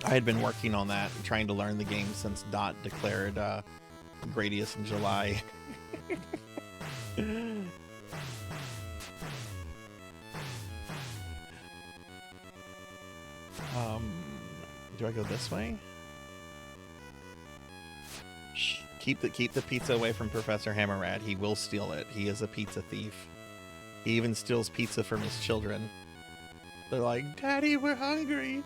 I had been working on that, trying to learn the game since Dot declared Gradius in July. Do I go this way? Shh. Keep the pizza away from Professor Hammerrad. He will steal it. He is a pizza thief. He even steals pizza from his children. They're like, Daddy, we're hungry.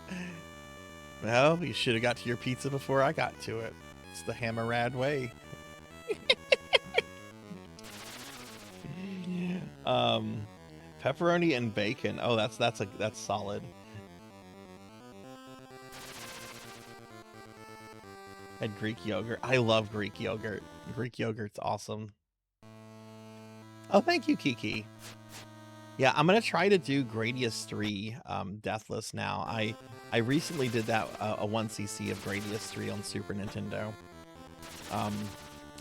Well, you should have got to your pizza before I got to it. It's the Hammerrad way. Pepperoni and bacon. Oh, that's solid. Had Greek yogurt. I love Greek yogurt. Greek yogurt's awesome. Oh, thank you, Kiki. Yeah, I'm gonna try to do Gradius 3 Deathless now. I recently did that a 1cc of Gradius 3 on Super Nintendo,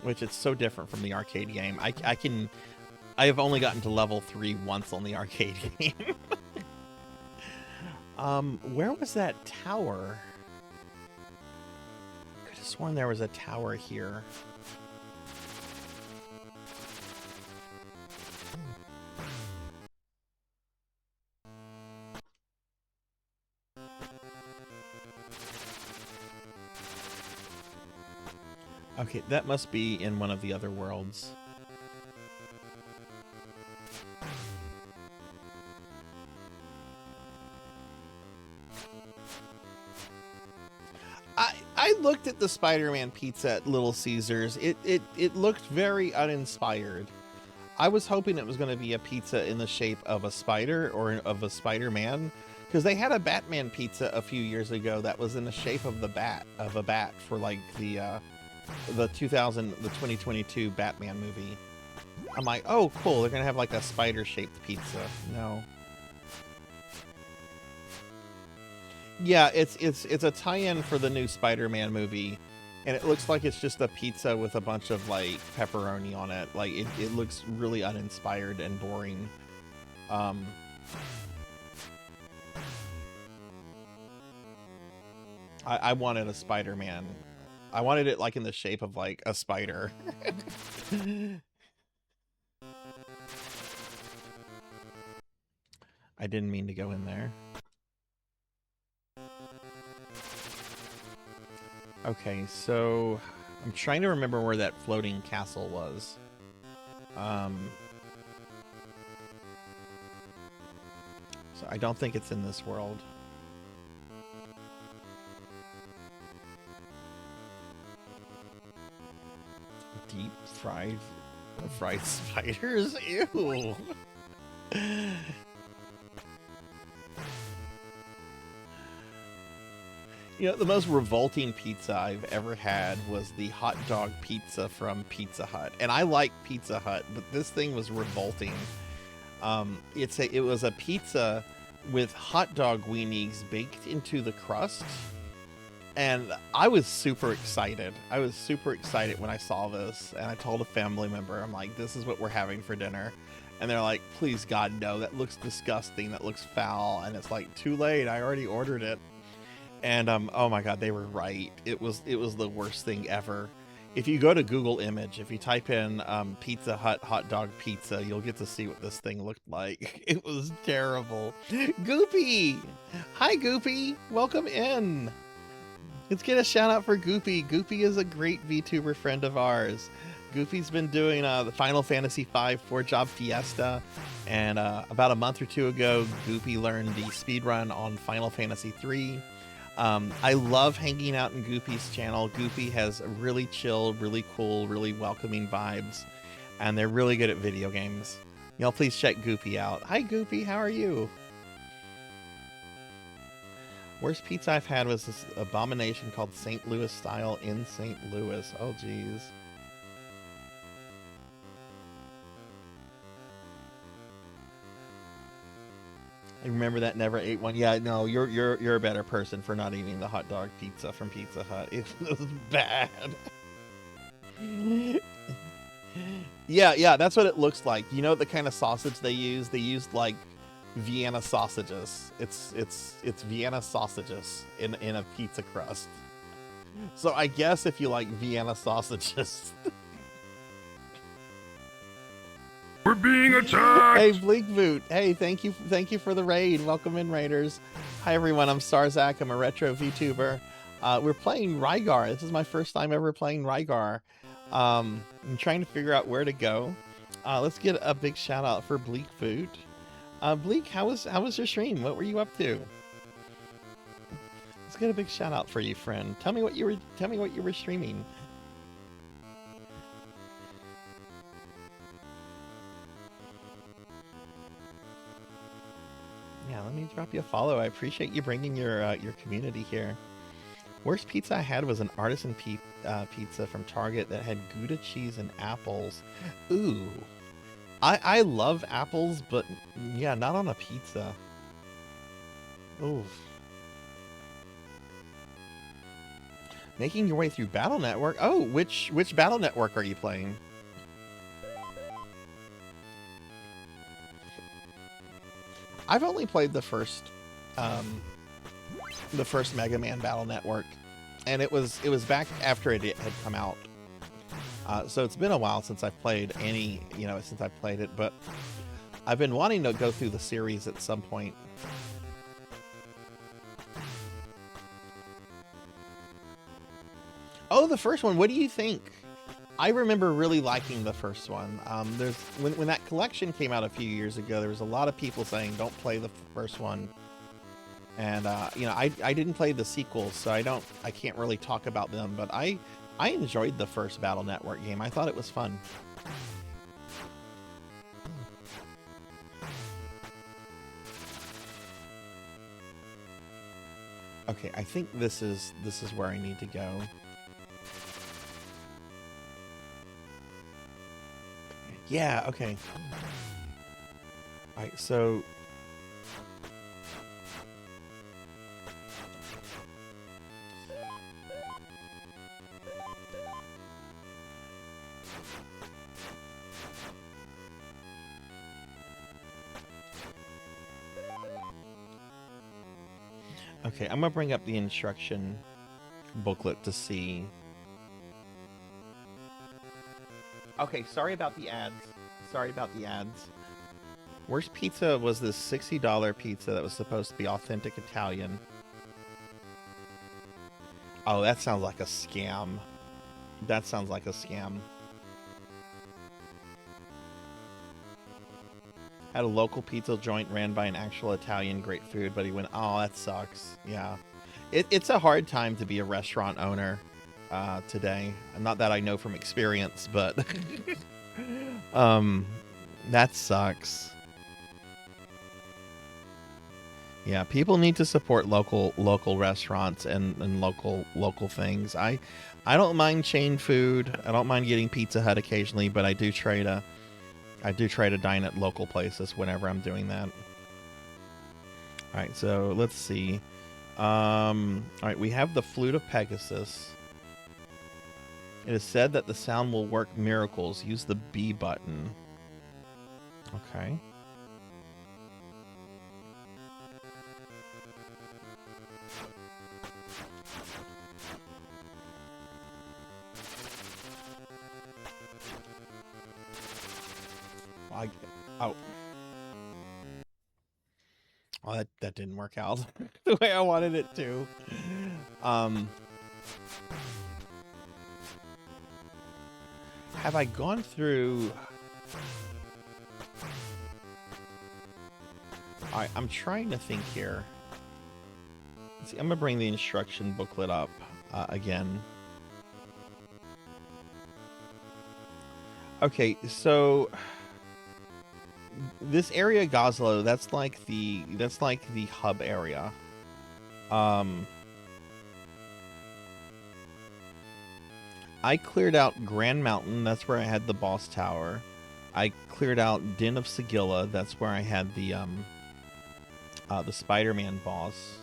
which is so different from the arcade game. I have only gotten to level 3 once on the arcade game. Where was that tower? I could have sworn there was a tower here. Okay, that must be in one of the other worlds. I looked at the Spider-Man pizza at Little Caesars. It looked very uninspired. I was hoping it was going to be a pizza in the shape of a spider or of a Spider-Man, because they had a Batman pizza a few years ago that was in the shape of a bat for like the 2022 Batman movie. I'm like, oh cool, they're gonna have like a spider-shaped pizza. No. Yeah, it's a tie-in for the new Spider-Man movie, and it looks like it's just a pizza with a bunch of like pepperoni on it. Like it looks really uninspired and boring. I wanted a Spider-Man. I wanted it like in the shape of like a spider. I didn't mean to go in there. Okay, so I'm trying to remember where that floating castle was. So I don't think it's in this world. Deep fried spiders? Ew. You know, the most revolting pizza I've ever had was the hot dog pizza from Pizza Hut. And I like Pizza Hut, but this thing was revolting. It was a pizza with hot dog weenies baked into the crust. And I was super excited. I was super excited when I saw this. And I told a family member, I'm like, this is what we're having for dinner. And they're like, please God, no, that looks disgusting. That looks foul. And it's like, too late. I already ordered it. And oh my god, they were right. It was the worst thing ever. If you go to Google Image, if you type in Pizza Hut hot dog pizza, you'll get to see what this thing looked like. It was terrible. Goopy! Hi, Goopy! Welcome in! Let's get a shout out for Goopy. Goopy is a great VTuber friend of ours. Goopy's been doing the Final Fantasy V 4-job fiesta, and about a month or two ago, Goopy learned the speedrun on Final Fantasy III. I love hanging out in Goopy's channel. Goopy has really chill, really cool, really welcoming vibes, and they're really good at video games. Y'all please check Goopy out. Hi Goopy, how are you? Worst pizza I've had was this abomination called St. Louis style in St. Louis. Oh geez. I remember that, never ate one. Yeah, no, you're a better person for not eating the hot dog pizza from Pizza Hut. It was bad. Yeah, that's what it looks like. You know the kind of sausage they use? They used like Vienna sausages. It's Vienna sausages in a pizza crust. So I guess if you like Vienna sausages. We're being attacked! Hey, Bleak Boot. Hey, thank you for the raid. Welcome in, Raiders. Hi, everyone. I'm Sarzac. I'm a retro VTuber. We're playing Rygar. This is my first time ever playing Rygar. I'm trying to figure out where to go. Let's get a big shout out for Bleak Boot. Bleak, how was your stream? What were you up to? Let's get a big shout out for you, friend. Tell me what you were streaming. Yeah, let me drop you a follow. I appreciate you bringing your community here. Worst pizza I had was an artisan pizza from Target that had Gouda cheese and apples. Ooh. I love apples, but yeah, not on a pizza. Oof. Making your way through Battle Network. Oh, which Battle Network are you playing? I've only played the first Mega Man Battle Network, and it was back after it had come out. So it's been a while since I've played since I've played it, but I've been wanting to go through the series at some point. Oh, the first one. What do you think? I remember really liking the first one. When that collection came out a few years ago, there was a lot of people saying don't play the first one, and I didn't play the sequels, so I can't really talk about them. But I enjoyed the first Battle Network game. I thought it was fun. Okay, I think this is where I need to go. Yeah, okay. Alright, so... Okay, I'm gonna bring up the instruction booklet to see. Okay, sorry about the ads. Worst pizza was this $60 pizza that was supposed to be authentic Italian. Oh, that sounds like a scam. Had a local pizza joint ran by an actual Italian, great food, but he went, oh, that sucks. Yeah. It's a hard time to be a restaurant owner today. Not that I know from experience, but that sucks. Yeah, people need to support local restaurants and local things. I don't mind chain food. I don't mind getting Pizza Hut occasionally, but I do try to dine at local places whenever I'm doing that. All right, so let's see. All right, we have the Flute of Pegasus. It is said that the sound will work miracles. Use the B button. Okay. I, oh. Oh, that didn't work out the way I wanted it to. Have I gone through... Alright, I'm trying to think here. Let's see, I'm gonna bring the instruction booklet up again. Okay, so this area Goslow, that's like the hub area. I cleared out Grand Mountain, that's where I had the boss tower. I cleared out Den of Sigilla, that's where I had the Spider-Man boss.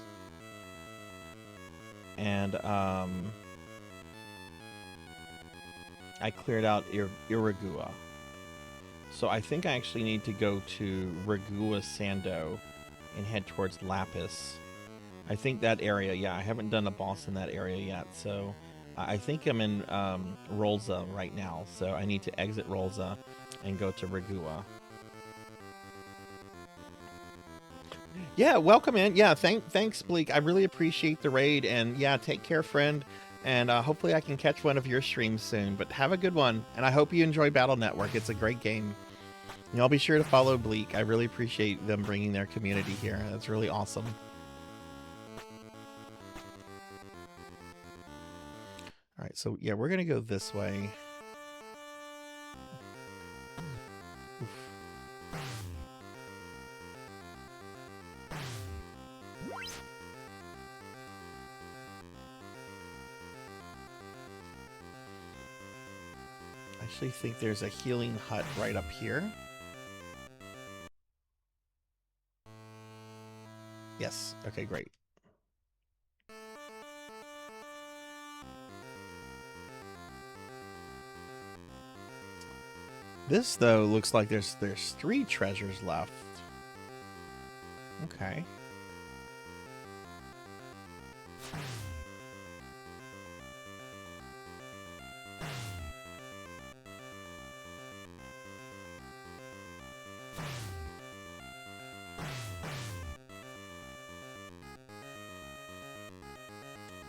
And I cleared out Iragua. So I think I actually need to go to Regua Sando and head towards Lapis. I think that area, yeah, I haven't done a boss in that area yet, so I think I'm in Rolza right now, so I need to exit Rolza and go to Regua. Yeah, welcome in. Yeah, thanks, Bleak. I really appreciate the raid, and yeah, take care, friend. And hopefully I can catch one of your streams soon. But have a good one, and I hope you enjoy Battle Network. It's a great game. And I'll be sure to follow Bleak. I really appreciate them bringing their community here. That's really awesome. All right, so yeah, we're gonna go this way. I actually think there's a healing hut right up here. Yes, okay, great. This, though, looks like there's 3 treasures left. Okay.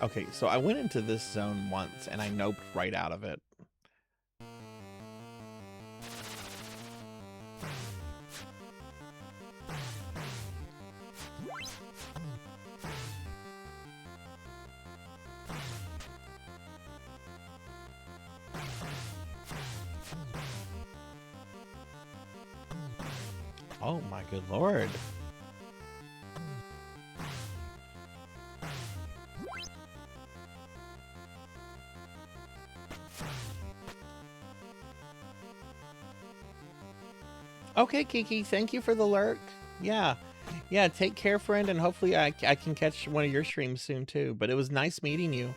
Okay, so I went into this zone once, and I noped right out of it. Oh my good lord. Okay, Kiki, thank you for the lurk. Yeah. Yeah, take care, friend, and hopefully I can catch one of your streams soon, too. But it was nice meeting you.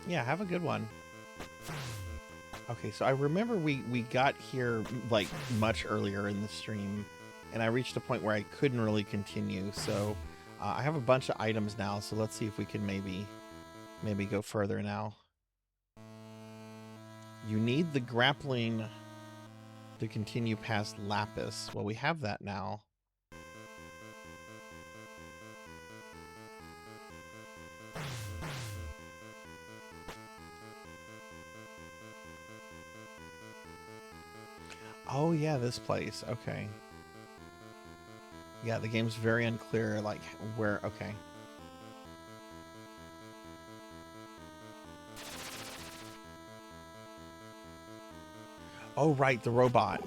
Yeah, have a good one. Okay, so I remember we got here, like, much earlier in the stream, and I reached a point where I couldn't really continue, so I have a bunch of items now, so let's see if we can maybe go further now. You need the grappling to continue past Lapis. Well, we have that now. Oh yeah, this place. Okay. Yeah, the game's very unclear, like, where... Okay. Oh, right, the robot.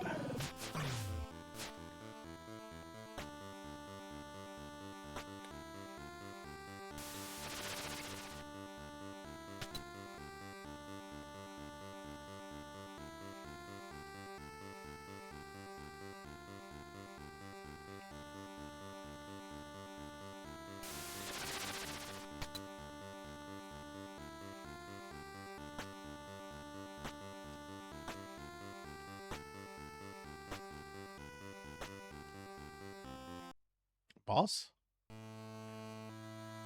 Boss?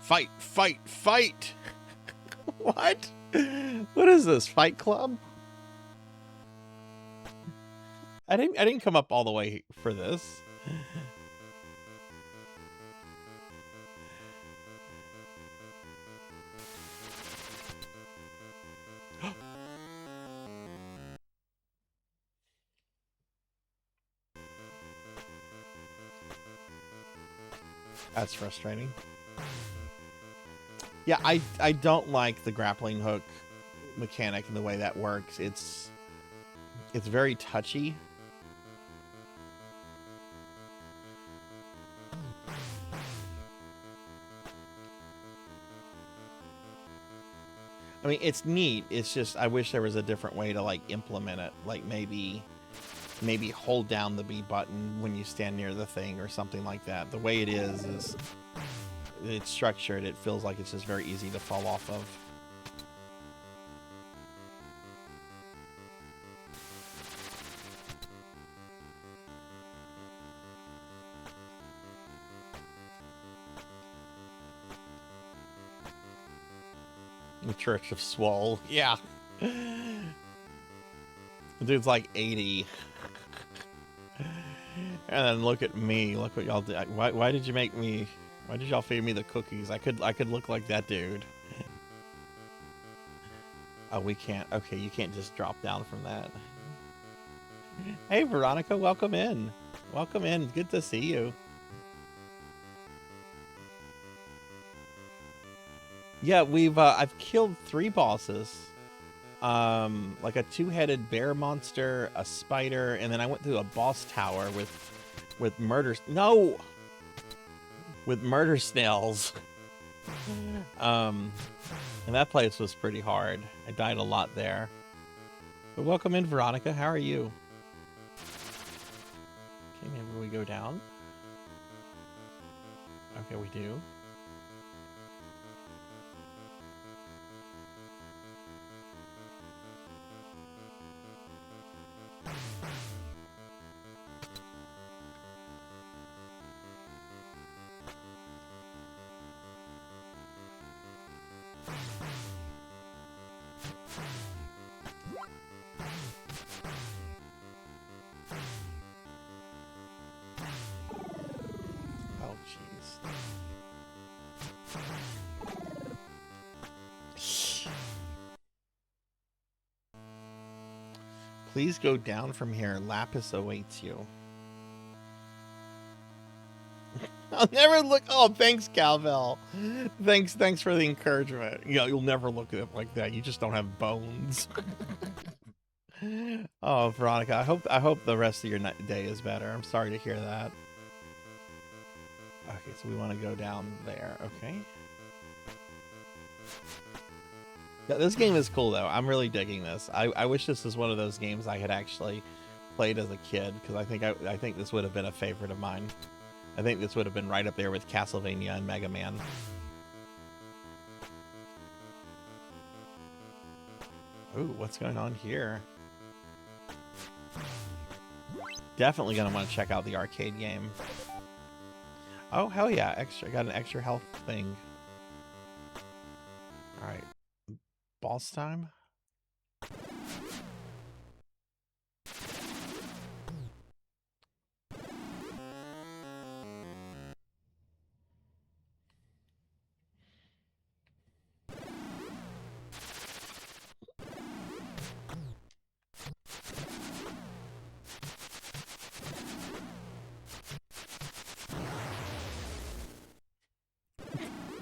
Fight, fight, fight! What? What is this, Fight Club? I didn't come up all the way for this. That's frustrating. Yeah, I don't like the grappling hook mechanic and the way that works. It's very touchy. I mean, it's neat. It's just I wish there was a different way to like implement it. Like maybe hold down the B button when you stand near the thing or something like that. The way it is it's structured. It feels like it's just very easy to fall off of. The Church of Swole. Yeah. The dude's like 80. And then look at me. Look what y'all did. Why did you make me... Why did y'all feed me the cookies? I could look like that dude. Oh, we can't. Okay, you can't just drop down from that. Hey, Veronica, welcome in. Welcome in. Good to see you. Yeah, I've killed 3 bosses. Like a 2-headed bear monster, a spider, and then I went through a boss tower with murder... No! With murder snails. And that place was pretty hard. I died a lot there. But welcome in, Veronica. How are you? Okay, maybe we go down. Okay, we do. Please go down from here. Lapis awaits you. I'll never look. Oh, thanks, Calvel. Thanks for the encouragement. You know, you'll never look at it like that. You just don't have bones. Oh, Veronica, I hope the rest of your day is better. I'm sorry to hear that. Okay, so we want to go down there. Okay. Yeah, this game is cool though. I'm really digging this. I wish this was one of those games I had actually played as a kid, because I think this would have been a favorite of mine. I think this would have been right up there with Castlevania and Mega Man. Ooh, what's going on here? Definitely gonna want to check out the arcade game. Oh, hell yeah, extra. I got an extra health thing. All right. Boss time?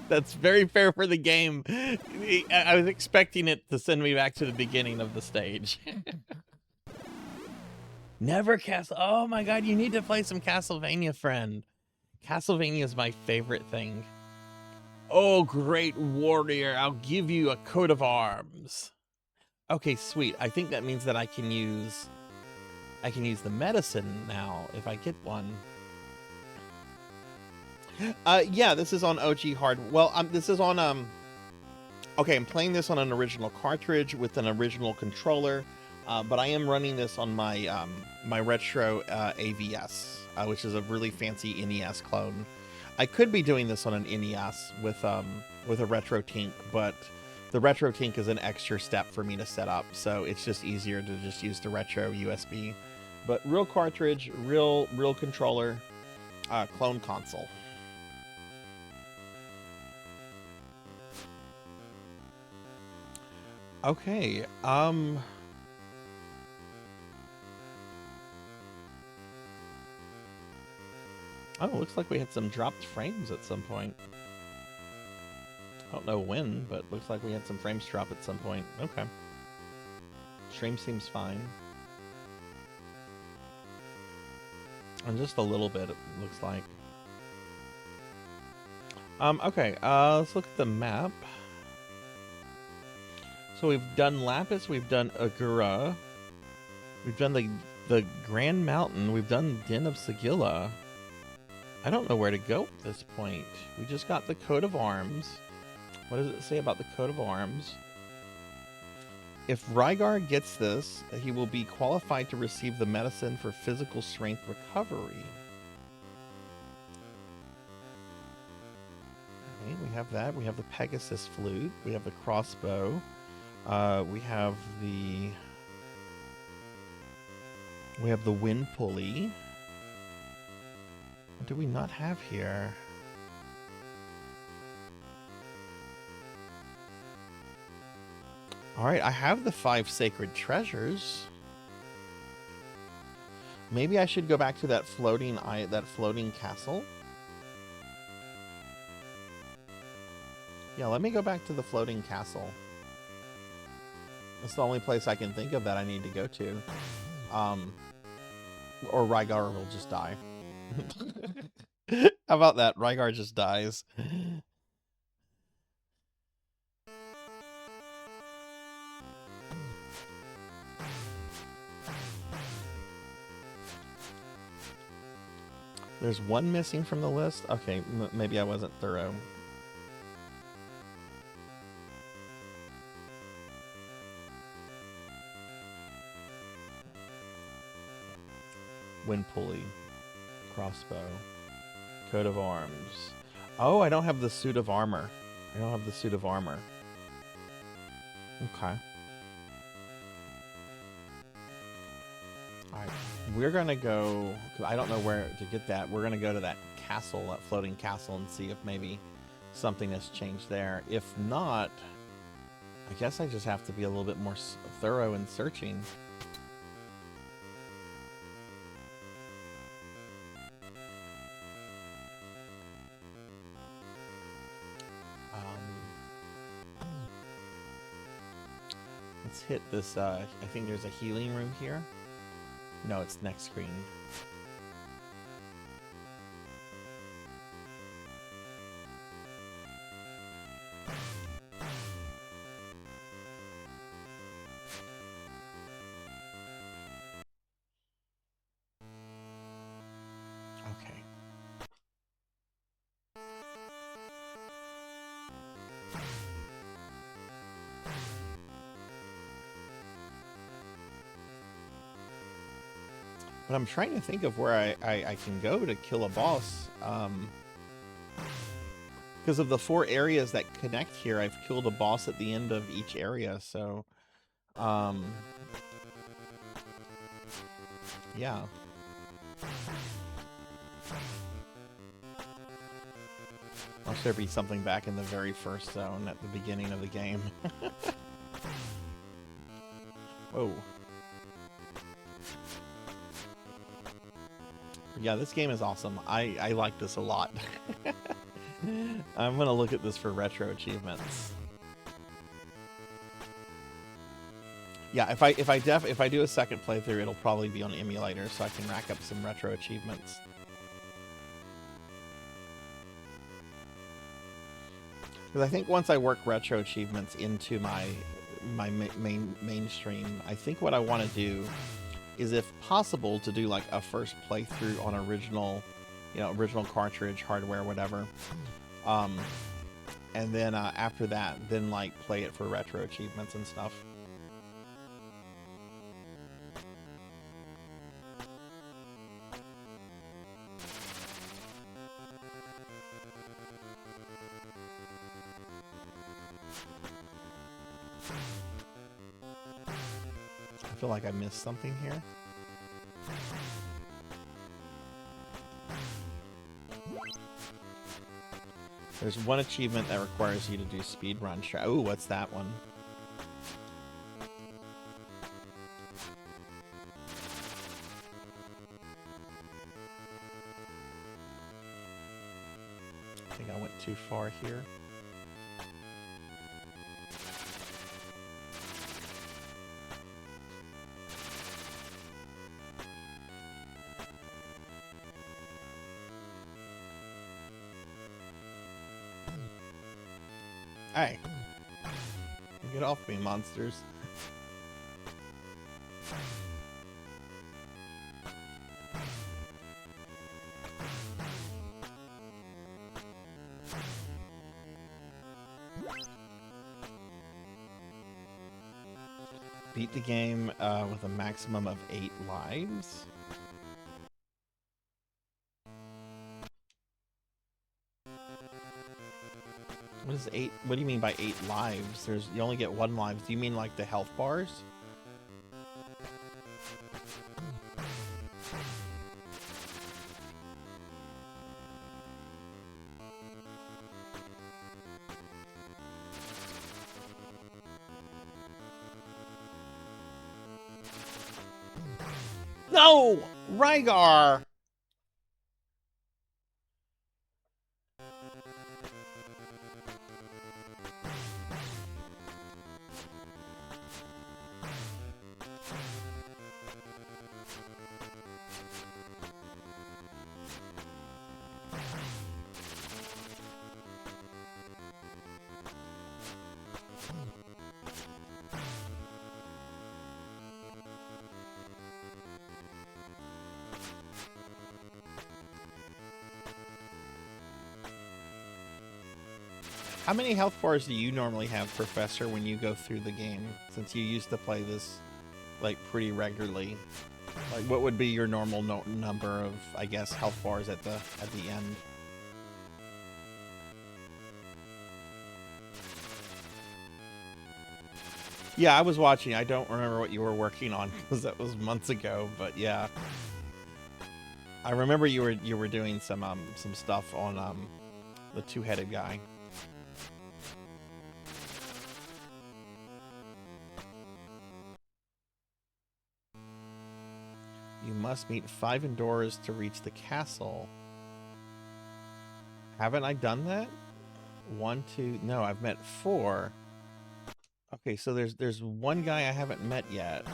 That's very fair for the game. I was expecting it to send me back to the beginning of the stage. Never Castle. Oh my god, you need to play some Castlevania, friend. Castlevania is my favorite thing. Oh, great warrior, I'll give you a coat of arms. Okay, sweet. I think that means that I can use the medicine now if I get one. Yeah, this is on OG hard. Well, this is on okay, I'm playing this on an original cartridge with an original controller, but I am running this on my my retro AVS, which is a really fancy NES clone. I could be doing this on an NES with a retro tink, but the retro tink is an extra step for me to set up, so it's just easier to just use the retro USB But real cartridge, real controller, clone console. Okay, oh, looks like we had some dropped frames at some point. I don't know when, but looks like we had some frames drop at some point. Okay. Stream seems fine. And just a little bit, it looks like. Okay, let's look at the map. So we've done Lapis, we've done Agura, we've done the Grand Mountain, we've done Den of Sigilla. I don't know where to go at this point. We just got the coat of arms. What does it say about the coat of arms? If Rygar gets this, he will be qualified to receive the medicine for physical strength recovery. Okay, we have that. We have the Pegasus flute. We have the crossbow. We have the wind pulley. What do we not have here? All right, I have the 5 sacred treasures. Maybe I should go back to that floating castle. Yeah, let me go back to the floating castle. It's the only place I can think of that I need to go to. Or Rygar will just die. How about that? Rygar just dies. There's one missing from the list? Okay, maybe I wasn't thorough. Wind pulley, crossbow, coat of arms. Oh, I don't have the suit of armor. I don't have the suit of armor. Okay. Alright, we're gonna go, I don't know where to get that. We're gonna go to that castle, that floating castle, and see if maybe something has changed there. If not, I guess I just have to be a little bit more thorough in searching. Let's hit this, I think there's a healing room here. No, it's next screen. Okay. But I'm trying to think of where I can go to kill a boss. Because of the 4 areas that connect here, I've killed a boss at the end of each area, so... yeah. Must there be something back in the very first zone at the beginning of the game? Whoa. Yeah, this game is awesome. I like this a lot. I'm gonna look at this for retro achievements. Yeah, if I do a second playthrough, it'll probably be on emulator, so I can rack up some retro achievements. Because I think once I work retro achievements into my mainstream, I think what I want to do is, if possible, to do like a first playthrough on original, original cartridge, hardware, whatever. And then after that, then like play it for retro achievements and stuff. I feel like I missed something here. There's one achievement that requires you to do speedrun. Ooh, what's that one? I think I went too far here. Hey, get off me, monsters. Beat the game with a maximum of 8 lives. What is 8? What do you mean by 8 lives? You only get 1 life. Do you mean like the health bars? No! Rygar! How many health bars do you normally have, Professor, when you go through the game? Since you used to play this, like, pretty regularly. Like, what would be your normal number of, I guess, health bars at the end? Yeah, I was watching. I don't remember what you were working on, because that was months ago, but yeah. I remember you were doing some stuff on, the two-headed guy. You must meet 5 Endoras to reach the castle. Haven't I done that? 1, 2... No, I've met 4. Okay, so there's one guy I haven't met yet.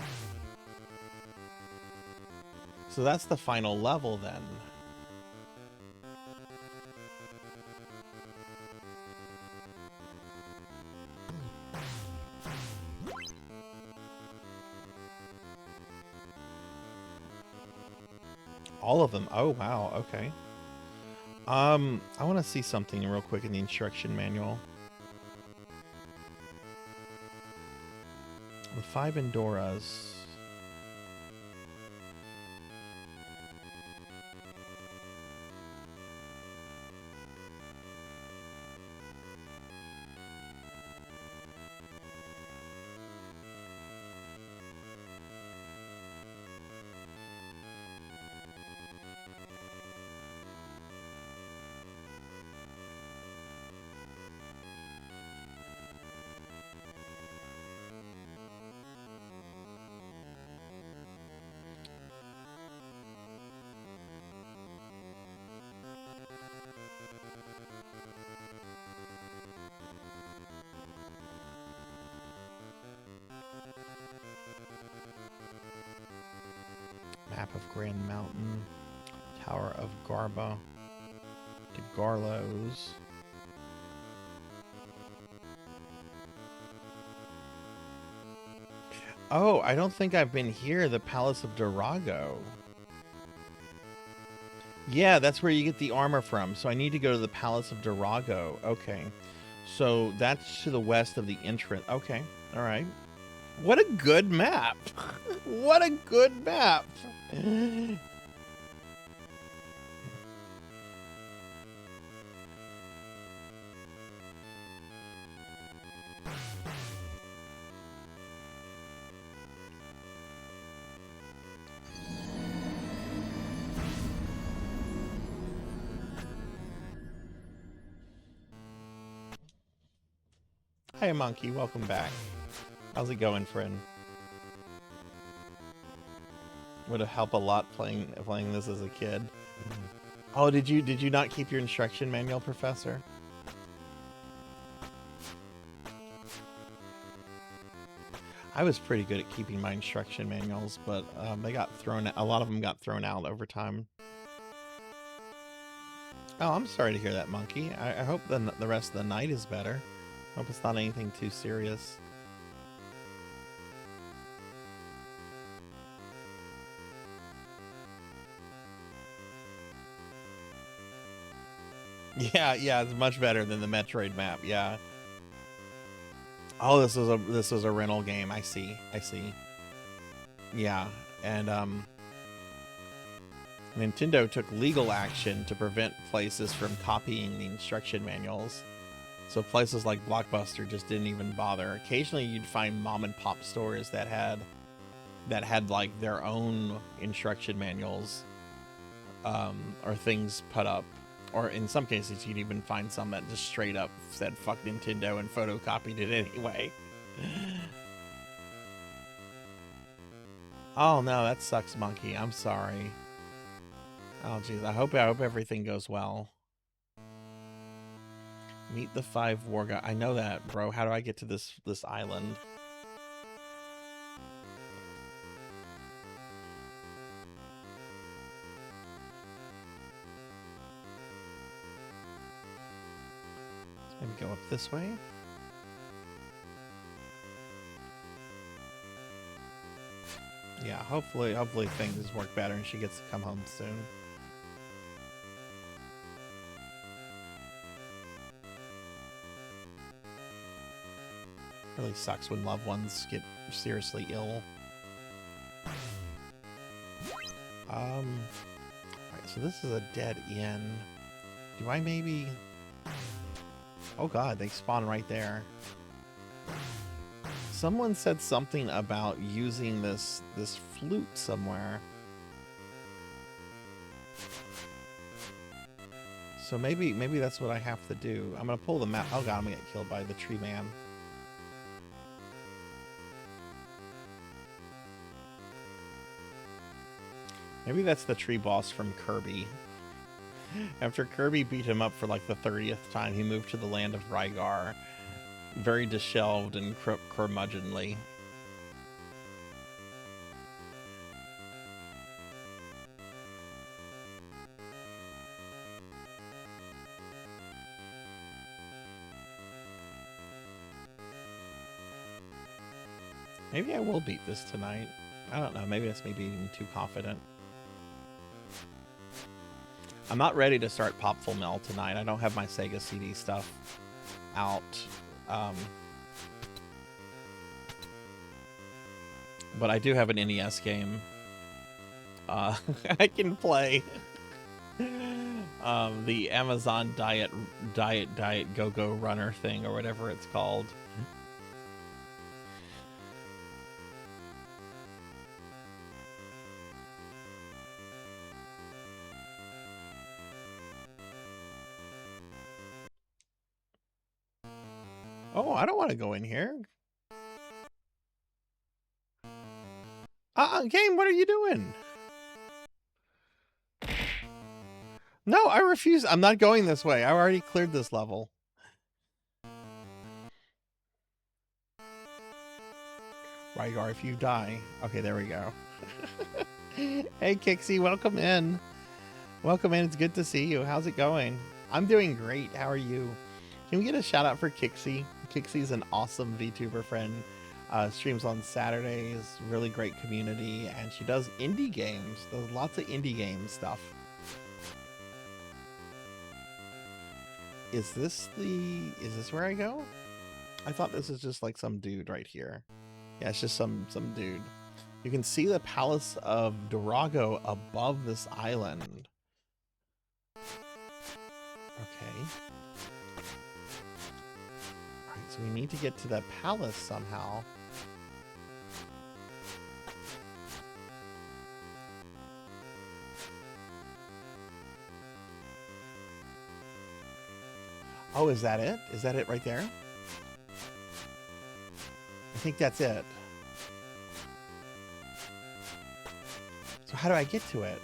So that's the final level then. All of them. Oh, wow. Okay. I want to see something real quick in the instruction manual. The 5 Endoras. Map of Grand Mountain, Tower of Garba, to Garlos. Oh, I don't think I've been here, the Palace of Durago. Yeah, that's where you get the armor from, so I need to go to the Palace of Durago. Okay, so that's to the west of the entrance. Okay, all right. What a good map. What a good map. Hey, Monkey, welcome back. How's it going, friend? Would have helped a lot playing this as a kid. Oh, did you not keep your instruction manual, Professor? I was pretty good at keeping my instruction manuals, but they got thrown. A lot of them got thrown out over time. Oh, I'm sorry to hear that, Monkey. I hope the rest of the night is better. Hope it's not anything too serious. Yeah, it's much better than the Metroid map. Yeah. Oh, this was a rental game. I see. Yeah, and Nintendo took legal action to prevent places from copying the instruction manuals. So places like Blockbuster just didn't even bother. Occasionally you'd find mom and pop stores that had like their own instruction manuals or things put up. Or in some cases you'd even find some that just straight up said fuck Nintendo and photocopied it anyway. Oh no, that sucks, Monkey. I'm sorry. Oh jeez, I hope everything goes well. Meet the 5 war guy. I know that, bro. How do I get to this island? Maybe go up this way. Yeah, hopefully things work better and she gets to come home soon. Really sucks when loved ones get seriously ill. Alright, so this is a dead end. Do I maybe... Oh god, they spawn right there. Someone said something about using this flute somewhere. So maybe that's what I have to do. I'm gonna pull the map. Oh god, I'm gonna get killed by the tree man. Maybe that's the tree boss from Kirby. After Kirby beat him up for like the 30th time, he moved to the land of Rygar. Very disheveled and curmudgeonly. Maybe I will beat this tonight. I don't know. Maybe that's me being too confident. I'm not ready to start Pop Full Mel tonight. I don't have my Sega CD stuff out. But I do have an NES game I can play. The Amazon Diet Go-Go Runner thing or whatever it's called. Oh, I don't want to go in here. Game, what are you doing? No, I refuse. I'm not going this way. I already cleared this level. Rygar, if you die. Okay, there we go. Hey, Kixie, welcome in. Welcome in. It's good to see you. How's it going? I'm doing great. How are you? Can we get a shout out for Kixie? Kixie's an awesome VTuber friend. Streams on Saturdays, really great community, and she does indie games. Does lots of indie game stuff. Is this where I go? I thought this is just like some dude right here. Yeah, it's just some dude. You can see the Palace of Durago above this island. Okay. Alright, so we need to get to that palace somehow. Oh, is that it? Is that it right there? think that's it. So how do I get to it?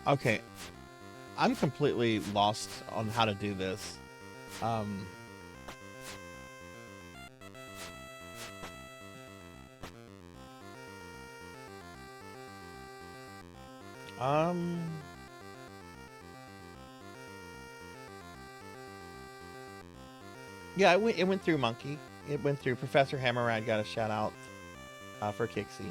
Okay, I'm completely lost on how to do this. Um, yeah, it went through Monkey. It went through Professor Hammerrad. Got a shout out for Kixie.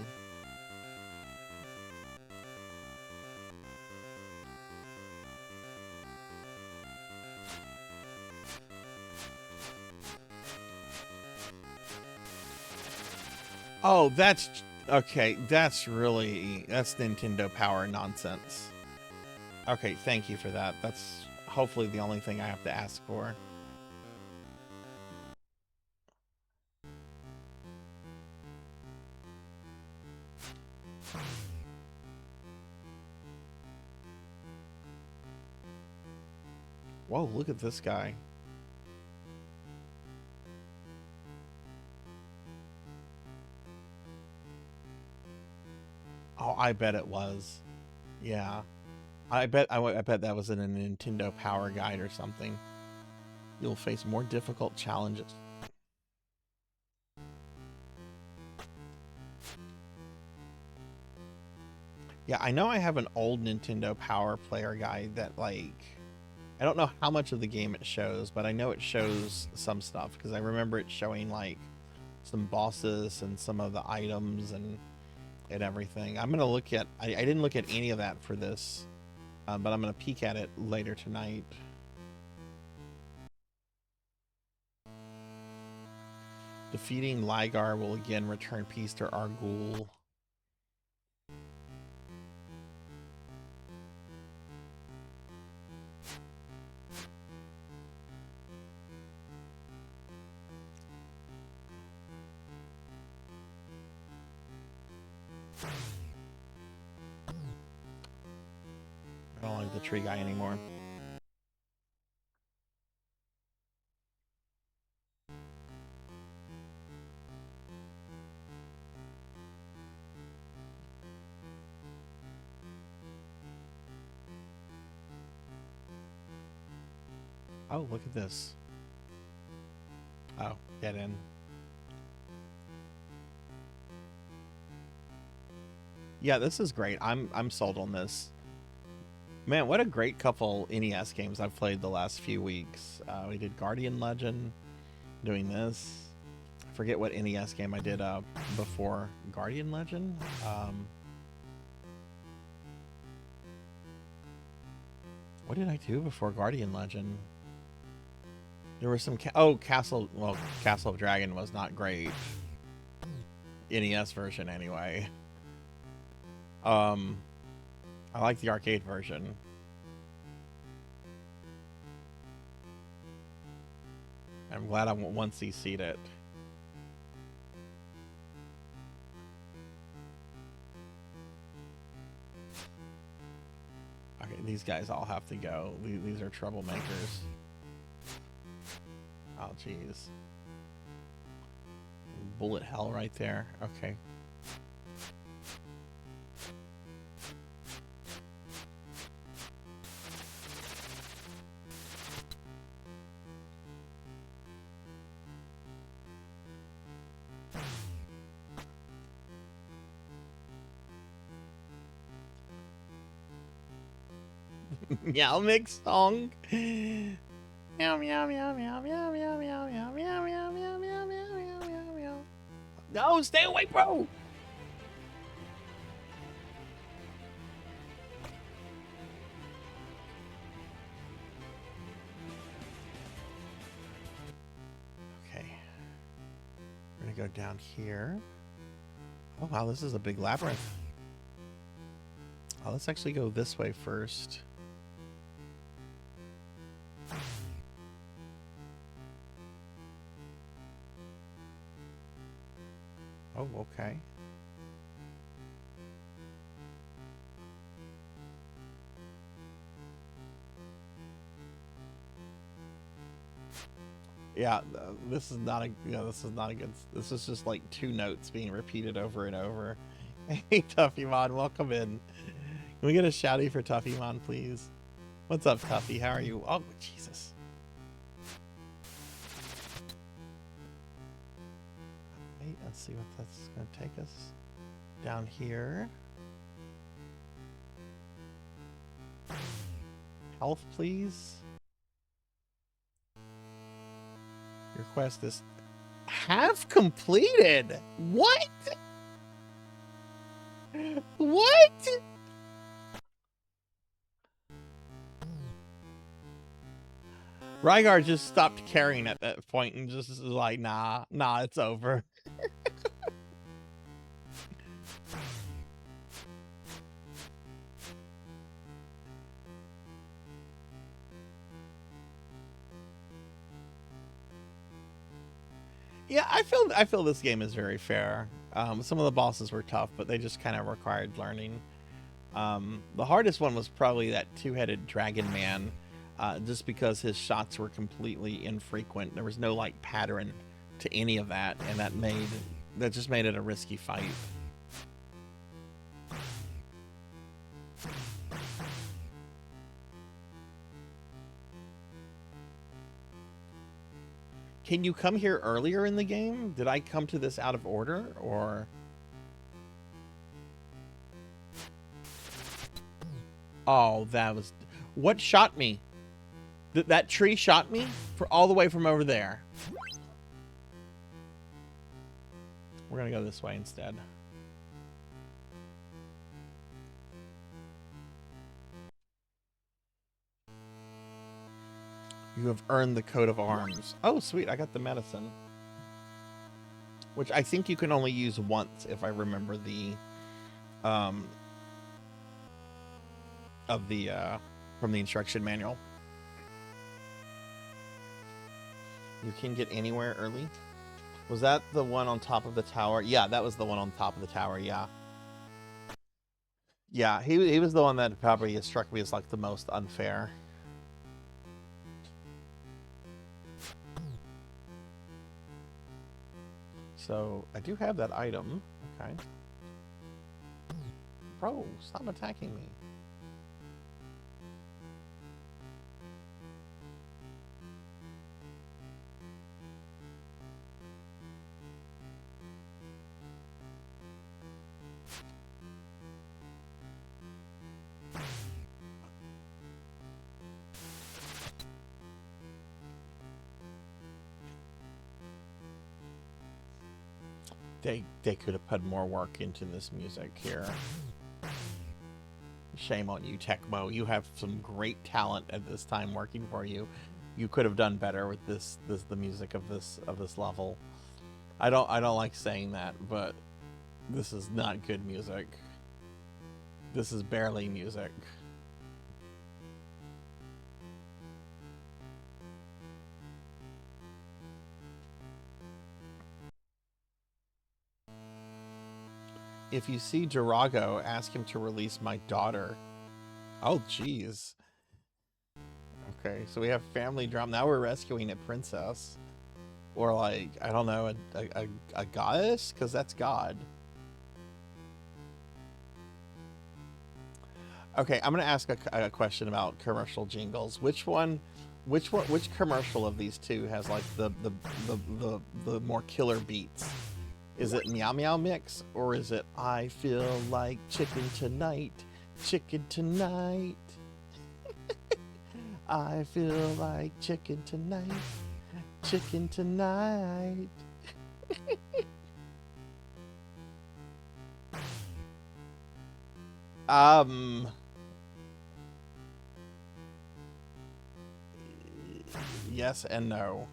Oh, that's okay. That's Nintendo Power nonsense. Okay, thank you for that. That's hopefully the only thing I have to ask for. Whoa, look at this guy. Oh, I bet it was. Yeah. I bet that was in a Nintendo Power Guide or something. You'll face more difficult challenges. Yeah, I know I have an old Nintendo Power Player Guide that, like, I don't know how much of the game it shows, but I know it shows some stuff because I remember it showing, like, some bosses and some of the items and everything. I'm gonna look at. I didn't look at any of that for this, but I'm gonna peek at it later tonight. Defeating Rygar will again return peace to Argul. I don't like the tree guy anymore. Oh, look at this. Oh, get in. Yeah, this is great. I'm sold on this. Man, what a great couple NES games I've played the last few weeks. We did Guardian Legend, doing this. I forget what NES game I did before Guardian Legend. What did I do before Guardian Legend? There were some Castle of Dragon was not great. NES version anyway. I like the arcade version. I'm glad I once CC'd it. Okay, these guys all have to go. These are troublemakers. Oh, jeez. Bullet hell right there. Okay. Meow mix song. Meow meow meow meow meow meow meow meow meow meow meow meow meow meow meow. No, stay away, bro. Okay. We're gonna go down here. Oh wow, this is a big labyrinth. Oh, let's actually go this way first. Oh, okay. Yeah, this is not a, this is not a good, this is just like two notes being repeated over and over. Hey, Tuffymon, welcome in. Can we get a shouty for Tuffymon, please? What's up, Tuffy? How are you? Oh, Jesus. Wait, let's see what that's going to take us. Down here. Health, please. Your quest is half completed. What? What? Rygar just stopped caring at that point and just is like, nah, it's over. Yeah, I feel this game is very fair. Some of the bosses were tough, but they just kind of required learning. The hardest one was probably that two-headed dragon man, just because his shots were completely infrequent. There was no like pattern to any of that, and that just made it a risky fight. Can you come here earlier in the game? Did I come to this out of order, or? Oh, that was... What shot me? That tree shot me for all the way from over there. We're gonna go this way instead. You have earned the coat of arms. Oh, sweet. I got the medicine. Which I think you can only use once, if I remember the... from the instruction manual. You can get anywhere early. Was that the one on top of the tower? Yeah, that was the one on top of the tower, yeah. Yeah, he was the one that probably struck me as like the most unfair. So, I do have that item. Okay. Bro, stop attacking me. They could have put more work into this music here. Shame on you, Tecmo. You have some great talent at this time working for you. You could have done better with the music of this level. I don't like saying that, but this is not good music. This is barely music. If you see Durago, ask him to release my daughter. Oh, jeez. Okay, so we have family drama. Now we're rescuing a princess. Or like, I don't know, a goddess? Because that's God. Okay, I'm going to ask a question about commercial jingles. Which commercial of these two has like the more killer beats? Is it Meow Meow Mix, or is it I feel like chicken tonight, chicken tonight? I feel like chicken tonight, chicken tonight. Yes and no.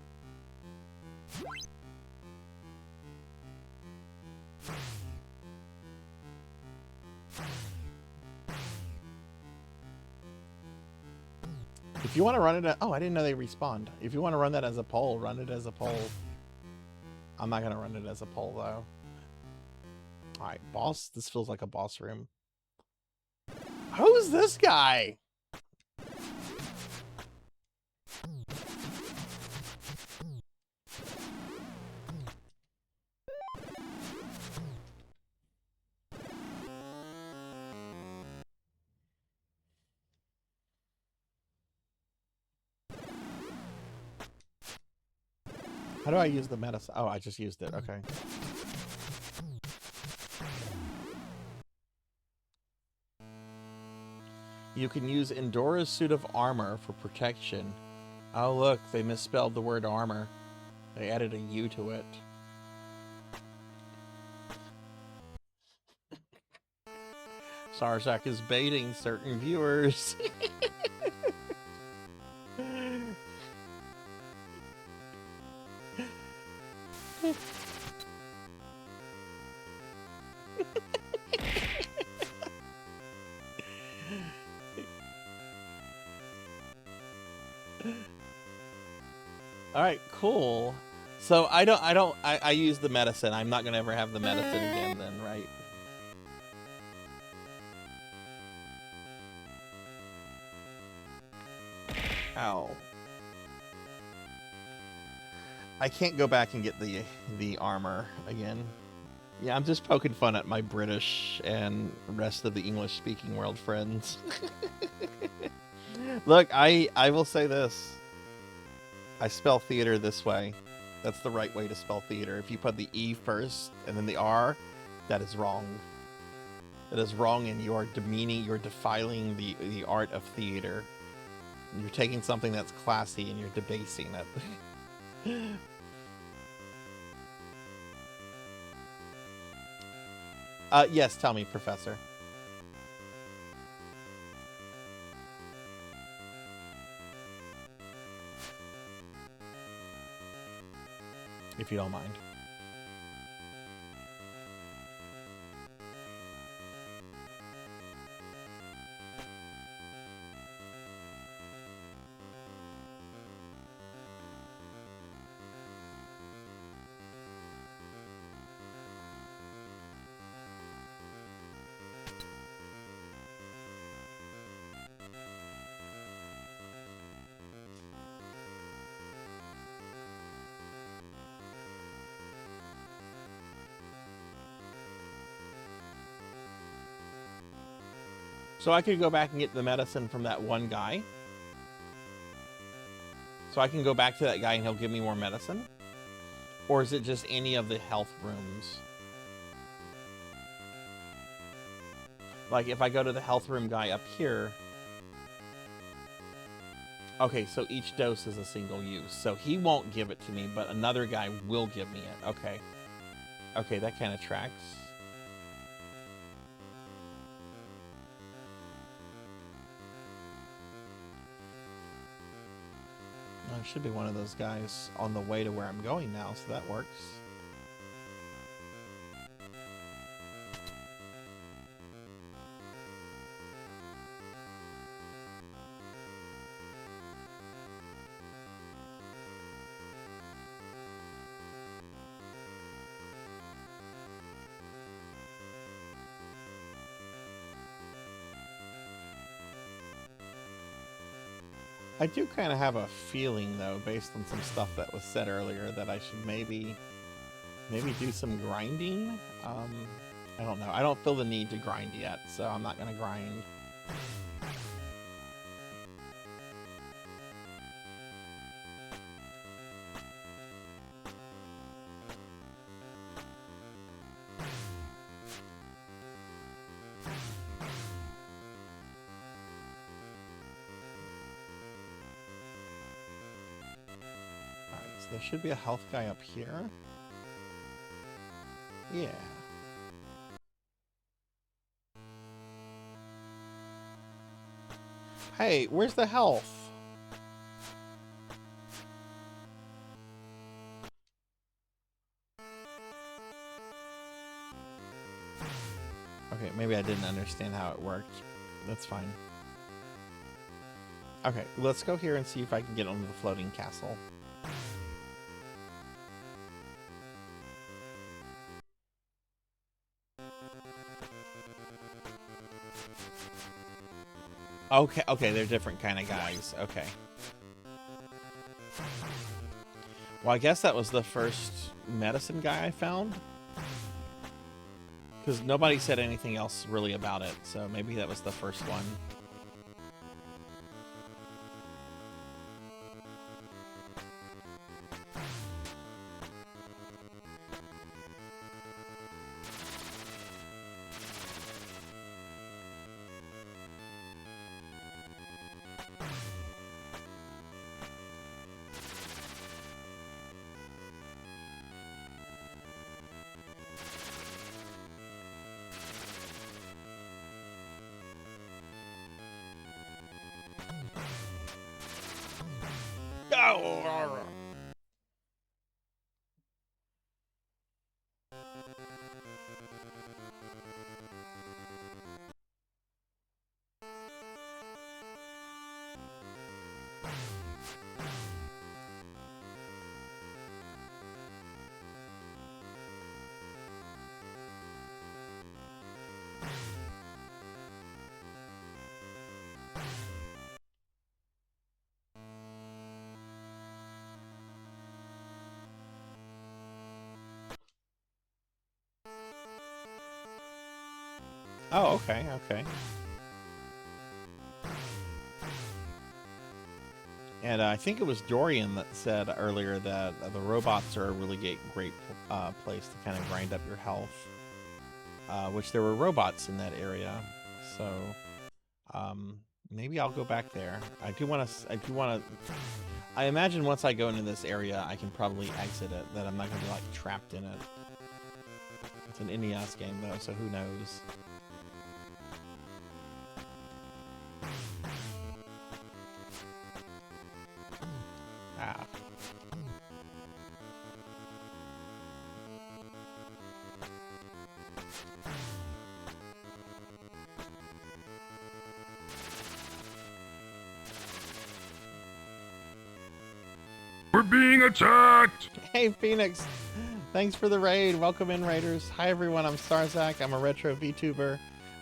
If you want to run it, oh, I didn't know they respawned. If you want to run that as a poll, run it as a poll. I'm not gonna run it as a poll though. Alright, boss. This feels like a boss room. Who's this guy? How do I use the medicine? Oh, I just used it. Okay. You can use Endora's suit of armor for protection. Oh, look, they misspelled the word armor. They added a U to it. Sarzac is baiting certain viewers. All right, cool. So I use the medicine. I'm not gonna ever have the medicine again then, right? Ow. I can't go back and get the armor again. Yeah, I'm just poking fun at my British and rest of the English-speaking world friends. Look, I will say this. I spell theater this way. That's the right way to spell theater. If you put the E first and then the R, that is wrong. That is wrong, and you are demeaning, you're defiling the art of theater. You're taking something that's classy and you're debasing it. Yes, tell me, Professor. If you don't mind. So I could go back and get the medicine from that one guy. So I can go back to that guy and he'll give me more medicine? Or is it just any of the health rooms? Like if I go to the health room guy up here. Okay, so each dose is a single use. So he won't give it to me, but another guy will give me it. Okay. Okay, that kind of tracks. It should be one of those guys on the way to where I'm going now, so that works. I do kind of have a feeling, though, based on some stuff that was said earlier, that I should maybe do some grinding. I don't know. I don't feel the need to grind yet, so I'm not going to grind. There should be a health guy up here. Yeah. Hey, where's the health? Okay, maybe I didn't understand how it worked. That's fine. Okay, let's go here and see if I can get onto the floating castle. Okay, okay, they're different kind of guys. Okay. Well, I guess that was the first medicine guy I found. Because nobody said anything else really about it, so maybe that was the first one. Oh! Oh, okay, okay. And I think it was Dorian that said earlier that the robots are a really great place to kind of grind up your health. Which there were robots in that area, so maybe I'll go back there. I do want to. I imagine once I go into this area, I can probably exit it. That I'm not going to be like trapped in it. It's an NES game though, so who knows? Ah. We're being attacked! Hey, Phoenix! Thanks for the raid. Welcome in, Raiders. Hi, everyone. I'm Sarzac. I'm a retro VTuber.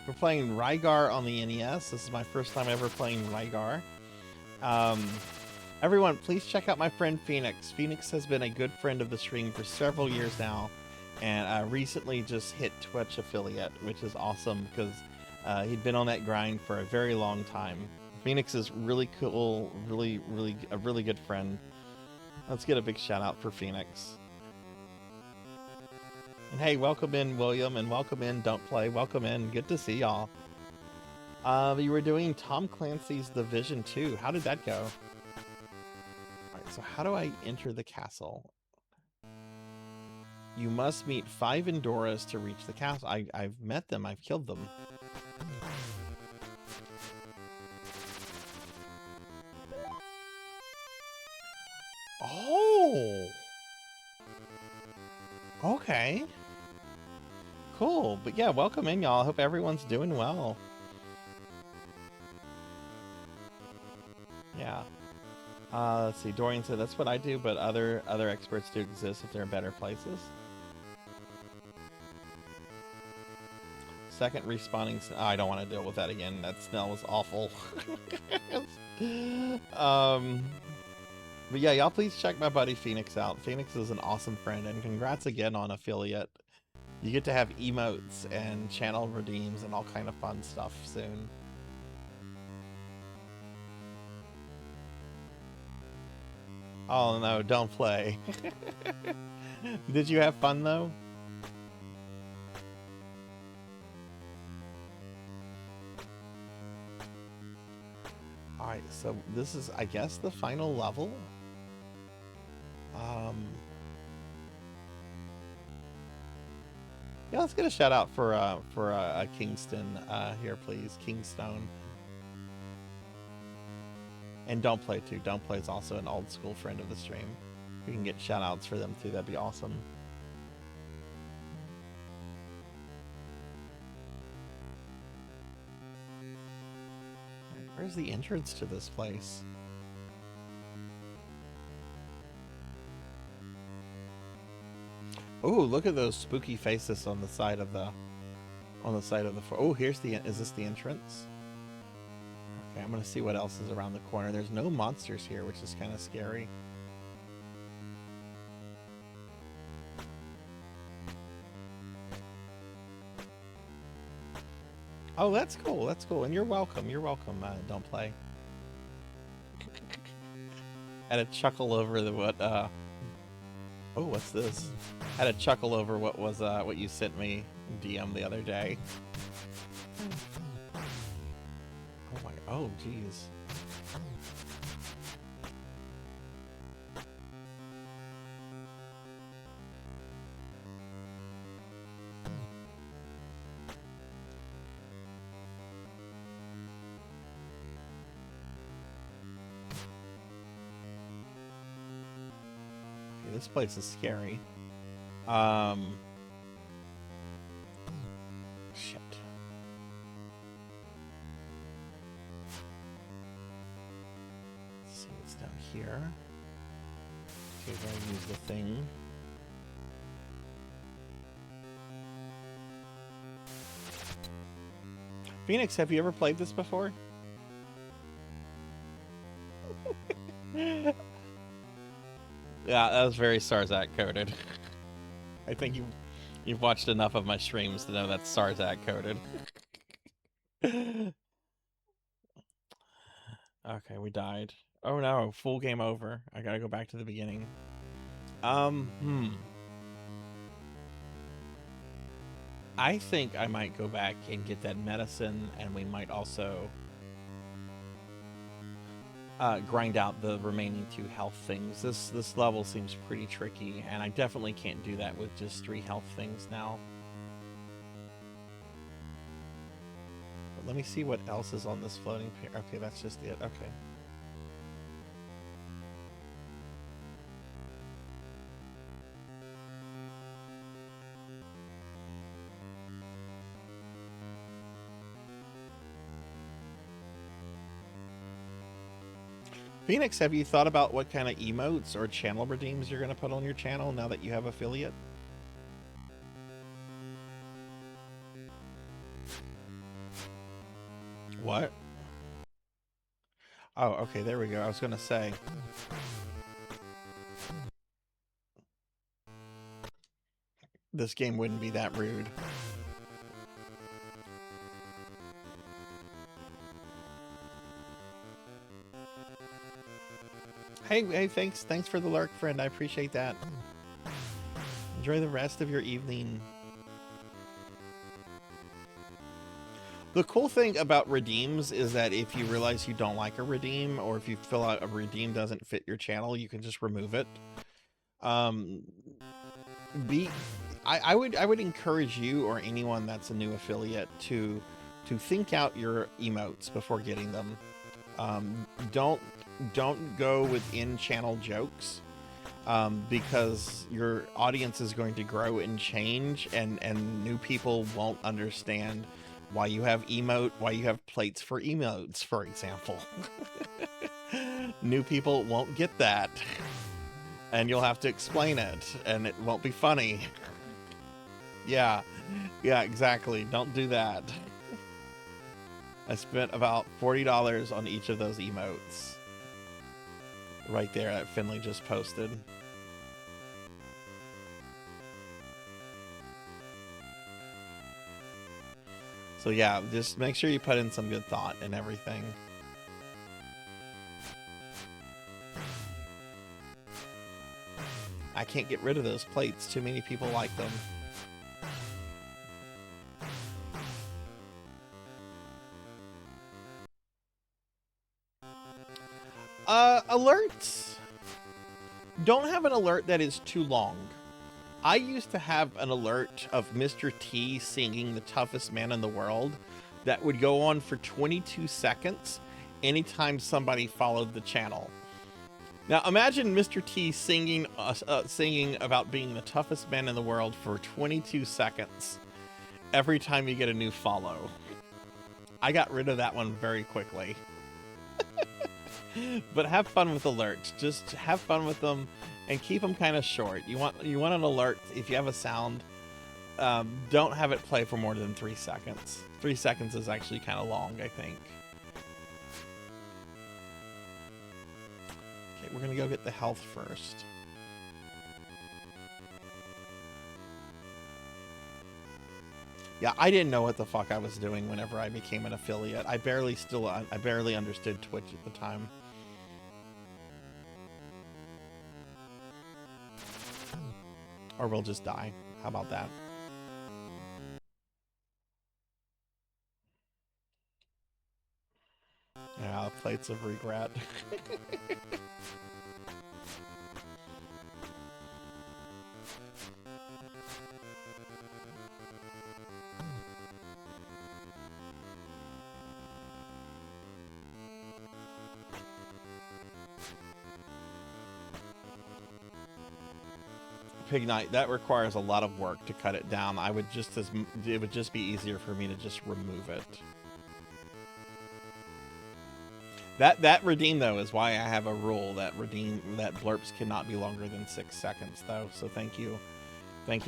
We're playing Rygar on the NES. This is my first time ever playing Rygar. Everyone, please check out my friend Phoenix. Phoenix has been a good friend of the stream for several years now, and recently just hit Twitch affiliate, which is awesome because he'd been on that grind for a very long time. Phoenix is really cool, a really good friend. Let's get a big shout out for Phoenix. And hey, welcome in, William, and welcome in, Don't Play. Welcome in. Good to see y'all. You were doing Tom Clancy's Division 2. How did that go? Alright, so how do I enter the castle? You must meet 5 Endoras to reach the castle. I've met them. I've killed them. Oh! Okay. Cool. But yeah, welcome in, y'all. I hope everyone's doing well. Yeah. Let's see. Dorian said that's what I do, but other experts do exist if there are better places. Second respawning. Oh, I don't want to deal with that again. That smell was awful. But yeah, y'all please check my buddy Phoenix out. Phoenix is an awesome friend, and congrats again on affiliate. You get to have emotes and channel redeems and all kind of fun stuff soon. Oh no, don't play. Did you have fun though? Alright, so this is, I guess, the final level. Yeah, let's get a shout out for Kingston here, please. Kingstone. And Don't Play too. Don't Play is also an old school friend of the stream. We can get shout outs for them too. That'd be awesome. Where's the entrance to this place? Oh, look at those spooky faces on the side of On the side of the oh, here's the, is this the entrance? Okay, I'm gonna see what else is around the corner. There's no monsters here, which is kind of scary. Oh, that's cool. That's cool. And you're welcome. You're welcome. Don't play. Had a chuckle over the what? Oh, what's this? Had a chuckle over what was what you sent me DM the other day. Oh my. Oh, geez. This place is scary. Shit. Let's see what's down here. Okay, gotta use the thing. Phoenix, have you ever played this before? Yeah, that was very Sarzac coded. I think you've watched enough of my streams to know that's Sarzac coded. Okay, we died. Oh no, full game over. I gotta go back to the beginning. I think I might go back and get that medicine, and we might also grind out the remaining 2 health things. This level seems pretty tricky, and I definitely can't do that with just 3 health things now. But let me see what else is on this floating pier. Okay, that's just it. Okay. Phoenix, have you thought about what kind of emotes or channel redeems you're going to put on your channel now that you have affiliate? What? Oh, okay, there we go. I was going to say. This game wouldn't be that rude. Hey, thanks for the lurk, friend. I appreciate that. Enjoy the rest of your evening. The cool thing about redeems is that if you realize you don't like a redeem, or if you feel out a redeem doesn't fit your channel, you can just remove it. I would encourage you or anyone that's a new affiliate to think out your emotes before getting them. Don't go with in-channel jokes, because your audience is going to grow and change, and new people won't understand why you have plates for emotes, for example. New people won't get that, and you'll have to explain it, and it won't be funny. Yeah, exactly. Don't do that. I spent about $40 on each of those emotes. Right there that Finley just posted. So yeah, just make sure you put in some good thought and everything. I can't get rid of those plates. Too many people like them. Alerts. Don't have an alert that is too long. I used to have an alert of Mr. T singing The Toughest Man in the World that would go on for 22 seconds anytime somebody followed the channel. Now imagine Mr. T singing about being the toughest man in the world for 22 seconds every time you get a new follow. I got rid of that one very quickly. But have fun with alerts. Just have fun with them and keep them kind of short. You want an alert if you have a sound. don't have it play for more than 3 seconds. 3 seconds is actually kind of long, I think. Okay, we're gonna go get the health first. Yeah, I didn't know what the fuck I was doing whenever I became an affiliate. I barely understood Twitch at the time. Or we'll just die. How about that? Yeah, plates of regret. Pig Knight, that requires a lot of work to cut it down. It would just be easier for me to just remove it. That redeem though is why I have a rule that blurps cannot be longer than 6 seconds though. So thank you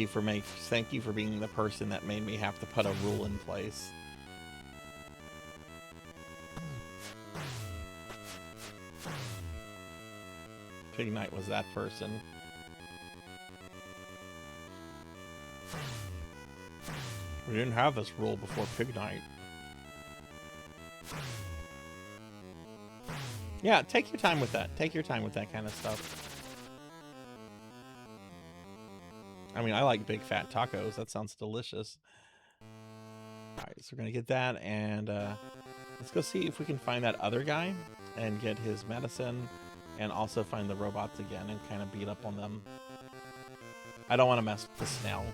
for being the person that made me have to put a rule in place. Pig Knight was that person. We didn't have this rule before Pig Knight. Yeah, take your time with that. Take your time with that kind of stuff. I mean, I like big fat tacos. That sounds delicious. Alright, so we're gonna get that, and let's go see if we can find that other guy and get his medicine, and also find the robots again and kind of beat up on them. I don't want to mess with the snail.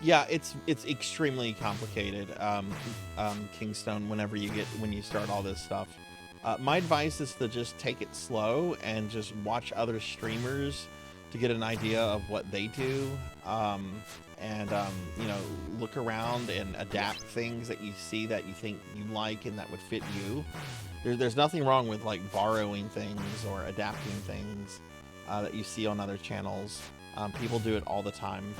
Yeah, it's extremely complicated, Kingstone, when you start all this stuff. My advice is to just take it slow and just watch other streamers to get an idea of what they do, you know, look around and adapt things that you see that you think you like and that would fit you. There's nothing wrong with like borrowing things or adapting things that you see on other channels. People do it all the time.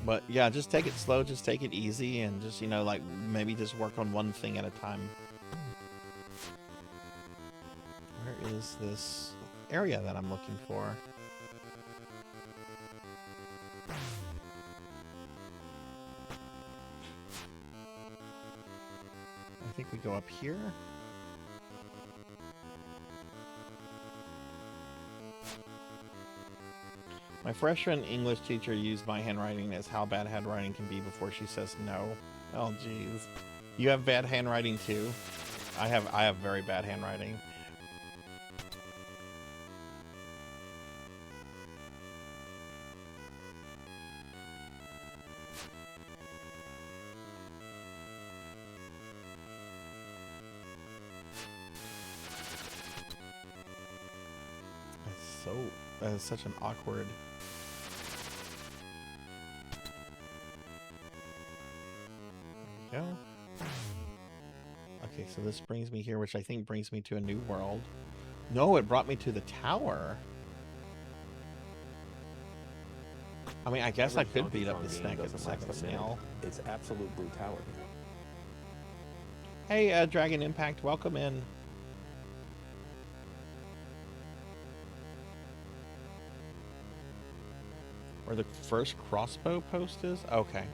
But yeah, just take it slow, just take it easy, and just, you know, like maybe just work on one thing at a time. Where is this area that I'm looking for? I think we go up here. My freshman English teacher used my handwriting as how bad handwriting can be before she says no. Oh, jeez. You have bad handwriting too? I have very bad handwriting. That is such an awkward... There we go. Okay, so this brings me here, which I think brings me to a new world. No, it brought me to the tower. I mean, I guess I could beat up the snake at the second snail. It's absolute brutality. Hey, Dragon Impact, welcome in. Where the first crossbow post is? Okay.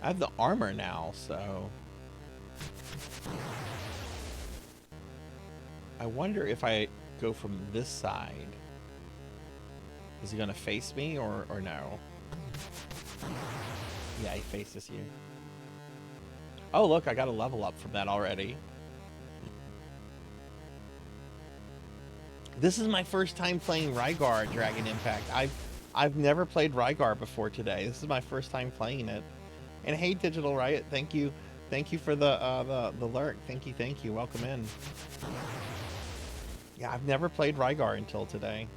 I have the armor now, so... I wonder if I go from this side. Is he gonna face me or no? Yeah, he faces you. Oh, look, I got a level up from that already. This is my first time playing Rygar Dragon Impact. I've never played Rygar before today. This is my first time playing it. And hey, Digital Riot, thank you for the lurk. Thank you. Welcome in. Yeah, I've never played Rygar until today.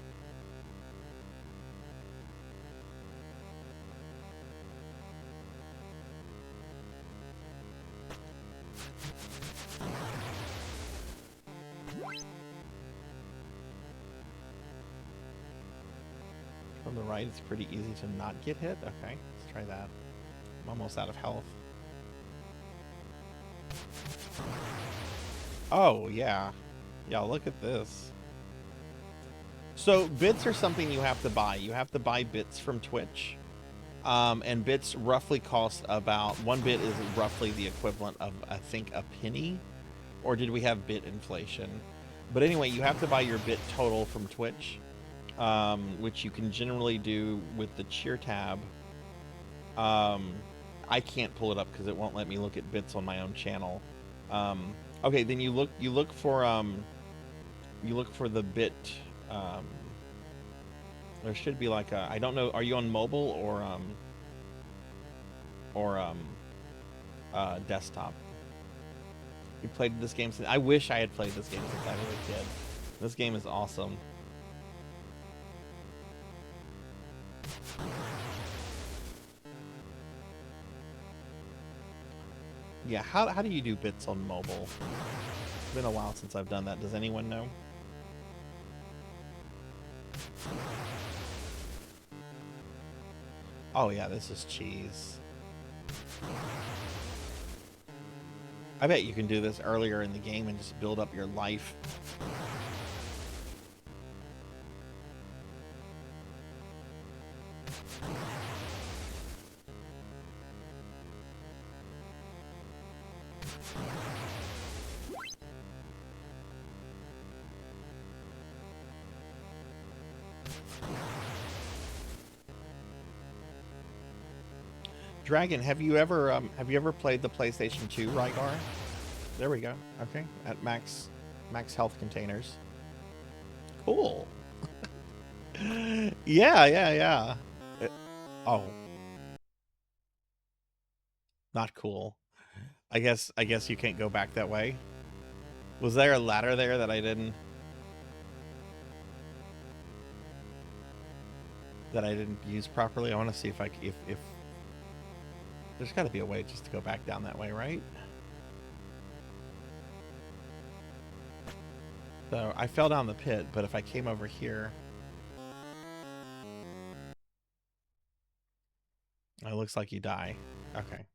From the right, it's pretty easy to not get hit. Okay, let's try that. I'm almost out of health. Oh, yeah. Yeah, look at this. So, bits are something you have to buy. You have to buy bits from Twitch. And bits roughly cost about... 1 bit is roughly the equivalent of, I think, a penny. Or did we have bit inflation? But anyway, you have to buy your bit total from Twitch. Which you can generally do with the cheer tab. I can't pull it up because it won't let me look at bits on my own channel. Okay, then you look for the bit. There should be like a, I don't know, are you on mobile or desktop? You played this game since, I wish I had played this game since I was a kid. This game is awesome. Yeah, how do you do bits on mobile? It's been a while since I've done that. Does anyone know? Oh yeah, this is cheese. I bet you can do this earlier in the game and just build up your life. Dragon, have you ever played the PlayStation 2 Rygar? There we go. Okay, at max health containers. Cool. Yeah. Oh, not cool. I guess you can't go back that way. Was there a ladder there that I didn't use properly? I want to see if if there's got to be a way just to go back down that way, right? So I fell down the pit, but if I came over here, it looks like you die. Okay.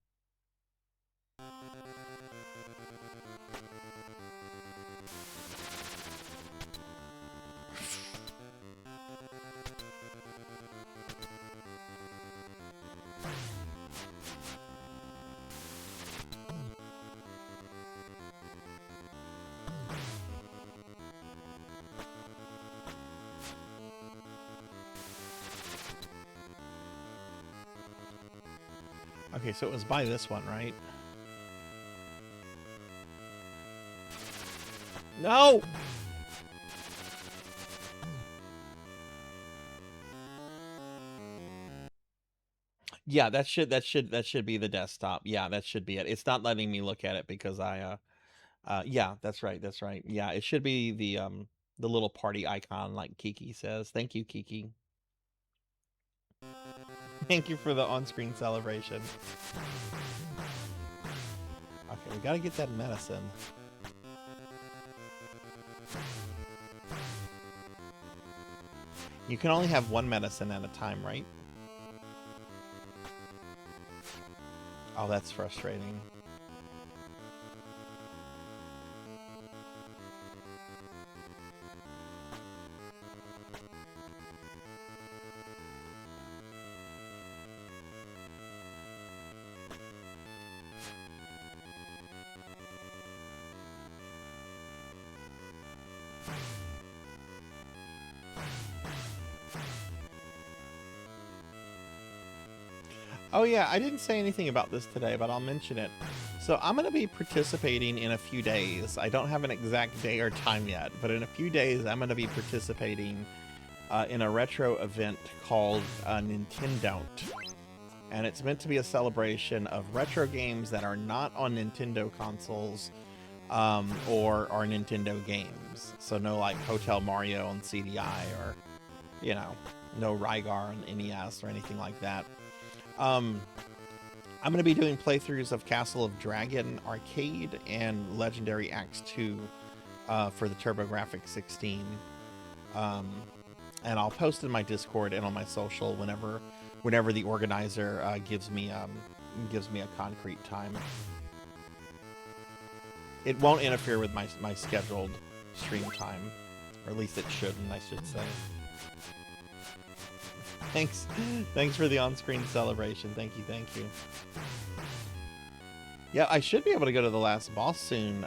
Okay, so it was by this one, right? No! Yeah, that should be the desktop. Yeah, that should be it. It's not letting me look at it because yeah, that's right. Yeah, it should be the little party icon like Kiki says. Thank you, Kiki. Thank you for the on-screen celebration. Okay, we gotta get that medicine. You can only have one medicine at a time, right? Oh, that's frustrating. Oh yeah, I didn't say anything about this today, but I'll mention it. So I'm going to be participating in a few days. I don't have an exact day or time yet, but in a few days I'm going to be participating in a retro event called Nintendo. And it's meant to be a celebration of retro games that are not on Nintendo consoles or are Nintendo games. So no like Hotel Mario on CDI or, you know, no Rygar on NES or anything like that. I'm going to be doing playthroughs of Castle of Dragon Arcade and Legendary Axe 2 for the TurboGrafx 16. And I'll post in my Discord and on my social whenever the organizer gives me a concrete time. It won't interfere with my scheduled stream time, or at least it shouldn't, I should say. Thanks for the on-screen celebration. Thank you. Yeah, I should be able to go to the last boss soon,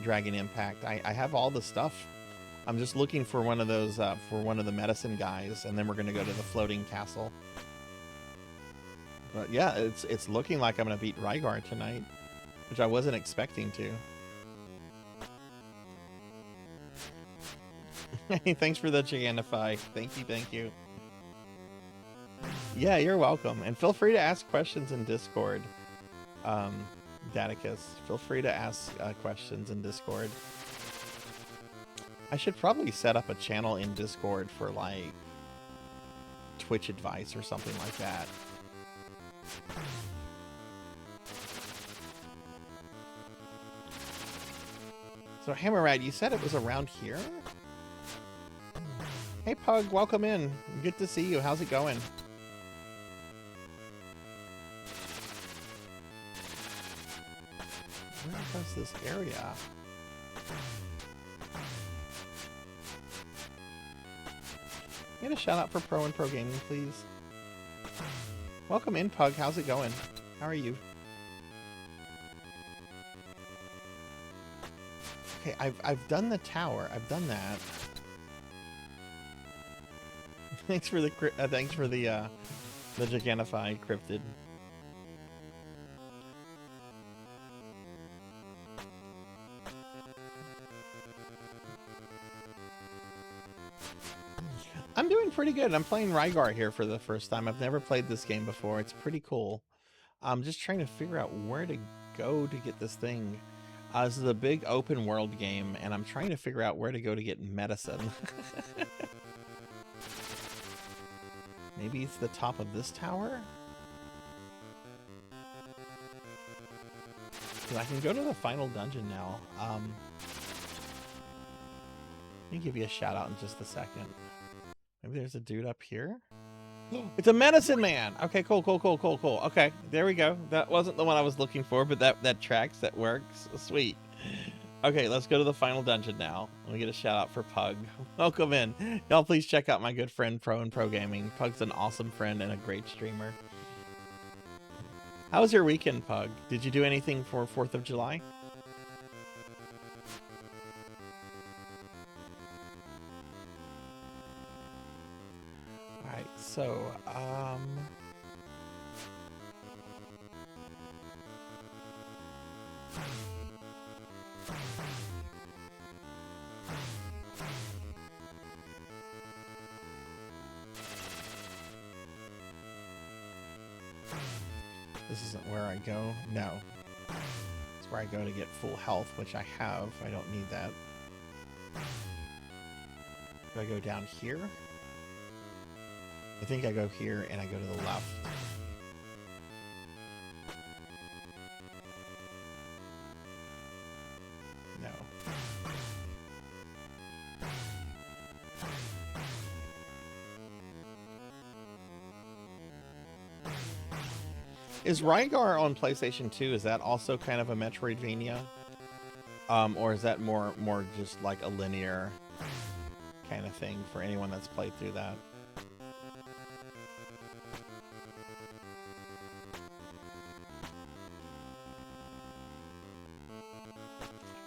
Dragon Impact. I have all the stuff. I'm just looking for one of those, for one of the medicine guys, and then we're going to go to the floating castle. But yeah, it's looking like I'm going to beat Rygar tonight, which I wasn't expecting to. Thanks for the Gigantify. Thank you. Yeah, you're welcome. And feel free to ask questions in Discord. Daticus, feel free to ask questions in Discord. I should probably set up a channel in Discord for like Twitch advice or something like that. So Hammerrad, you said it was around here? Hey Pug, welcome in. Good to see you. How's it going? Where was this area? Get a shout out for Pro and Pro Gaming, please. Welcome in, Pug. How's it going? How are you? Okay, I've done the tower. I've done that. Thanks for the Gigantify cryptid. I'm doing pretty good. I'm playing Rygar here for the first time. I've never played this game before. It's pretty cool. I'm just trying to figure out where to go to get this thing. This is a big open world game, and I'm trying to figure out where to go to get medicine. Maybe it's the top of this tower? Because I can go to the final dungeon now. Let me give you a shout out in just a second. Maybe there's a dude up here? It's a medicine man! Okay, cool. Okay, there we go. That wasn't the one I was looking for, but that tracks, that works. Sweet. Okay, let's go to the final dungeon now. Let me get a shout out for Pug. Welcome in. Y'all please check out my good friend Pro and Pro Gaming. Pug's an awesome friend and a great streamer. How was your weekend, Pug? Did you do anything for 4th of July? Alright, so, this isn't where I go. No. It's where I go to get full health, which I have. I don't need that. Do I go down here? I think I go here and I go to the left. No. Is Rygar on PlayStation 2, is that also kind of a Metroidvania? Or is that more just like a linear kind of thing for anyone that's played through that?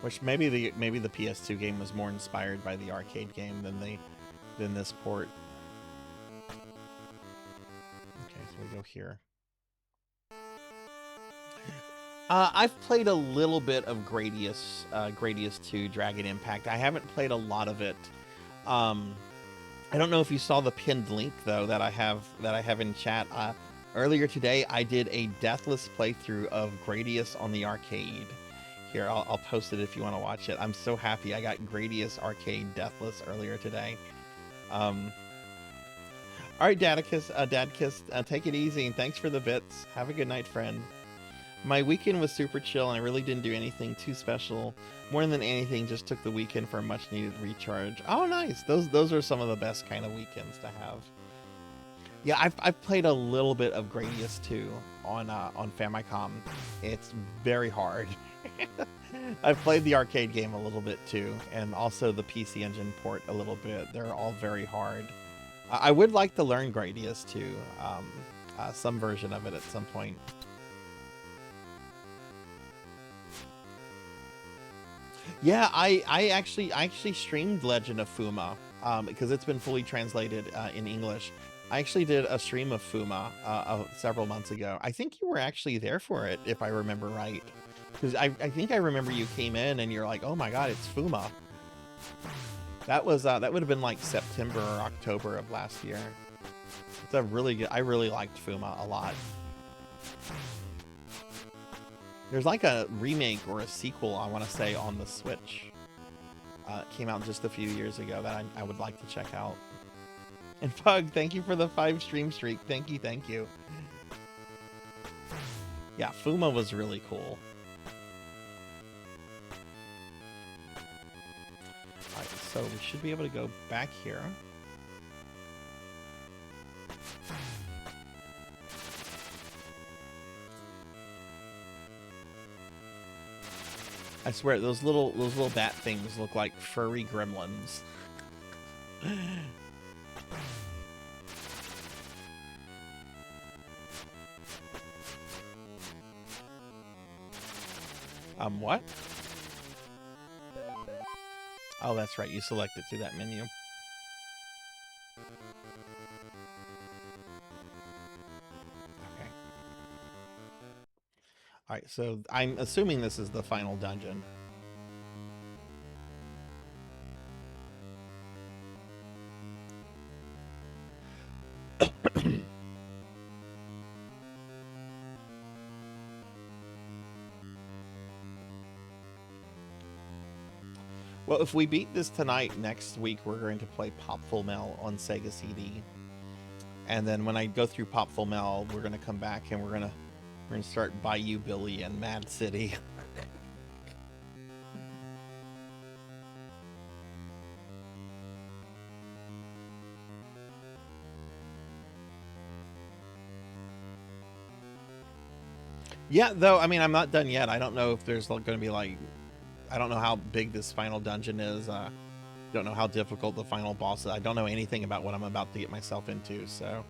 Which maybe the PS2 game was more inspired by the arcade game than this port. Okay, so we go here. I've played a little bit of Gradius 2 Dragon Impact. I haven't played a lot of it. I don't know if you saw the pinned link though that I have in chat. Earlier today, I did a deathless playthrough of Gradius on the arcade. Here, I'll post it if you want to watch it. I'm so happy I got Gradius Arcade deathless earlier today. All right, Dadkiss, take it easy and thanks for the bits. Have a good night, friend. My weekend was super chill and I really didn't do anything too special. More than anything, just took the weekend for a much needed recharge. Oh, nice. Those are some of the best kind of weekends to have. Yeah, I've played a little bit of Gradius 2 on Famicom. It's very hard. I've played the arcade game a little bit too, and also the PC Engine port a little bit. They're all very hard. I would like to learn Gradius 2, some version of it at some point. Yeah, I actually streamed Legend of Fuma because it's been fully translated in English. I actually did a stream of Fuma several months ago. I think you were actually there for it, if I remember right. Because I think I remember you came in and you're like, oh my god, it's Fuma. That was that would have been like September or October of last year. It's a really good. I really liked Fuma a lot. There's like a remake or a sequel, I want to say, on the Switch. It came out just a few years ago that I would like to check out. And Pug, thank you for the 5 stream streak. Thank you, thank you. Yeah, Fuma was really cool. Alright, so we should be able to go back here. I swear, those little bat things look like furry gremlins. What? Oh, that's right. You select it through that menu. Okay. Alright, so I'm assuming this is the final dungeon. Well, if we beat this tonight, next week we're going to play Pop Full Mel on Sega CD. And then when I go through Pop Full Mel, we're going to come back and we're going to start Bayou Billy and Mad City. Yeah, though, I mean, I'm not done yet. I don't know if there's going to be like, I don't know how big this final dungeon is. Don't know how difficult the final boss is. I don't know anything about what I'm about to get myself into, so.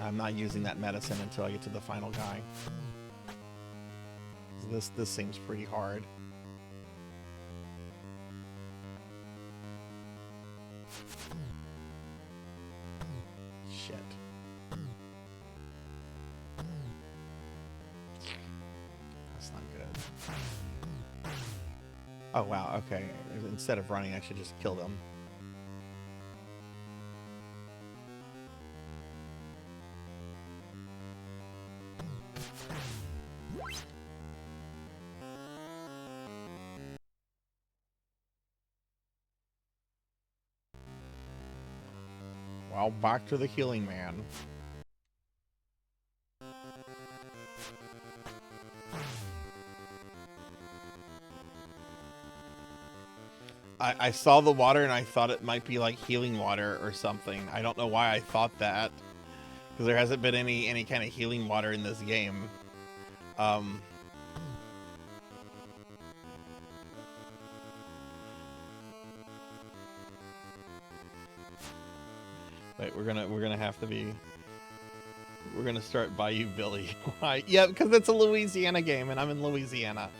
I'm not using that medicine until I get to the final guy. This seems pretty hard. Shit. That's not good. Oh wow, okay. Instead of running, I should just kill them. Well, back to the healing man. I saw the water and I thought it might be like healing water or something. I don't know why I thought that, because there hasn't been any kind of healing water in this game. Wait, we're gonna have to be. We're gonna start Bayou Billy. Why? Yeah, because it's a Louisiana game and I'm in Louisiana.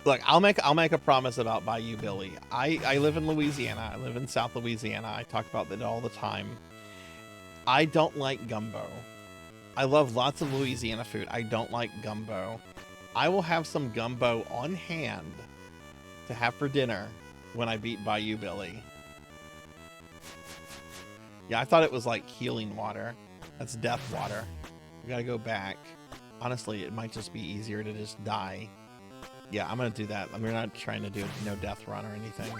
Look, I'll make a promise about Bayou Billy. I live in Louisiana. I live in South Louisiana. I talk about that all the time. I don't like gumbo. I love lots of Louisiana food. I don't like gumbo. I will have some gumbo on hand to have for dinner when I beat Bayou Billy. Yeah, I thought it was like healing water. That's death water. We gotta go back. Honestly, it might just be easier to just die. Yeah, I'm gonna do that. I'm not trying to do no death run or anything.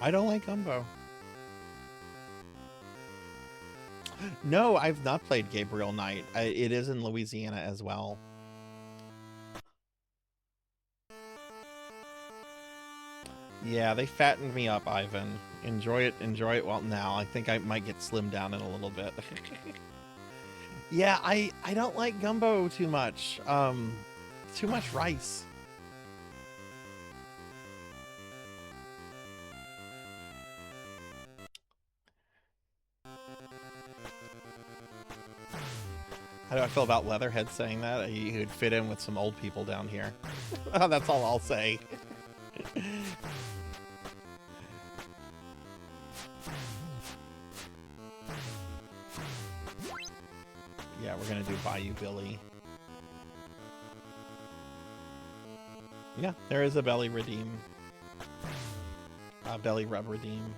I don't like gumbo. No, I've not played Gabriel Knight. It is in Louisiana as well. Yeah, they fattened me up, Ivan. Enjoy it well now. I think I might get slimmed down in a little bit. Yeah, I don't like gumbo too much. Too much rice. How do I feel about Leatherhead saying that? He would fit in with some old people down here. That's all I'll say. Yeah, we're gonna do Bayou Billy. Yeah, there is a belly redeem. Belly rub redeem.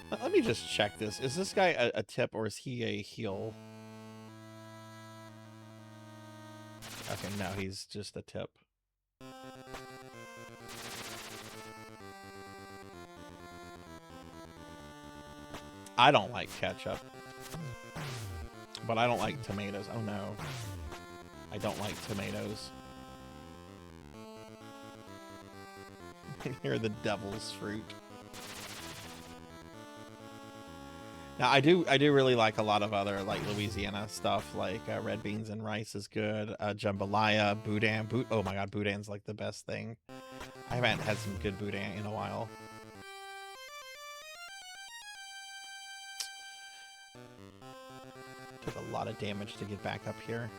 Let me just check this. Is this guy a tip or is he a heel? Okay, no, he's just a tip. I don't like ketchup. But I don't like tomatoes. Oh no. I don't like tomatoes. You're the devil's fruit. Now I do really like a lot of other like Louisiana stuff, like red beans and rice is good. Jambalaya, boudin. Oh my god, boudin's like the best thing. I haven't had some good boudin in a while. Took a lot of damage to get back up here.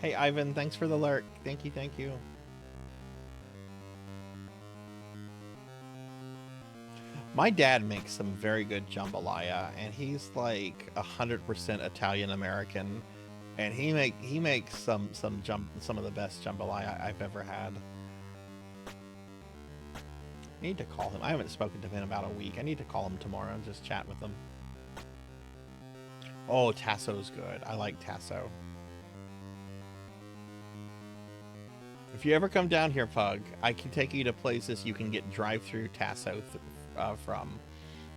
Hey, Ivan, thanks for the lurk. Thank you, thank you. My dad makes some very good jambalaya, and he's like 100% Italian American, and he makes some of the best jambalaya I've ever had. I need to call him. I haven't spoken to him in about a week. I need to call him tomorrow and just chat with him. Oh, Tasso's good. I like Tasso. If you ever come down here, Pug, I can take you to places you can get drive-through Tasso from.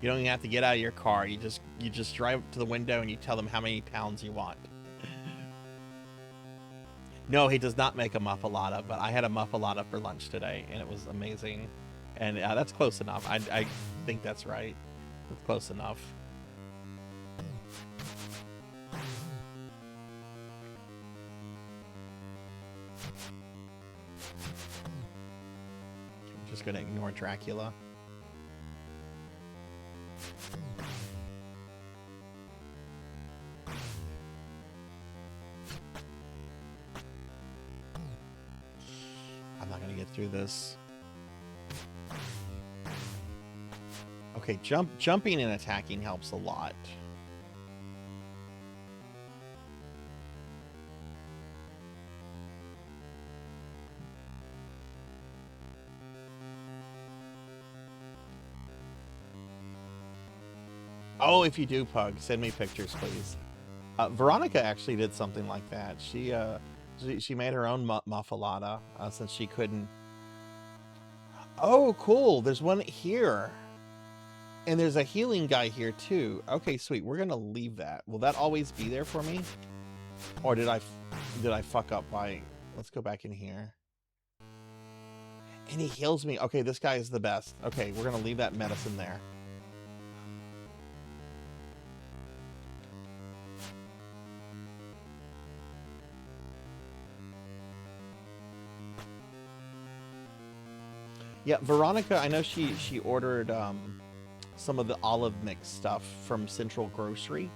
You don't even have to get out of your car. You just drive up to the window and you tell them how many pounds you want. No, he does not make a muffalata, but I had a muffalata for lunch today, and it was amazing. And that's close enough. I think that's right. That's close enough. I'm just gonna ignore Dracula. I'm not gonna get through this. Okay, jumping and attacking helps a lot. Oh, if you do, Pug, send me pictures, please. Veronica actually did something like that. She made her own muffalata since she couldn't. Oh, cool. There's one here. And there's a healing guy here too. Okay, sweet. We're gonna leave that. Will that always be there for me? Or did I fuck up by... Let's go back in here. And he heals me. Okay, this guy is the best. Okay, we're gonna leave that medicine there. Yeah, Veronica, I know she ordered some of the olive mix stuff from Central Grocery,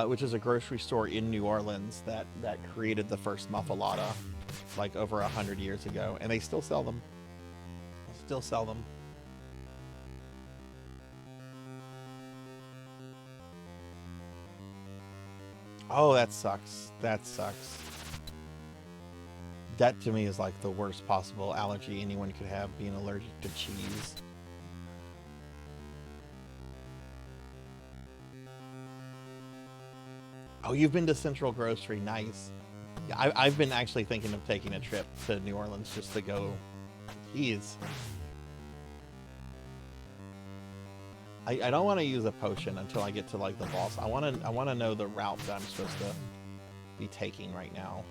which is a grocery store in New Orleans that created the first muffalata like over 100 years ago, and they still sell them. Still sell them. Oh, that sucks. That sucks. That to me is like the worst possible allergy anyone could have, being allergic to cheese. Oh, you've been to Central Grocery. Nice. Yeah, I've been actually thinking of taking a trip to New Orleans just to go. Jeez. I don't want to use a potion until I get to like the boss. I want to know the route that I'm supposed to be taking right now.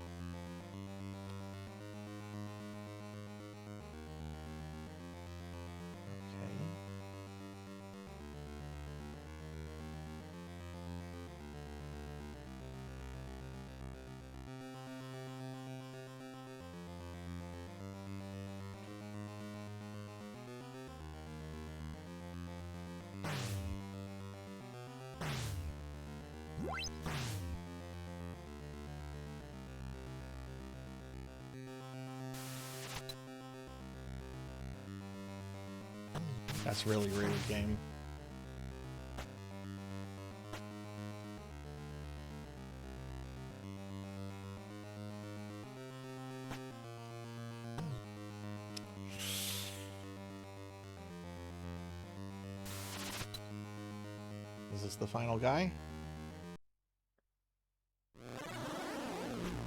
That's really rude, game. Is this the final guy?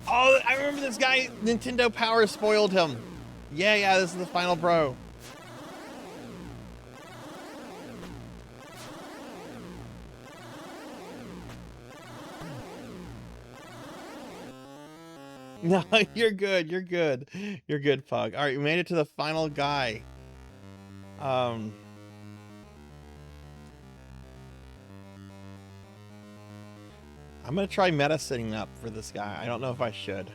Oh, I remember this guy. Nintendo Power spoiled him. Yeah, this is the final bro. No, you're good. You're good. You're good, Pug. All right, we made it to the final guy. I'm gonna try medicining up for this guy. I don't know if I should.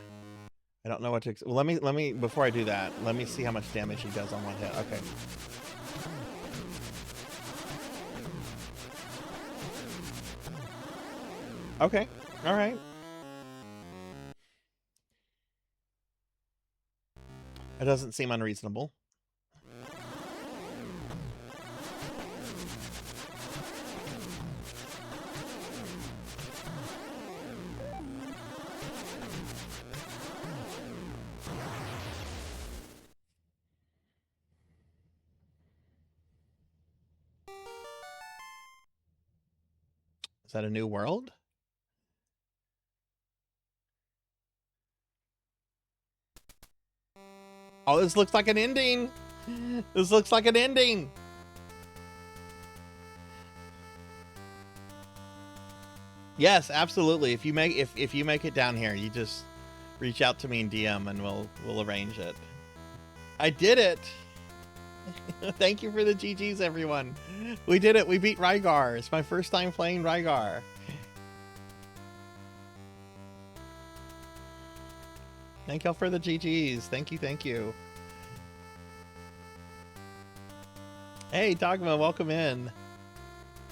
I don't know what to. Well, let me before I do that, let me see how much damage he does on one hit. Okay. Okay. All right. It doesn't seem unreasonable. Is that a new world? Oh, this looks like an ending. This looks like an ending. Yes, absolutely. If you make it down here, you just reach out to me in DM and we'll arrange it. I did it. Thank you for the GGs, everyone. We did it. We beat Rygar. It's my first time playing Rygar. Thank y'all for the GGs. Thank you, thank you. Hey, Dogma, welcome in.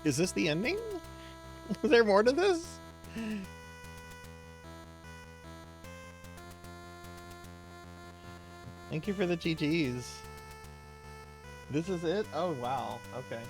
Is this the ending? Is there more to this? Thank you for the GGs. This is it? Oh, wow. Okay.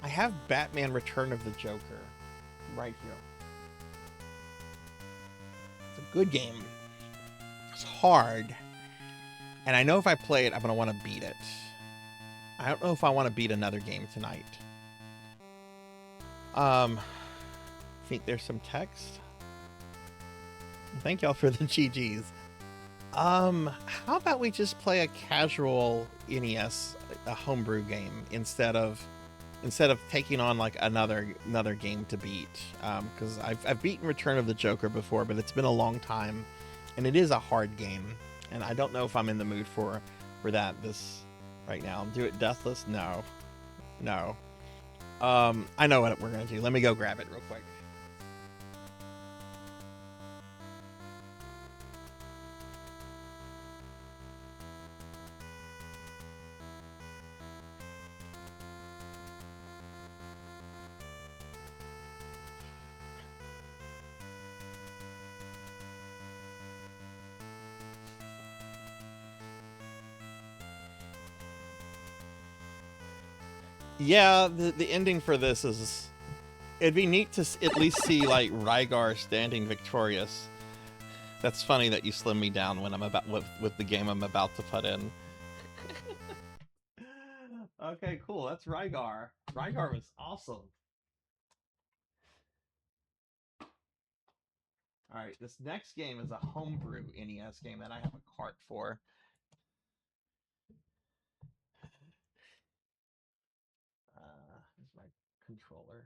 I have Batman Return of the Joker right here. It's a good game. It's hard. And I know if I play it, I'm going to want to beat it. I don't know if I want to beat another game tonight. I think there's some text. Thank y'all for the GGs. How about we just play a casual NES, a homebrew game instead of taking on like another game to beat, because I've beaten Return of the Joker before, but it's been a long time, And it is a hard game, and I don't know if I'm in the mood for that this right now. Do it deathless? No. No. I know what we're gonna do. Let me go grab it real quick. Yeah, the ending for this is, it'd be neat to at least see like Rygar standing victorious. That's funny that you slim me down when I'm about with the game I'm about to put in. Okay, cool. That's Rygar. Rygar was awesome. All right, this next game is a homebrew NES game that I have a cart for. Here's my controller.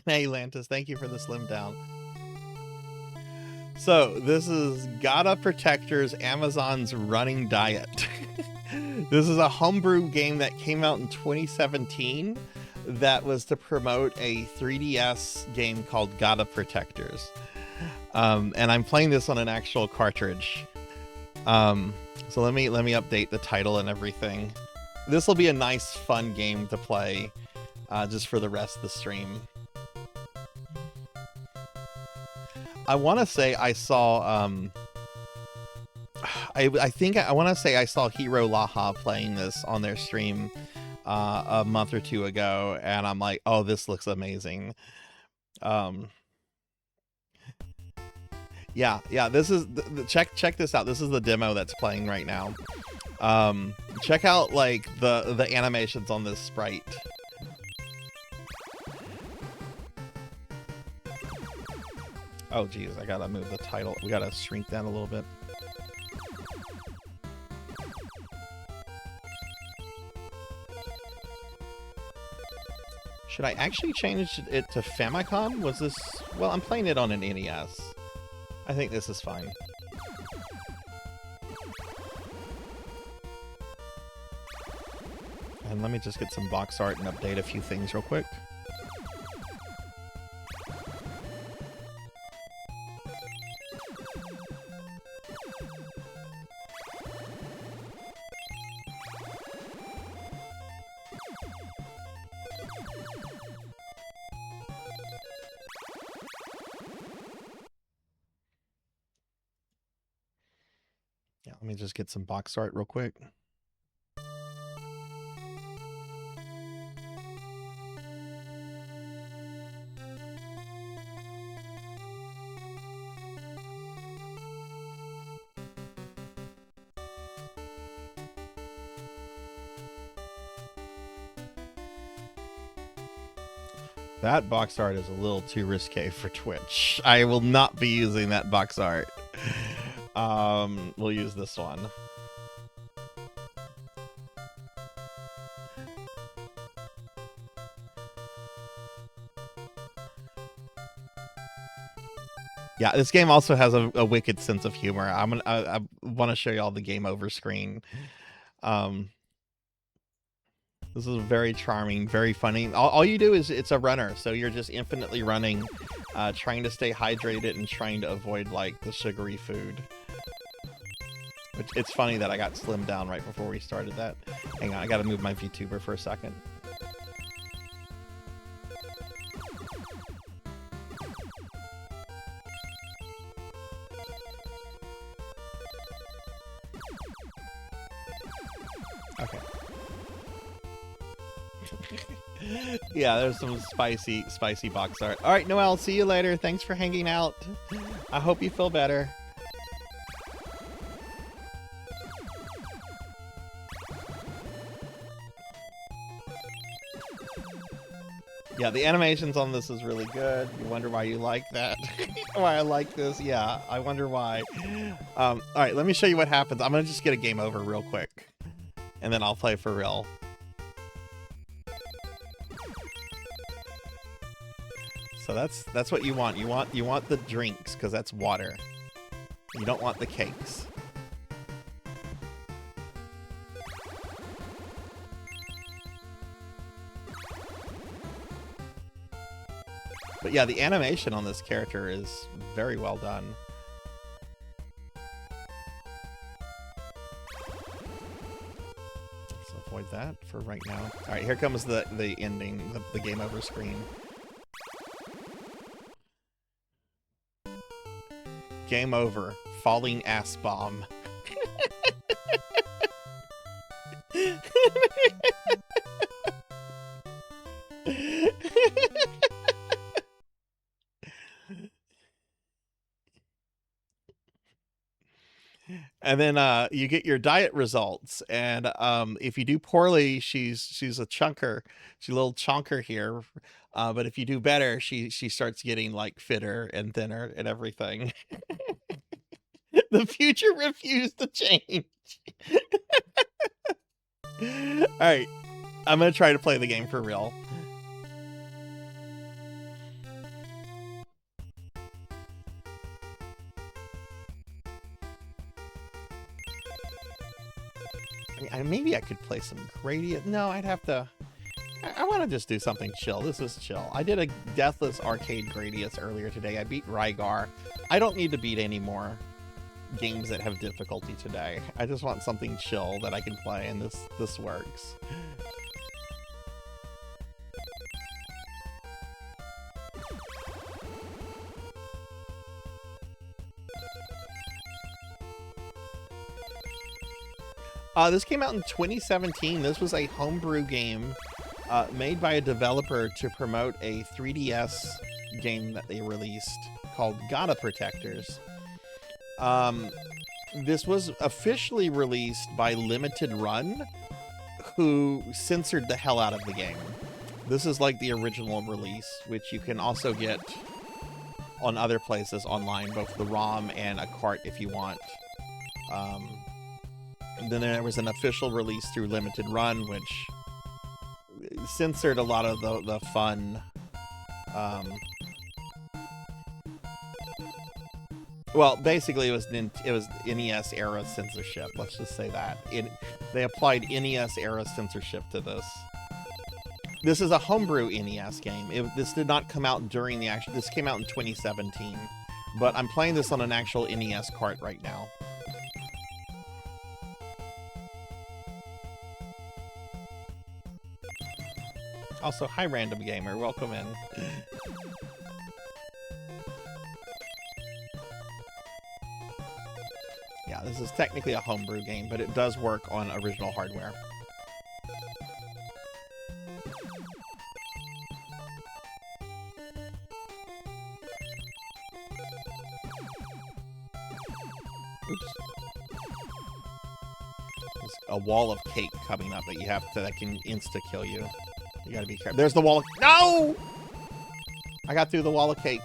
Hey, Lantis, thank you for the slim down. So, this is Gotta Protector's Amazon's Running Diet. This is a homebrew game that came out in 2017 that was to promote a 3DS game called Gotta Protectors. And I'm playing this on an actual cartridge. So let me update the title and everything. This will be a nice, fun game to play just for the rest of the stream. I want to say I saw, I think I want to say I saw Hiro Laha playing this on their stream a month or two ago, and I'm like, oh, this looks amazing. Yeah, this is check this out. This is the demo that's playing right now. Check out like the animations on this sprite. Oh geez, I gotta move the title. We gotta shrink down a little bit. Should I actually change it to Famicom? Was this... Well, I'm playing it on an NES. I think this is fine. And let me just get some box art and update a few things real quick. Yeah, let me just get some box art real quick. That box art is a little too risque for Twitch. I will not be using that box art. We'll use this one. Yeah, this game also has a wicked sense of humor. I want to show you all the game over screen. This is very charming, very funny. All you do is, it's a runner, so you're just infinitely running, trying to stay hydrated and trying to avoid like the sugary food. It's funny that I got slimmed down right before we started that. Hang on, I gotta move my VTuber for a second. Okay. Yeah, there's some spicy box art. All right, Noelle, see you later. Thanks for hanging out. I hope you feel better. Yeah, the animations on this is really good. You wonder why you like that? Why I like this? Yeah, I wonder why. All right, let me show you what happens. I'm gonna just get a game over real quick, and then I'll play for real. So that's what you want. You want the drinks because that's water. You don't want the cakes. But yeah, the animation on this character is very well done. Let's avoid that for right now. All right, here comes the ending, the game over screen. Game over. Falling ass bomb. And then you get your diet results, and if you do poorly, she's a chunker. She's a little chunker here. But if you do better, she starts getting like fitter and thinner and everything. The future refused to change. All right, I'm gonna try to play the game for real. I mean, maybe I could play some Gradius. No, I'd have to. I want to just do something chill. This is chill. I did a Deathless Arcade Gradius earlier today. I beat Rygar. I don't need to beat any more games that have difficulty today. I just want something chill that I can play, and this works. This came out in 2017. This was a homebrew game made by a developer to promote a 3DS game that they released called Gata Protectors. This was officially released by Limited Run, who censored the hell out of the game. This is like the original release, which you can also get on other places online, both the ROM and a cart if you want. And then there was an official release through Limited Run, which censored a lot of the fun. Well, basically, it was NES era censorship. Let's just say that they applied NES era censorship to this. This is a homebrew NES game. This did not come out during the actual. This came out in 2017, but I'm playing this on an actual NES cart right now. Also, hi, Random Gamer. Welcome in. Yeah, this is technically a homebrew game, but it does work on original hardware. Oops. There's a wall of cake coming up that can insta-kill you. You gotta be careful. There's the wall of... No! I got through the wall of cake.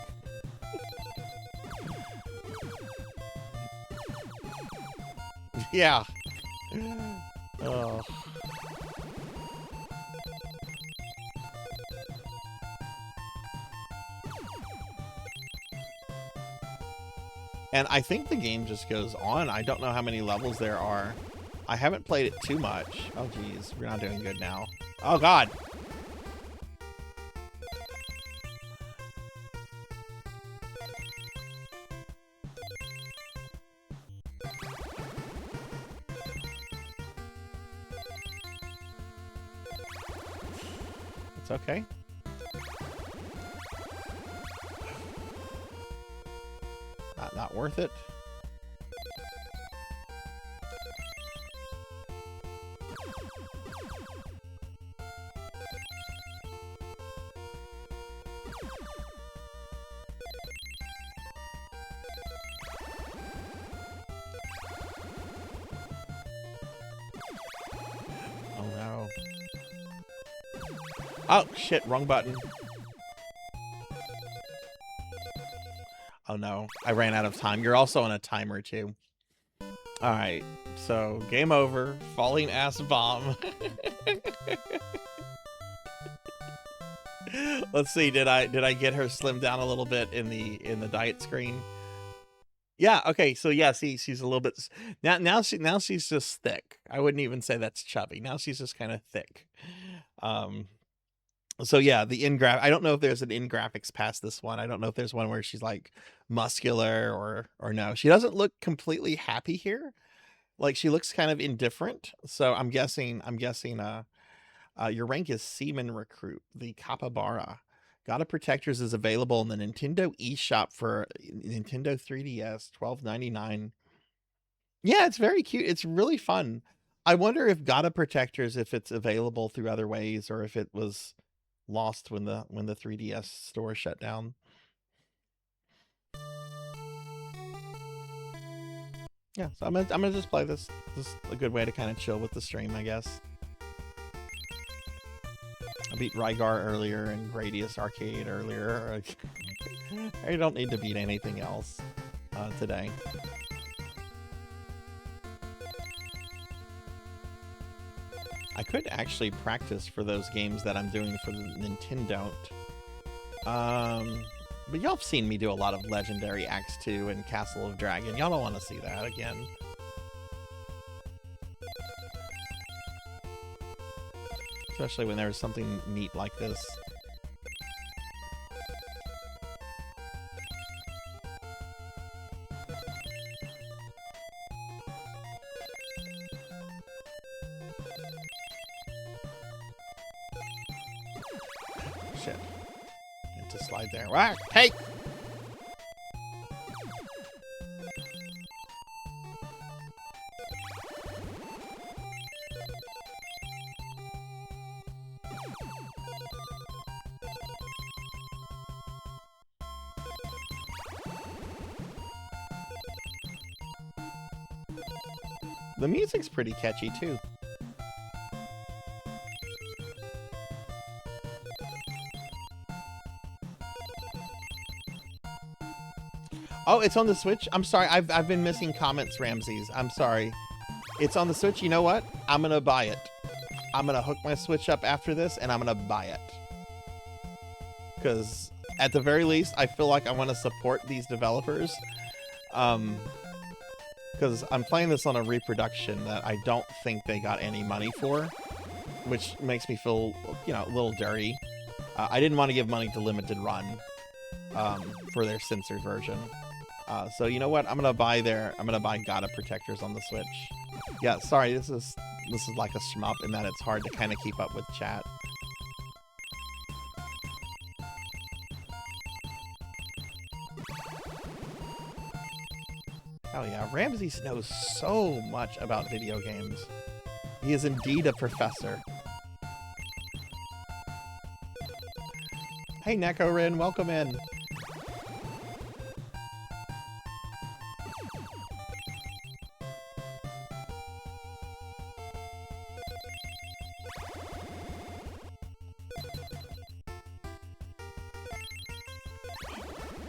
Yeah. Oh. And I think the game just goes on. I don't know how many levels there are. I haven't played it too much. Oh, geez. We're not doing good now. Oh, God. It's okay. Not worth it. Oh no. Oh shit, wrong button. Oh no, I ran out of time. You're also on a timer too. Alright, so game over. Falling ass bomb. Let's see. Did I get her slimmed down a little bit in the diet screen? Yeah. Okay. So yeah. See, she's a little bit now she's just thick. I wouldn't even say that's chubby. Now she's just kind of thick. So yeah, the I don't know if there's an in graphics past this one. I don't know if there's one where she's like muscular or no. She doesn't look completely happy here. Like she looks kind of indifferent. So I'm guessing your rank is Seaman Recruit, the Capybara. God of Protectors is available in the Nintendo eShop for Nintendo 3DS, $12.99. Yeah, it's very cute. It's really fun. I wonder if God of Protectors, if it's available through other ways, or if it was lost when the 3DS store shut down. Yeah, so I'm gonna just play this. This is a good way to kind of chill with the stream, I guess. I beat Rygar earlier and Gradius Arcade earlier. I don't need to beat anything else today. I could actually practice for those games that I'm doing for the Nintendo. But y'all have seen me do a lot of Legendary Axe 2 and Castle of Dragon. Y'all don't want to see that again. Especially when there's something neat like this. Shit. Need to slide there. Ah, hey! The music's pretty catchy, too. Oh, it's on the Switch? I'm sorry, I've been missing comments, Ramses. I'm sorry. It's on the Switch. You know what? I'm gonna buy it. I'm gonna hook my Switch up after this, and I'm gonna buy it. Because, at the very least, I feel like I want to support these developers. Because I'm playing this on a reproduction that I don't think they got any money for, which makes me feel, you know, a little dirty. I didn't want to give money to Limited Run for their censored version. So you know what? I'm gonna buy God of Protectors on the Switch. Yeah, sorry, this is like a shmup in that it's hard to kind of keep up with chat. Oh yeah, Ramses knows so much about video games. He is indeed a professor. Hey Neko Rin, welcome in.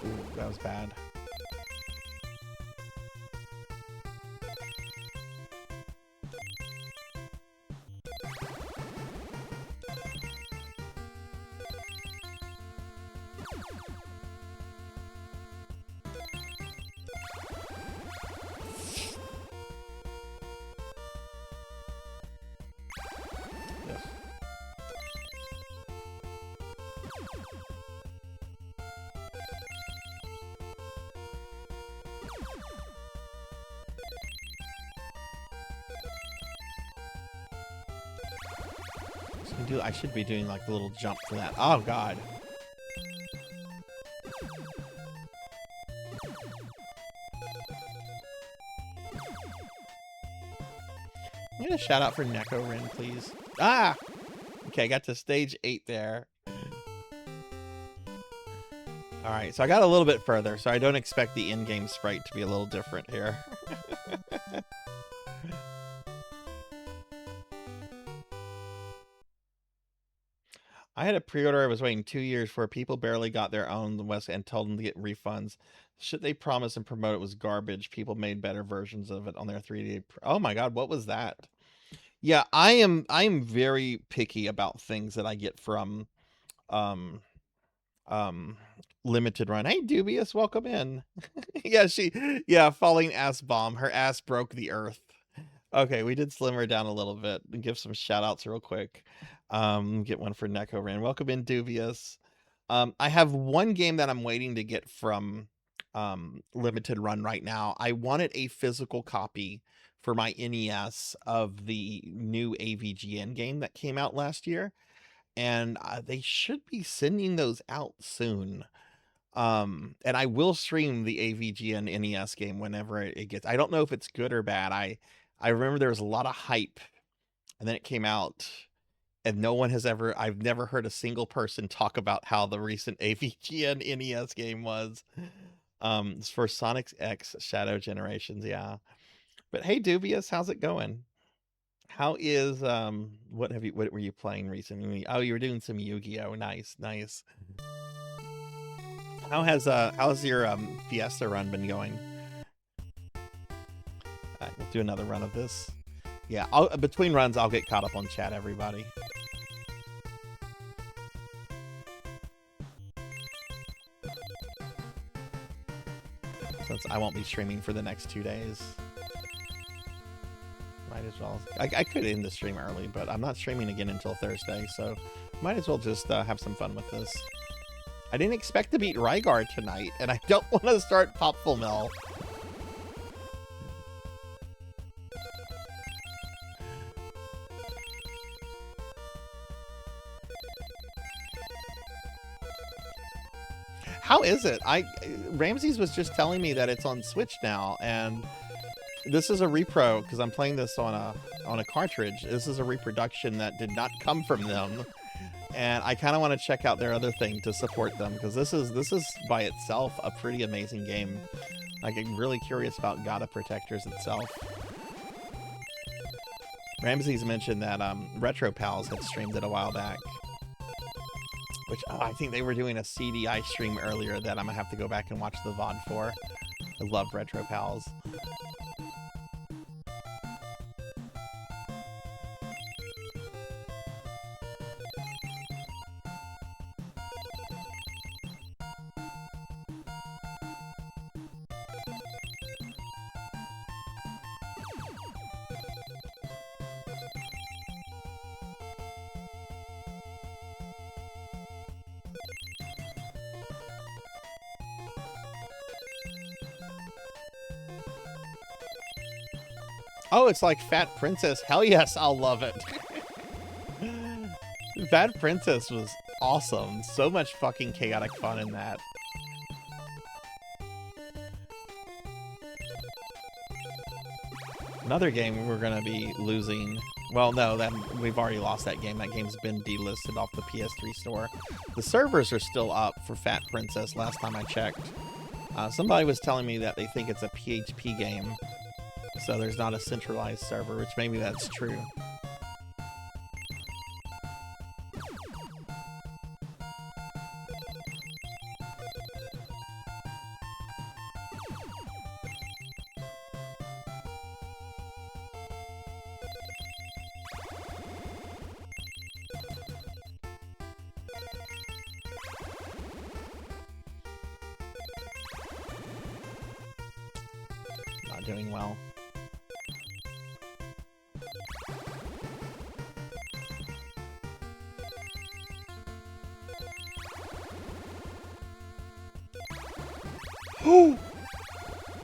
Ooh, that was bad. I should be doing like the little jump for that. Oh god. I'm gonna shout out for Neko Rin, please. Ah! Okay, I got to stage 8 there. Alright, so I got a little bit further, so I don't expect the in-game sprite to be a little different here. I had a pre-order. I was waiting 2 years for. People barely got their own the West and told them to get refunds. Shit they promised and promote it was garbage. People made better versions of it on their 3D. Oh my god, what was that? Yeah, I am very picky about things that I get from um limited run. Hey Dubious, welcome in. Yeah, falling ass bomb. Her ass broke the earth. Okay, we did slim her down a little bit and give some shout outs real quick. Get one for Neko Ran. Welcome in, Dubious. I have one game that I'm waiting to get from limited run right now. I wanted a physical copy for my NES of the new AVGN game that came out last year, and they should be sending those out soon. And I will stream the AVGN NES game whenever it gets. I don't know if it's good or bad. I remember there was a lot of hype, and then it came out, and no one has ever. I've never heard a single person talk about how the recent AVGN NES game was. It's for Sonic X Shadow Generations, yeah. But hey, Dubious, how's it going? How is what were you playing recently? Oh, you were doing some Yu-Gi-Oh. Nice, nice. How's your Fiesta run been going? All right, we'll do another run of this. Yeah, between runs I'll get caught up on chat, everybody. Since I won't be streaming for the next 2 days. Might as well. I could end the stream early, but I'm not streaming again until Thursday, so might as well just have some fun with this. I didn't expect to beat Rygar tonight, and I don't want to start Popful Mill. How is it? Ramses was just telling me that it's on Switch now, and this is a repro because I'm playing this on a cartridge. This is a reproduction that did not come from them, and I kind of want to check out their other thing to support them because this is by itself a pretty amazing game. Like, I'm really curious about God of Protectors itself. Ramses mentioned that Retro Pals had streamed it a while back, which I think they were doing a CDI stream earlier that I'm gonna have to go back and watch the VOD for. I love Retro Pals. Oh, it's like Fat Princess. Hell yes, I'll love it. Fat Princess was awesome. So much fucking chaotic fun in that. Another game we're gonna be losing. Well, no, we've already lost that game. That game's been delisted off the PS3 store. The servers are still up for Fat Princess last time I checked. Somebody was telling me that they think it's a PHP game. So there's not a centralized server, which maybe that's true. Not doing well.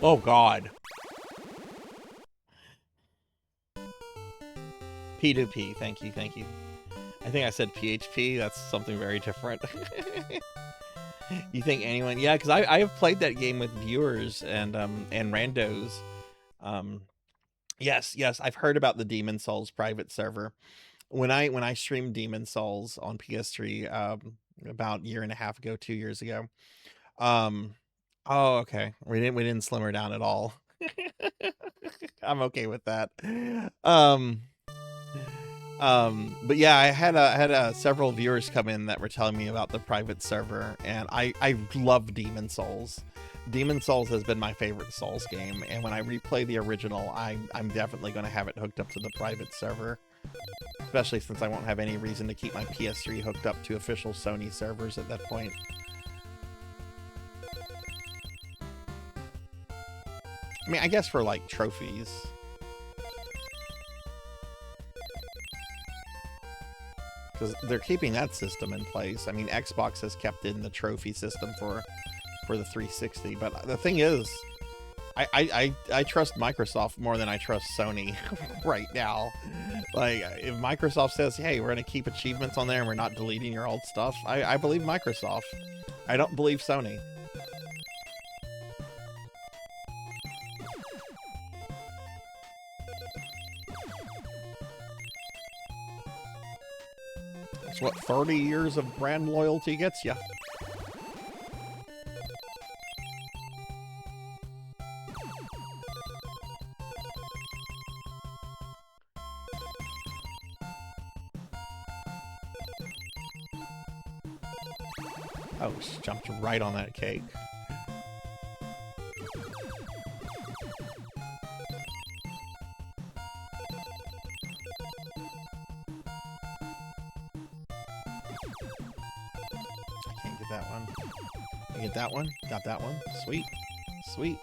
Oh god. P2P, thank you, thank you. I think I said PHP, that's something very different. You think anyone... Yeah, because I have played that game with viewers and randos. Yes, I've heard about the Demon Souls private server. When I streamed Demon Souls on PS3 about a year and a half ago, 2 years ago. Oh, okay. We didn't slim her down at all. I'm okay with that. But yeah, I had several viewers come in that were telling me about the private server, and I love Demon Souls. Demon Souls has been my favorite Souls game, and when I replay the original, I'm definitely going to have it hooked up to the private server. especially since I won't have any reason to keep my PS3 hooked up to official Sony servers at that point. I mean, I guess for like trophies. Because they're keeping that system in place. I mean, Xbox has kept in the trophy system for the 360. But the thing is, I trust Microsoft more than I trust Sony right now. Like, if Microsoft says, hey, we're going to keep achievements on there and we're not deleting your old stuff, I believe Microsoft. I don't believe Sony. That's what 30 years of brand loyalty gets you. Oh, she jumped right on that cake. I can't get that one. I get that one. Got that one. Sweet. Sweet.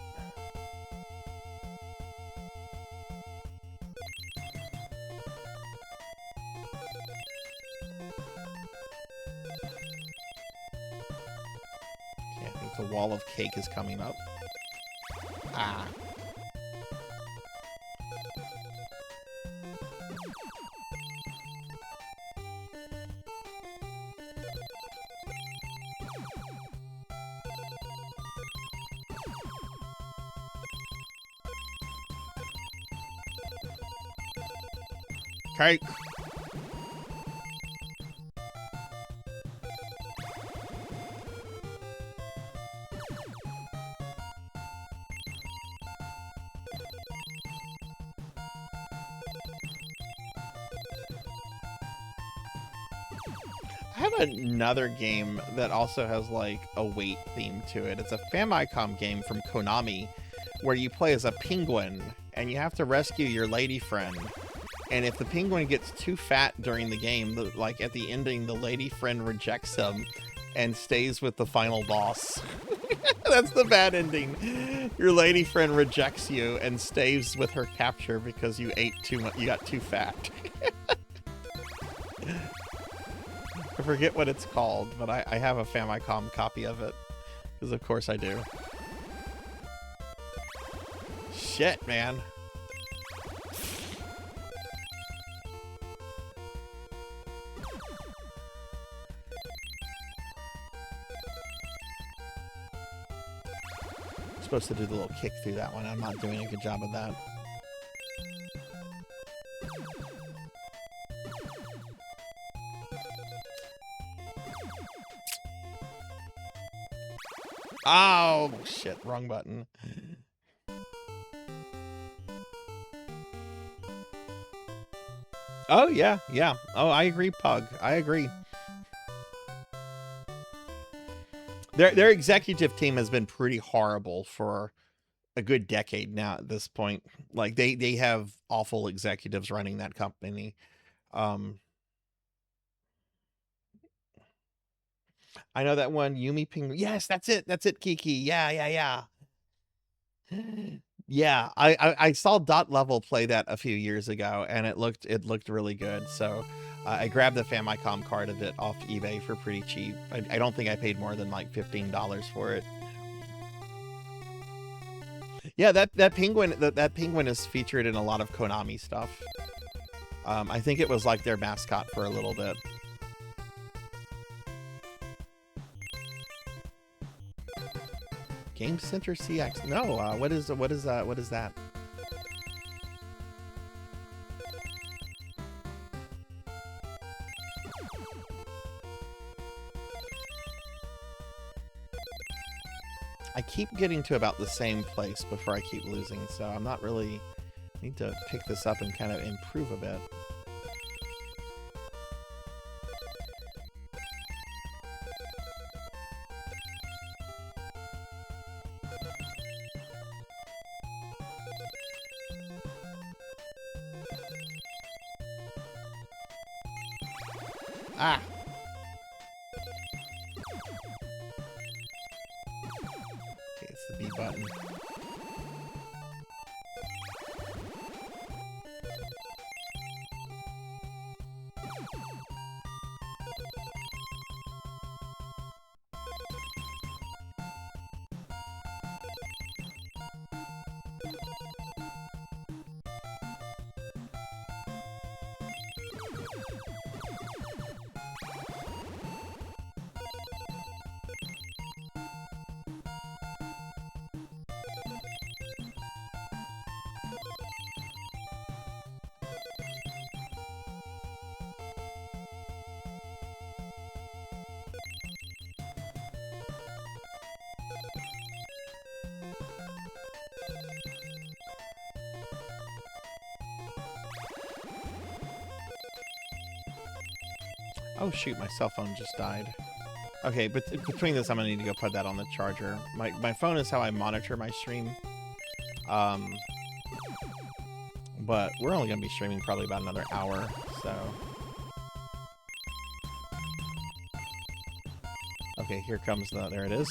The wall of cake is coming up. Ah. Cake. I have another game that also has like a weight theme to it. It's a Famicom game from Konami where you play as a penguin and you have to rescue your lady friend. And if the penguin gets too fat during the game, like at the ending, the lady friend rejects him and stays with the final boss. That's the bad ending. Your lady friend rejects you and stays with her capture because you ate too much. You got too fat. I forget what it's called, but I have a Famicom copy of it. Because of course I do. Shit, man. I'm supposed to do the little kick through that one. I'm not doing a good job of that. Oh, shit. Wrong button. Oh, yeah. Yeah. Oh, I agree, Pug. I agree. Their executive team has been pretty horrible for a good decade now at this point. Like, they have awful executives running that company. I know that one, Yumi Penguin. Yes, that's it. That's it, Kiki. Yeah, yeah, yeah. Yeah, I saw Dot Level play that a few years ago, and it looked really good. So I grabbed the Famicom card of it off eBay for pretty cheap. I don't think I paid more than like $15 for it. Yeah, that penguin is featured in a lot of Konami stuff. I think it was like their mascot for a little bit. Game Center CX. No, what is that? I keep getting to about the same place before I keep losing, so I'm not really... need to pick this up and kind of improve a bit. Ah! Okay, it's the B button. Oh shoot, my cell phone just died. Okay, but between this, I'm gonna need to go put that on the charger. My phone is how I monitor my stream. But we're only gonna be streaming probably about another hour, so. Okay, here comes the, there it is.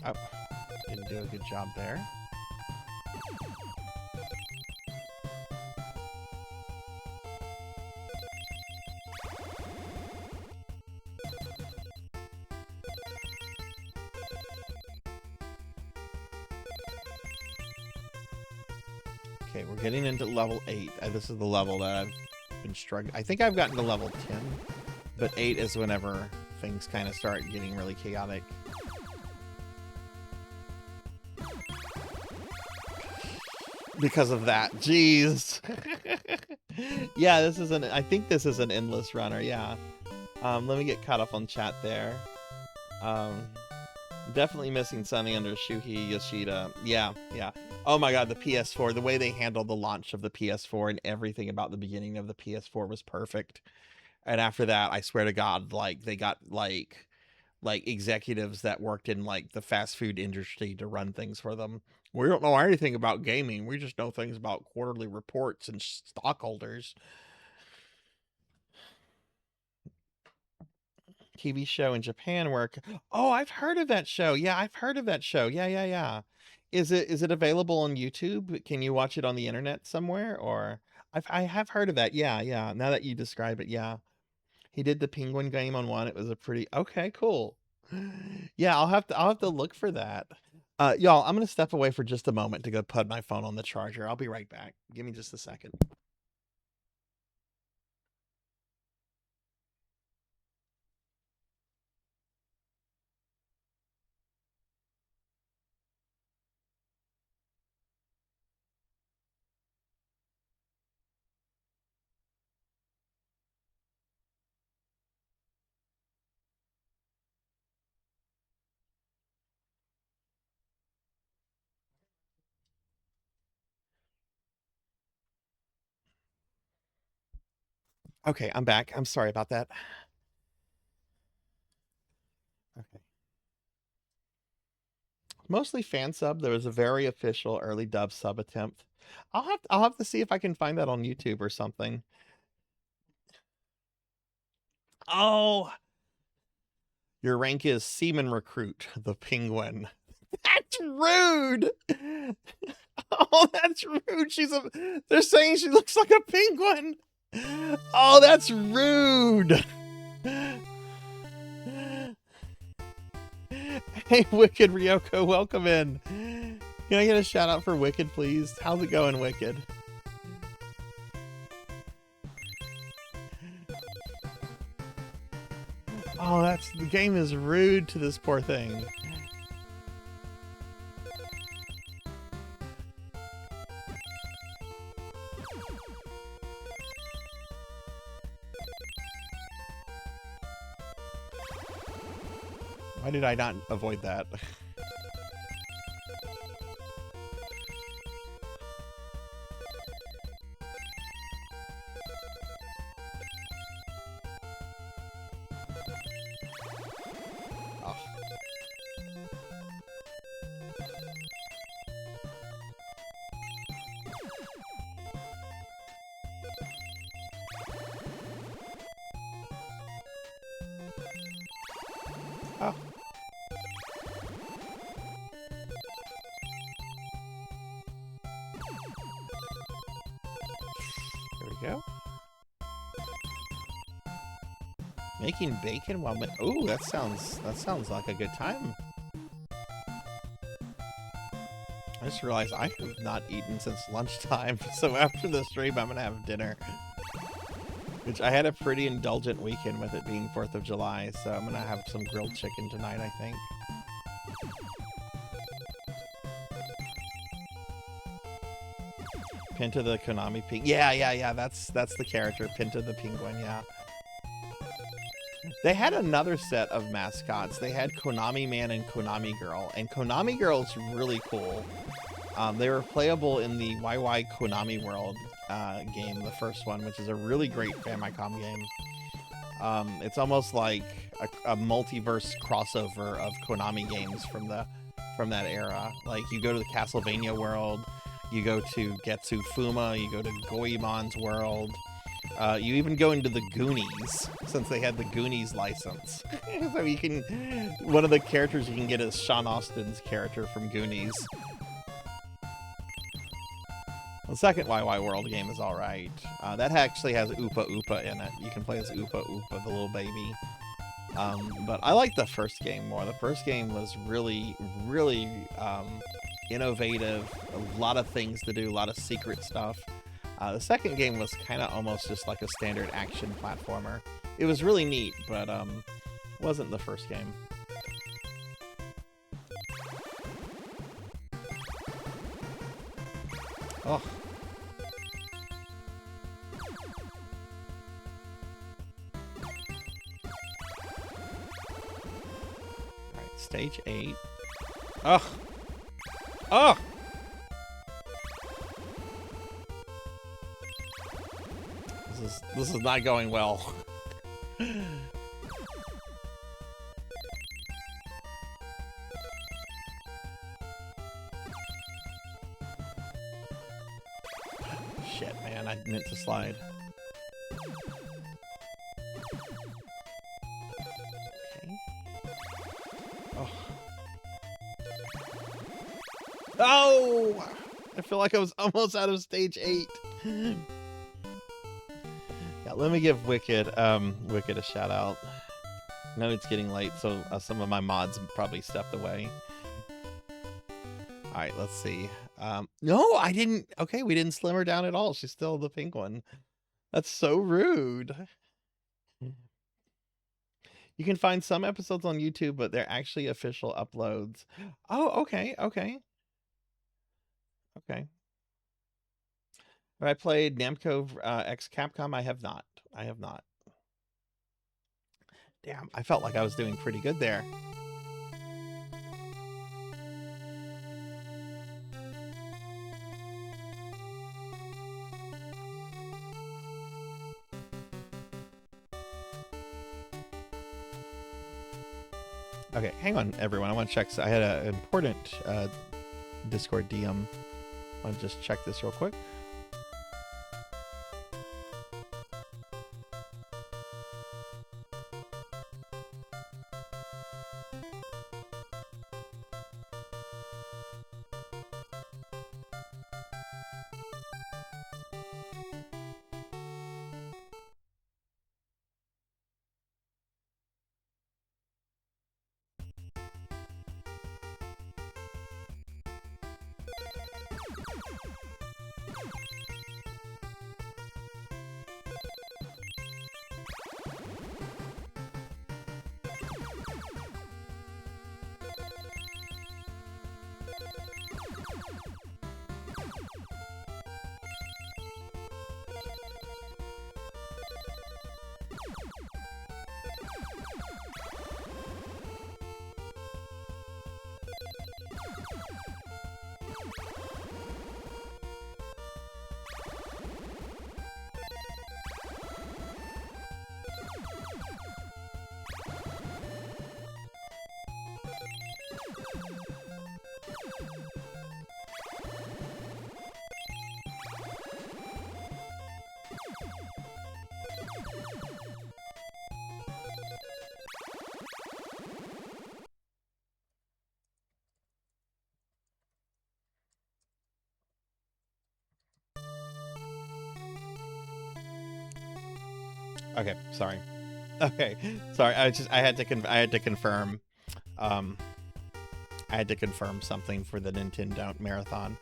Oh, didn't do a good job there. Okay, we're getting into level 8. This is the level that I've been struggling. I think I've gotten to level 10, but 8 is whenever things kind of start getting really chaotic. Because of that. Jeez. Yeah, this is I think this is an endless runner, yeah. Let me get caught up on chat there. Definitely missing Sunny under Shuhei Yoshida. Yeah, yeah. Oh my god, the PS4, the way they handled the launch of the PS4 and everything about the beginning of the PS4 was perfect. And after that, I swear to God, like they got like executives that worked in like the fast food industry to run things for them. We don't know anything about gaming. We just know things about quarterly reports and stockholders. TV show in Japan where, oh, I've heard of that show. Yeah, I've heard of that show. Yeah, yeah, yeah. Is it available on YouTube? Can you watch it on the internet somewhere? Or I have heard of that. Yeah, yeah. Now that you describe it, yeah. He did the Penguin game on one. It was a pretty okay, cool. Yeah, I'll have to look for that. Y'all, I'm gonna step away for just a moment to go put my phone on the charger. I'll be right back. Give me just a second. Okay, I'm back. I'm sorry about that. Okay. Mostly fan sub. There was a very official early dub sub attempt. I'll have to see if I can find that on YouTube or something. Oh, your rank is Seaman Recruit, the Penguin. That's rude. Oh, that's rude. They're saying she looks like a penguin. Oh, that's rude. Hey, Wicked Ryoko, welcome in. Can I get a shout out for Wicked, please? How's it going, Wicked? Oh, the game is rude to this poor thing. Why did I not avoid that? Oh. There we go. Making bacon while ooh, that sounds like a good time. I just realized I have not eaten since lunchtime, so after the stream I'm gonna have dinner. Which I had a pretty indulgent weekend with it being 4th of July, so I'm gonna have some grilled chicken tonight, I think. Pinta the Konami Penguin. Yeah, that's the character, Pinta the Penguin, yeah. They had another set of mascots. They had Konami Man and Konami Girl, and Konami Girl's really cool. They were playable in the YY Konami World game, the first one, which is a really great Famicom game. It's almost like a multiverse crossover of Konami games from that era. Like, you go to the Castlevania world, you go to Getsu Fuma, you go to Goemon's world. You even go into the Goonies, since they had the Goonies license. So you can, one of the characters you can get is Sean Austin's character from Goonies. The second YY World game is alright. That actually has Oopa Oopa in it. You can play as Oopa Oopa, the little baby. But I like the first game more. The first game was really, really innovative. A lot of things to do, a lot of secret stuff. The second game was kind of almost just like a standard action platformer. It was really neat, but wasn't the first game. Oh. Alright, stage 8. Ugh! Ugh! This is not going well. Shit, man, I meant to slide. Okay. Oh. Oh! I feel like I was almost out of stage 8. Yeah, let me give Wicked a shout out. I know it's getting late, so some of my mods probably stepped away. All right, let's see. No, I didn't. Okay, we didn't slim her down at all. She's still the penguin. That's so rude. You can find some episodes on YouTube, but they're actually official uploads. Oh, okay. Have I played Namco X Capcom? I have not. Damn, I felt like I was doing pretty good there. Okay, hang on, everyone. I want to check. I had an important Discord DM. I want to just check this real quick. Okay, sorry. Okay, sorry. I had to confirm. I had to confirm something for the Nintendo Marathon.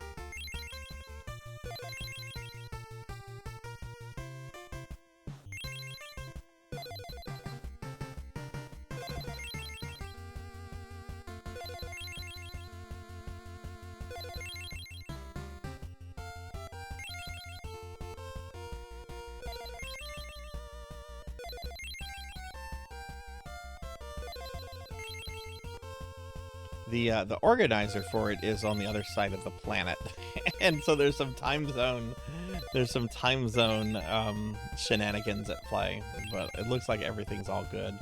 The organizer for it is on the other side of the planet, and so there's some time zone shenanigans at play, but it looks like everything's all good.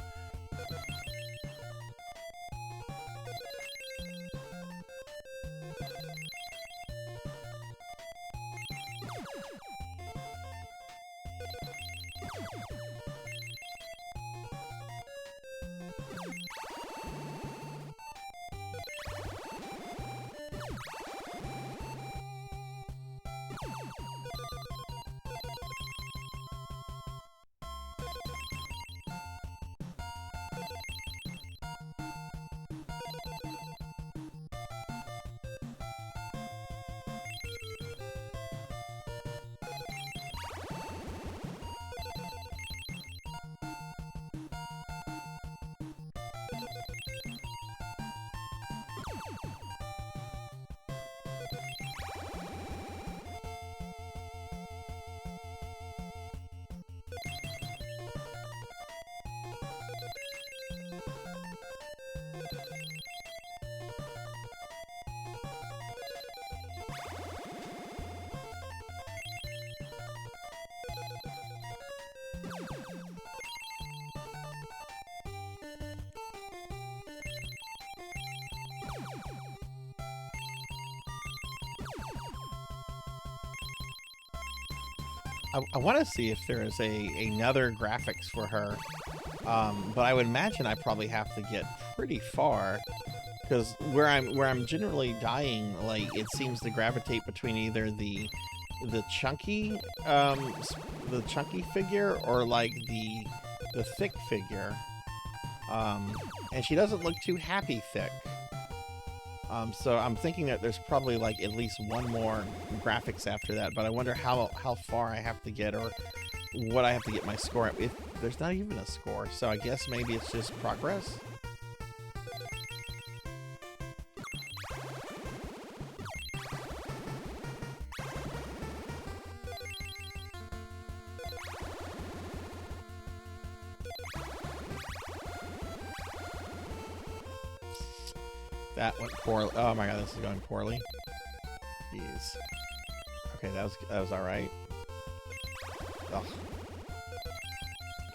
I want to see if there is another graphics for her, but I would imagine I probably have to get pretty far, because where I'm generally dying, like, it seems to gravitate between either the chunky figure or like the thick figure, and she doesn't look too happy thick. So I'm thinking that there's probably like at least one more graphics after that, but I wonder how far I have to get or what I have to get my score at. If there's not even a score, so I guess maybe it's just progress. That went poorly. Oh my god, this is going poorly. Jeez. Okay, that was all right. Ugh.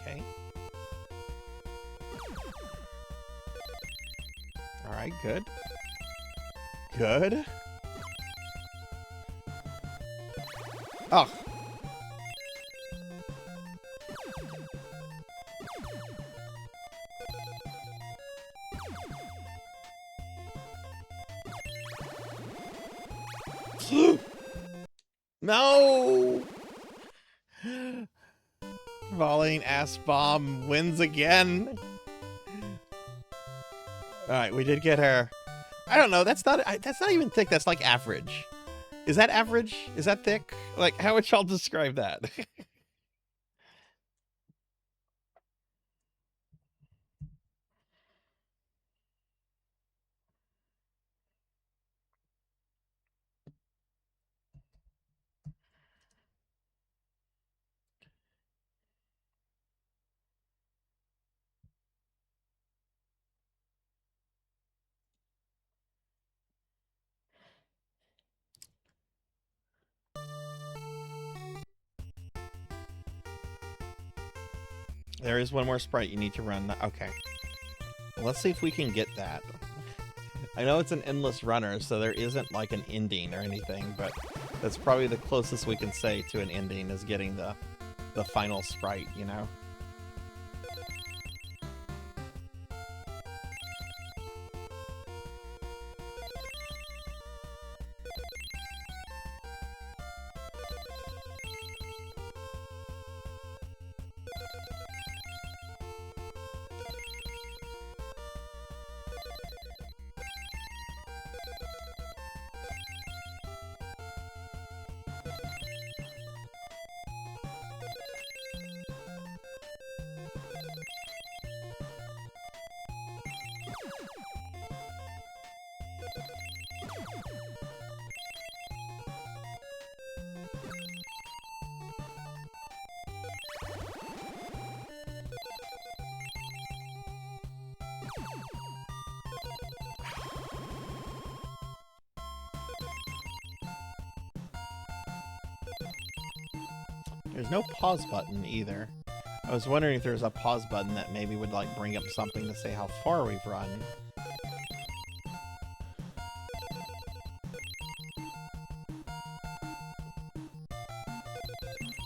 Okay. All right, good. Good. Oh. No! Volleying ass bomb wins again. Alright, we did get her. I don't know, that's not even thick, that's like average. Is that average? Is that thick? Like, how would y'all describe that? There is one more sprite you need to run. Okay. Let's see if we can get that. I know it's an endless runner, so there isn't like an ending or anything, but that's probably the closest we can say to an ending is getting the final sprite, you know? There's no pause button either. I was wondering if there's a pause button that maybe would like bring up something to say how far we've run.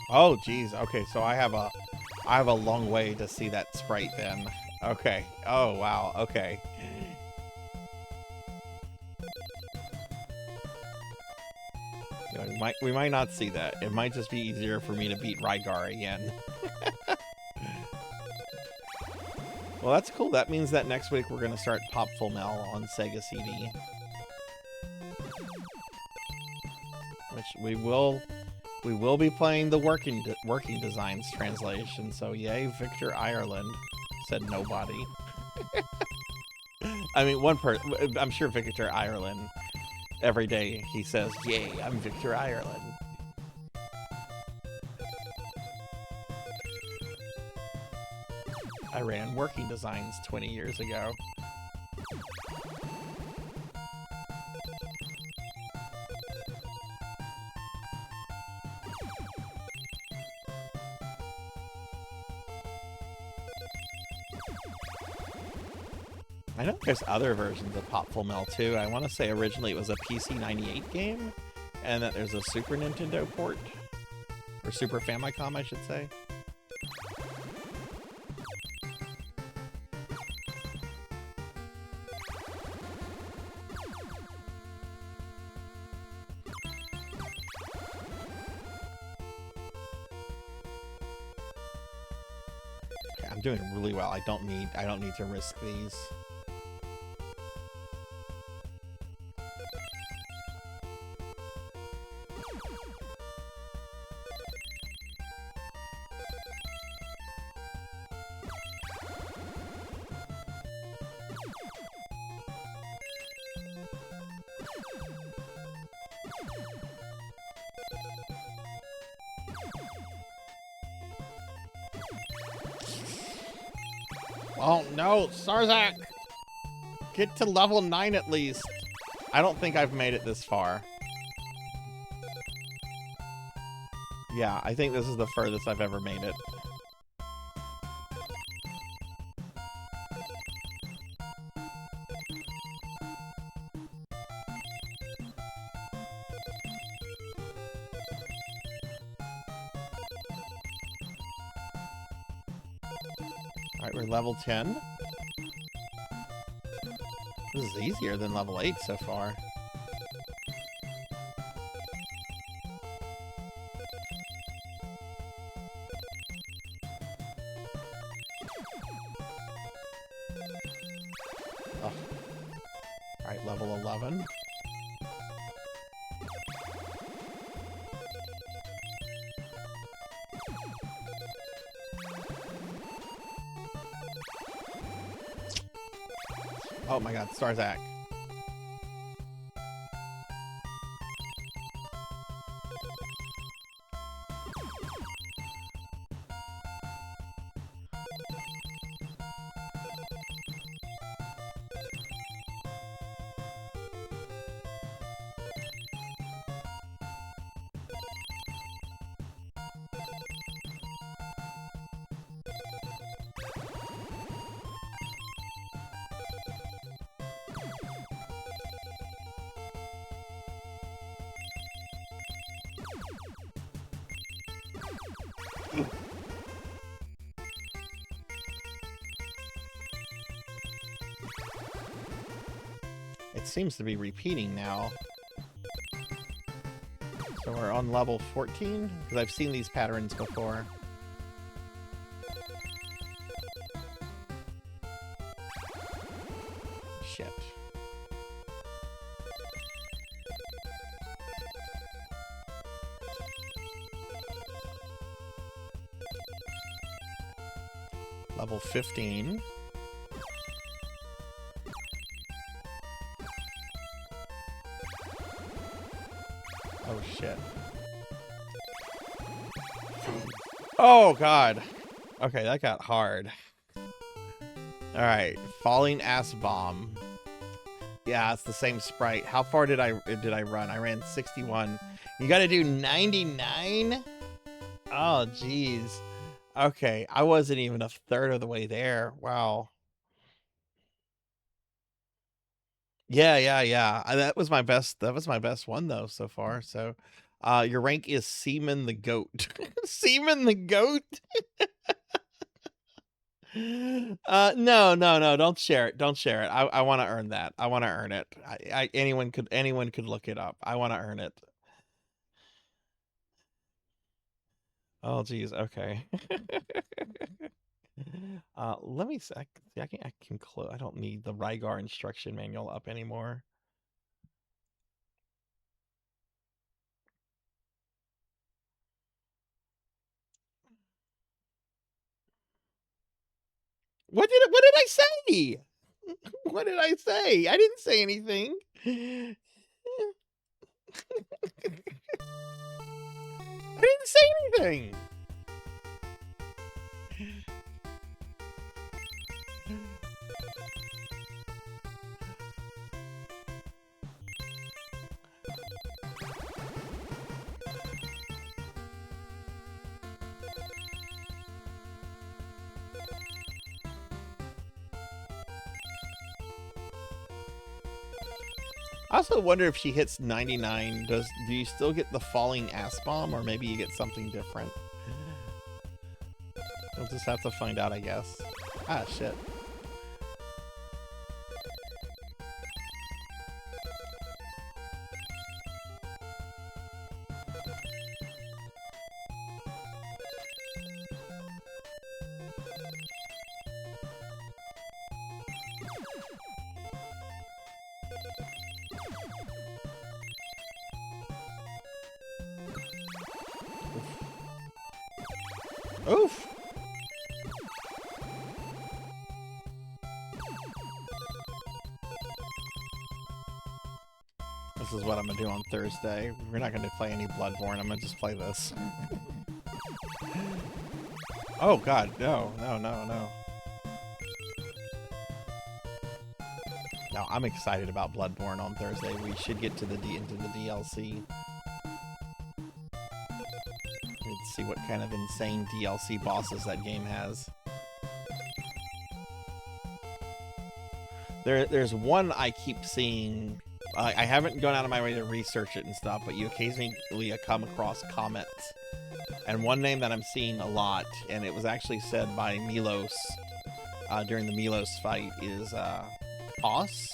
Oh geez, okay, so I have a long way to see that sprite then. Okay. Oh wow, okay. You know, we might not see that. It might just be easier for me to beat Rygar again. Well, that's cool. That means that next week we're gonna start Pop Full Mel on Sega CD, which we will be playing the working designs translation. So yay, Victor Ireland, said nobody. I mean, one person. I'm sure Victor Ireland. Every day he says, "Yay, I'm Victor Ireland." I ran working designs 20 years ago. I know there's other versions of Pop Full Mel too. I want to say originally it was a PC 98 game, and that there's a Super Nintendo port, or Super Famicom, I should say. Okay, I'm doing really well. I don't need to risk these. Oh no, Sarzac! Get to level 9 at least. I don't think I've made it this far. Yeah, I think this is the furthest I've ever made it. Alright, we're level 10. This is easier than level 8 so far. Oh. Alright, level 11. Oh my god, Sarzac. It seems to be repeating now. So we're on level 14? Because I've seen these patterns before. Shit. Level 15. Oh shit. Oh god. Okay, that got hard. Alright, falling ass bomb. Yeah, it's the same sprite. How far did I run? I ran 61. You gotta do 99? Oh, geez. Okay, I wasn't even a third of the way there. Wow. Yeah, yeah, yeah. That was my best. That was my best one though so far. So, your rank is Seaman the Goat. Seaman the Goat. No, no, no. Don't share it. Don't share it. I want to earn that. I want to earn it. Anyone could look it up. I want to earn it. Oh, geez. Okay. Let me see. I can close. I don't need the Rygar instruction manual up anymore. What did I say? What did I say? I didn't say anything. I didn't say anything. I also wonder if she hits 99, do you still get the falling ass bomb, or maybe you get something different? We'll just have to find out, I guess. Ah, shit. Oof. This is what I'm gonna do on Thursday. We're not gonna play any Bloodborne. I'm gonna just play this. Oh god, no, no, no, no. No, I'm excited about Bloodborne on Thursday. We should get to into the DLC. Let's see what kind of insane DLC bosses that game has. There's one I keep seeing. I haven't gone out of my way to research it and stuff, but you occasionally come across comments. And one name that I'm seeing a lot, and it was actually said by Milos during the Milos fight, is Kos,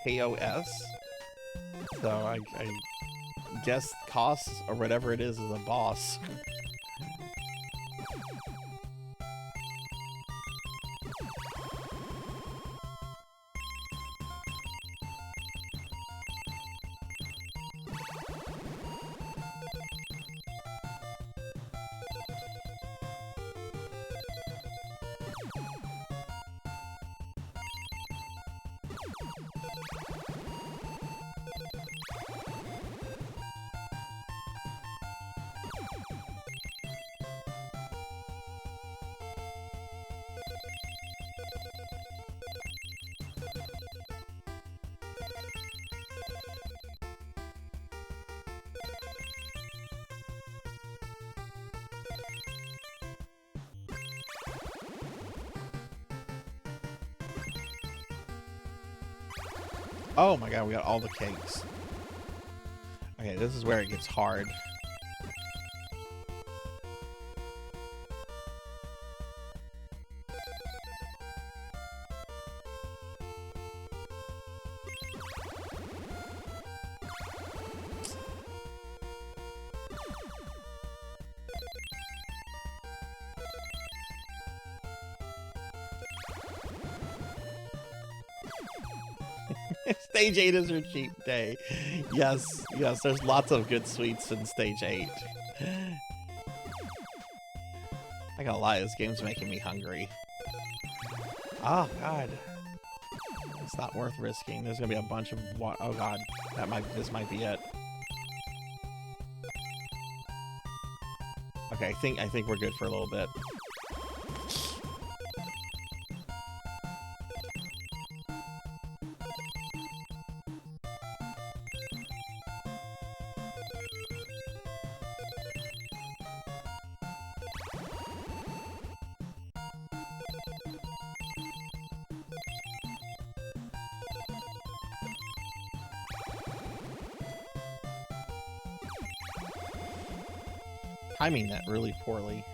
K-O-S. So I guess Kos, or whatever it is a boss. Oh my god, we got all the cakes. Okay, this is where it gets hard. Stage 8 is your cheap day. Yes, yes, there's lots of good sweets in Stage 8. I gotta lie, this game's making me hungry. Oh, God. It's not worth risking. There's gonna be a bunch of oh god, this might be it. Okay, I think we're good for a little bit. timing that really poorly.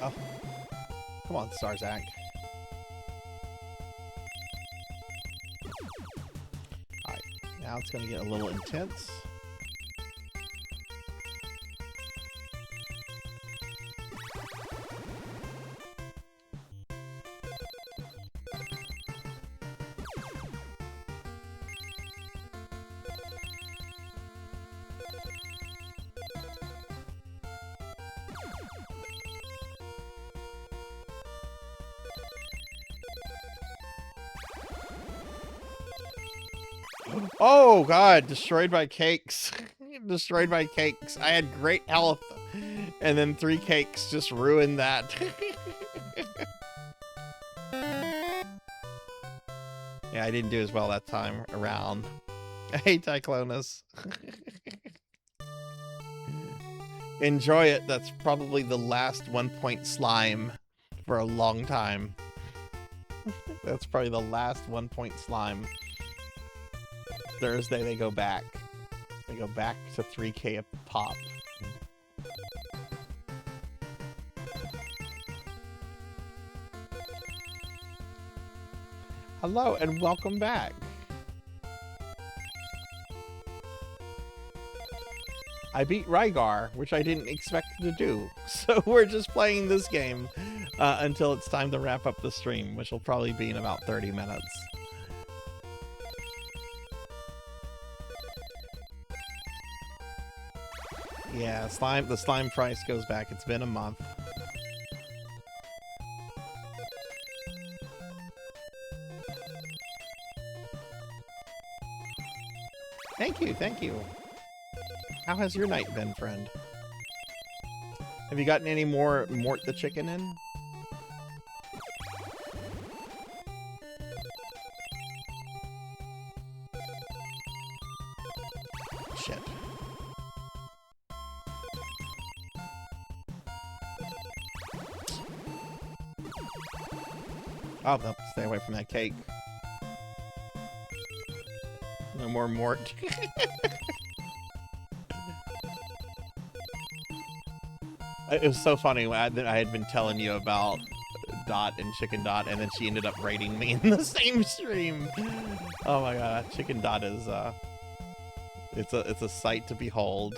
Oh, come on, Sarzac. Alright, now it's going to get a little intense. Oh god, destroyed by cakes. Destroyed by cakes. I had great health, and then 3 cakes just ruined that. Yeah, I didn't do as well that time around. Hey, Tyclonus. Enjoy it. That's probably the last 1-point slime for a long time. That's probably the last 1-point slime. Thursday they go back. They go back to 3K a pop. Hello and welcome back. I beat Rygar, which I didn't expect to do. So we're just playing this game until it's time to wrap up the stream, which will probably be in about 30 minutes. Yeah, the slime price goes back. It's been a month. Thank you, thank you. How has your night been, friend? Have you gotten any more Mort the chicken in? Shit. Oh, no, stay away from that cake. No more Mort. It was so funny when I had been telling you about Dot and Chicken Dot, and then she ended up raiding me in the same stream. Oh my god, Chicken Dot is it's a sight to behold.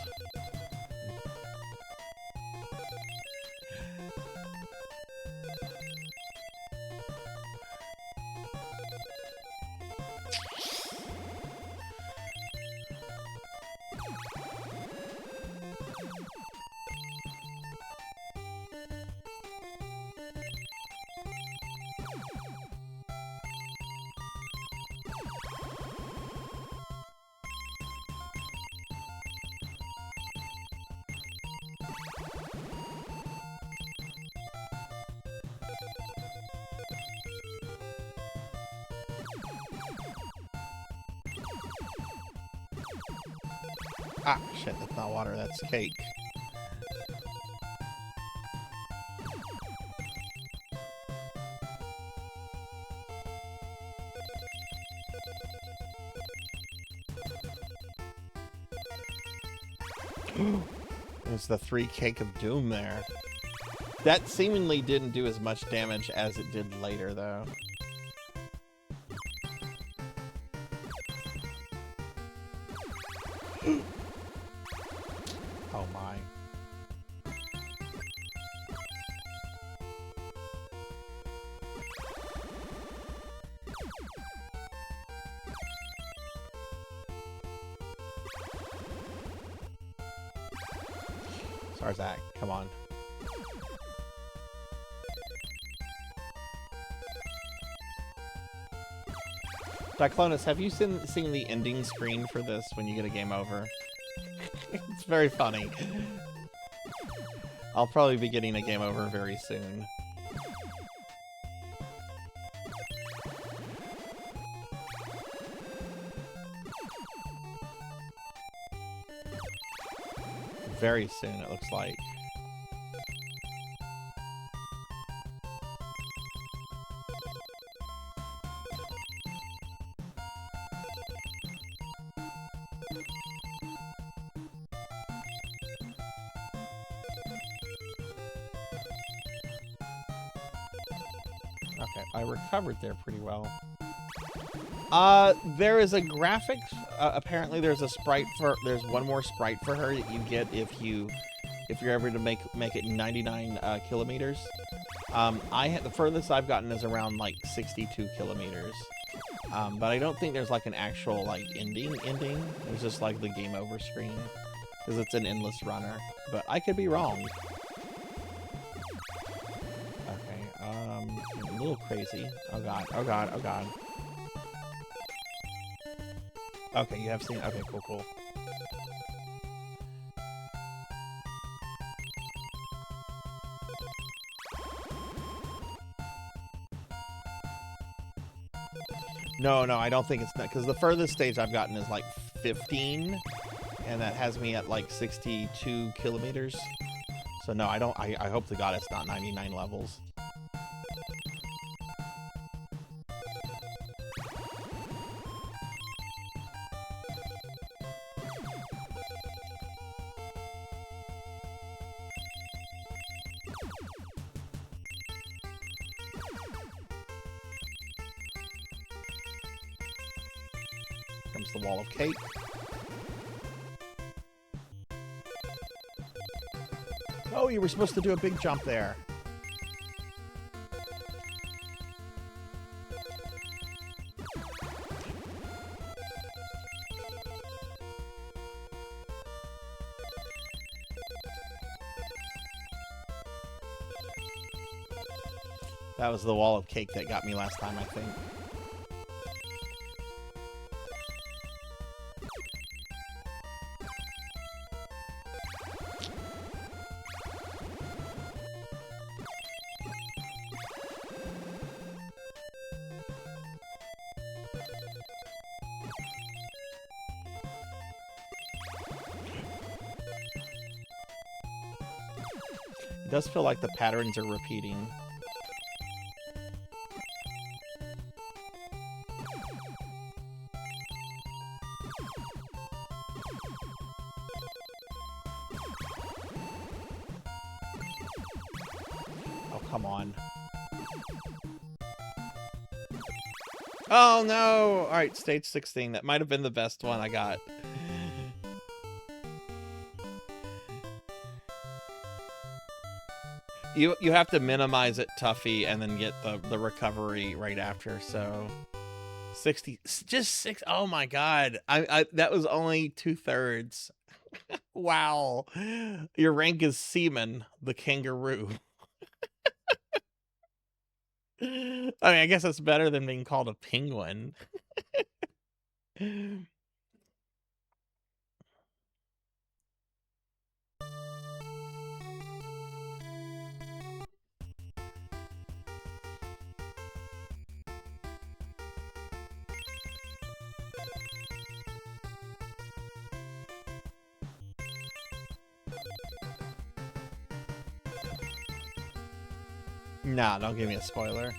Ah, shit, that's not water, that's cake. There's the 3 Cake of Doom there. That seemingly didn't do as much damage as it did later, though. Oh my. Sarzac, come on. Diclonus, have you seen the ending screen for this when you get a game over? It's very funny. I'll probably be getting a game over very soon. Very soon, it looks like. Okay, I recovered there pretty well. There is a graphic. Apparently, there's a sprite for. There's one more sprite for her that you get if you're ever to make it 99 kilometers. The furthest I've gotten is around like 62 kilometers. But I don't think there's like an actual like ending. There's just like the game over screen because it's an endless runner. But I could be wrong. Okay. A little crazy. Oh god. Oh god. Oh god. Okay, you have seen. Okay, cool. No, I don't think it's not, because the furthest stage I've gotten is like 15, and that has me at like 62 kilometers. So no, I don't. I hope to God it's not 99 levels. Comes the wall of cake. Oh, you were supposed to do a big jump there. That was the wall of cake that got me last time, I think. It does feel like the patterns are repeating. Oh, come on. Oh, no! Alright, stage 16. That might have been the best one I got. You have to minimize it, Tuffy, and then get the recovery right after, so... 60... Just 6... Oh my god. That was only 2/3. Wow. Your rank is Seaman, the kangaroo. I mean, I guess that's better than being called a penguin. Nah, don't give me a spoiler.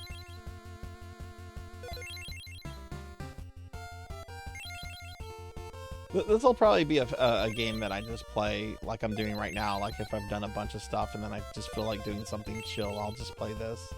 This will probably be a game that I just play like I'm doing right now. Like if I've done a bunch of stuff and then I just feel like doing something chill, I'll just play this.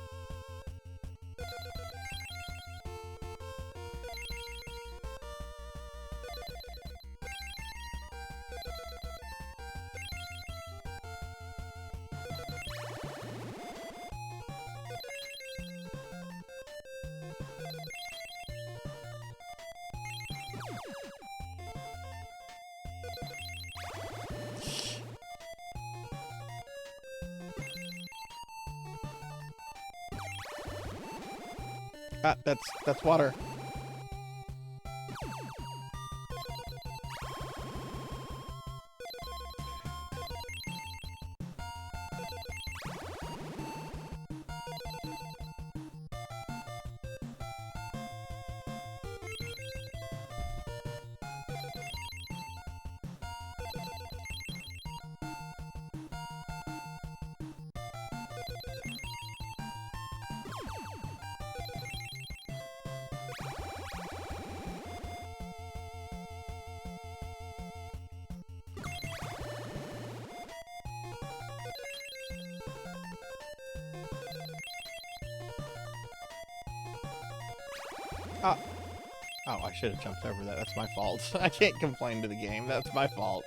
Ah, that's water. Oh. Oh, I should have jumped over that. That's my fault. I can't complain to the game. That's my fault.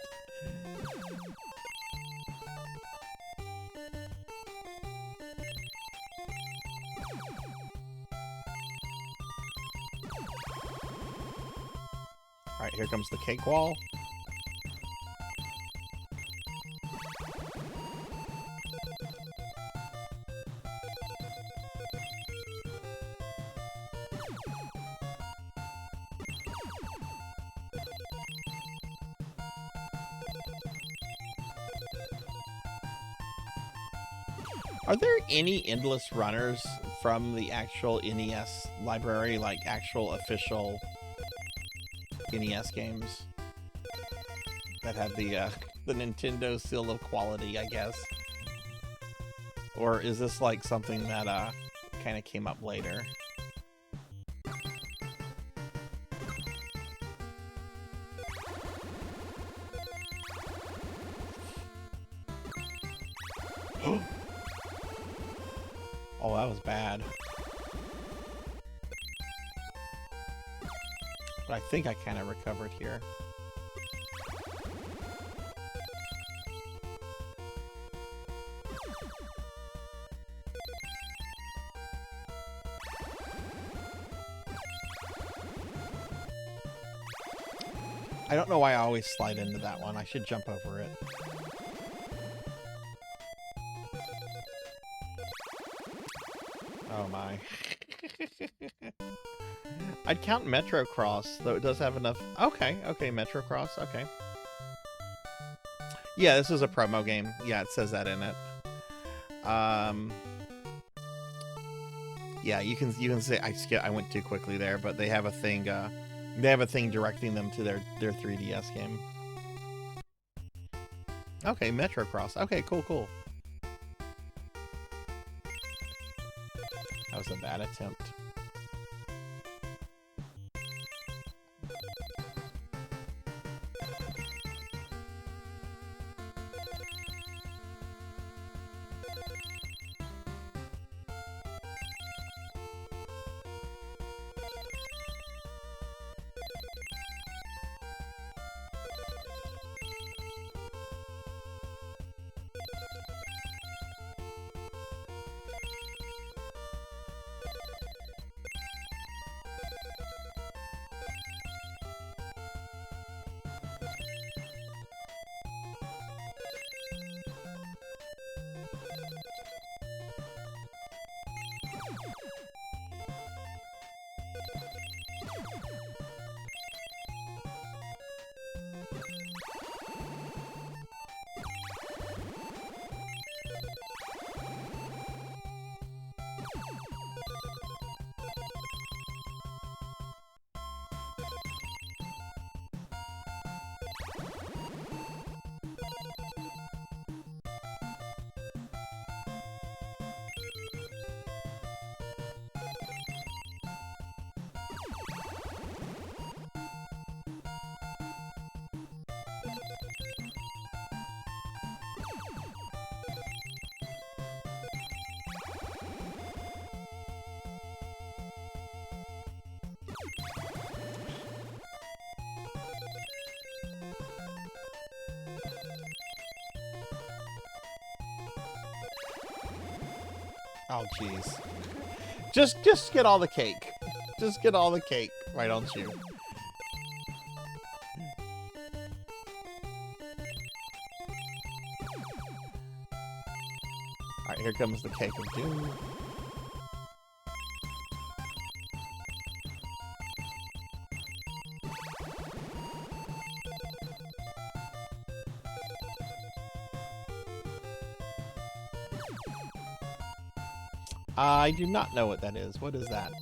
Alright, here comes the cake wall. Are there any endless runners from the actual NES library, like actual official NES games that have the Nintendo seal of quality, I guess? Or is this like something that kind of came up later? Oh, that was bad. But I think I kind of recovered here. I don't know why I always slide into that one. I should jump over it. Oh my. I'd count Metro Cross, though it does have enough. Okay, Metro Cross, okay. Yeah, this is a promo game. Yeah, it says that in it. Yeah, you can say I went too quickly there, but they have a thing directing them to their 3DS game. Okay, Metro Cross. Okay, cool. That was a bad attempt. Oh, jeez. Just get all the cake. Just get all the cake, why don't you? Alright, here comes the cake of doom. I do not know what that is. What is that?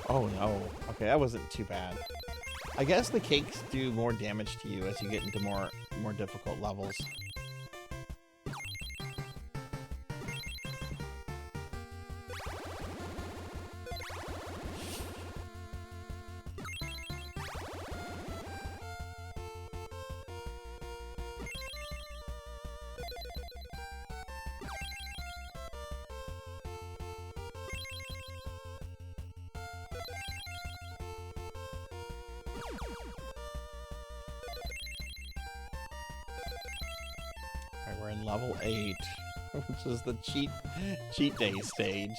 Oh no. Okay, that wasn't too bad. I guess the cakes do more damage to you as you get into more difficult levels. Alright, we're in level 8, which is the cheat day stage.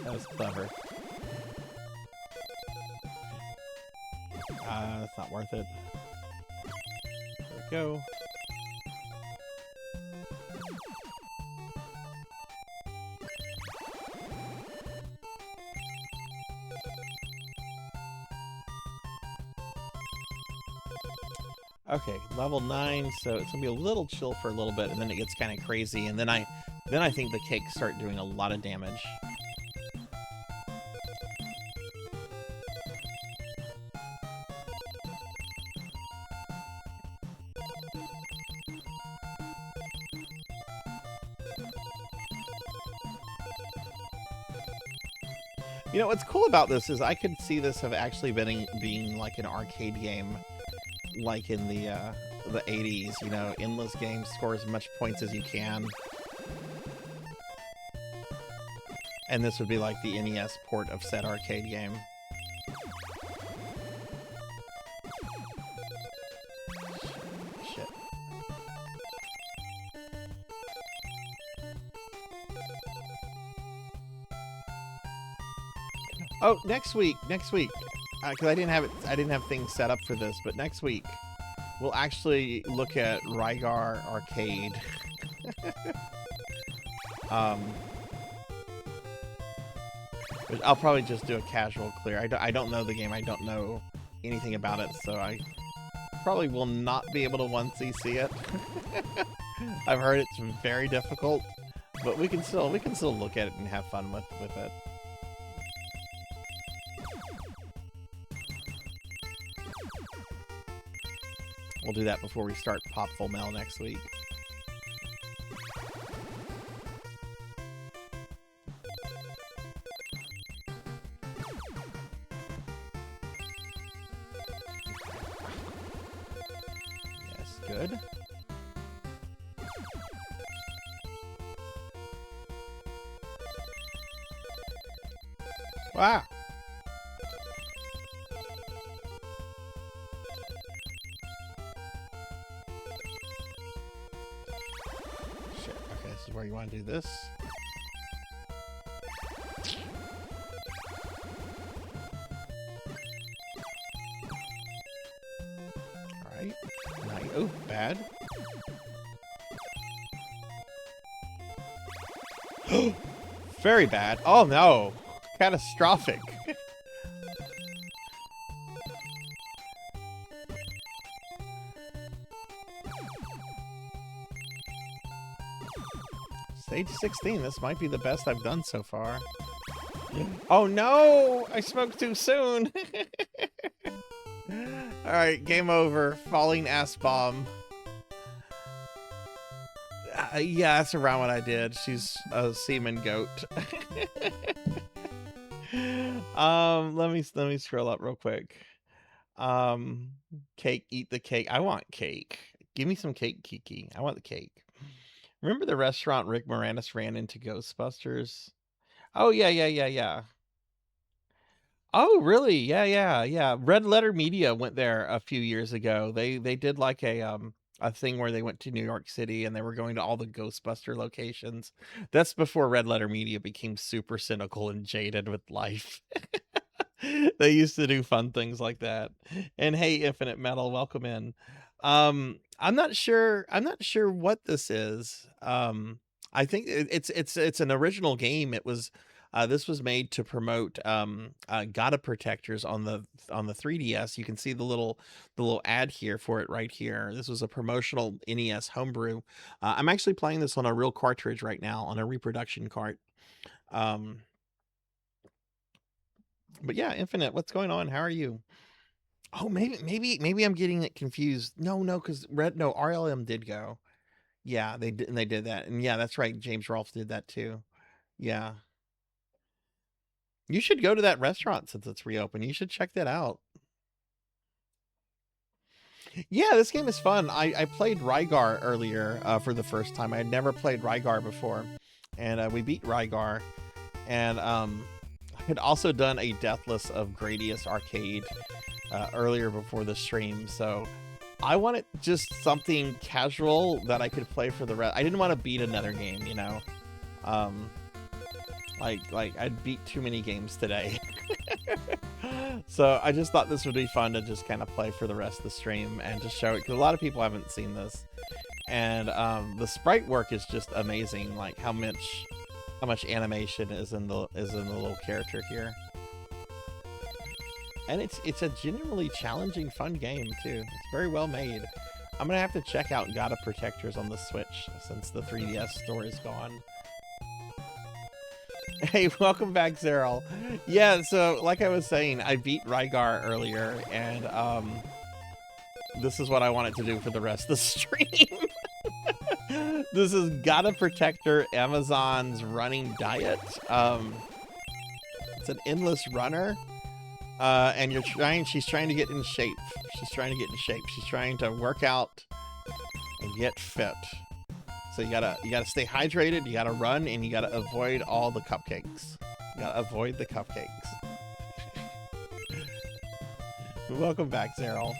That was clever. It's not worth it. There we go. Okay, level 9, so it's gonna be a little chill for a little bit, and then it gets kind of crazy, and then I think the cakes start doing a lot of damage. You know, what's cool about this is I could see this have actually being like an arcade game, like in the 80s, you know, endless games, score as much points as you can. And this would be like the NES port of said arcade game. Shit. Oh, next week, because I didn't have things set up for this, but next week we'll actually look at Rygar Arcade. But I'll probably just do a casual clear. I don't know the game. I don't know anything about it, so I probably will not be able to 1cc it. I've heard it's very difficult, but we can still look at it and have fun with it. We'll do that before we start Pop Full Mail next week. Yes, good. Wow. Where you want to do this. Alright. Nice. Oh, bad. Very bad. Oh no. Catastrophic. Stage 16, this might be the best I've done so far. Oh no! I smoked too soon! Alright, game over. Falling ass bomb. Yeah, that's around what I did. She's a semen goat. Let me scroll up real quick. Cake, eat the cake. I want cake. Give me some cake, Kiki. I want the cake. Remember the restaurant Rick Moranis ran into Ghostbusters? Oh, yeah. Oh, really? Yeah. Red Letter Media went there a few years ago. They did like a thing where they went to New York City and they were going to all the Ghostbuster locations. That's before Red Letter Media became super cynical and jaded with life. They used to do fun things like that. And hey, Infinite Metal, welcome in. I'm not sure. I'm not sure what this is. I think it's an original game. It was this was made to promote Gotta Protectors on the 3DS. You can see the little ad here for it right here. This was a promotional NES homebrew. I'm actually playing this on a real cartridge right now on a reproduction cart. Um, but yeah, Infinite, what's going on? How are you? Oh, maybe I'm getting it confused. No, because RLM did go. Yeah, they did that. And yeah, that's right. James Rolfe did that too. Yeah. You should go to that restaurant since it's reopened. You should check that out. Yeah, this game is fun. I played Rygar earlier for the first time. I had never played Rygar before. And we beat Rygar. And I had also done a Deathless of Gradius Arcade earlier before the stream. So I wanted just something casual that I could play for the rest. I didn't want to beat another game, you know. Like I'd beat too many games today. So I just thought this would be fun to just kind of play for the rest of the stream and just show it, because a lot of people haven't seen this. And the sprite work is just amazing, like how much animation is in the little character here. And it's a genuinely challenging, fun game too. It's very well made. I'm gonna have to check out Gotta Protectors on the Switch since the 3DS store is gone. Hey, welcome back, Zeril. Yeah, so like I was saying, I beat Rygar earlier, and this is what I wanted to do for the rest of the stream. This is Gotta Protector Amazon's running diet. It's an endless runner. And she's trying to get in shape. She's trying to get in shape. She's trying to work out and get fit. So you gotta stay hydrated, you gotta run, and you gotta avoid all the cupcakes. You gotta avoid the cupcakes. Welcome back, Zeril.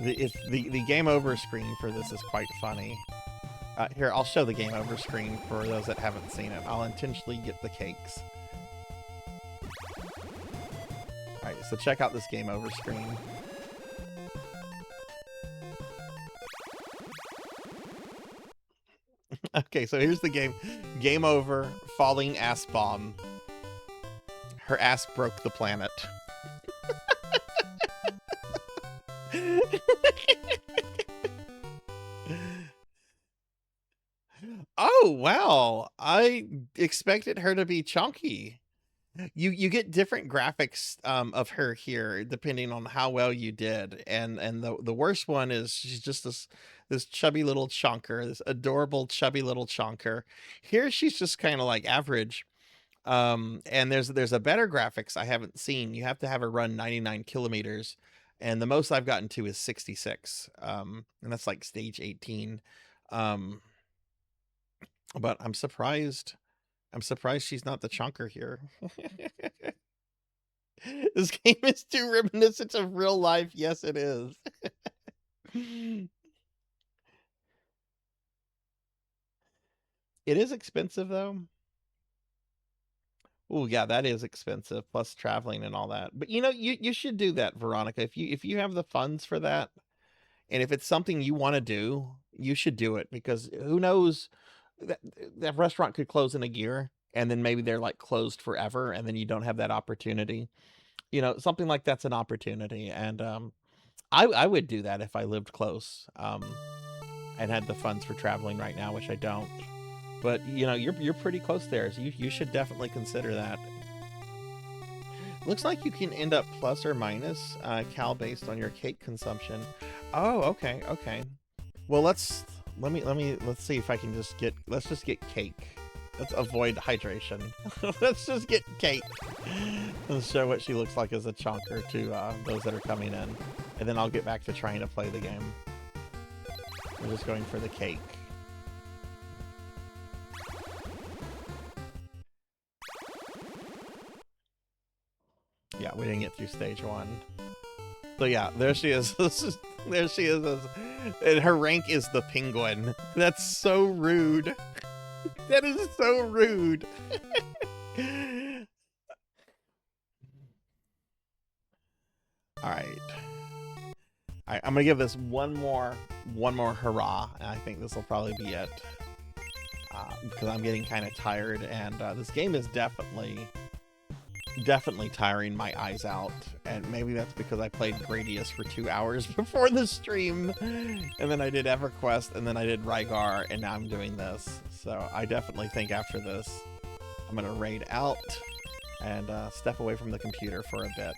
The game over screen for this is quite funny. Here, I'll show the game over screen for those that haven't seen it. I'll intentionally get the cakes. Alright, so check out this game over screen. Okay, so here's the game. Game over, falling ass bomb. Her ass broke the planet. Oh, wow. I expected her to be chunky. You get different graphics of her here depending on how well you did. And the worst one is she's just this chubby little chunker, this adorable chubby little chunker. Here she's just kind of like average. And there's a better graphics I haven't seen. You have to have her run 99 kilometers, and the most I've gotten to is 66. And that's like stage 18. But I'm surprised she's not the chunker here. This game is too reminiscent of real life. Yes, it is. It is expensive though. Oh yeah, that is expensive, plus traveling and all that. But you know, you should do that, Veronica. If you have the funds for that, and if it's something you want to do, you should do it, because who knows, that restaurant could close in a year, and then maybe they're like closed forever, and then you don't have that opportunity. You know, something like that's an opportunity, and I would do that if I lived close and had the funds for traveling right now, which I don't. But you know, you're pretty close there, so you should definitely consider that. Looks like you can end up plus or minus cal based on your cake consumption. Oh, okay. Well, let's see if I can just get, let's just get cake. Let's avoid hydration. Let's just get cake. Let's show what she looks like as a chunker to those that are coming in. And then I'll get back to trying to play the game. We're just going for the cake. Yeah, we didn't get through stage 1. So yeah, there she is. There she is. And her rank is the penguin. That's so rude. That is so rude. All right, I'm gonna give this one more hurrah, and I think this will probably be it. Because I'm getting kind of tired, and this game is definitely tiring my eyes out, and maybe that's because I played Gradius for 2 hours before the stream, and then I did EverQuest, and then I did Rygar, and now I'm doing this. So I definitely think after this, I'm gonna raid out and step away from the computer for a bit.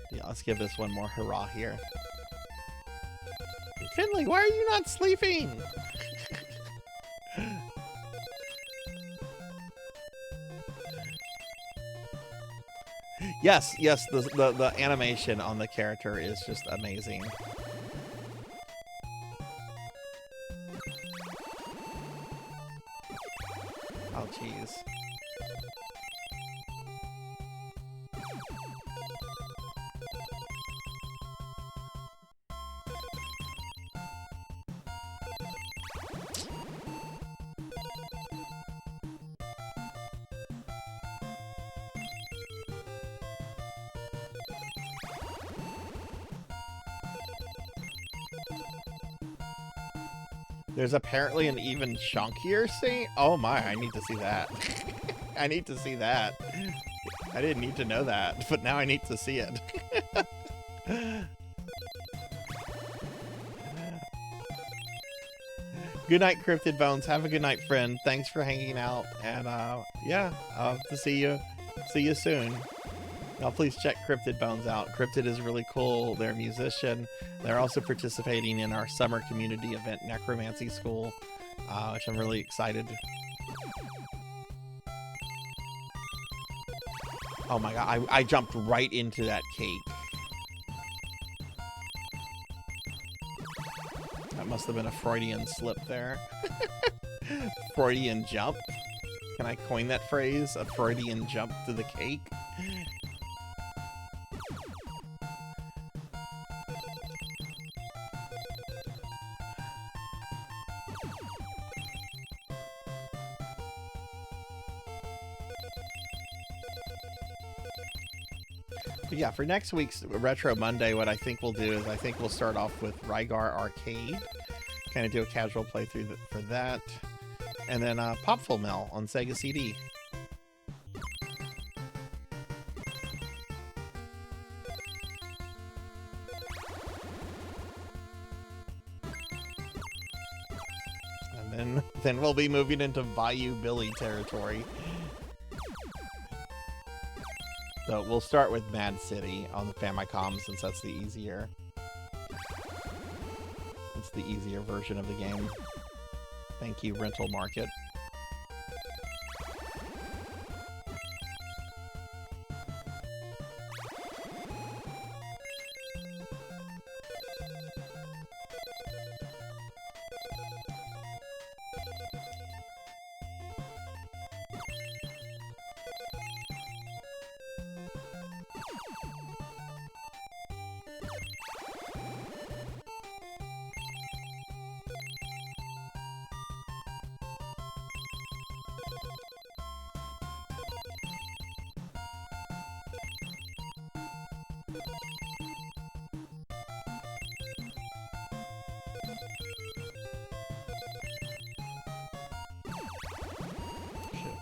Yeah, let's give this one more hurrah here. Finley, why are you not sleeping? Yes, the animation on the character is just amazing. Oh, jeez. There's apparently an even chunkier scene. Oh my, I need to see that. I need to see that. I didn't need to know that, but now I need to see it. Good night, Cryptid Bones. Have a good night, friend. Thanks for hanging out, and yeah, I'll have to see you soon. Now, please check Cryptid Bones out. Cryptid is really cool. They're a musician. They're also participating in our summer community event, Necromancy School, which I'm really excited. Oh my god, I jumped right into that cake. That must have been a Freudian slip there. Freudian jump? Can I coin that phrase? A Freudian jump to the cake? But yeah, for next week's Retro Monday, what I think we'll do is I think we'll start off with Rygar Arcade. Kind of do a casual playthrough for that. And then Popful Mill on Sega CD. And then we'll be moving into Bayou Billy territory. So we'll start with Mad City on the Famicom since that's the easier. It's the easier version of the game. Thank you, Rental Market.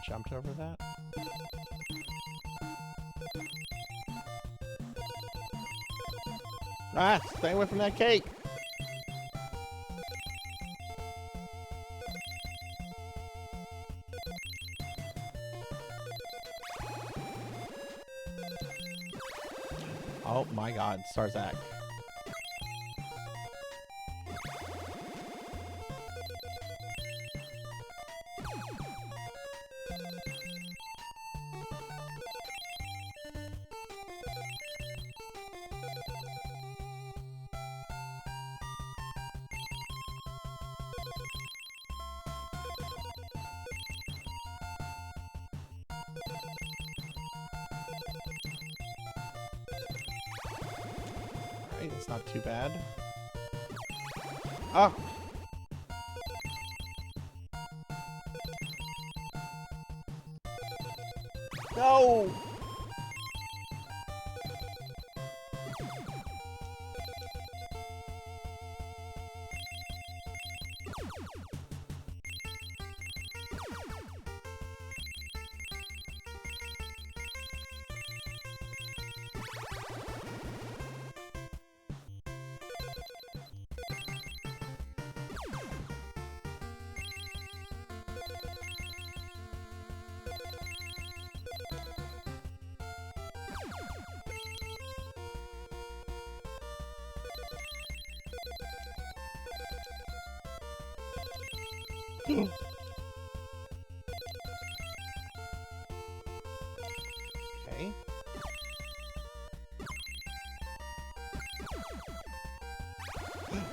Jumped over that. Ah, stay away from that cake. Oh my god, Sarzac. It's not too bad. Oh! No! Okay.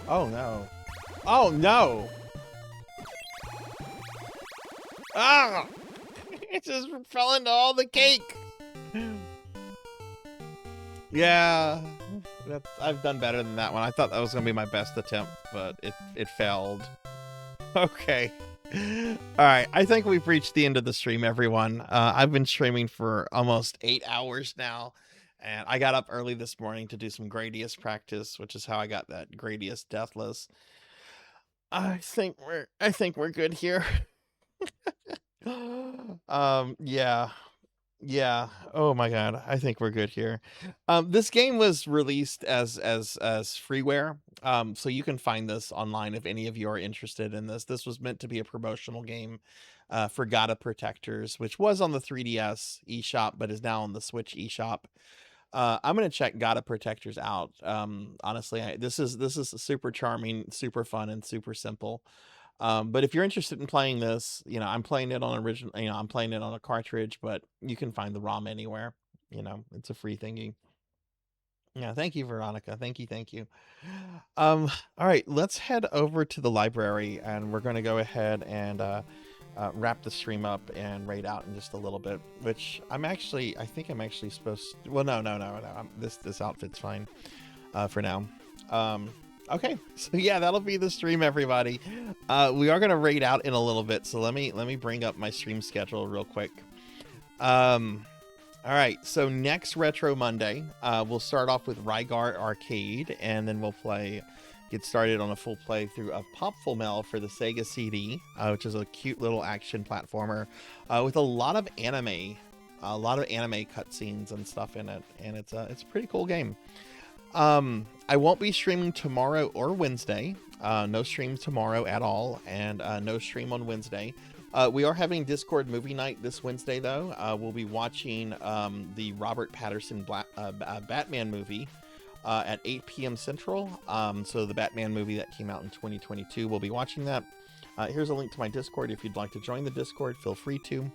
Oh no. Oh no! Ah! It just fell into all the cake! Yeah. I've done better than that one. I thought that was gonna be my best attempt, but it failed. Okay. Alright, I think we've reached the end of the stream, everyone. I've been streaming for almost 8 hours now, and I got up early this morning to do some Gradius practice, which is how I got that Gradius Deathless. I think we're good here. Yeah. Yeah. Oh my god. I think we're good here. This game was released as freeware. So you can find this online if any of you are interested in this. This was meant to be a promotional game for Gata Protectors, which was on the 3DS eShop, but is now on the Switch eShop. I'm gonna check Gata Protectors out. Honestly, this is super charming, super fun, and super simple. But if you're interested in playing this, I'm playing it on original, I'm playing it on a cartridge, but you can find the ROM anywhere. It's a free thingy. Yeah, thank you, Veronica. Thank you. All right, let's head over to the library, and we're going to go ahead and wrap the stream up and raid out in just a little bit. Which I think I'm actually supposed to. Well, no. This outfit's fine for now. Okay, so yeah, that'll be the stream, everybody. We are gonna raid out in a little bit, so let me bring up my stream schedule real quick. All right, so next Retro Monday, we'll start off with Rygar Arcade, and then we'll get started on a full playthrough of Popful Mel for the Sega CD, which is a cute little action platformer with a lot of anime cutscenes and stuff in it, and it's a pretty cool game. I won't be streaming tomorrow or Wednesday. No stream tomorrow at all, and no stream on Wednesday. We are having Discord movie night this Wednesday, though. We'll be watching the Robert Pattinson Batman movie at 8 p.m. Central. So the Batman movie that came out in 2022, we'll be watching that. Here's a link to my Discord. If you'd like to join the Discord, feel free to.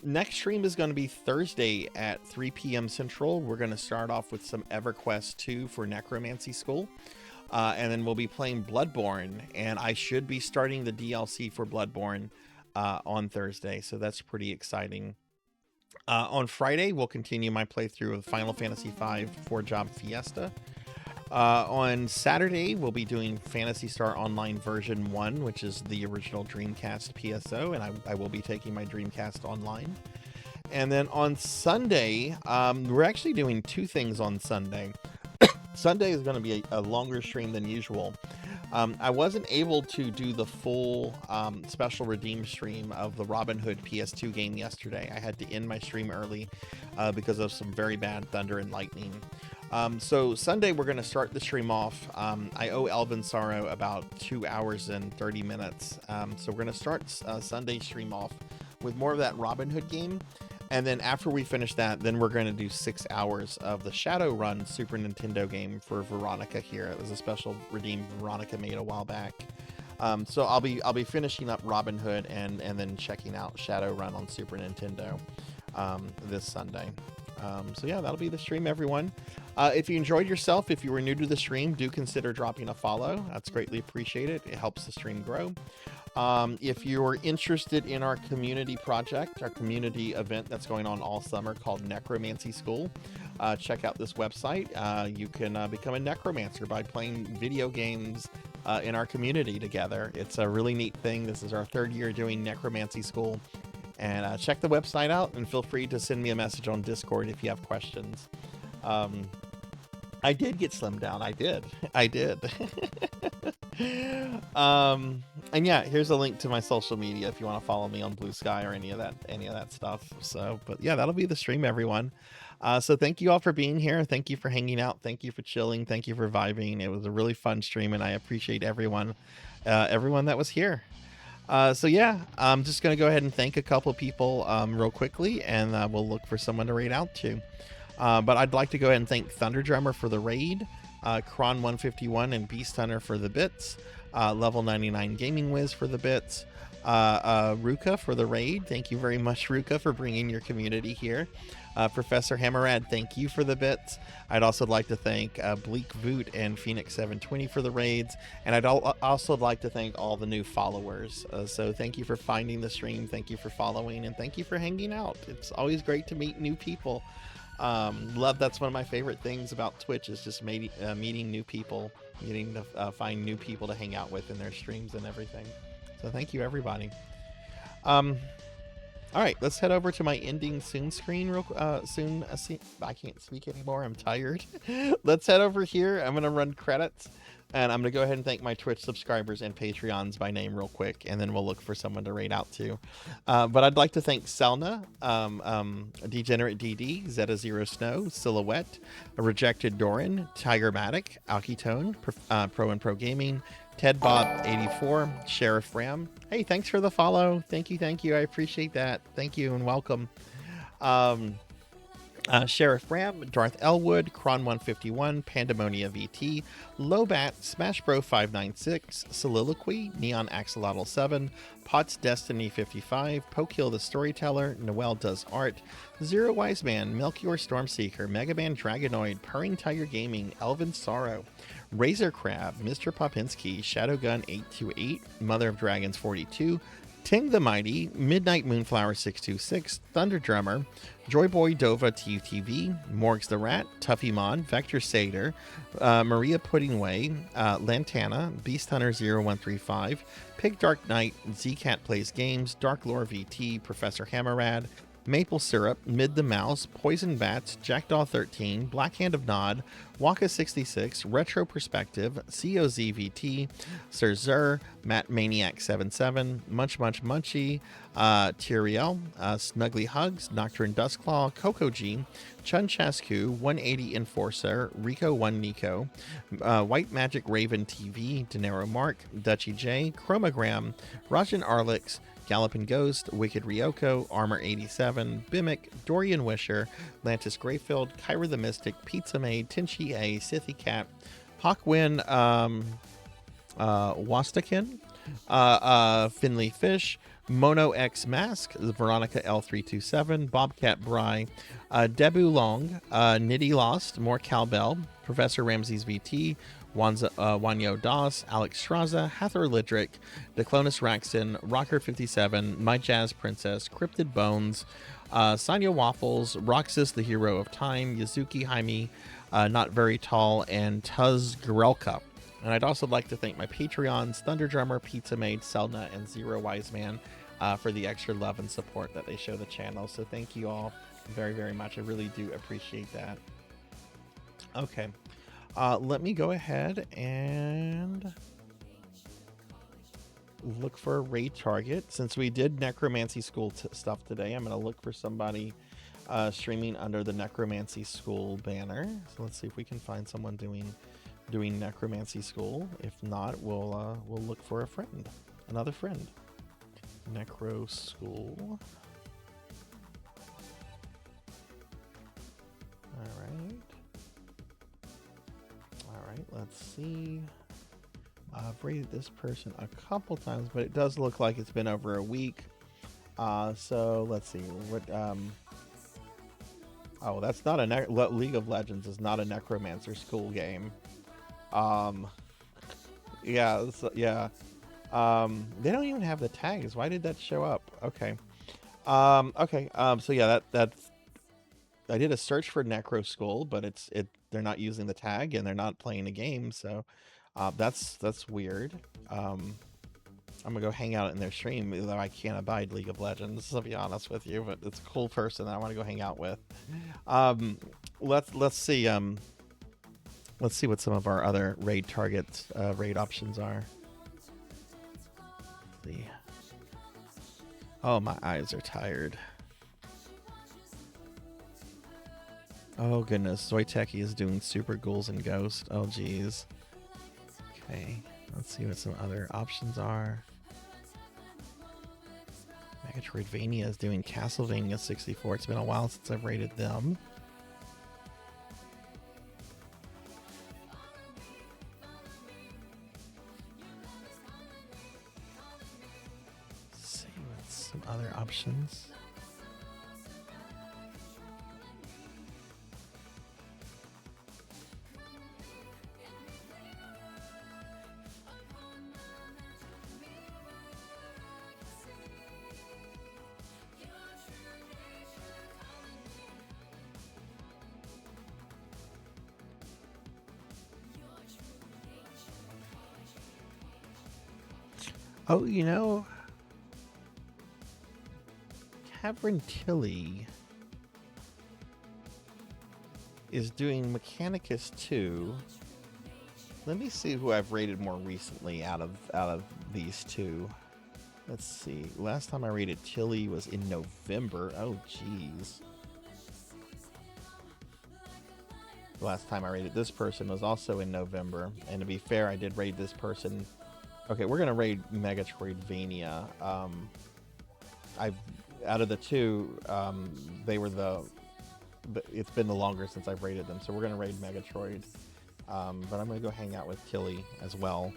Next stream is going to be Thursday at 3 p.m. Central. We're going to start off with some EverQuest 2 for Necromancy School. And then we'll be playing Bloodborne. And I should be starting the DLC for Bloodborne on Thursday. So that's pretty exciting. On Friday, we'll continue my playthrough of Final Fantasy V 4-Job Fiesta. On Saturday, we'll be doing Phantasy Star Online version 1, which is the original Dreamcast PSO, and I will be taking my Dreamcast online. And then on Sunday, we're actually doing two things on Sunday. Sunday is going to be a longer stream than usual. I wasn't able to do the full special redeem stream of the Robin Hood PS2 game yesterday. I had to end my stream early because of some very bad thunder and lightning. So Sunday, we're going to start the stream off. I owe Elvin Sorrow about 2 hours and 30 minutes. So we're going to start Sunday stream off with more of that Robin Hood game. And then after we finish that, then we're going to do 6 hours of the Shadowrun Super Nintendo game for Veronica here. It was a special redeem Veronica made a while back. So I'll be finishing up Robin Hood and then checking out Shadowrun on Super Nintendo this Sunday. So yeah, that'll be the stream, everyone. If you enjoyed yourself, if you were new to the stream, do consider dropping a follow. That's greatly appreciated. It helps the stream grow. If you're interested in our community project, our community event that's going on all summer called Necromancy School, check out this website. You can become a necromancer by playing video games in our community together. It's a really neat thing. This is our third year doing Necromancy School, And check the website out, and feel free to send me a message on Discord if you have questions. I did get slimmed down. I did. I did. And yeah, here's a link to my social media if you want to follow me on Blue Sky or any of that stuff. So, but yeah, that'll be the stream, everyone. So thank you all for being here. Thank you for hanging out. Thank you for chilling. Thank you for vibing. It was a really fun stream, and I appreciate everyone that was here. So yeah, I'm just gonna go ahead and thank a couple people real quickly, and we'll look for someone to raid out to. But I'd like to go ahead and thank Thunder Drummer for the raid, Kron 151 and Beast Hunter for the bits, Level 99 Gaming Wiz for the bits, Ruka for the raid. Thank you very much, Ruka, for bringing your community here. Professor Hammerad, thank you for the bits. I'd also like to thank Bleak Voot and Phoenix 720 for the raids, and I'd also like to thank all the new followers. So thank you for finding the stream, thank you for following, and thank you for hanging out. It's always great to meet new people. That's one of my favorite things about Twitch, is just meeting new people, getting to find new people to hang out with in their streams and everything. So thank you, everybody. All right, let's head over to my ending soon screen soon. I can't speak anymore. I'm tired. Let's head over here. I'm going to run credits, and I'm going to go ahead and thank my Twitch subscribers and Patreons by name real quick, and then we'll look for someone to raid out to. But I'd like to thank Selna, Degenerate DD, Zeta Zero Snow, Silhouette, Rejected Doran, Tigermatic, Alkitone, Pro and Pro Gaming, Ted Bob 84, Sheriff Ram. Hey, thanks for the follow. Thank you. I appreciate that. Thank you and welcome. Sheriff Ram, Darth Elwood, Kron 151, Pandemonia VT, Lobat, Smash Bro 596, Soliloquy, Neon Axolotl 7, Potts Destiny 55, Pokill the Storyteller, Noel Does Art, Zero Wise Man, Melchior Stormseeker, Mega Man Dragonoid, Purring Tiger Gaming, Elvin Sorrow, Razor Crab, Mr. Popinski, Shadowgun 828, Mother of Dragons 42, Ting the Mighty, Midnight Moonflower 626, Thunder Drummer, Joyboy Dova TUTV, Morgs the Rat, Tuffy Mon, Vector Sader, Maria Puddingway, Lantana, Beast Hunter 0135, Pig Dark Knight, Zcat Plays Games, Dark Lore VT, Professor Hammerad, Maple Syrup, Mid the Mouse, Poison Bats, Jackdaw 13, Black Hand of Nod, Waka 66, Retro Perspective, COZVT, Sir Zur, Matt Maniac 77, Munch Munchy, Tyriel, Snuggly Hugs, Nocturne Dustclaw, Coco G, Chun Chasku, 180 Enforcer, Rico 1 Nico, White Magic Raven TV, Dinero Mark, Dutchy J, Chromogram, Rajan Arlix, Gallopin' Ghost, Wicked Ryoko, Armor 87, Bimic, Dorian Wisher, Lantis Greyfield, Kyra the Mystic, Pizza Maid, Tinchi A, Sithy Cat, Hawkwin, Wastakin, Finley Fish, Mono X Mask, Veronica L327, Bobcat Bry, Debu Long, Nitty Lost, More Cowbell, Professor Ramses VT, Wanyo Das, Alex Straza, Hathor Lidrick, Declonus Raxton, Rocker 57, My Jazz Princess, Cryptid Bones, Sanya Waffles, Roxas the Hero of Time, Yazuki Jaime, Not Very Tall, and Tuz Grelka. And I'd also like to thank my Patreons, Thunder Drummer, Pizza Maid, Selna, and Zero Wise Man for the extra love and support that they show the channel. So thank you all very, very much. I really do appreciate that. Okay. Let me go ahead and look for a raid target. Since we did Necromancy School stuff today, I'm going to look for somebody streaming under the Necromancy School banner. So let's see if we can find someone doing Necromancy School. If not, we'll look for a friend, another friend. Necro School. All right, let's see. I've rated this person a couple times, but it does look like it's been over a week. So let's see. What? Oh, that's not a League of Legends is not a Necromancer School game. Yeah. They don't even have the tags. Why did that show up? Okay. Okay. So yeah, that's. I did a search for Necro School, but they're not using the tag and they're not playing the game, so that's weird. I'm gonna go hang out in their stream, though I can't abide League of Legends, to be honest with you. But it's a cool person that I want to go hang out with. Let's see. Let's see what some of our other raid targets, raid options are. Let's see. Oh, my eyes are tired. Oh goodness, Zoyteki is doing Super Ghouls and Ghost. Oh geez. Okay, let's see what some other options are. Megatroidvania is doing Castlevania 64. It's been a while since I've rated them. Let's see what's some other options. Oh, you know, Tavern Tilly is doing Mechanicus 2. Let me see who I've rated more recently out of these two. Let's see. Last time I rated Tilly was in November. Oh, jeez. Last time I rated this person was also in November. And to be fair, I did rate this person. Okay, we're gonna raid Megatroidvania. Out of the two, they were it's been the longer since I've rated them, so we're gonna raid Megatroid. But I'm gonna go hang out with Tilly as well.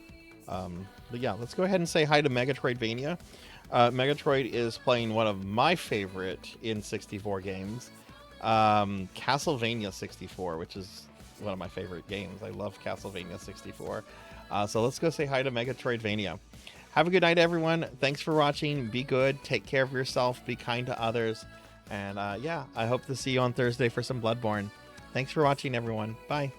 But yeah, let's go ahead and say hi to Megatroidvania. Megatroid is playing one of my favorite N64 games, Castlevania 64, which is one of my favorite games. I love Castlevania 64. So let's go say hi to Megatroidvania. Have a good night, everyone. Thanks for watching. Be good. Take care of yourself. Be kind to others. And yeah, I hope to see you on Thursday for some Bloodborne. Thanks for watching, everyone. Bye.